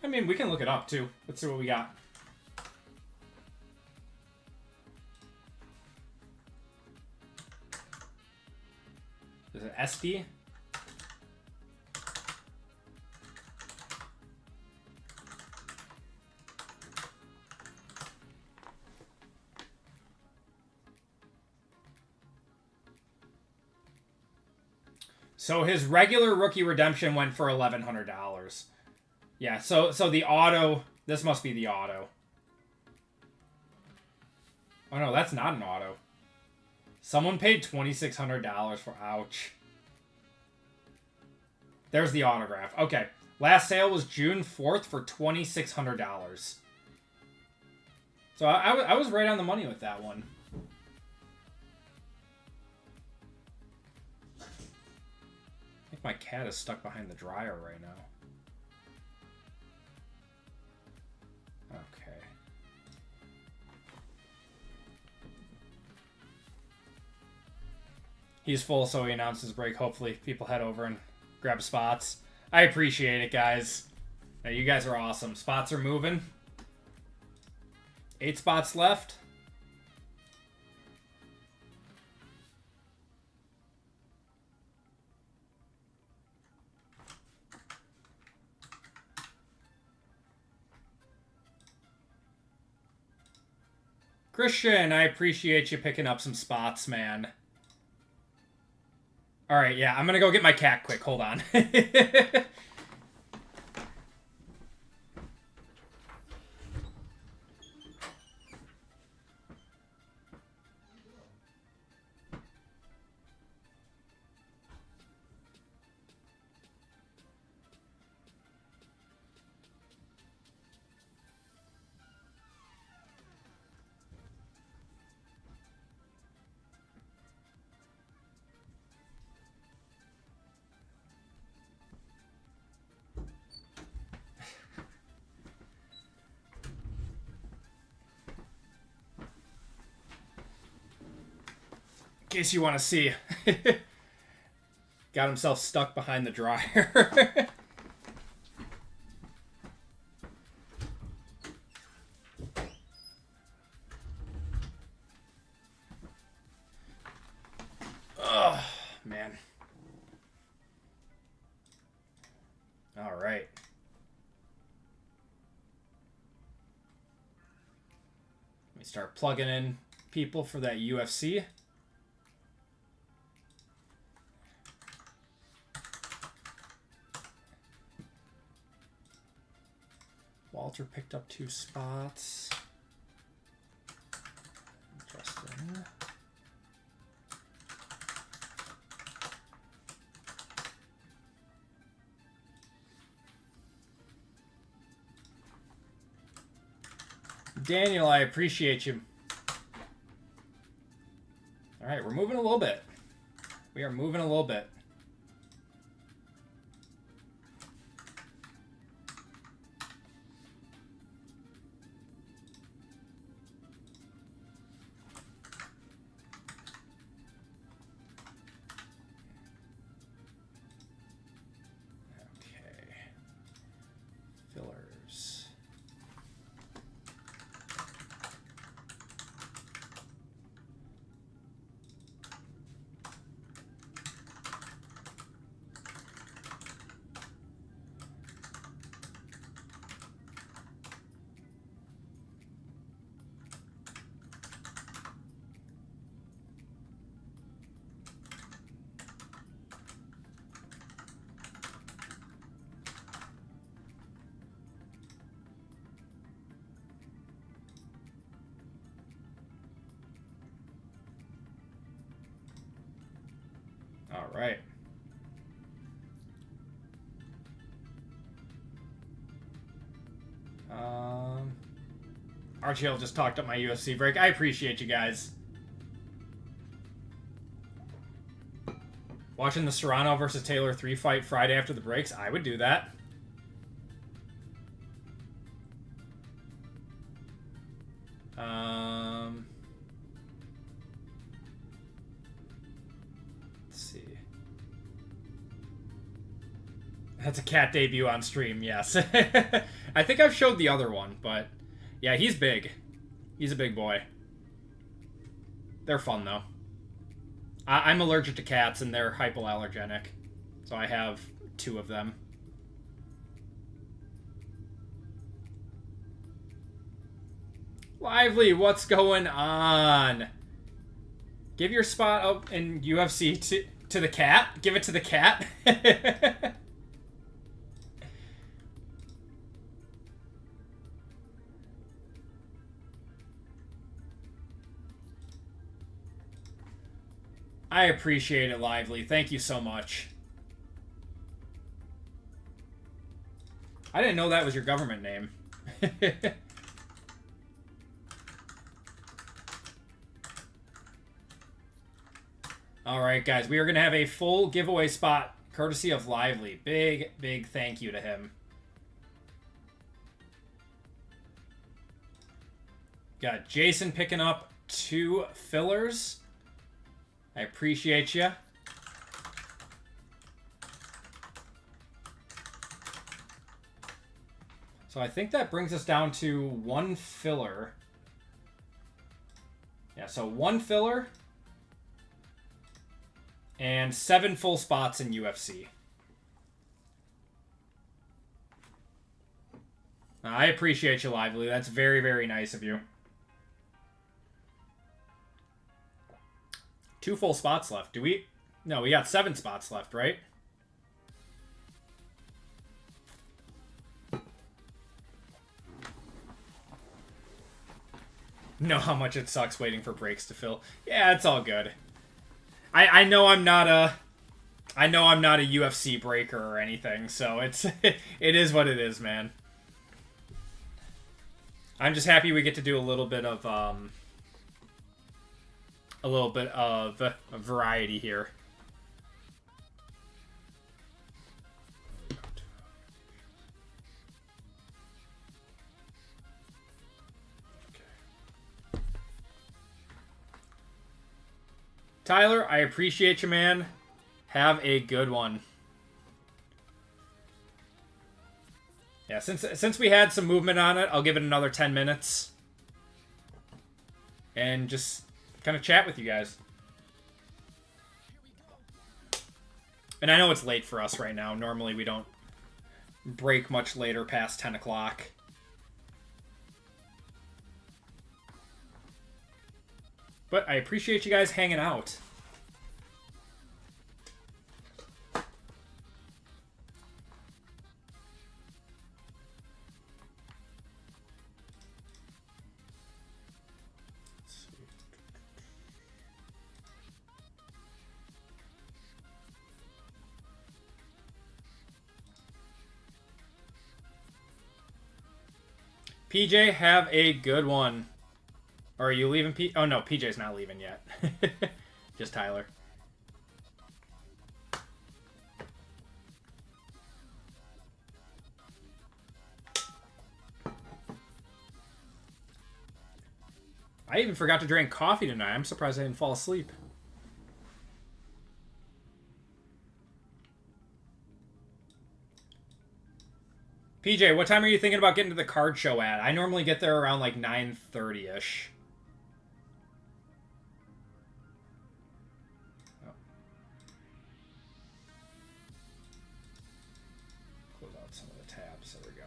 I mean, we can look it up, too. Let's see what we got. Is it SD? So his regular rookie redemption went for $1,100. Yeah, so the auto, this must be the auto. Oh no, that's not an auto. Someone paid $2,600 for, ouch. There's the autograph. Okay, last sale was June 4th for $2,600. So I was right on the money with that one. I think my cat is stuck behind the dryer right now. Okay. He's full, so he announced his break. Hopefully people head over and grab spots. I appreciate it, guys. Now, you guys are awesome. Spots are moving. 8 spots left. Christian, I appreciate you picking up some spots, man. All right, yeah, I'm going to go get my cat quick. Hold on. In case you want to see. Got himself stuck behind the dryer. Oh, man. All right. Let me start plugging in people for that UFC. Walter picked up 2 spots. Interesting. Daniel, I appreciate you. All right, we're moving a little bit. We are moving a little bit. All right. RGL just talked up my UFC break. I appreciate you guys. Watching the Serrano versus Taylor 3 fight Friday after the breaks? I would do that. Let's see. That's a cat debut on stream, yes. I think I've showed the other one, but yeah, he's big. He's a big boy. They're fun, though. I'm allergic to cats, and they're hypoallergenic. So I have 2 of them. Lively, what's going on? Give your spot up in UFC to the cat. Give it to the cat. I appreciate it, Lively. Thank you so much. I didn't know that was your government name. Alright, guys. We are going to have a full giveaway spot courtesy of Lively. Big, big thank you to him. Got Jason picking up 2 fillers. I appreciate you. So I think that brings us down to 1 filler. Yeah, so 1 filler and 7 full spots in UFC. I appreciate you, Lively. That's very, very nice of you. 2 full spots left. Do we? No, we got 7 spots left, right? Know how much it sucks waiting for breaks to fill. Yeah, it's all good. I know I'm not a UFC breaker or anything, so it is what it is, man. I'm just happy we get to do a little bit of variety here. Tyler, I appreciate you, man. Have a good one. Yeah, since we had some movement on it, I'll give it another 10 minutes. And just kind of chat with you guys. And I know it's late for us right now. Normally we don't break much later past 10 o'clock. But I appreciate you guys hanging out. PJ, have a good one. Or are you leaving, Oh, no, PJ's not leaving yet. Just Tyler. I even forgot to drink coffee tonight. I'm surprised I didn't fall asleep. PJ, what time are you thinking about getting to the card show at? I normally get there around like 9:30-ish. Close out some of the tabs. There we go.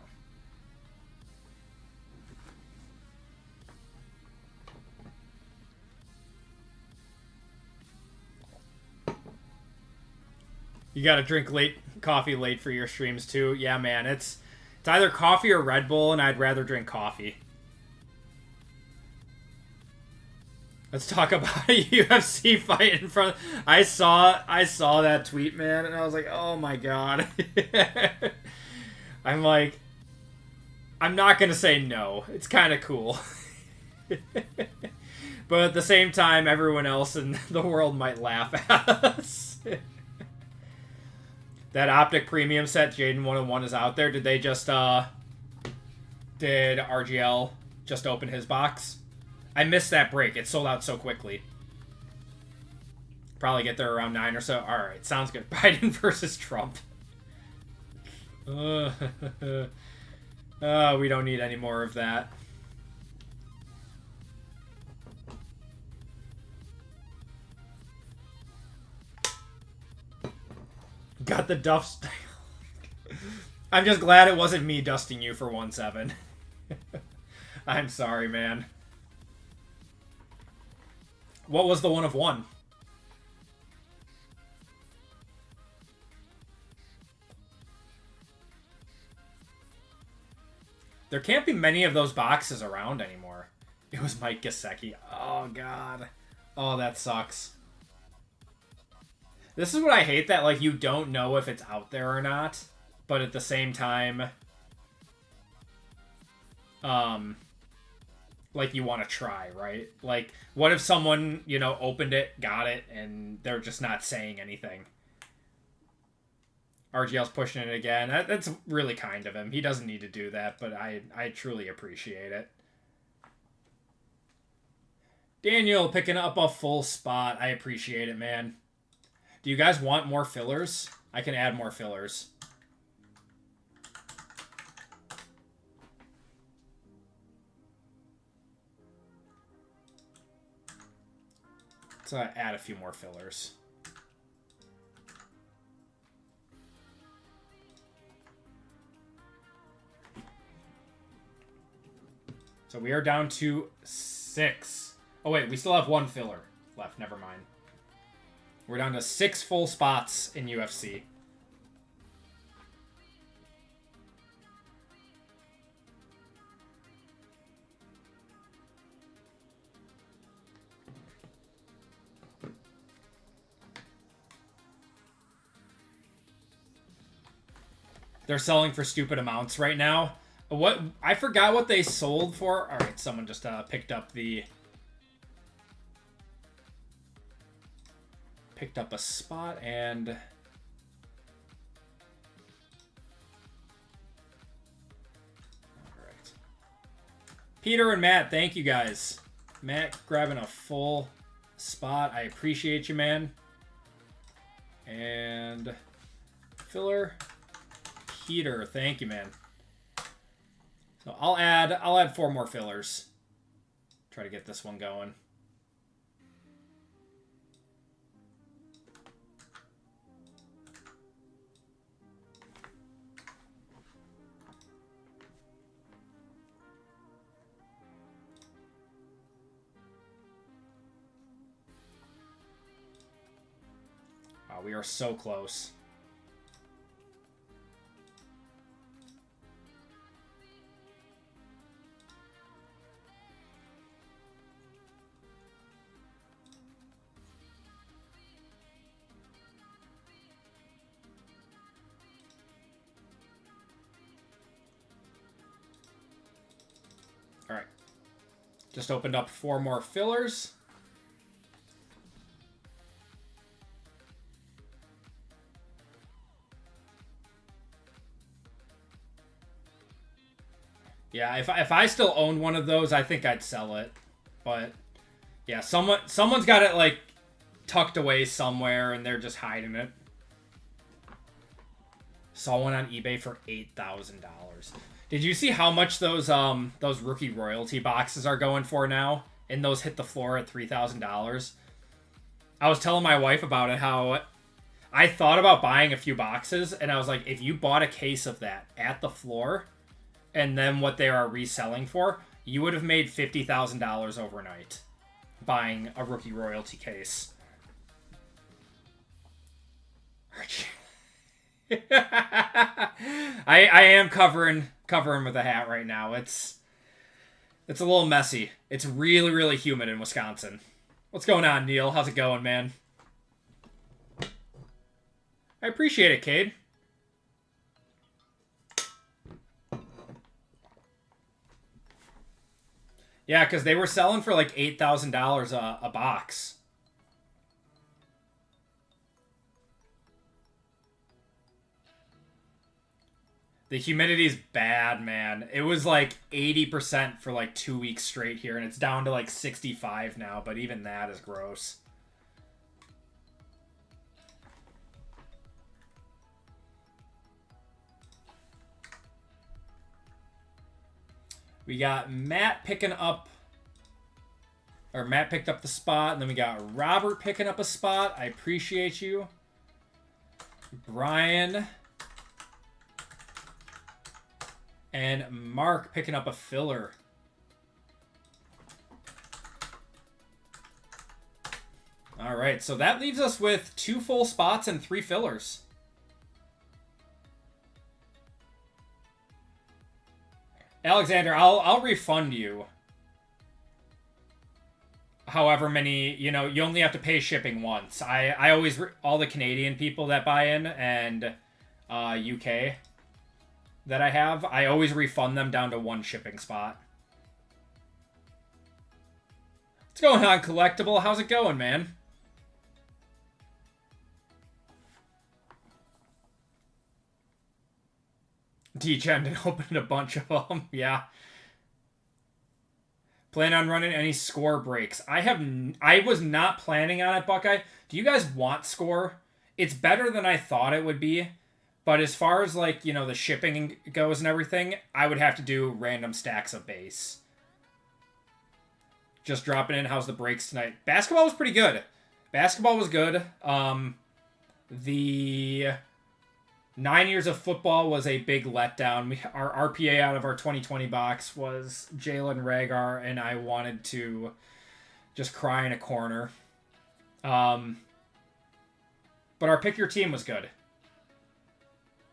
You gotta drink coffee late for your streams too. Yeah, man, it's either coffee or Red Bull, and I'd rather drink coffee. Let's talk about a UFC fight in front. I saw that tweet, man, and I was like, oh my god. I'm like, I'm not going to say no. It's kind of cool. But at the same time, everyone else in the world might laugh at us. That Optic Premium set, Jaden 101, is out there. Did they just, did RGL just open his box? I missed that break. It sold out so quickly. Probably get there around 9 or so. Alright, sounds good. Biden versus Trump. We don't need any more of that. Got the dust. I'm just glad it wasn't me dusting you for 1-7. I'm sorry, man. What was the 1 of 1? There can't be many of those boxes around anymore. It was Mike Gesicki. Oh, God. Oh, that sucks. This is what I hate, that, like, you don't know if it's out there or not. But at the same time, like, you want to try, right? Like, what if someone, you know, opened it, got it, and they're just not saying anything? RGL's pushing it again. That's really kind of him. He doesn't need to do that, but I truly appreciate it. Daniel picking up a full spot. I appreciate it, man. Do you guys want more fillers? I can add more fillers. Let's add a few more fillers. So we are down to 6. Oh, wait, we still have 1 filler left. Never mind. We're down to 6 full spots in UFC. They're selling for stupid amounts right now. What? I forgot what they sold for. All right, someone just picked up a spot, and all right. Peter and Matt, thank you guys. Matt grabbing a full spot. I appreciate you, man. And filler, Peter, thank you, man. So I'll add 4 more fillers. Try to get this one going. Wow, we are so close. All right. Just opened up 4 more fillers. Yeah, if I still owned one of those, I think I'd sell it. But yeah, someone's got it like tucked away somewhere and they're just hiding it. Saw one on eBay for $8,000. Did you see how much those rookie royalty boxes are going for now? And those hit the floor at $3,000. I was telling my wife about it, how I thought about buying a few boxes, and I was like, if you bought a case of that at the floor, and then what they are reselling for, you would have made $50,000 overnight buying a rookie royalty case. I am covering with a hat right now. It's a little messy. It's really, really humid in Wisconsin. What's going on, Neil? How's it going, man? I appreciate it, Cade. Yeah, because they were selling for like $8,000 a box. The humidity's bad, man. It was like 80% for like 2 weeks straight here, and it's down to like 65 now, but even that is gross. We got Matt picking up, or Matt picked up the spot, and then we got Robert picking up a spot. I appreciate you. Brian and Mark picking up a filler. All right, so that leaves us with 2 full spots and 3 fillers. Alexander, I'll refund you. However many, you know, you only have to pay shipping once. I always, all the Canadian people that buy in and UK that I have, I always refund them down to 1 shipping spot. What's going on, Collectible? How's it going, man? D-Gen opened a bunch of them. Yeah. Plan on running any score breaks? I was not planning on it, Buckeye. Do you guys want score? It's better than I thought it would be. But as far as, like, you know, the shipping goes and everything, I would have to do random stacks of base. Just dropping in. How's the breaks tonight? Basketball was pretty good. Basketball was good. The 9 years of football was a big letdown. Our RPA out of our 2020 box was Jalen Ragar, and I wanted to just cry in a corner. But our pick your team was good.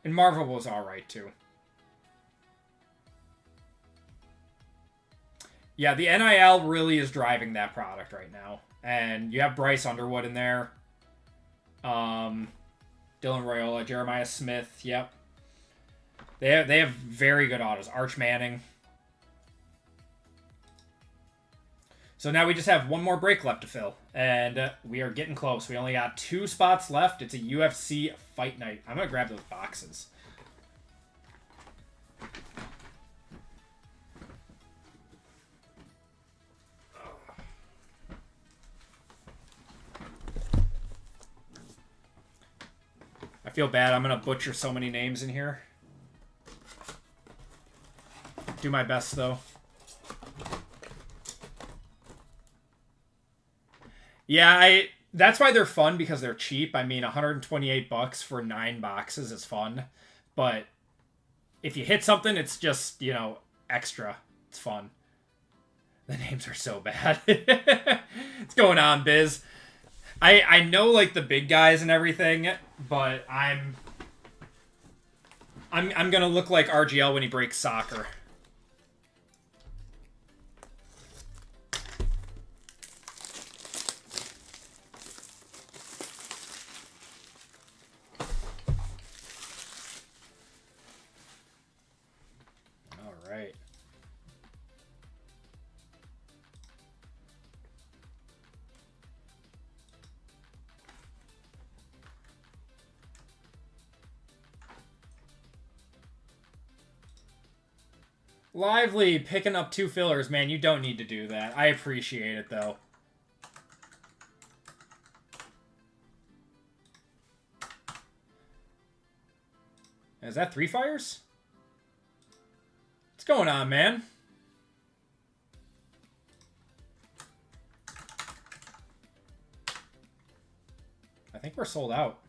And Marvel was alright, too. Yeah, the NIL really is driving that product right now. And you have Bryce Underwood in there. Dylan Royola, Jeremiah Smith, yep. They have very good autos. Arch Manning. So now we just have 1 more break left to fill. And we are getting close. We only got 2 spots left. It's a UFC fight night. I'm going to grab those boxes. I feel bad. I'm going to butcher so many names in here. Do my best, though. Yeah, that's why they're fun, because they're cheap. I mean, $128 for 9 boxes is fun. But if you hit something, it's just, you know, extra. It's fun. The names are so bad. What's going on, Biz? I know, like, the big guys and everything, but I'm gonna look like RGL when he breaks soccer. All right. Lively picking up 2 fillers, man. You don't need to do that. I appreciate it, though. Is that 3 fires? What's going on, man? I think we're sold out.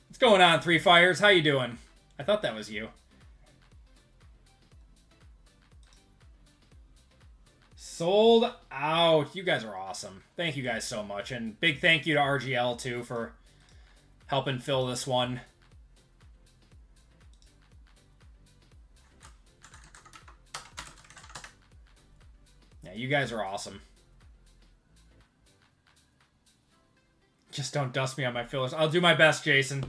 What's going on, 3 fires? How you doing? I thought that was you. Sold out. You guys are awesome. Thank you guys so much. And big thank you to RGL, too, for helping fill this one. Yeah, you guys are awesome. Just don't dust me on my fillers. I'll do my best, Jason.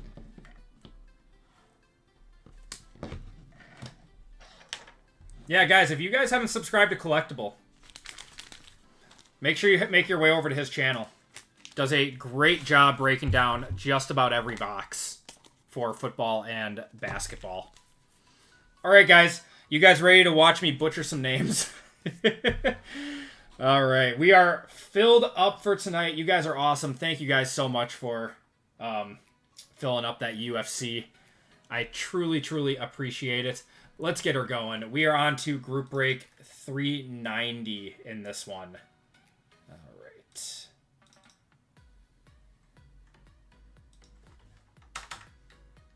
Yeah, guys, if you guys haven't subscribed to Collectible, make sure you make your way over to his channel. Does a great job breaking down just about every box for football and basketball. All right, guys. You guys ready to watch me butcher some names? All right. We are filled up for tonight. You guys are awesome. Thank you guys so much for filling up that UFC. I truly, truly appreciate it. Let's get her going. We are on to group break 390 in this one. All right.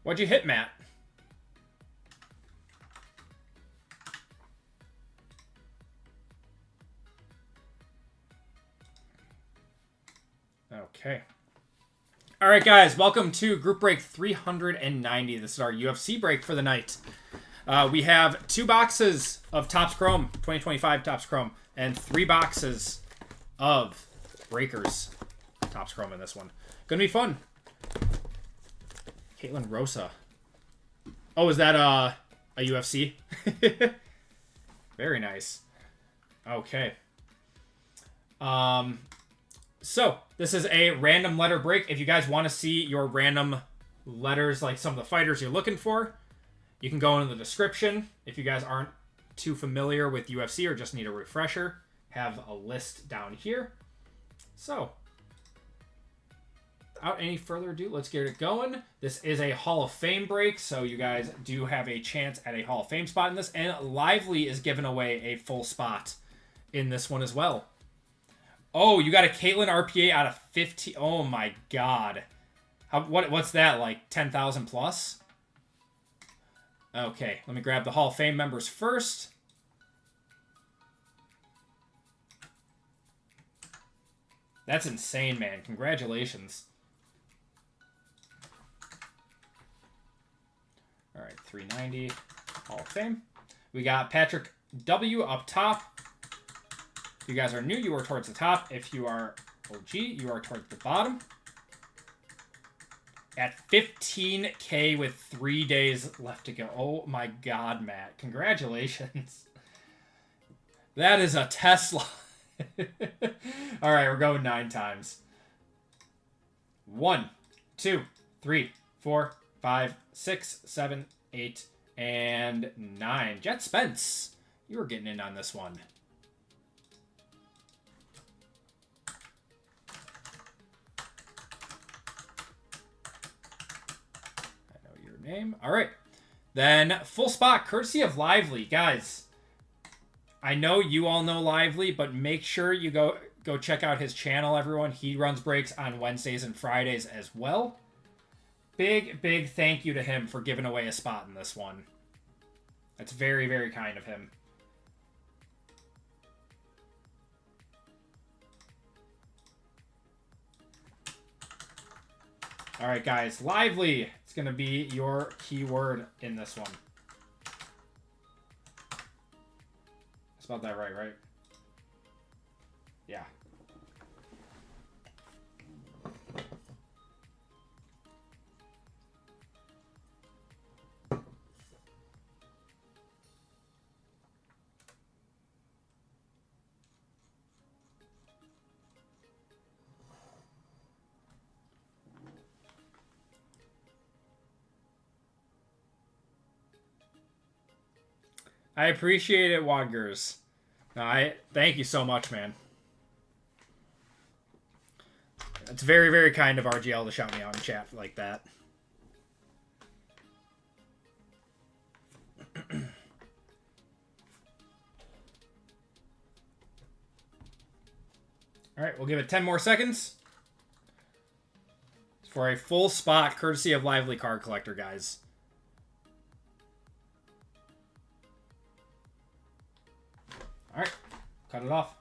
What'd you hit, Matt? Okay. All right, guys. Welcome to group break 390. This is our UFC break for the night. We have 2 boxes of Topps Chrome, 2025 Topps Chrome, and 3 boxes of Breakers Topps Chrome in this one. Gonna be fun. Caitlin Rosa. Oh, is that a UFC? Very nice. Okay. So, this is a random letter break. If you guys want to see your random letters, like some of the fighters you're looking for, you can go into the description. If you guys aren't too familiar with UFC or just need a refresher, have a list down here. So, without any further ado, let's get it going. This is a Hall of Fame break, so you guys do have a chance at a Hall of Fame spot in this, and Lively is giving away a full spot in this one as well. Oh, you got a Caitlin RPA out of 50. Oh my god. What's that, like 10,000 plus? Okay, let me grab the Hall of Fame members first. That's insane, man. Congratulations. All right, 390 Hall of Fame. We got Patrick W up top. If you guys are new, you are towards the top. If you are OG, you are towards the bottom. At 15K with 3 days left to go. Oh my god, Matt. Congratulations. That is a Tesla. All right, we're going 9 times. 1, 2, 3, 4, 5, 6, 7, 8, and 9. Jet Spence, you were getting in on this one. Name. All right. Then full spot courtesy of Lively. Guys, I know you all know Lively, but make sure you go check out his channel, everyone. He runs breaks on Wednesdays and Fridays as well. Big thank you to him for giving away a spot in this one. That's very, very kind of him. All right, guys. Lively. It's going to be your keyword in this one. I spelled that right? Yeah. I appreciate it, Wadgers. No, thank you so much, man. It's very, very kind of RGL to shout me out in chat like that. All right, we'll give it 10 more seconds for a full spot courtesy of Lively Card Collector, guys. All right, cut it off.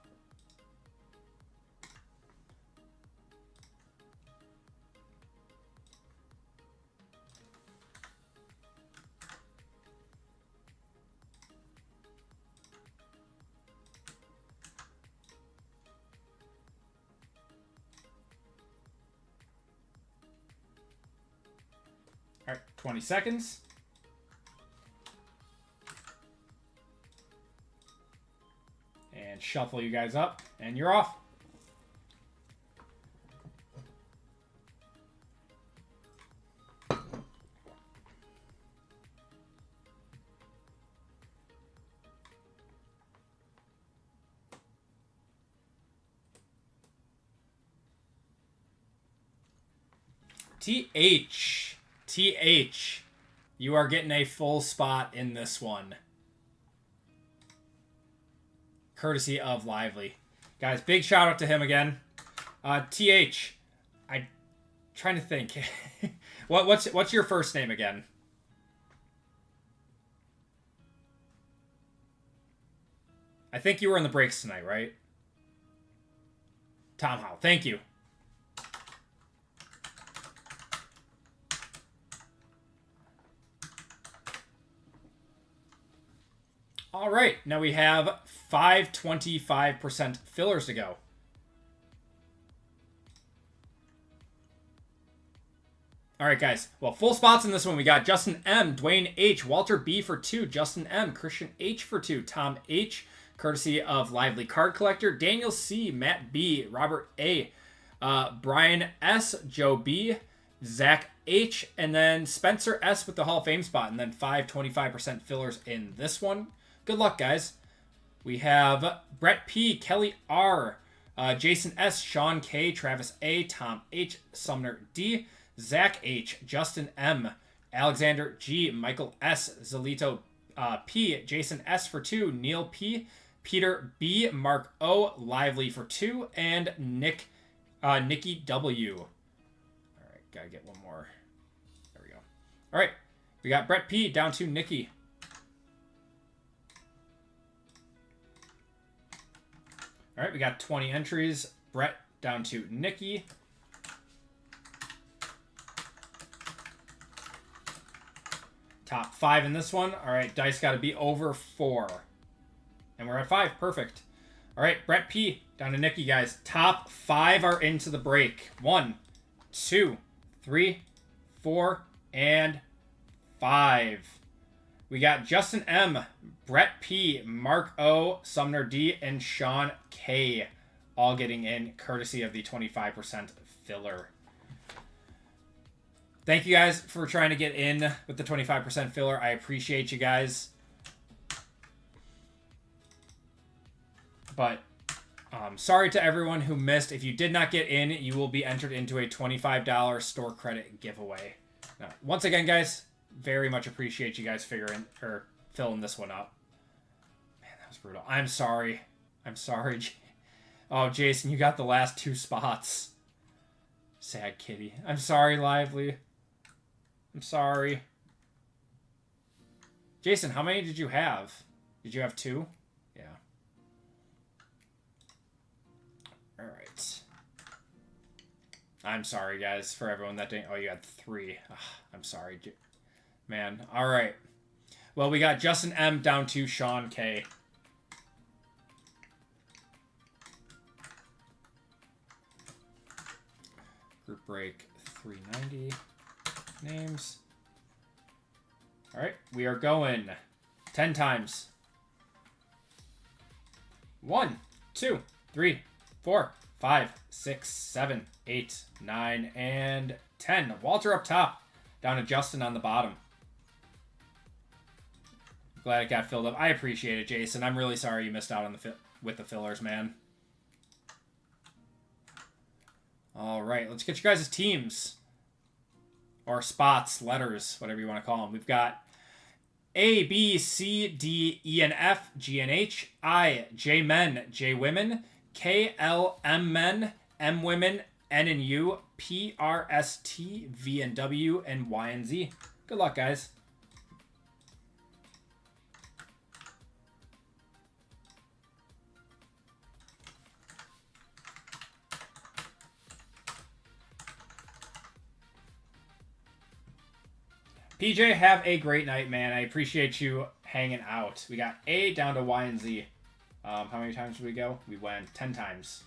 20 seconds. And shuffle you guys up, and you're off. TH, you are getting a full spot in this one. Courtesy of Lively. Guys, big shout out to him again. TH, I'm trying to think. What's your first name again? I think you were in the breaks tonight, right? Tom Howe, thank you. All right, now we have 525% fillers to go. All right, guys. Well, full spots in this one. We got Justin M, Dwayne H, Walter B for 2, Justin M, Christian H for 2, Tom H, courtesy of Lively Card Collector, Daniel C, Matt B, Robert A, Brian S, Joe B, Zach H, and then Spencer S with the Hall of Fame spot, and then 525% fillers in this one. Good luck, guys. We have Brett P, Kelly R, Jason S, Sean K, Travis A, Tom H, Sumner D, Zach H, Justin M, Alexander G, Michael S, Zalito P, Jason S for 2, Neil P, Peter B, Mark O, Lively for 2, and Nikki W. All right, gotta get one more. There we go. All right, we got Brett P down to Nikki. All right, we got 20 entries. Brett down to Nikki. Top 5 in this one. All right, dice got to be over 4. And we're at 5. Perfect. All right, Brett P down to Nikki, guys. Top 5 are into the break. 1, 2, 3, 4, and 5. We got Justin M, Brett P, Mark O, Sumner D, and Sean K all getting in courtesy of the 25% filler. Thank you guys for trying to get in with the 25% filler. I appreciate you guys. But sorry to everyone who missed. If you did not get in, you will be entered into a $25 store credit giveaway. Now, once again, guys, very much appreciate you guys filling this one up. Man, that was brutal. I'm sorry. I'm sorry. Oh, Jason, you got the last 2 spots. Sad kitty. I'm sorry, Lively. I'm sorry. Jason, how many did you have? Did you have 2? Yeah. All right. I'm sorry, guys, for everyone that didn't. Oh, you had 3. Ugh, I'm sorry. Man, all right. Well, we got Justin M down to Sean K. Group break 390 names. All right, we are going 10 times. 1, 2, 3, 4, 5, 6, 7, 8, 9, and 10. Walter up top, down to Justin on the bottom. Glad it got filled up. I appreciate it, Jason. I'm really sorry you missed out on with the fillers, man. All right, let's get you guys' teams. Or spots, letters, whatever you want to call them. We've got A, B, C, D, E, and F, G, and H, I, J, men, J, women, K, L, M, men, M, women, N, and U, P, R, S, T, V, and W, and Y, and Z. Good luck, guys. PJ, have a great night, man. I appreciate you hanging out. We got A down to Y and Z. How many times did we go? We went 10 times.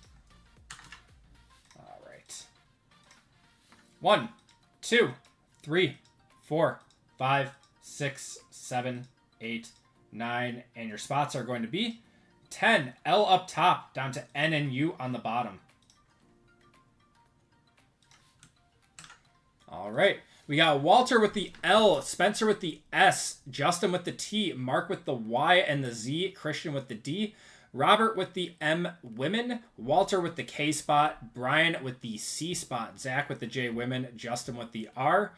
All right. 1, 2, 3, 4, 5, 6, 7, 8, 9. And your spots are going to be 10. L up top, down to N and U on the bottom. All right. We got Walter with the L, Spencer with the S, Justin with the T, Mark with the Y and the Z, Christian with the D, Robert with the M women, Walter with the K spot, Brian with the C spot, Zach with the J women, Justin with the R,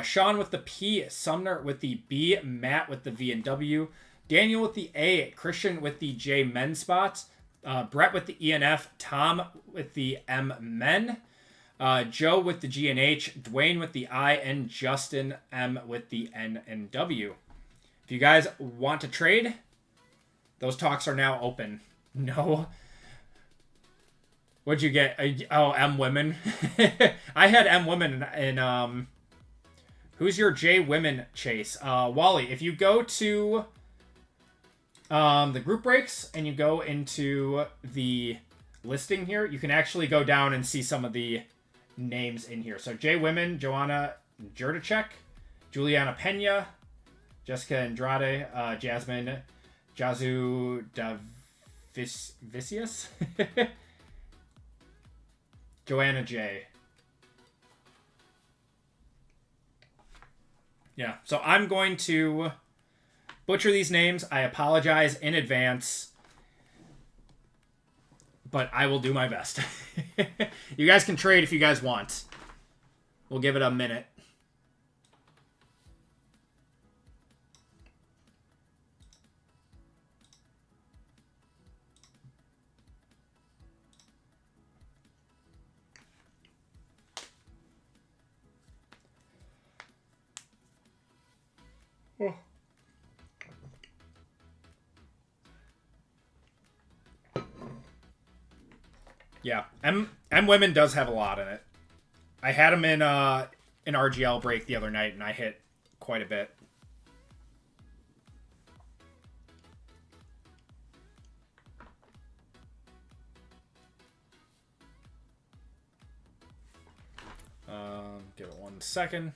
Sean with the P, Sumner with the B, Matt with the V and W, Daniel with the A, Christian with the J men spots, Brett with the E and F, Tom with the M men, Joe with the G and H, Dwayne with the I, and Justin M with the N and W. If you guys want to trade, those talks are now open. No. What'd you get? Oh, M women. I had M women in who's your J women, Chase? Wally, if you go to the group breaks and you go into the listing here, you can actually go down and see some of the names in here. So J women, Joanna Jurdacek, Juliana Pena, Jessica Andrade, Jasmine Jazu Davicius, Joanna J. Yeah, so I'm going to butcher these names. I apologize in advance, but I will do my best. You guys can trade if you guys want. We'll give it a minute. Oh. Yeah, M women does have a lot in it. I had them in an RGL break the other night, and I hit quite a bit. Give it 1 second.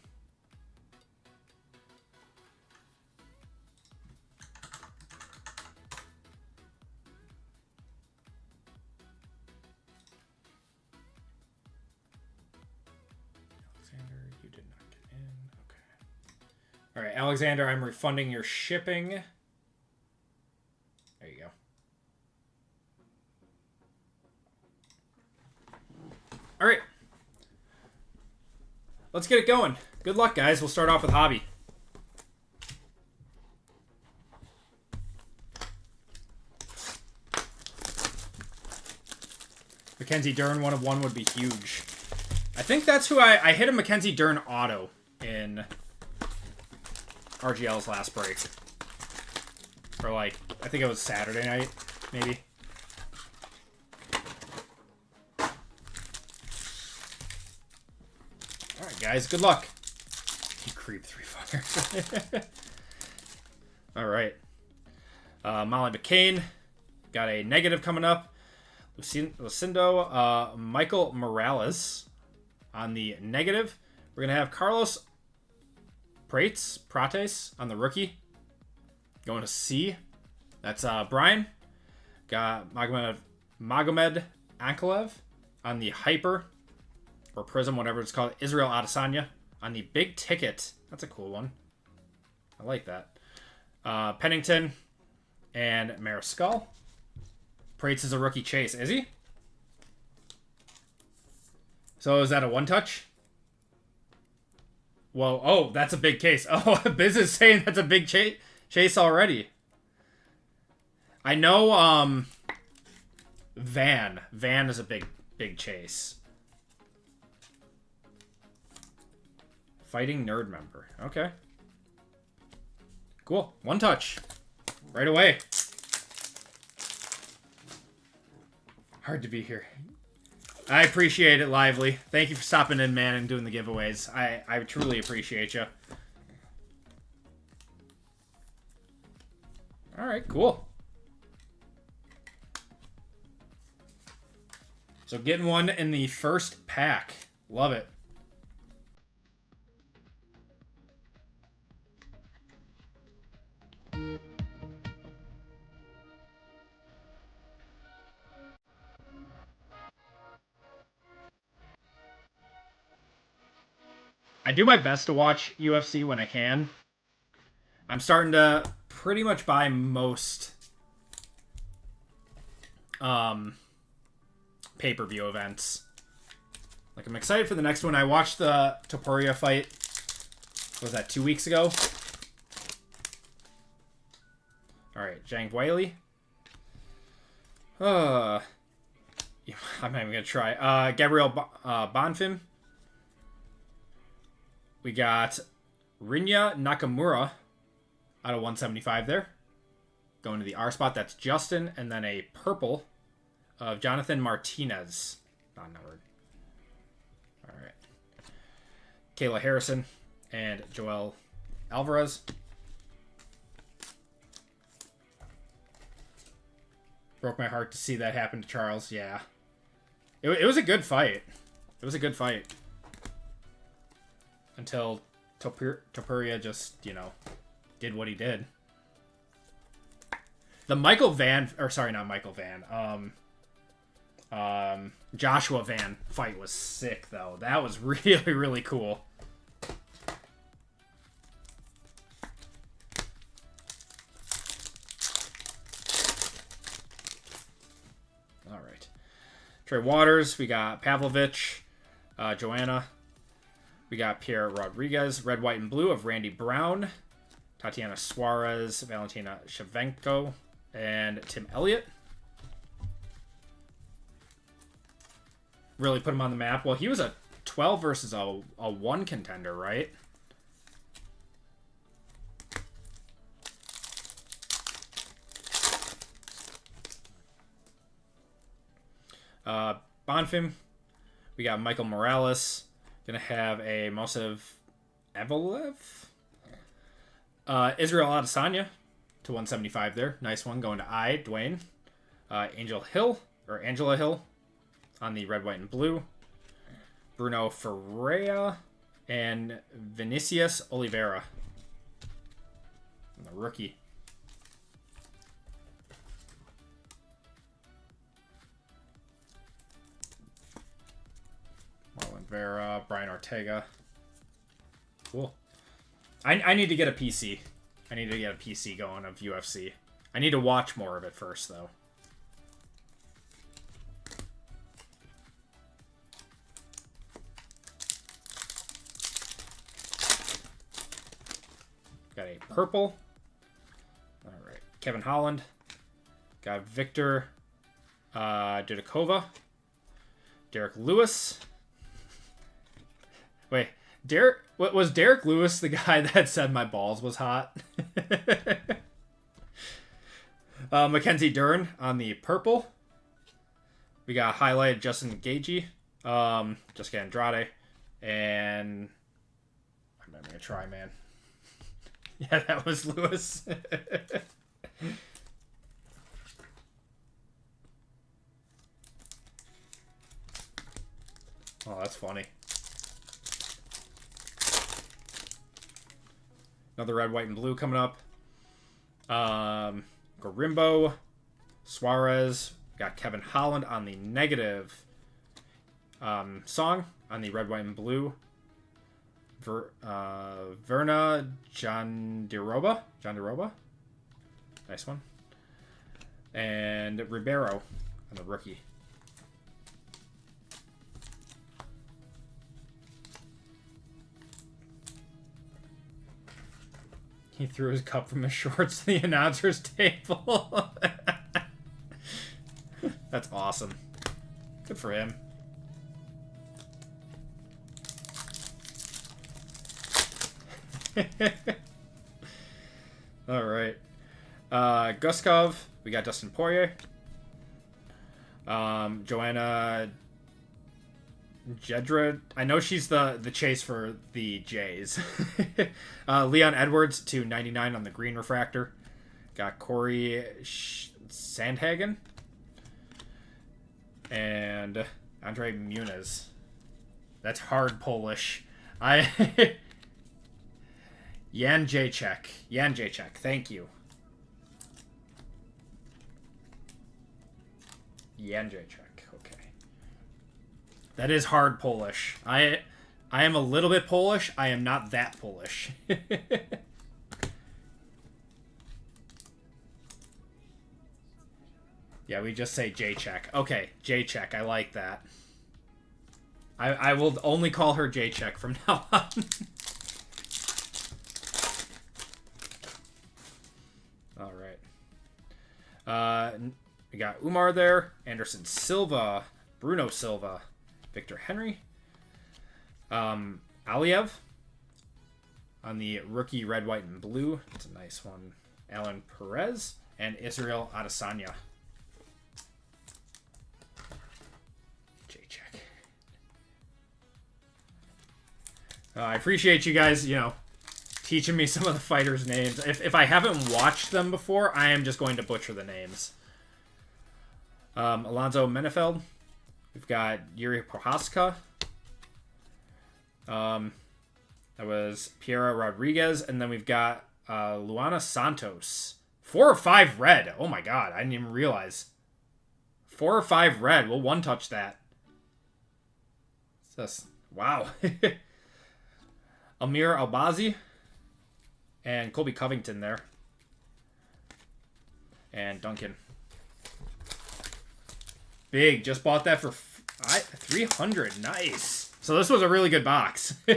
All right, Alexander, I'm refunding your shipping. There you go. All right. Let's get it going. Good luck, guys. We'll start off with hobby. Mackenzie Dern 1 of 1 would be huge. I think that's who I hit a Mackenzie Dern auto in RGL's last break. Or like, I think it was Saturday night, maybe. Alright, guys, good luck. You creep 3 fuckers. Alright. Molly McCain. Got a negative coming up. Lucindo. Michael Morales on the negative. We're going to have Carlos Prates on the rookie. Going to C. That's Brian. Got Magomed Ankalev on the hyper or prism, whatever it's called. Israel Adesanya on the big ticket. That's a cool one. I like that. Pennington and Mariscal. Prates is a rookie chase. Is he? So is that a one-touch? Whoa, oh, that's a big case. Oh, Biz is saying that's a big chase already. I know, Van. Van is a big chase. Fighting nerd member. Okay. Cool. One touch. Right away. Hard to be here. I appreciate it, Lively. Thank you for stopping in, man, and doing the giveaways. I truly appreciate you. All right, cool. So getting one in the first pack. Love it. do my best to watch UFC when I can. I'm starting to pretty much buy most pay-per-view events. Like, I'm excited for the next one. I watched the Topuria fight. What was that, 2 weeks ago? Alright, Zhang Weili. I'm not even going to try. Gabriel Bonfim. We got Rinya Nakamura out of 175 there. Going to the R spot. That's Justin. And then a purple of Jonathan Martinez. Not numbered. All right. Kayla Harrison and Joel Alvarez. Broke my heart to see that happen to Charles. Yeah. It was a good fight. It was a good fight. Until Topuria just, you know, did what he did. The Michael Van... Or, sorry, not Michael Van. Joshua Van fight was sick, though. That was really, really cool. All right. Trey Waters. We got Pavlovich. Joanna. We got Pierre Rodriguez, Red, White, and Blue of Randy Brown, Tatiana Suarez, Valentina Shevchenko, and Tim Elliott. Really put him on the map. Well, he was a 12 versus a 1 contender, right? Bonfim. We got Michael Morales. Gonna have a Mosev Evelev. Israel Adesanya to 175 there. Nice one. Going to Dwayne. Angela Hill on the red, white, and blue. Bruno Ferreira and Vinicius Oliveira. And the rookie. Marlon Vera, Brian Ortega. Cool. I need to get a PC. I need to get a PC going of UFC. I need to watch more of it first, though. Got a purple. All right. Kevin Holland. Got Victor Dudakova. Derek Lewis. Wait, was Derek Lewis the guy that said my balls was hot? Mackenzie Dern on the purple. We got highlighted Justin Gagey, Jessica Andrade, and I'm not gonna try, man. Yeah, that was Lewis. Oh, that's funny. Another red, white, and blue coming up. Garimbo, Suarez. Got Kevin Holland on the negative song on the red, white, and blue. Verna Jandiroba. Nice one. And Ribeiro on the rookie. He threw his cup from his shorts to the announcer's table. That's awesome. Good for him. All right. Guskov. We got Dustin Poirier. Joanna Jedra. I know she's the chase for the Jays. Leon Edwards to 99 on the green refractor. Got Corey Sandhagen. And Andre Muniz. That's hard Polish. Jan Jacek. Thank you. Jan Jacek. Okay. That is hard Polish. I I am a little bit Polish. I am not that Polish. Yeah, we just say J-Check. Okay, J-Check. I like that. I will only call her J-Check from now on. All right. We got Umar there, Anderson Silva, Bruno Silva, Victor Henry, Aliev on the rookie red, white, and blue. That's a nice one. Alan Perez and Israel Adesanya. J-Check. I appreciate you guys, you know, teaching me some of the fighters' names. If I haven't watched them before, I am just going to butcher the names. Alonzo Menefeld. We've got Yuri Prohaska. That was Piera Rodriguez. And then we've got Luana Santos. 4 or 5 red. Oh my god, I didn't even realize. 4 or 5 red. We'll one-touch that. It's just, wow. Amir Albazi. And Colby Covington there. And Duncan. Big. Just bought that for 300. Nice. So this was a really good box. Is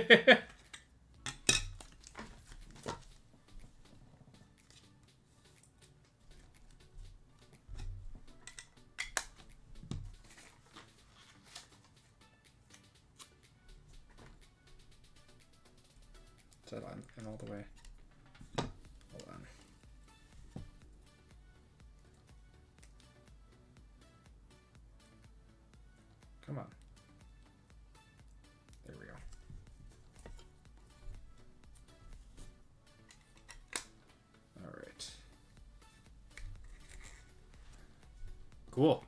that on and all the way? Hold on. Come on. There we go. All right. Cool.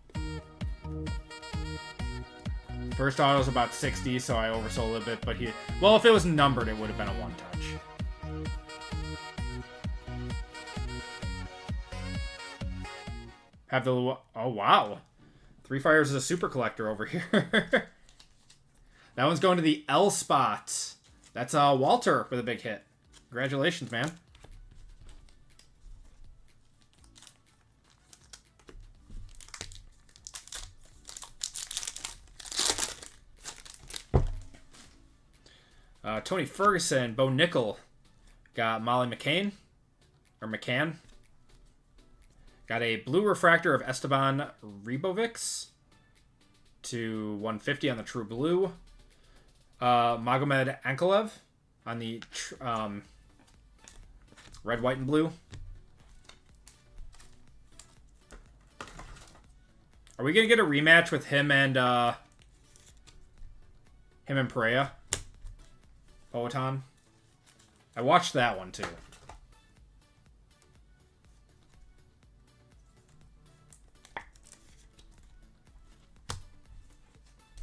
First auto was about 60, so I oversold a little bit, but well, if it was numbered, it would have been a one-touch. Have the, oh wow. 3 Fires is a super collector over here. That one's going to the L spot. That's Walter with a big hit. Congratulations, man. Tony Ferguson, Bo Nickel. Got Molly McCann. Or McCann. Got a blue refractor of Esteban Ribovics to 150 on the True Blue. Magomed Ankalev on the red, white, and blue. Are we going to get a rematch with him and Pereira? Poetan? I watched that one too.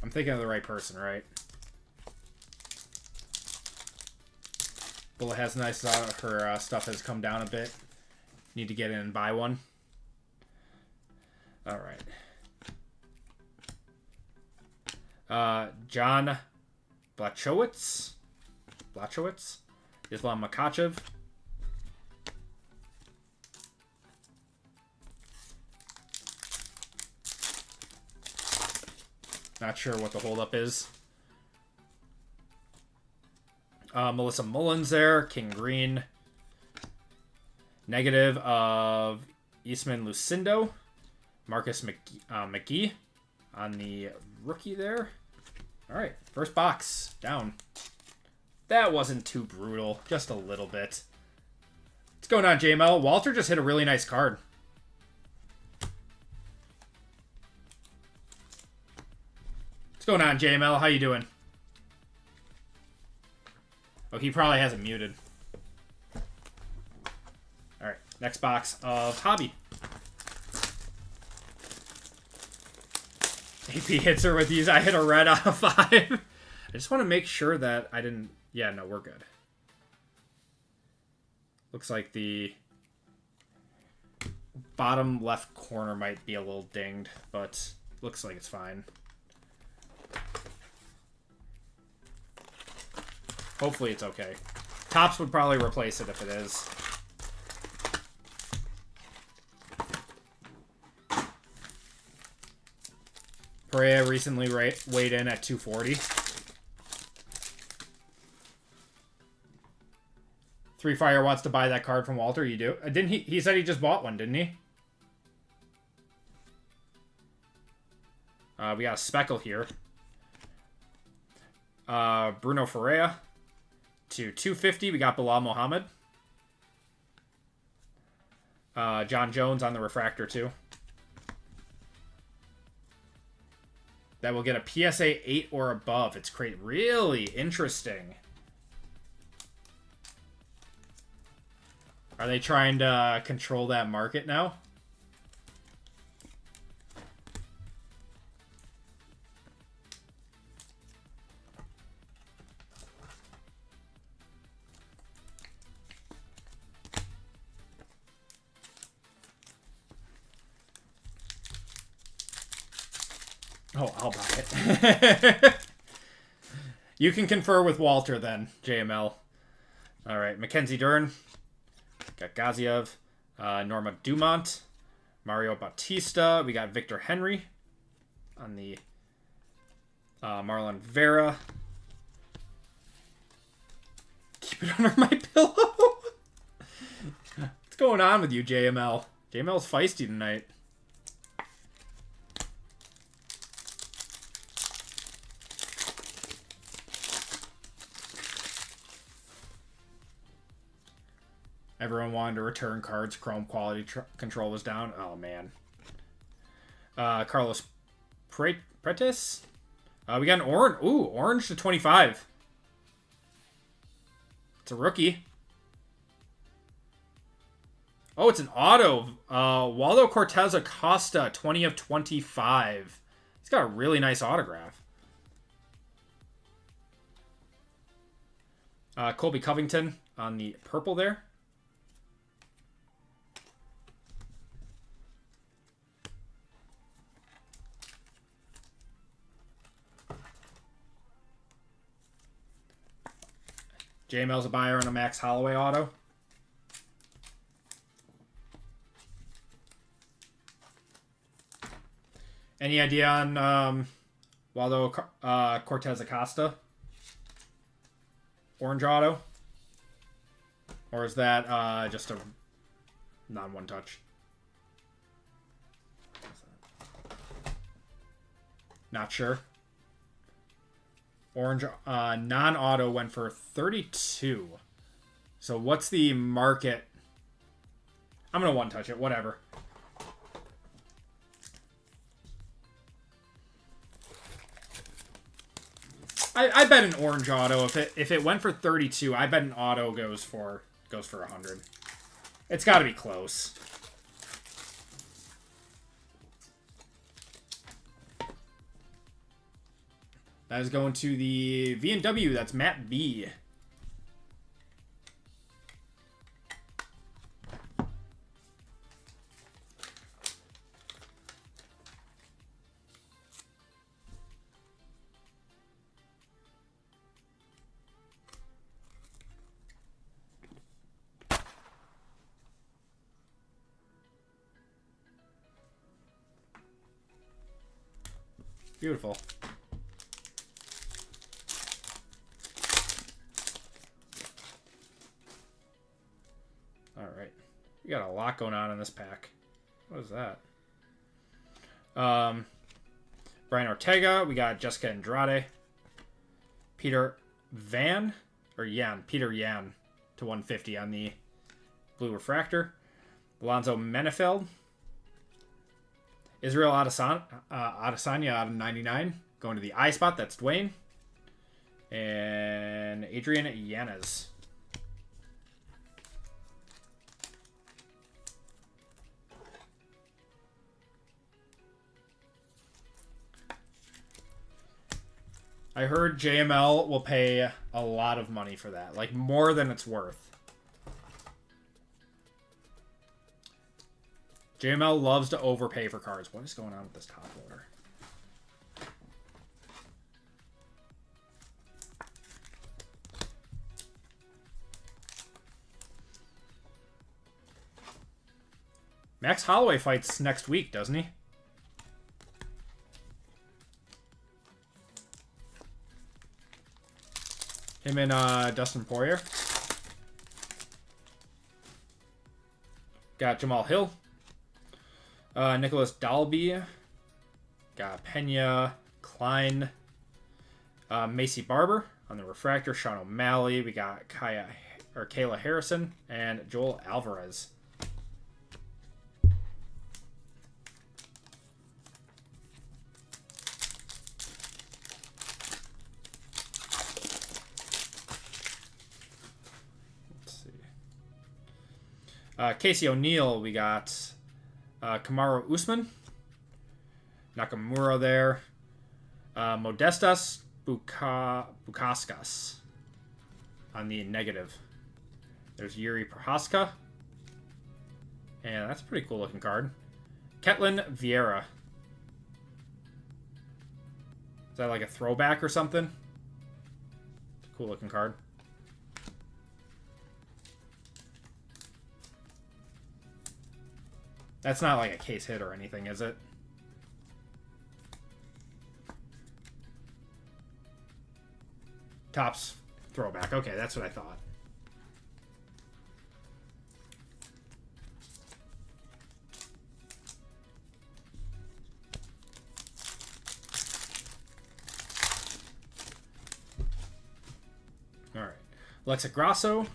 I'm thinking of the right person, right? Bullet has nice, her stuff has come down a bit. Need to get in and buy one. All right. John Blachowicz, Islam Makachev. Not sure what the holdup is. Melissa Mullins there. King Green. Negative of Eastman Lucindo. Marcus McGee on the rookie there. All right, first box down. That wasn't too brutal, just a little bit. What's going on, JML? Walter just hit a really nice card. What's going on, JML? How you doing? Oh, he probably hasn't muted. All right, next box of Hobby. AP hits her with these. I hit a red out of 5. I just want to make sure that I didn't... Yeah, no, we're good. Looks like the bottom left corner might be a little dinged, but looks like it's fine. Hopefully it's okay. Topps would probably replace it if it is. Perea recently weighed in at 240. Three Fire wants to buy that card from Walter. You do? Didn't he? He said he just bought one, didn't he? We got a Speckle here. Bruno Ferreira to 250. We got Bilal Muhammad. John Jones on the refractor too. That will get a PSA 8 or above. It's great. Really interesting. Are they trying to control that market now? Oh, I'll buy it. You can confer with Walter then, JML. All right, Mackenzie Dern. Got Gaziev. Norma Dumont. Mario Bautista. We got Victor Henry on the Marlon Vera. Keep it under my pillow. What's going on with you, JML? JML's feisty tonight. Everyone wanted to return cards. Chrome quality control was down. Oh, man. Carlos Pretis. We got an orange. Ooh, orange to 25. It's a rookie. Oh, it's an auto. Waldo Cortez Acosta, 20 of 25. He's got a really nice autograph. Colby Covington on the purple there. JML's a buyer on a Max Holloway auto. Any idea on Waldo Cortez Acosta? Orange auto? Or is that just a non-one touch? Not sure. Orange non-auto went for 32. So what's the market? I'm going to one-touch it. Whatever. I bet an orange auto. If it went for 32, I bet an auto goes for 100. It's got to be close. That is going to the V&W. That's Matt B. Beautiful. Alright. We got a lot going on in this pack. What is that? Brian Ortega. We got Jessica Andrade. Peter Yan to 150 on the blue refractor. Alonzo Menefeld. Israel Adesanya out of 99. Going to the I spot. That's Dwayne. And Adrian Yanez. I heard JML will pay a lot of money for that. Like, more than it's worth. JML loves to overpay for cards. What is going on with this top loader? Max Holloway fights next week, doesn't he? Him and Dustin Poirier. Got Jamal Hill. Nicholas Dalby. Got Pena, Klein. Macy Barber on the refractor. Sean O'Malley. We got Kayla Harrison and Joel Alvarez. Casey O'Neill, we got Kamaru Usman, Nakamura there, Modestas Bukauskas on the negative. There's Yuri Prohaska, and that's a pretty cool looking card. Ketlin Vieira. Is that like a throwback or something? Cool looking card. That's not like a case hit or anything, is it? Topps throwback. Okay, that's what I thought. All right. Alexa Grasso.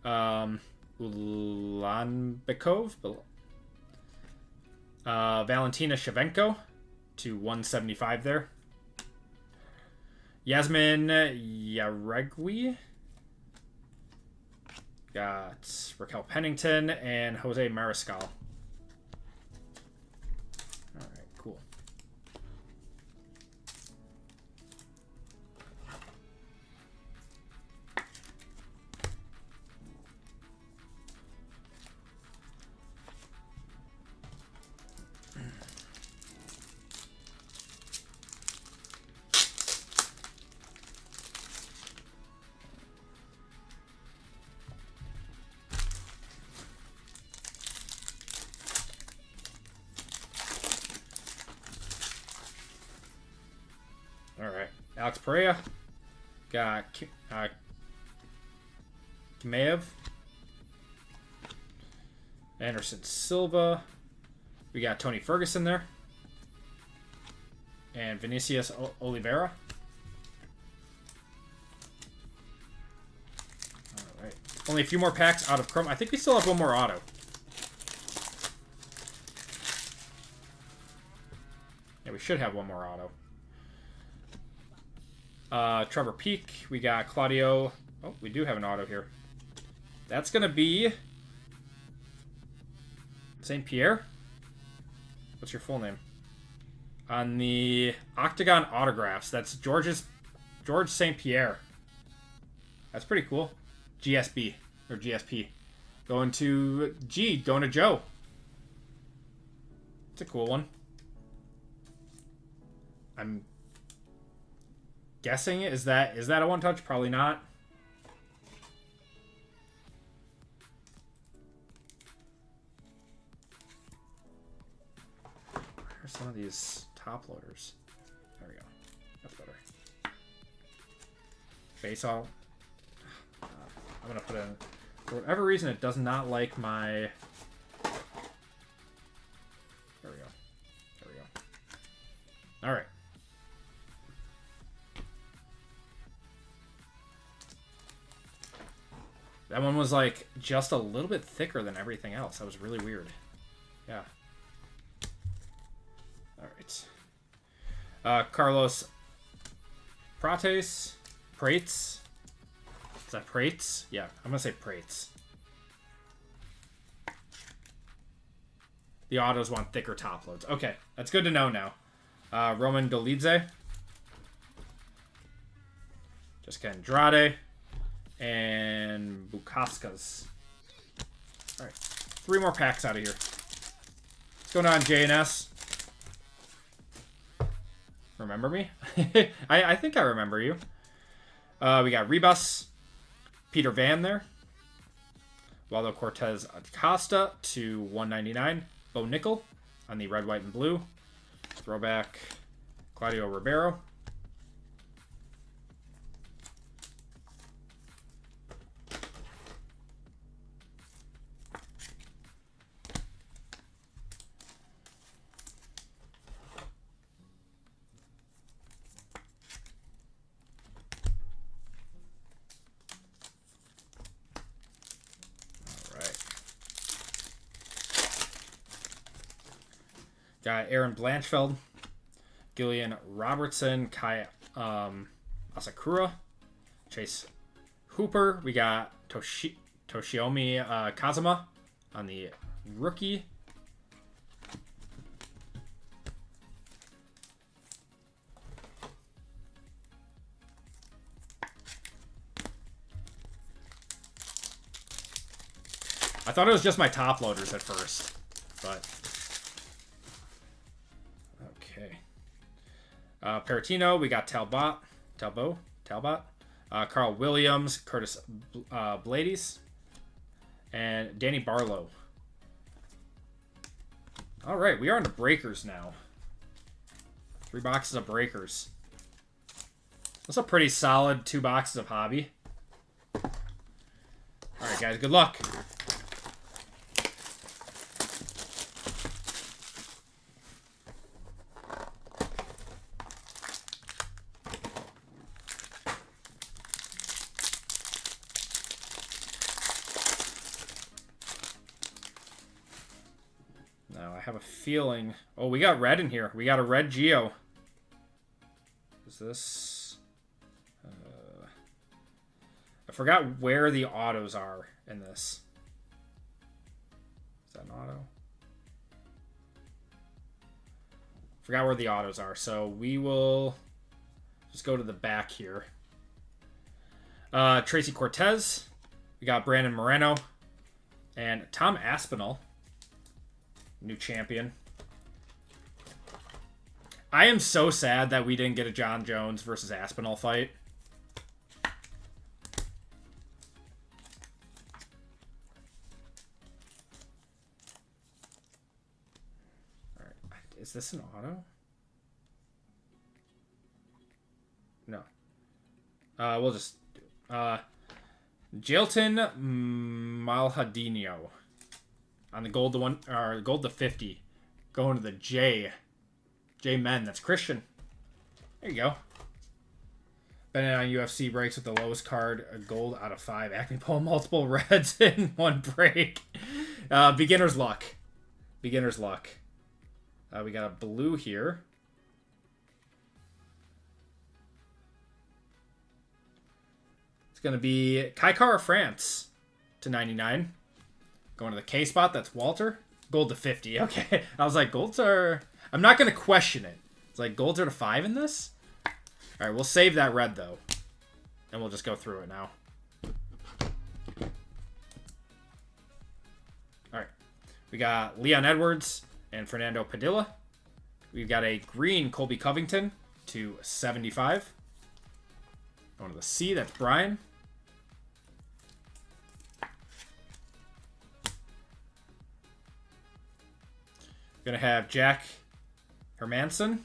Ulanbekov. Valentina Shevchenko to 175 there. Yasmin Yaregui. Got Raquel Pennington and Jose Mariscal. All right, cool. All right, Alex Pereira, got Kimeev, Anderson Silva. We got Tony Ferguson there, and Vinicius Oliveira. All right, only a few more packs out of Chrome. I think we still have one more auto. Yeah, we should have one more auto. Trevor Peak. We got Claudio. Oh, we do have an auto here. That's going to be St. Pierre. What's your full name? On the Octagon autographs, that's George St. Pierre. That's pretty cool. GSB or GSP. Going to Joe. It's a cool one. I'm guessing is that a one touch? Probably not. Where's some of these top loaders? There we go. That's better. Base all. I'm gonna put in. For whatever reason, it does not like my. There we go. There we go. All right. That one was like just a little bit thicker than everything else. That was really weird. Yeah. All right. Carlos Prates. Is that Prates? Yeah, I'm going to say Prates. The autos want thicker top loads. Okay, that's good to know now. Roman Dolidze. Jessica Andrade. And Bukauskas. All right, 3 more packs out of here. What's going on, JNS? Remember me? I think I remember you. We got Rebus, Peter Van there. Waldo Cortez Acosta to 199. Bo Nickel on the red, white, and blue. Throwback Claudio Ribeiro. Got Aaron Blanchfeld, Gillian Robertson, Kai Asakura, Chase Hooper. We got Toshiomi Kazuma on the rookie. I thought it was just my top loaders at first, but... Okay. Peratino, we got Talbot, Carl Williams, Curtis Blades, and Danny Barlow. All right, we are into breakers now. 3 boxes of breakers. That's a pretty solid 2 boxes of hobby. All right, guys, good luck. Now, I have a feeling... Oh, we got red in here. We got a red Geo. Is this... I forgot where the autos are in this. Is that an auto? Forgot where the autos are. So we will just go to the back here. Tracy Cortez. We got Brandon Moreno. And Tom Aspinall. New champion. I am so sad that we didn't get a John Jones versus Aspinall fight. Alright. Is this an auto? No. We'll just do Jailton Malhadinho. On the gold to 1 or gold to 50. Going to the J Men. That's Christian. There you go. Been on UFC breaks with the lowest card, a gold out of 5. Acme pull multiple reds in 1 break. Beginner's luck. Beginner's luck. We got a blue here. It's going to be Kaikara France to 99. Going to the K spot, that's Walter. Gold to 50. Okay. I was like, golds are... I'm not going to question it. It's like, golds are to 5 in this? Alright, we'll save that red, though. And we'll just go through it now. Alright. We got Leon Edwards and Fernando Padilla. We've got a green Colby Covington to 75. Going to the C, that's Brian. Gonna have Jack Hermanson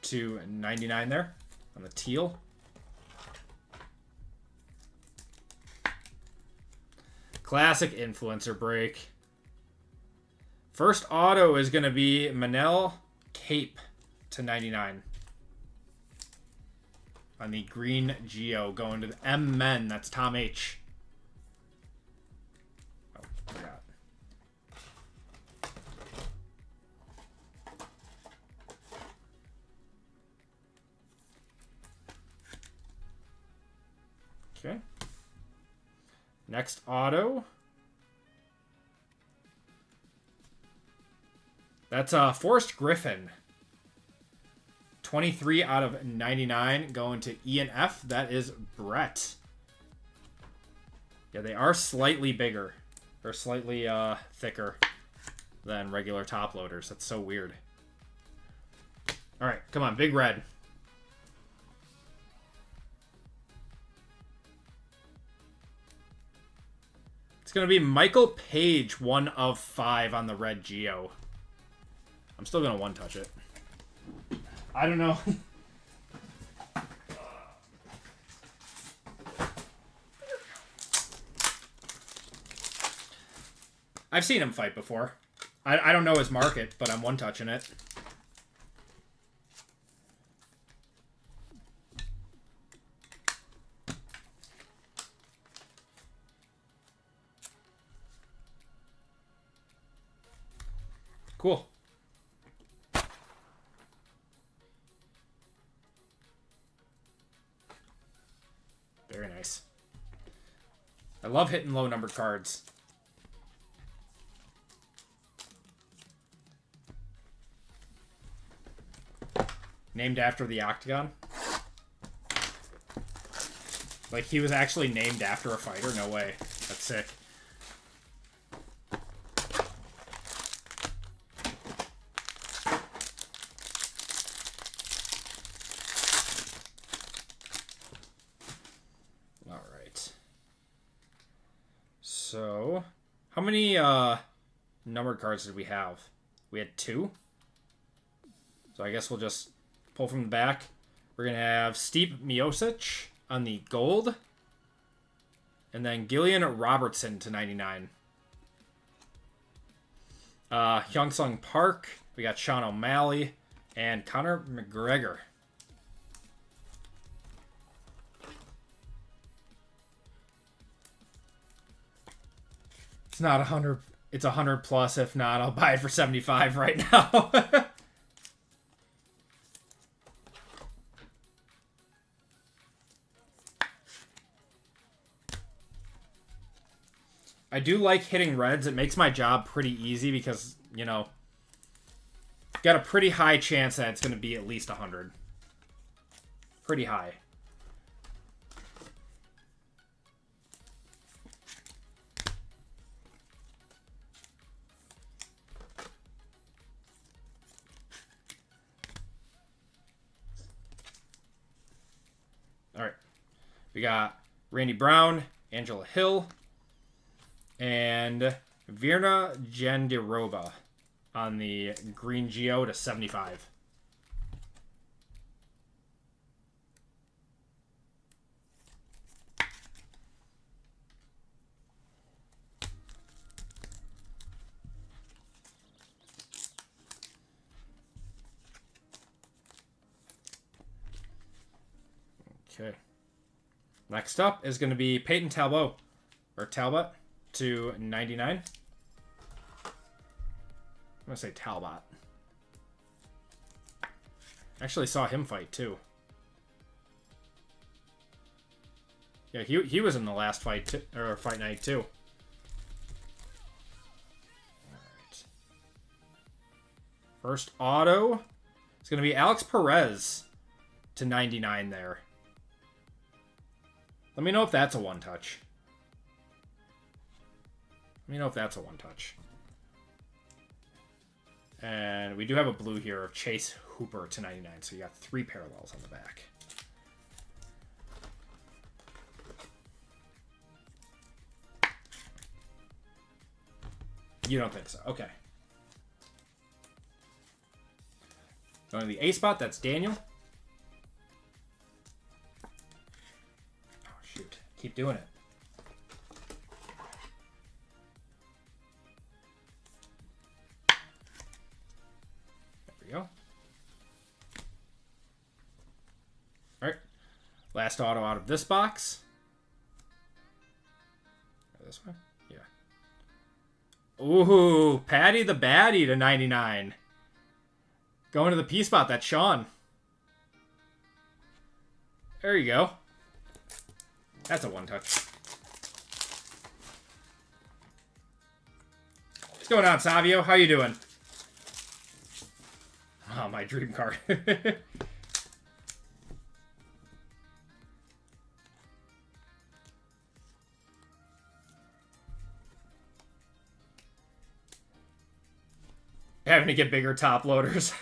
to 99 there on the teal. Classic influencer break. First auto is gonna be Manel Cape to 99 on the green Geo. Going to the M Men. That's Tom H. Oh, forgot. Okay. Next auto. That's Forrest Griffin. 23 out of 99 going to Ian F. That is Brett. Yeah, they are slightly bigger. Or slightly thicker than regular top loaders. That's so weird. All right, come on, big red. It's It's going to be Michael Page, 1 of 5 on the red Geo. I'm still going to one-touch it. I don't know. I've seen him fight before. I don't know his market, but I'm one-touching it. Cool. Very nice. I love hitting low-numbered cards. Named after the Octagon? Like, he was actually named after a fighter? No way. That's sick. Alright. So, how many numbered cards did we have? We had 2? So I guess we'll just pull from the back. We're going to have Stipe Miocic on the gold. And then Gillian Robertson to 99. Hyung-Sung Park. We got Sean O'Malley. And Conor McGregor. It's not 100. It's 100 plus. If not, I'll buy it for 75 right now. I do like hitting reds. It makes my job pretty easy because, you know, got a pretty high chance that it's going to be at least 100. Pretty high. All right. We got Randy Brown, Angela Hill, and Virna Jandiroba on the green Geo to 75. Okay. Next up is going to be Peyton Talbot, or Talbot, to 99. I'm going to say Talbot. Actually saw him fight, too. Yeah, he was in the last fight, or fight night, too. Alright. First auto. It's going to be Alex Perez to 99 there. Let me know if that's a one-touch. Let me know if that's a one-touch. And we do have a blue here of Chase Hooper to 99, so you got 3 parallels on the back. You don't think so? Okay. Going to the A spot, that's Daniel. Shoot. Keep doing it. There we go. Alright. Last auto out of this box. This one? Yeah. Ooh, Patty the Baddie to 99. Going to the P spot, that's Sean. There you go. That's a one-touch. What's going on, Savio? How you doing? Oh, my dream card. Having to get bigger top loaders.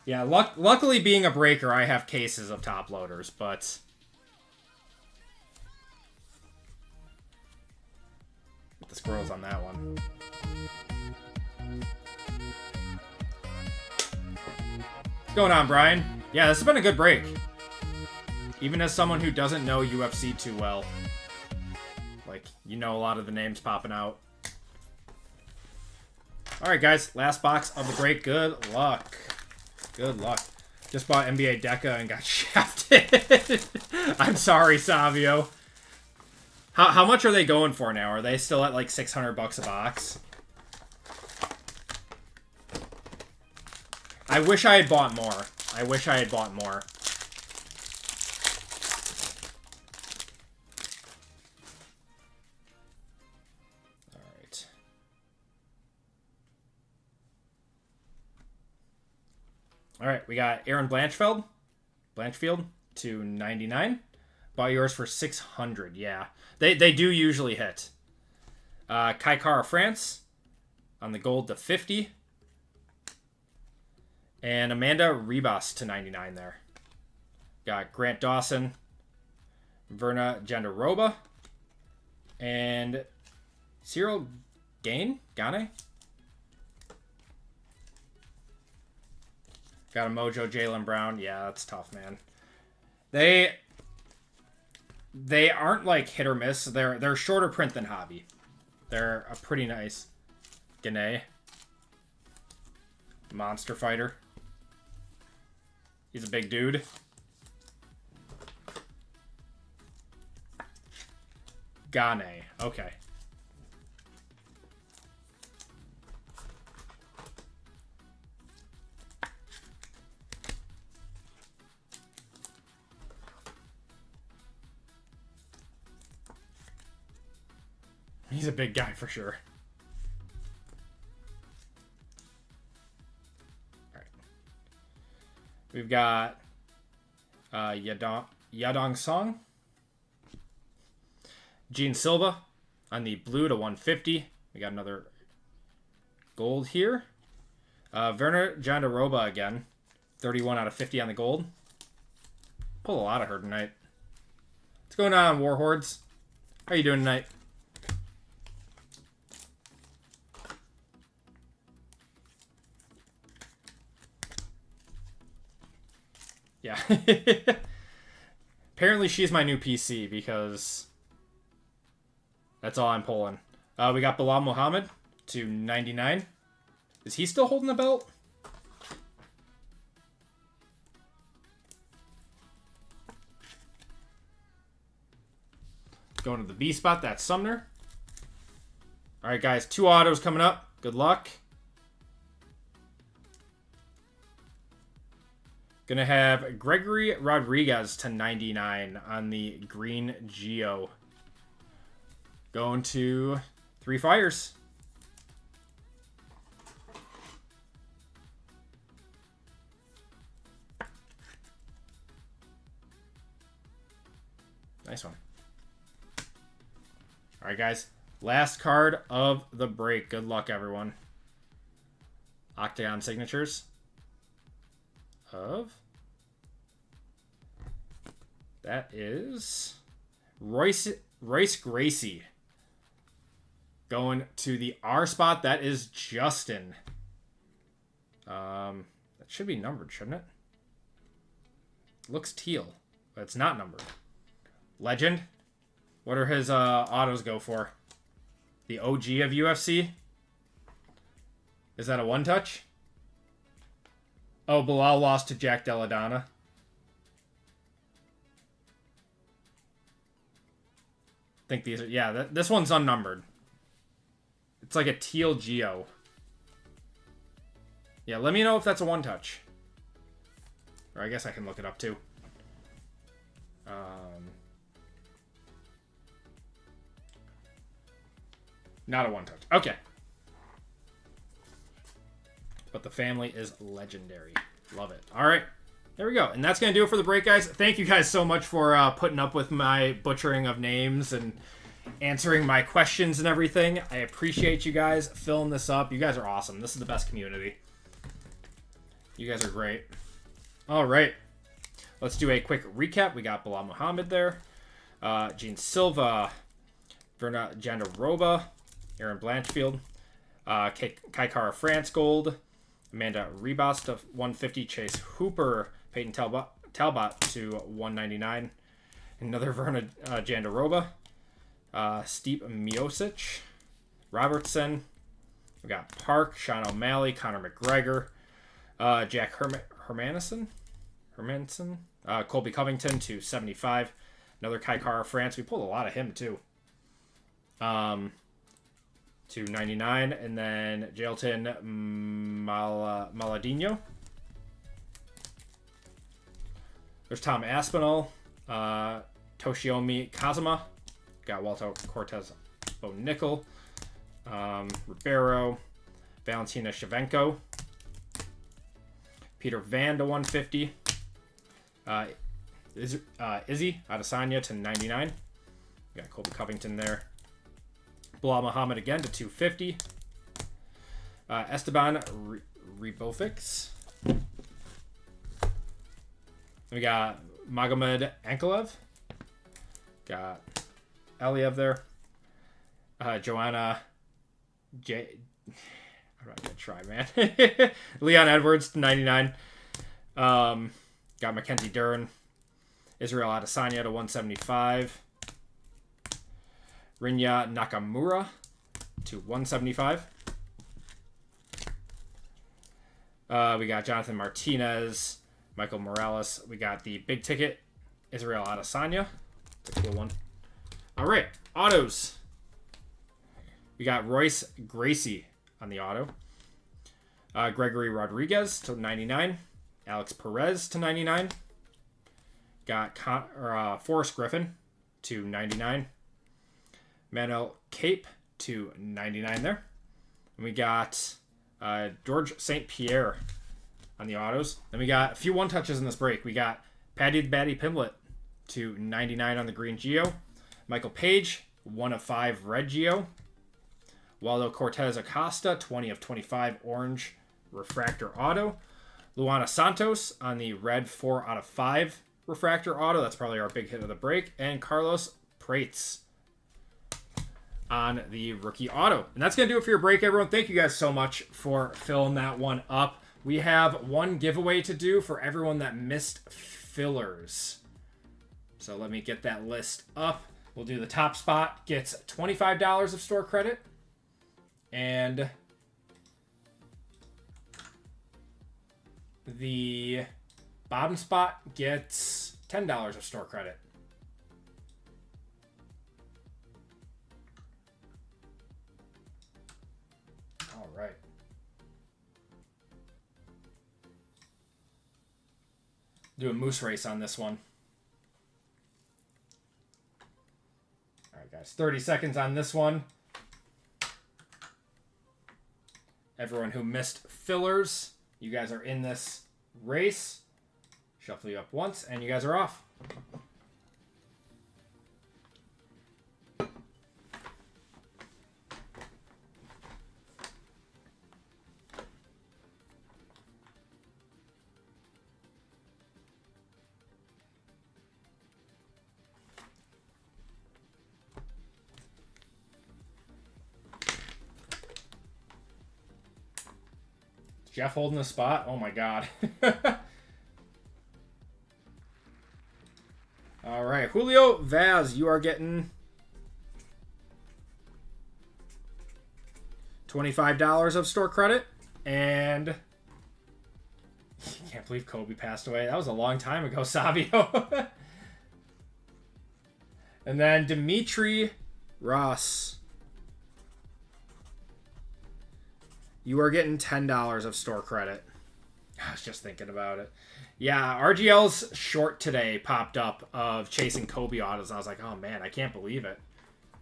Yeah, luckily being a breaker, I have cases of top loaders, but the squirrels on that one. What's going on, Brian? Yeah, this has been a good break. Even as someone who doesn't know UFC too well. Like, you know a lot of the names popping out. Alright, guys. Last box of the break. Good luck. Good luck. Just bought NBA Deca and got shafted. I'm sorry, Savio. How much are they going for now? Are they still at like 600 bucks a box? I wish I had bought more. I wish I had bought more. Alright. Alright, we got Aaron Blanchfield to 99. Bought yours for 600, yeah. They do usually hit. Kai Kara France on the gold to 50. And Amanda Ribas to 99 there. Got Grant Dawson, Verna Jandaroba, and Cyril Gane? Got a Mojo Jaylen Brown. Yeah, that's tough, man. They aren't like hit or miss. They're shorter print than Hobby. They're a pretty nice Gane. Monster fighter. He's a big dude. Gane. Okay. He's a big guy for sure. All right. We've got Yadong Song. Gene Silva on the blue to 150. We got another gold here. Werner Jandaroba again. 31 out of 50 on the gold. Pull a lot of her tonight. What's going on, Warhordes? How are you doing tonight? Yeah. Apparently she's my new PC because that's all I'm pulling. We got Bilal Muhammad to 99. Is he still holding the belt? Going to the B spot. That's Sumner. All right, guys. 2 autos coming up. Good luck. Gonna have Gregory Rodriguez to 99 on the green Geo. Going to 3 fires. Nice one. All right, guys. Last card of the break. Good luck, everyone. Octagon signatures. That is Royce Gracie going to the R spot. That is Justin. That should be numbered, shouldn't it? Looks teal, but it's not numbered. Legend. What are his autos go for? The OG of UFC. Is that a one touch? Oh, Bilal lost to Jack Deladonna. I think these are... Yeah, this one's unnumbered. It's like a teal Geo. Yeah, let me know if that's a one-touch. Or I guess I can look it up, too. Not a one-touch. Okay. But the family is legendary. Love it. All right. There we go. And that's going to do it for the break, guys. Thank you guys so much for putting up with my butchering of names and answering my questions and everything. I appreciate you guys filling this up. You guys are awesome. This is the best community. You guys are great. All right. Let's do a quick recap. We got Bilal Muhammad there. Gene Silva. Verna Jandaroba. Aaron Blanchfield. Kaikara France Gold. Amanda Rebus to 150. Chase Hooper. Peyton Talbot to 199. Another Verna Jandaroba. Steve Miocic. Robertson. We got Park. Sean O'Malley. Conor McGregor. Jack Hermanson. Colby Covington to 75. Another Kaikara France. We pulled a lot of him too. To 99. And then Jailton Maladino. There's Tom Aspinall. Toshiomi Kazuma. Got Walter Cortez O'Nickel. Ribeiro. Valentina Shevchenko. Peter Van to 150. Izzy Adesanya to 99. We got Colby Covington there. Bilal Muhammad again to 250. Esteban Rebofix. We got Magomed Ankalev. Got Aliev there. Joanna J. I'm not going to try, man. Leon Edwards to 99. Got Mackenzie Dern. Israel Adesanya to 175. Rinya Nakamura to 175. We got Jonathan Martinez. Michael Morales. We got the big ticket. Israel Adesanya. It's a cool one. All right. Autos. We got Royce Gracie on the auto. Gregory Rodriguez to 99. Alex Perez to 99. Got Forrest Griffin to 99. Manuel Cape to 99 there. And we got George St. Pierre on the autos. Then we got a few one-touches in this break. We got Paddy the Batty Pimblett to 99 on the green Geo. Michael Page, 1 of 5 red Geo. Waldo Cortez Acosta, 20 of 25 orange refractor auto. Luana Santos on the red 4 out of 5 refractor auto. That's probably our big hit of the break. And Carlos Prates on the rookie auto. And that's going to do it for your break, everyone. Thank you guys so much for filling that one up. We have one giveaway to do for everyone that missed fillers. So let me get that list up. We'll do the top spot. Gets $25 of store credit. And the bottom spot gets $10 of store credit. All right. Do a moose race on this one. All right, guys. 30 seconds on this one. Everyone who missed fillers, you guys are in this race. Shuffle you up once, and you guys are off. Jeff holding the spot? Oh my god. All right, Julio Vaz, you are getting $25 of store credit. And I can't believe Kobe passed away. That was a long time ago, Savio. And then Dimitri Ross. You are getting $10 of store credit. I was just thinking about it. Yeah, RGL's short today popped up of chasing Kobe autos. I was like, oh man, I can't believe it.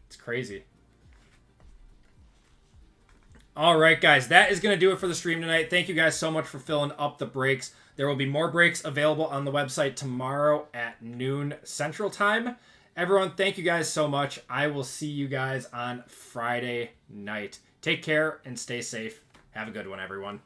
It's crazy. All right, guys, that is going to do it for the stream tonight. Thank you guys so much for filling up the breaks. There will be more breaks available on the website tomorrow at noon Central Time. Everyone, thank you guys so much. I will see you guys on Friday night. Take care and stay safe. Have a good one, everyone.